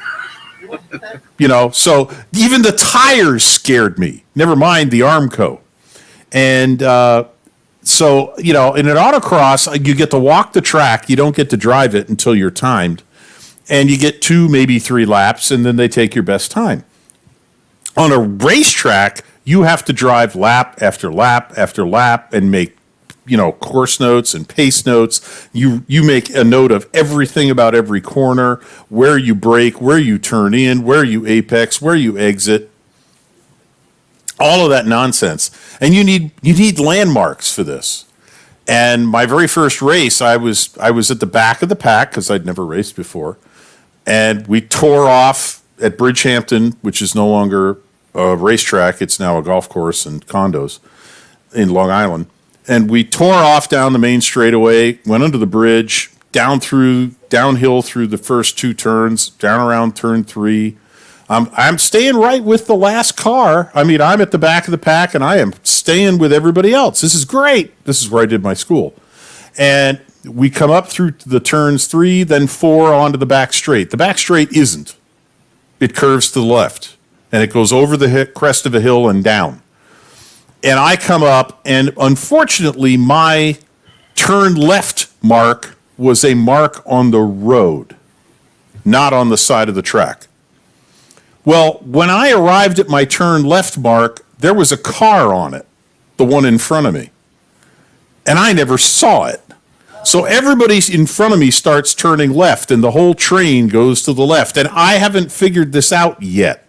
So even the tires scared me, never mind the Armco. And so, in an autocross, you get to walk the track. You don't get to drive it until you're timed. And you get 2, maybe 3 laps, and then they take your best time. On a racetrack, you have to drive lap after lap after lap and make, course notes and pace notes. You make a note of everything about every corner, where you brake, where you turn in, where you apex, where you exit. All of that nonsense. And you need landmarks for this. And my very first race, I was at the back of the pack because I'd never raced before. And we tore off at Bridgehampton, which is no longer a racetrack. It's now a golf course and condos in Long Island. And we tore off down the main straightaway, went under the bridge, downhill through the first 2 turns, down around turn 3. I'm staying right with the last car. I'm at the back of the pack, and I am staying with everybody else. This is great. This is where I did my school. And we come up through the turns 3, then 4 onto the back straight. The back straight isn't. It curves to the left, and it goes over the crest of a hill and down. And I come up, and unfortunately, my turn left mark was a mark on the road, not on the side of the track. Well, when I arrived at my turn left mark, there was a car on it, the one in front of me. And I never saw it. So everybody in front of me starts turning left, and the whole train goes to the left. And I haven't figured this out yet.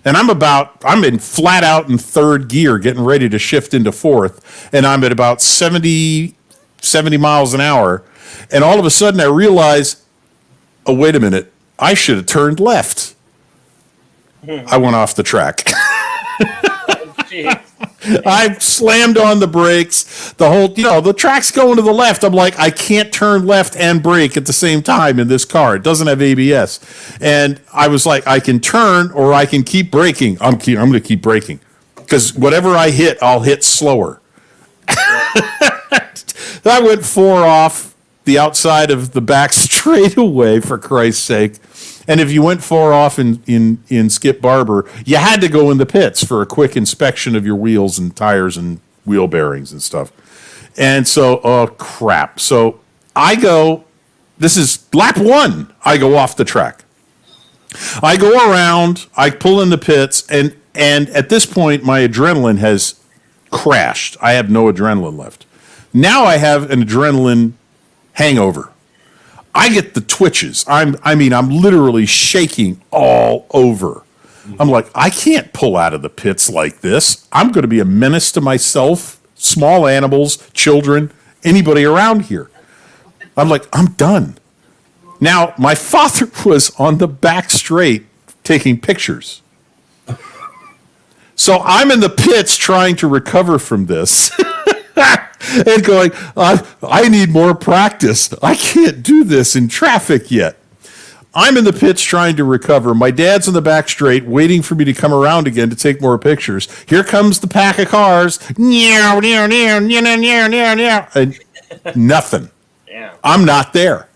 And I'm in flat out in 3rd gear, getting ready to shift into 4th. And I'm at about 70 miles an hour. And all of a sudden I realize, oh, wait a minute, I should have turned left. I went off the track. I slammed on the brakes. The track's going to the left. I'm like, I can't turn left and brake at the same time in this car. It doesn't have ABS. And I was like, I can turn or I can keep braking. I'm going to keep braking because whatever I hit, I'll hit slower. I went 4 off the outside of the back straightaway, for Christ's sake. And if you went 4 off in Skip Barber, you had to go in the pits for a quick inspection of your wheels and tires and wheel bearings and stuff. And so, oh, crap. So this is lap 1, I go off the track. I go around, I pull in the pits, and at this point, my adrenaline has crashed. I have no adrenaline left. Now I have an adrenaline hangover. I get the twitches. I'm literally shaking all over. I'm like, I can't pull out of the pits like this. I'm going to be a menace to myself, small animals, children, anybody around here. I'm like, I'm done. Now, my father was on the back straight taking pictures. So I'm in the pits trying to recover from this. And going, I need more practice. I can't do this in traffic yet. I'm in the pits trying to recover. My dad's in the back straight waiting for me to come around again to take more pictures. Here comes the pack of cars. And nothing. Yeah. I'm not there.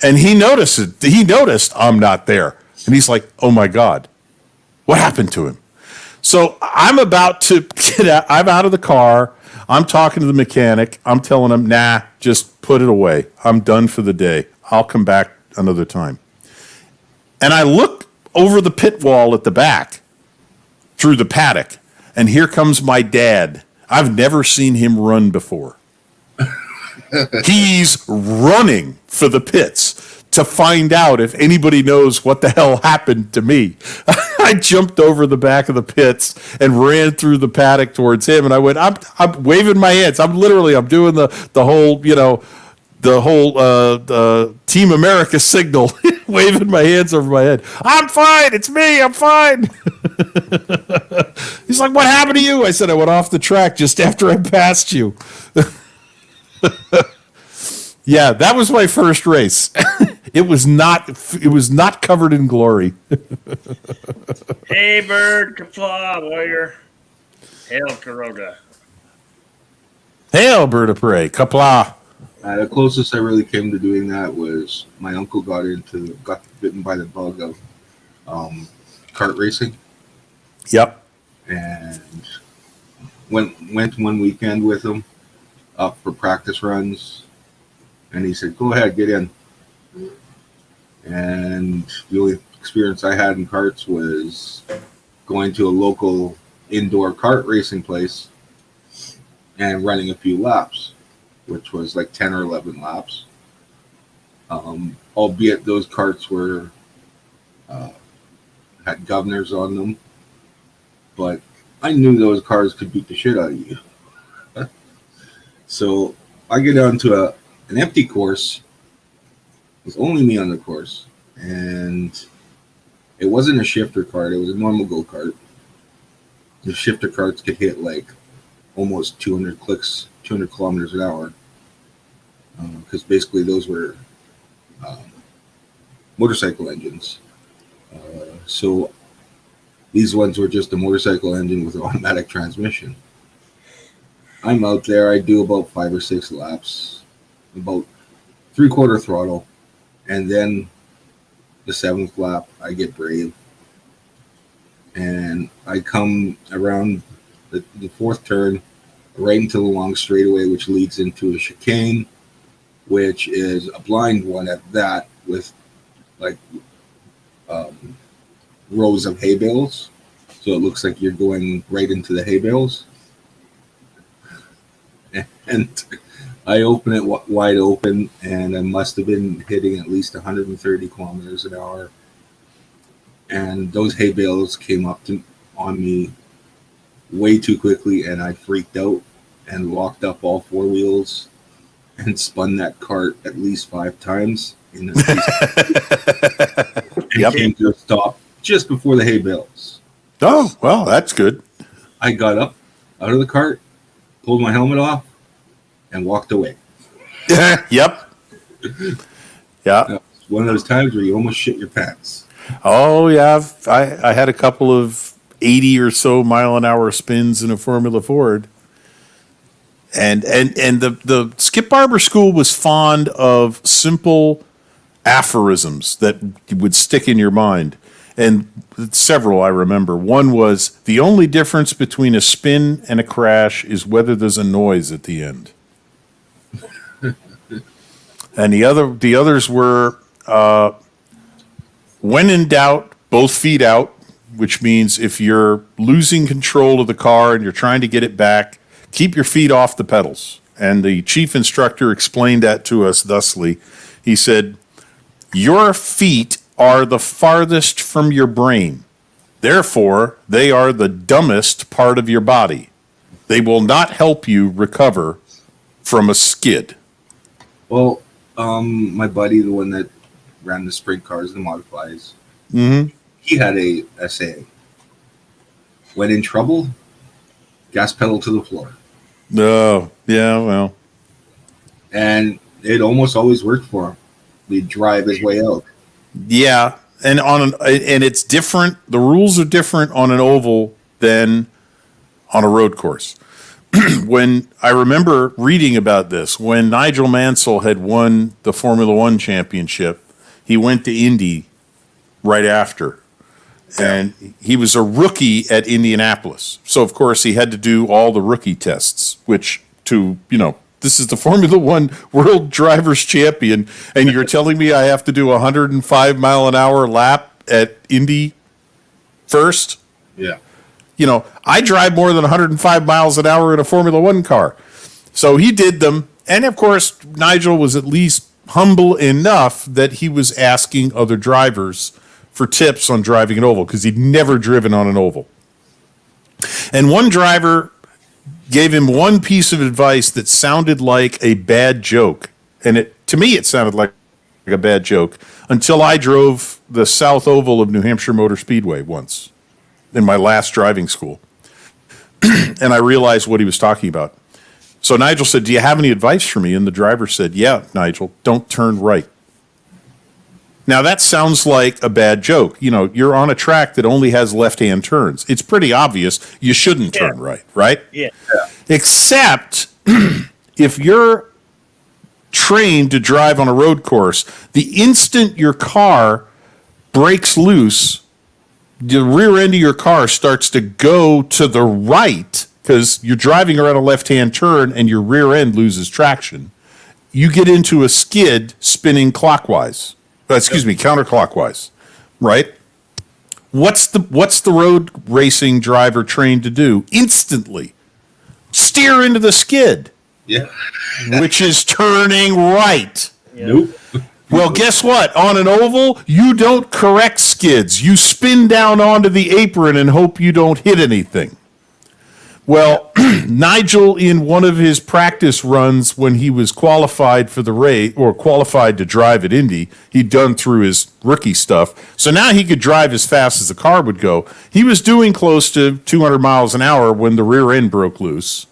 And he noticed it. He noticed I'm not there. And he's like, oh my God, what happened to him? So I'm about to get out. I'm out of the car. I'm talking to the mechanic. I'm telling him, nah, just put it away. I'm done for the day. I'll come back another time. And I look over the pit wall at the back through the paddock, and here comes my dad. I've never seen him run before. He's running for the pits to find out if anybody knows what the hell happened to me. I jumped over the back of the pits and ran through the paddock towards him, and I went, I'm waving my hands. I'm doing the whole, the Team America signal, waving my hands over my head. I'm fine. It's me. I'm fine. He's like, what happened to you? I said, I went off the track just after I passed you. Yeah, that was my first race. It was not covered in glory. Hey, bird, kapla, warrior. Hail, Kuroga. Hail, bird of prey, kapla. The closest I really came to doing that was my uncle got bitten by the bug of kart racing. Yep. And went one weekend with him up for practice runs, and he said, "Go ahead, get in." And the only experience I had in karts was going to a local indoor kart racing place and running a few laps, which was like 10 or 11 laps. Albeit those karts were had governors on them, but I knew those cars could beat the shit out of you. So I get down to an empty course. It was only me on the course, and it wasn't a shifter kart. It was a normal go-kart. The shifter karts could hit like almost 200 kilometers an hour, because basically those were motorcycle engines. So these ones were just a motorcycle engine with an automatic transmission. I'm out there. I do about 5 or 6 laps, about 3/4 throttle, and then the 7th lap, I get brave, and I come around the 4th turn right into the long straightaway, which leads into a chicane, which is a blind one at that, with like rows of hay bales, so it looks like you're going right into the hay bales. And I open it wide open, and I must have been hitting at least 130 kilometers an hour. And those hay bales came up on me way too quickly, and I freaked out and locked up all 4 wheels and spun that cart at least 5 times. And came to a stop just before the hay bales. Oh, well, that's good. I got up out of the cart, pulled my helmet off, and walked away. Yep. Yeah. It's one of those times where you almost shit your pants. Oh, yeah. I had a couple of 80 or so mile an hour spins in a Formula Ford. And the Skip Barber School was fond of simple aphorisms that would stick in your mind. And several I remember. One was, the only difference between a spin and a crash is whether there's a noise at the end. And the others were, when in doubt, both feet out, which means if you're losing control of the car and you're trying to get it back, keep your feet off the pedals. And the chief instructor explained that to us thusly. He said, your feet are the farthest from your brain. Therefore, they are the dumbest part of your body. They will not help you recover from a skid. Well, my buddy, the one that ran the sprint cars, the modifies, he had a saying. when in trouble, gas pedal to the floor. No, yeah, well. And it almost always worked for him. He'd drive his way out. Yeah, and and it's different. The rules are different on an oval than on a road course. When I remember reading about this, when Nigel Mansell had won the Formula One championship, he went to Indy right after. And he was a rookie at Indianapolis. So, of course, he had to do all the rookie tests, which this is the Formula One World Drivers' Champion, and you're telling me I have to do a 105-mile-an-hour lap at Indy first? Yeah. I drive more than 105 miles an hour in a Formula One car. So he did them. And, of course, Nigel was at least humble enough that he was asking other drivers for tips on driving an oval because he'd never driven on an oval. And one driver gave him one piece of advice that sounded like a bad joke. And to me, it sounded like a bad joke until I drove the South Oval of New Hampshire Motor Speedway once in my last driving school. And I realized what he was talking about. So Nigel said, "Do you have any advice for me?" And the driver said, "Yeah, Nigel, don't turn right." Now that sounds like a bad joke. You're on a track that only has left-hand turns. It's pretty obvious you shouldn't turn right? Yeah. Except if you're trained to drive on a road course, the instant your car breaks loose, the rear end of your car starts to go to the right because you're driving around a left-hand turn and your rear end loses traction. You get into a skid spinning counterclockwise, right? What's the road racing driver trained to do? Instantly steer into the skid. Yeah. Which is turning right. Yeah. Nope. Well, guess what? On an oval, you don't correct skids. You spin down onto the apron and hope you don't hit anything. Well, Nigel, in one of his practice runs when he was qualified for the race, or qualified to drive at Indy, he'd done through his rookie stuff. So now he could drive as fast as the car would go. He was doing close to 200 miles an hour when the rear end broke loose.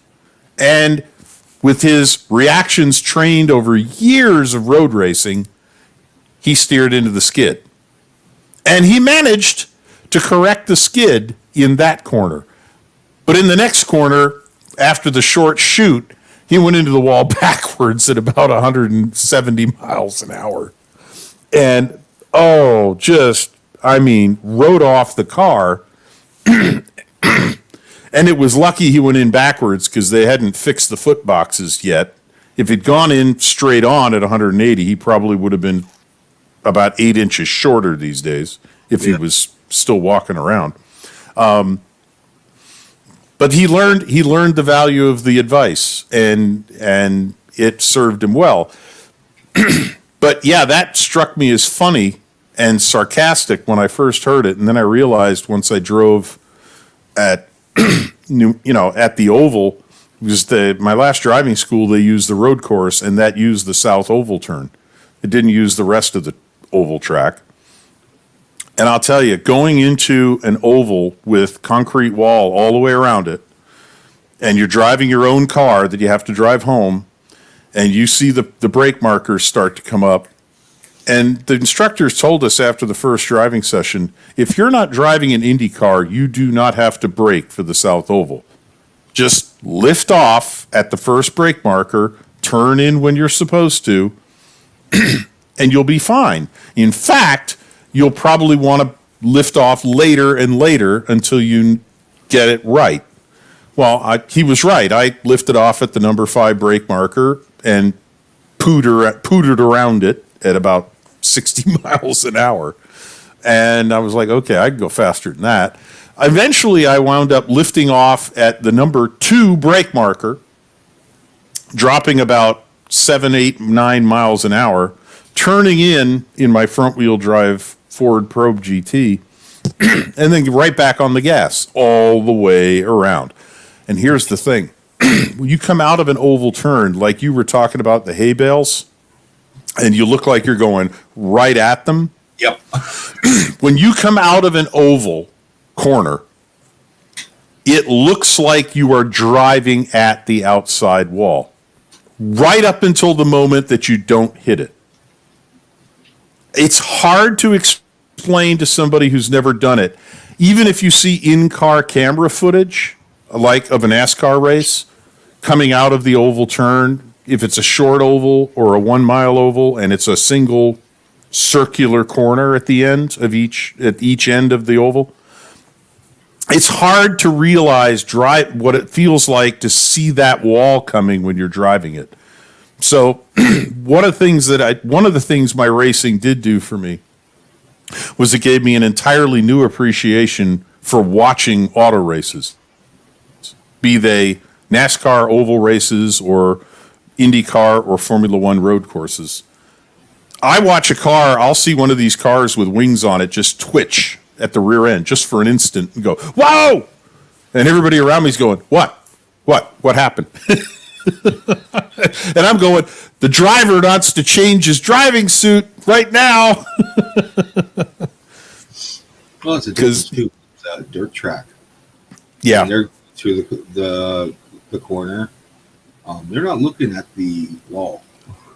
And with his reactions trained over years of road racing, he steered into the skid. And he managed to correct the skid in that corner. But in the next corner, after the short chute, he went into the wall backwards at about 170 miles an hour. And, rode off the car. And it was lucky he went in backwards because they hadn't fixed the foot boxes yet. If he'd gone in straight on at 180, he probably would have been about 8 inches shorter these days if he was still walking around. But he learned the value of the advice, and it served him well. But yeah, that struck me as funny and sarcastic when I first heard it, and then I realized once I drove at at the oval, because my last driving school they used the road course, and that used the South Oval turn. It didn't use the rest of the oval track. And I'll tell you, going into an oval with concrete wall all the way around it, and you're driving your own car that you have to drive home, and you see the brake markers start to come up. And the instructors told us after the first driving session, if you're not driving an Indy car, you do not have to brake for the South Oval. Just lift off at the first brake marker, turn in when you're supposed to, and you'll be fine. In fact, you'll probably want to lift off later and later until you get it right. Well, he was right. I lifted off at the number 5 brake marker and pootered around it at about 60 miles an hour. And I was like, okay, I can go faster than that. Eventually, I wound up lifting off at the number 2 brake marker, dropping about 7, 8, 9 miles an hour, turning in my front-wheel drive Ford Probe GT, and then right back on the gas all the way around. And here's the thing. When you come out of an oval turn, like you were talking about the hay bales, and you look like you're going right at them. Yep. When you come out of an oval corner, it looks like you are driving at the outside wall, right up until the moment that you don't hit it. It's hard to explain to somebody who's never done it. Even if you see in-car camera footage, like of a NASCAR race, coming out of the oval turn, if it's a short oval or a 1 mile oval, and it's a single circular corner at the end of each end of the oval, it's hard to realize what it feels like to see that wall coming when you're driving it. So one of the things my racing did do for me was it gave me an entirely new appreciation for watching auto races, be they NASCAR oval races or IndyCar or Formula One road courses. I watch a car, I'll see one of these cars with wings on it just twitch at the rear end just for an instant and go, whoa! And everybody around me's going, what? What happened? And I'm going, the driver wants to change his driving suit right now. Well, it's a difference too. It's a dirt track. Yeah. And they're through the corner. They're not looking at the wall.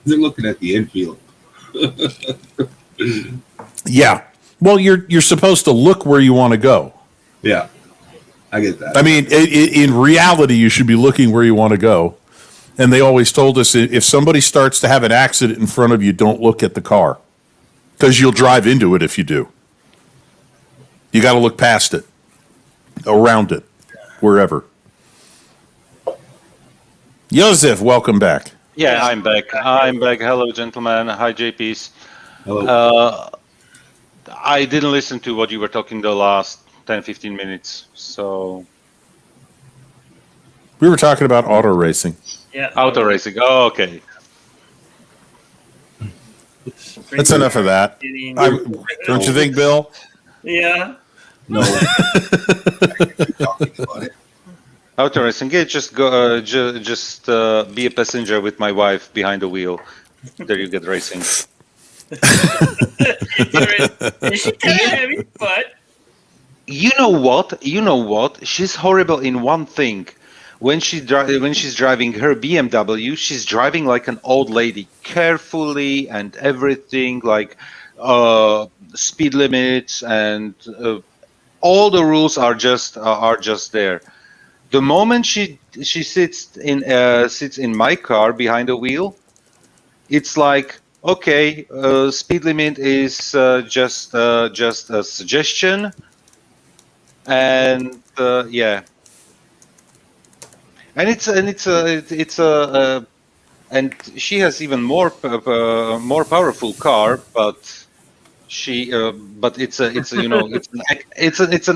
They're looking at the infield. Yeah. Well, you're supposed to look where you want to go. Yeah, I get that. I mean, in reality, you should be looking where you want to go. And they always told us if somebody starts to have an accident in front of you, don't look at the car because you'll drive into it if you do. You got to look past it, around it, wherever. Joseph, welcome back. Yeah, I'm back. Hello, gentlemen. Hi, JPs. Hello. I didn't listen to what you were talking the last 10, 15 minutes. So we were talking about auto racing. Yeah. Auto racing. Oh, okay. That's enough of that. Don't you think, Bill? Yeah. No. Talking about it. Auto racing. Yeah, just go. Just be a passenger with my wife behind the wheel. There you get racing. Is she kind of heavy? But you know what? She's horrible in one thing. When she's driving her BMW, she's driving like an old lady, carefully and everything, like speed limits and all the rules are just there. The moment she sits in my car behind the wheel, it's like, okay, speed limit is just a suggestion, and yeah. And and she has even more powerful car, but it's an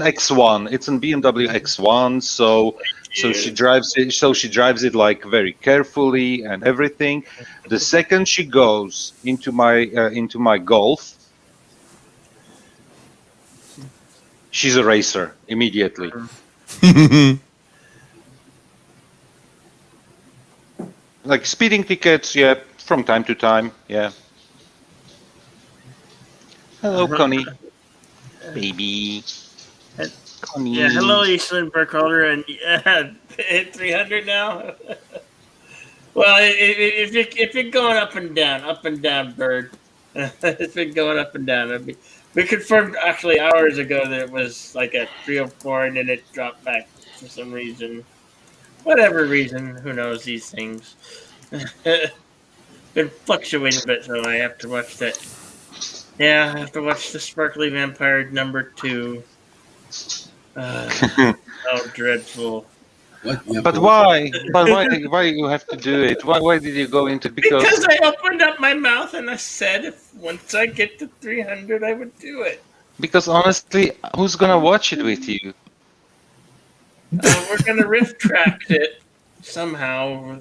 X1, it's an BMW X1, so she drives it like very carefully and everything. The second she goes into my Golf, she's a racer immediately. Like speeding tickets, yeah, from time to time, yeah. Hello, Connie. Baby. Connie. Yeah, hello, Eastland Burkholder, and hit 300 now. Well, if you're going up and down, Bird. It's been going up and down. We confirmed actually hours ago that it was like at 304, and then it dropped back for some reason. Whatever reason, who knows these things. Been fluctuating a bit, so I have to watch that. Yeah, I have to watch the Sparkly Vampire #2. How dreadful. But why? But why you have to do it? Why did you go into because I opened up my mouth and I said if once I get to 300 I would do it. Because honestly, who's gonna watch it with you? We're gonna riff track it somehow.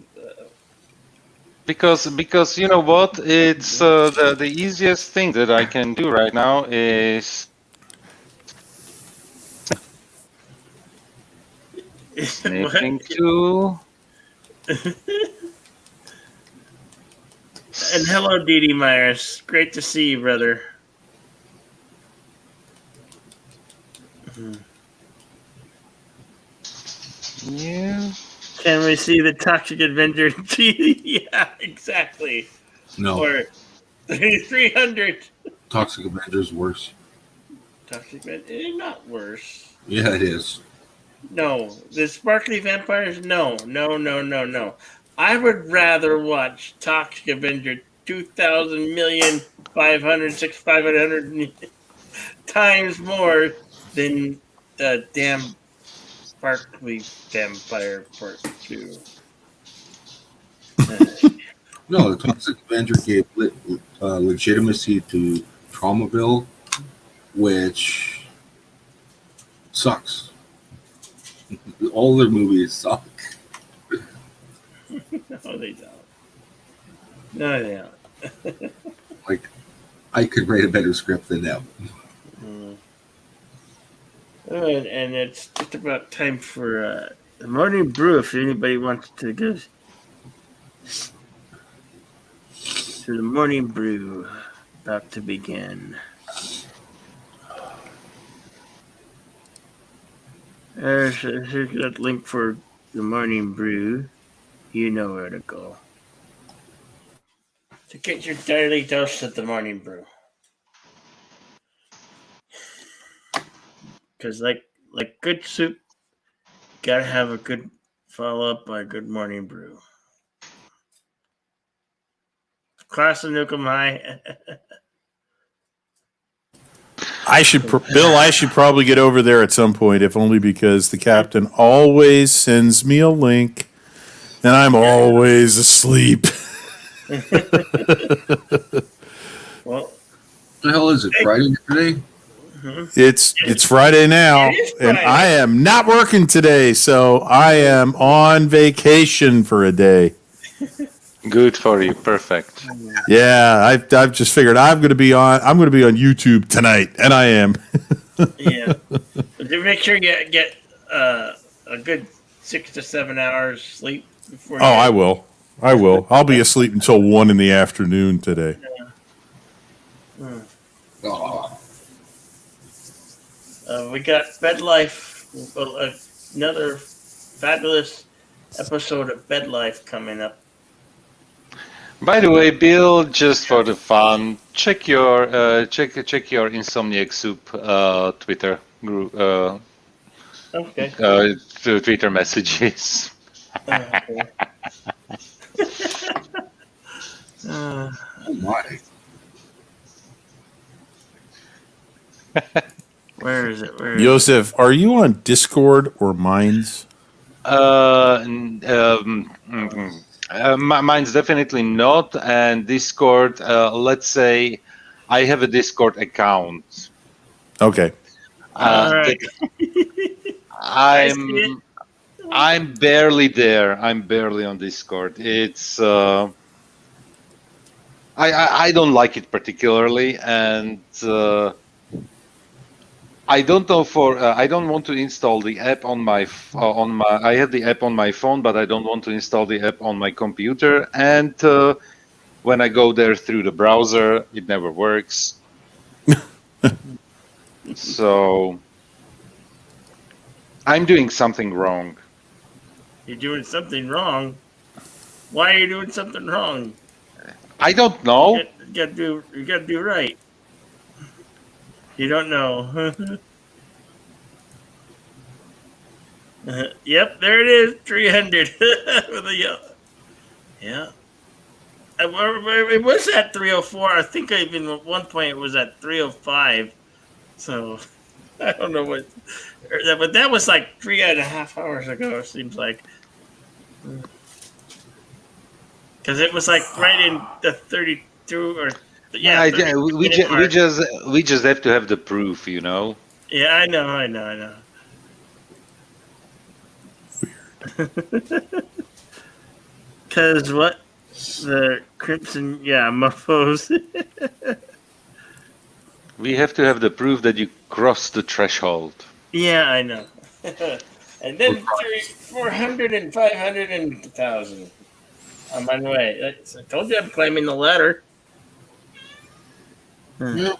Because you know what? It's the easiest thing that I can do right now is sniffing to. And hello, Dee Myers. Great to see you, brother. Can we see the Toxic Avenger? Yeah, exactly. No. Or 300. Toxic Avenger's worse. Toxic Avenger is not worse. Yeah, it is. No, the sparkly vampires. No. I would rather watch Toxic Avenger 2,000,000,500 times more than the damn sparkly vampire part 2. No, the Toxic Avenger gave legitimacy to Traumaville, which sucks. All their movies suck. No, they don't. No, they don't. Like, I could write a better script than them. And it's just about time for the morning brew. If anybody wants to go to the morning brew, about to begin. Here's that link for the morning brew. You know where to go to get your daily dose of the morning brew. Because like good soup, gotta have a good follow up by a good morning brew. Class of Nukem High. Bill, I should probably get over there at some point, if only because the captain always sends me a link, and I'm always asleep. What Well, the hell is it? Friday today? It's Friday now, and I am not working today, so I am on vacation for a day. Good for you. Perfect. Yeah, I've just figured I'm going to be on YouTube tonight, and I am. Yeah. To make sure you get a good 6 to 7 hours sleep before. I will. I'll be asleep until 1 in the afternoon today. We got Bed Life, another fabulous episode of Bed Life coming up. By the way, Bill, just for the fun, check your Insomniac Soup Twitter group. Okay. Twitter messages. Okay. Oh my! Where is it? Joseph, are you on Discord or Minds? Mine's definitely not, and Discord. Let's say I have a Discord account. Okay. All right. I'm barely there. I'm barely on Discord. It's I don't like it particularly, and I don't know I don't want to install the app on my I have the app on my phone, but I don't want to install the app on my computer. And when I go there through the browser, it never works. So I'm doing something wrong. You're doing something wrong. Why are you doing something wrong? I don't know. You gotta do right. You don't know. Yep, there it is, 300. Yeah. It was at 304. I think even at one point it was at 305. So I don't know what, but that was like 3.5 hours ago. It seems like, because it was like right in the 32 or yeah. We just have to have the proof, you know. Yeah, I know. Because what? The Crimson, muffos. We have to have the proof that you crossed the threshold. Yeah, I know. And then 400 and 500 and 1,000. I'm on my way. I told you I'm climbing the ladder. Yeah.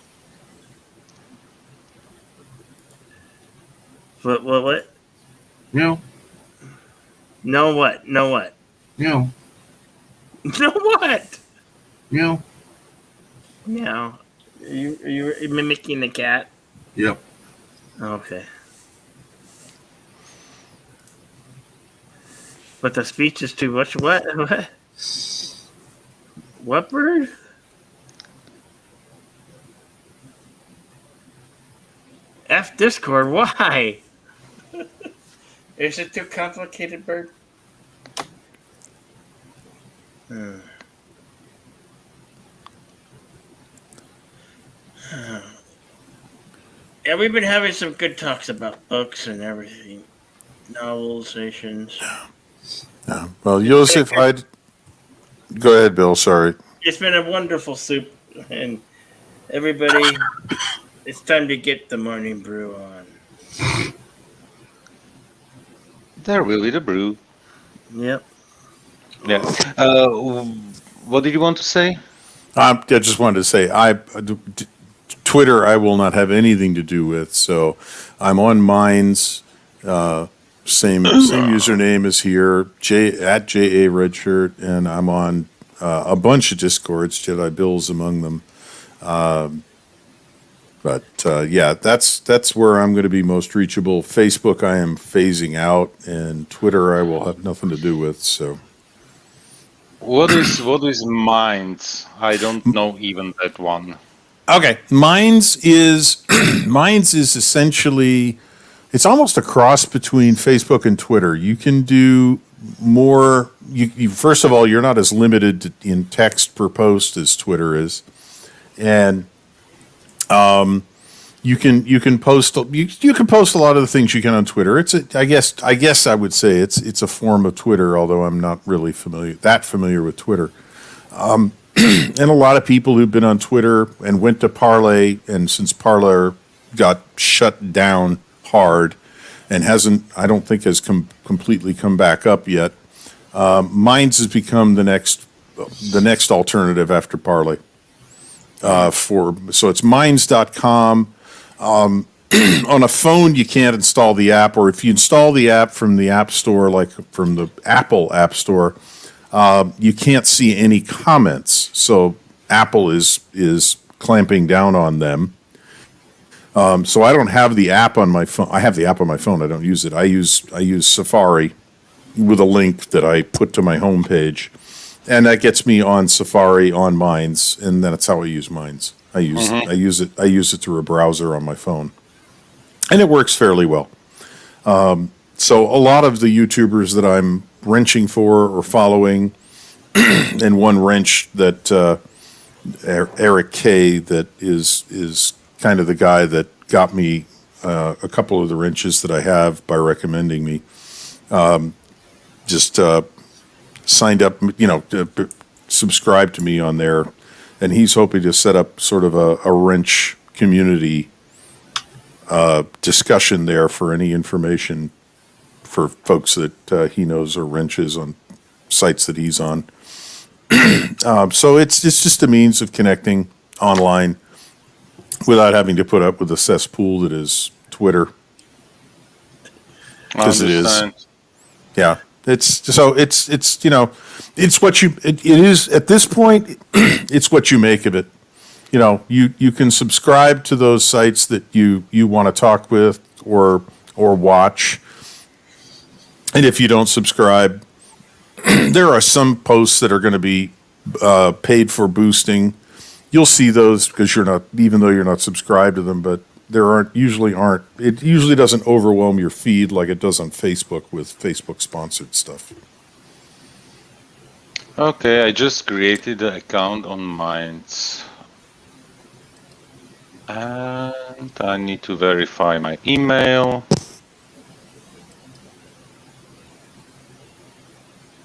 What? Yeah. No what? No what? Meow. No what? Meow. Meow. Are you mimicking the cat? Yep. Okay. But the speech is too much. What? What? What bird? F Discord. Why? Is it too complicated, bird? Yeah, we've been having some good talks about books and everything, novelizations. Yeah. Well, Joseph, I'd go ahead, Bill. Sorry. It's been a wonderful soup, and everybody, it's time to get the morning brew on. There will be the brew. Yep. Yeah. What did you want to say? I just wanted to say, Twitter, I will not have anything to do with. So I'm on Minds, same username as here, at JA Redshirt, and I'm on a bunch of Discords. Jedi Bill's among them. But yeah, that's where I'm going to be most reachable. Facebook, I am phasing out, and Twitter, I will have nothing to do with. So. What is Minds? I don't know even that one. Okay, Minds is essentially, it's almost a cross between Facebook and Twitter. You can do more. You first of all, you're not as limited in text per post as Twitter is, and you can post you can post a lot of the things you can on Twitter. I guess I would say it's a form of Twitter, although I'm not really familiar with Twitter. And a lot of people who've been on Twitter and went to Parler, and since Parler got shut down hard and I don't think has completely come back up yet, Minds has become the next alternative after Parler. So it's minds.com. On a phone, you can't install the app, or if you install the app from the App Store, like from the Apple App Store, you can't see any comments. So Apple is clamping down on them. So I don't have the app on my phone. I have the app on my phone. I don't use it. I use Safari with a link that I put to my homepage, and that gets me on Safari on Minds, and that's how I use Minds. I use it through a browser on my phone, and it works fairly well. So a lot of the YouTubers that I'm wrenching for or following, and one wrench that Eric K, that is kind of the guy that got me a couple of the wrenches that I have by recommending me. Just signed up, subscribed to me on there, and he's hoping to set up sort of a wrench community discussion there for any information for folks that he knows are wrenches on sites that he's on. So it's just a means of connecting online without having to put up with the cesspool that is Twitter. Because it is. Yeah. It's what it is at this point. It's what you make of it. You can subscribe to those sites that you want to talk with or watch. And if you don't subscribe, there are some posts that are going to be paid for boosting. You'll see those because even though you're not subscribed to them, but it usually doesn't overwhelm your feed like it does on Facebook with Facebook sponsored stuff. Okay, I just created an account on Minds. And I need to verify my email.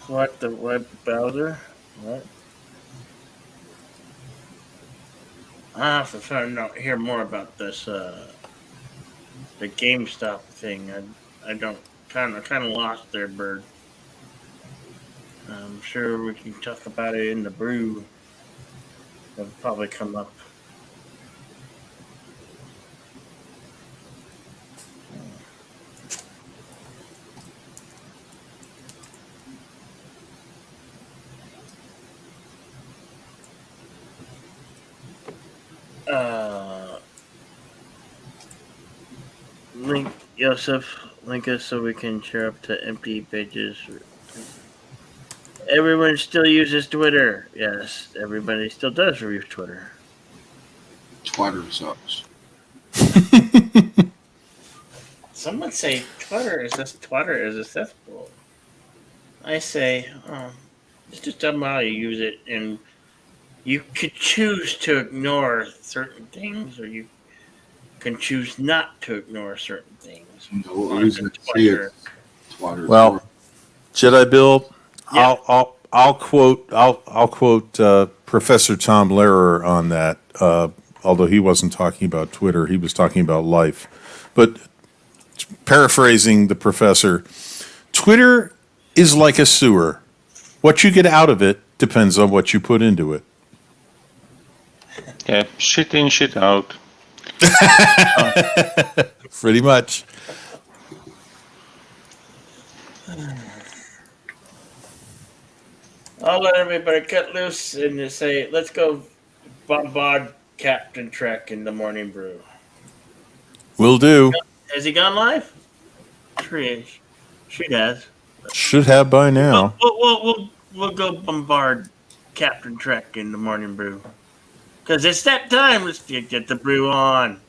What, the web browser? What? I have to hear more about this. The GameStop thing. I don't kind of lost there, Bird. I'm sure we can talk about it in the brew. It'll probably come up. Link Yosef, link us so we can share up to empty pages. Everyone still uses Twitter. Yes, everybody still does use Twitter. Twitter sucks. Someone say Twitter is a cesspool. I say, it's just how you use it, and you could choose to ignore certain things, or you can choose not to ignore certain things. No reason to say it. Twitter. Well, Jedi Bill, Yeah. I'll quote Professor Tom Lehrer on that. Although he wasn't talking about Twitter, he was talking about life. But paraphrasing the professor, Twitter is like a sewer. What you get out of it depends on what you put into it. Yeah, shit in, shit out. Pretty much. I'll let everybody cut loose and say, let's go bombard Captain Trek in the Morning Brew. Will do. Has he gone live? She has. Should have by now. We'll go bombard Captain Trek in the Morning Brew. Because it's that time. Let's get the brew on.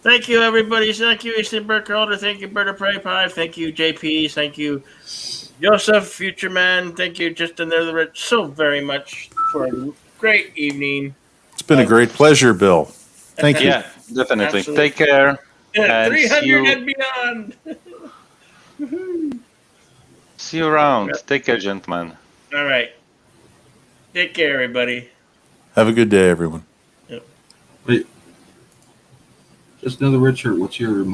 Thank you, everybody. Thank you, Easton Burkholder. Thank you, Berta Prey Pie. Thank you, JP. Thank you, Joseph, Future Man. Thank you, Justin Rich, so very much for a great evening. It's been a great pleasure, Bill. Thank you. Yeah, definitely. Absolutely. Take care. And 300 and beyond. See you around. Take care, gentlemen. All right. Take care, everybody. Have a good day, everyone. Wait. Just another Richard. What's your mind?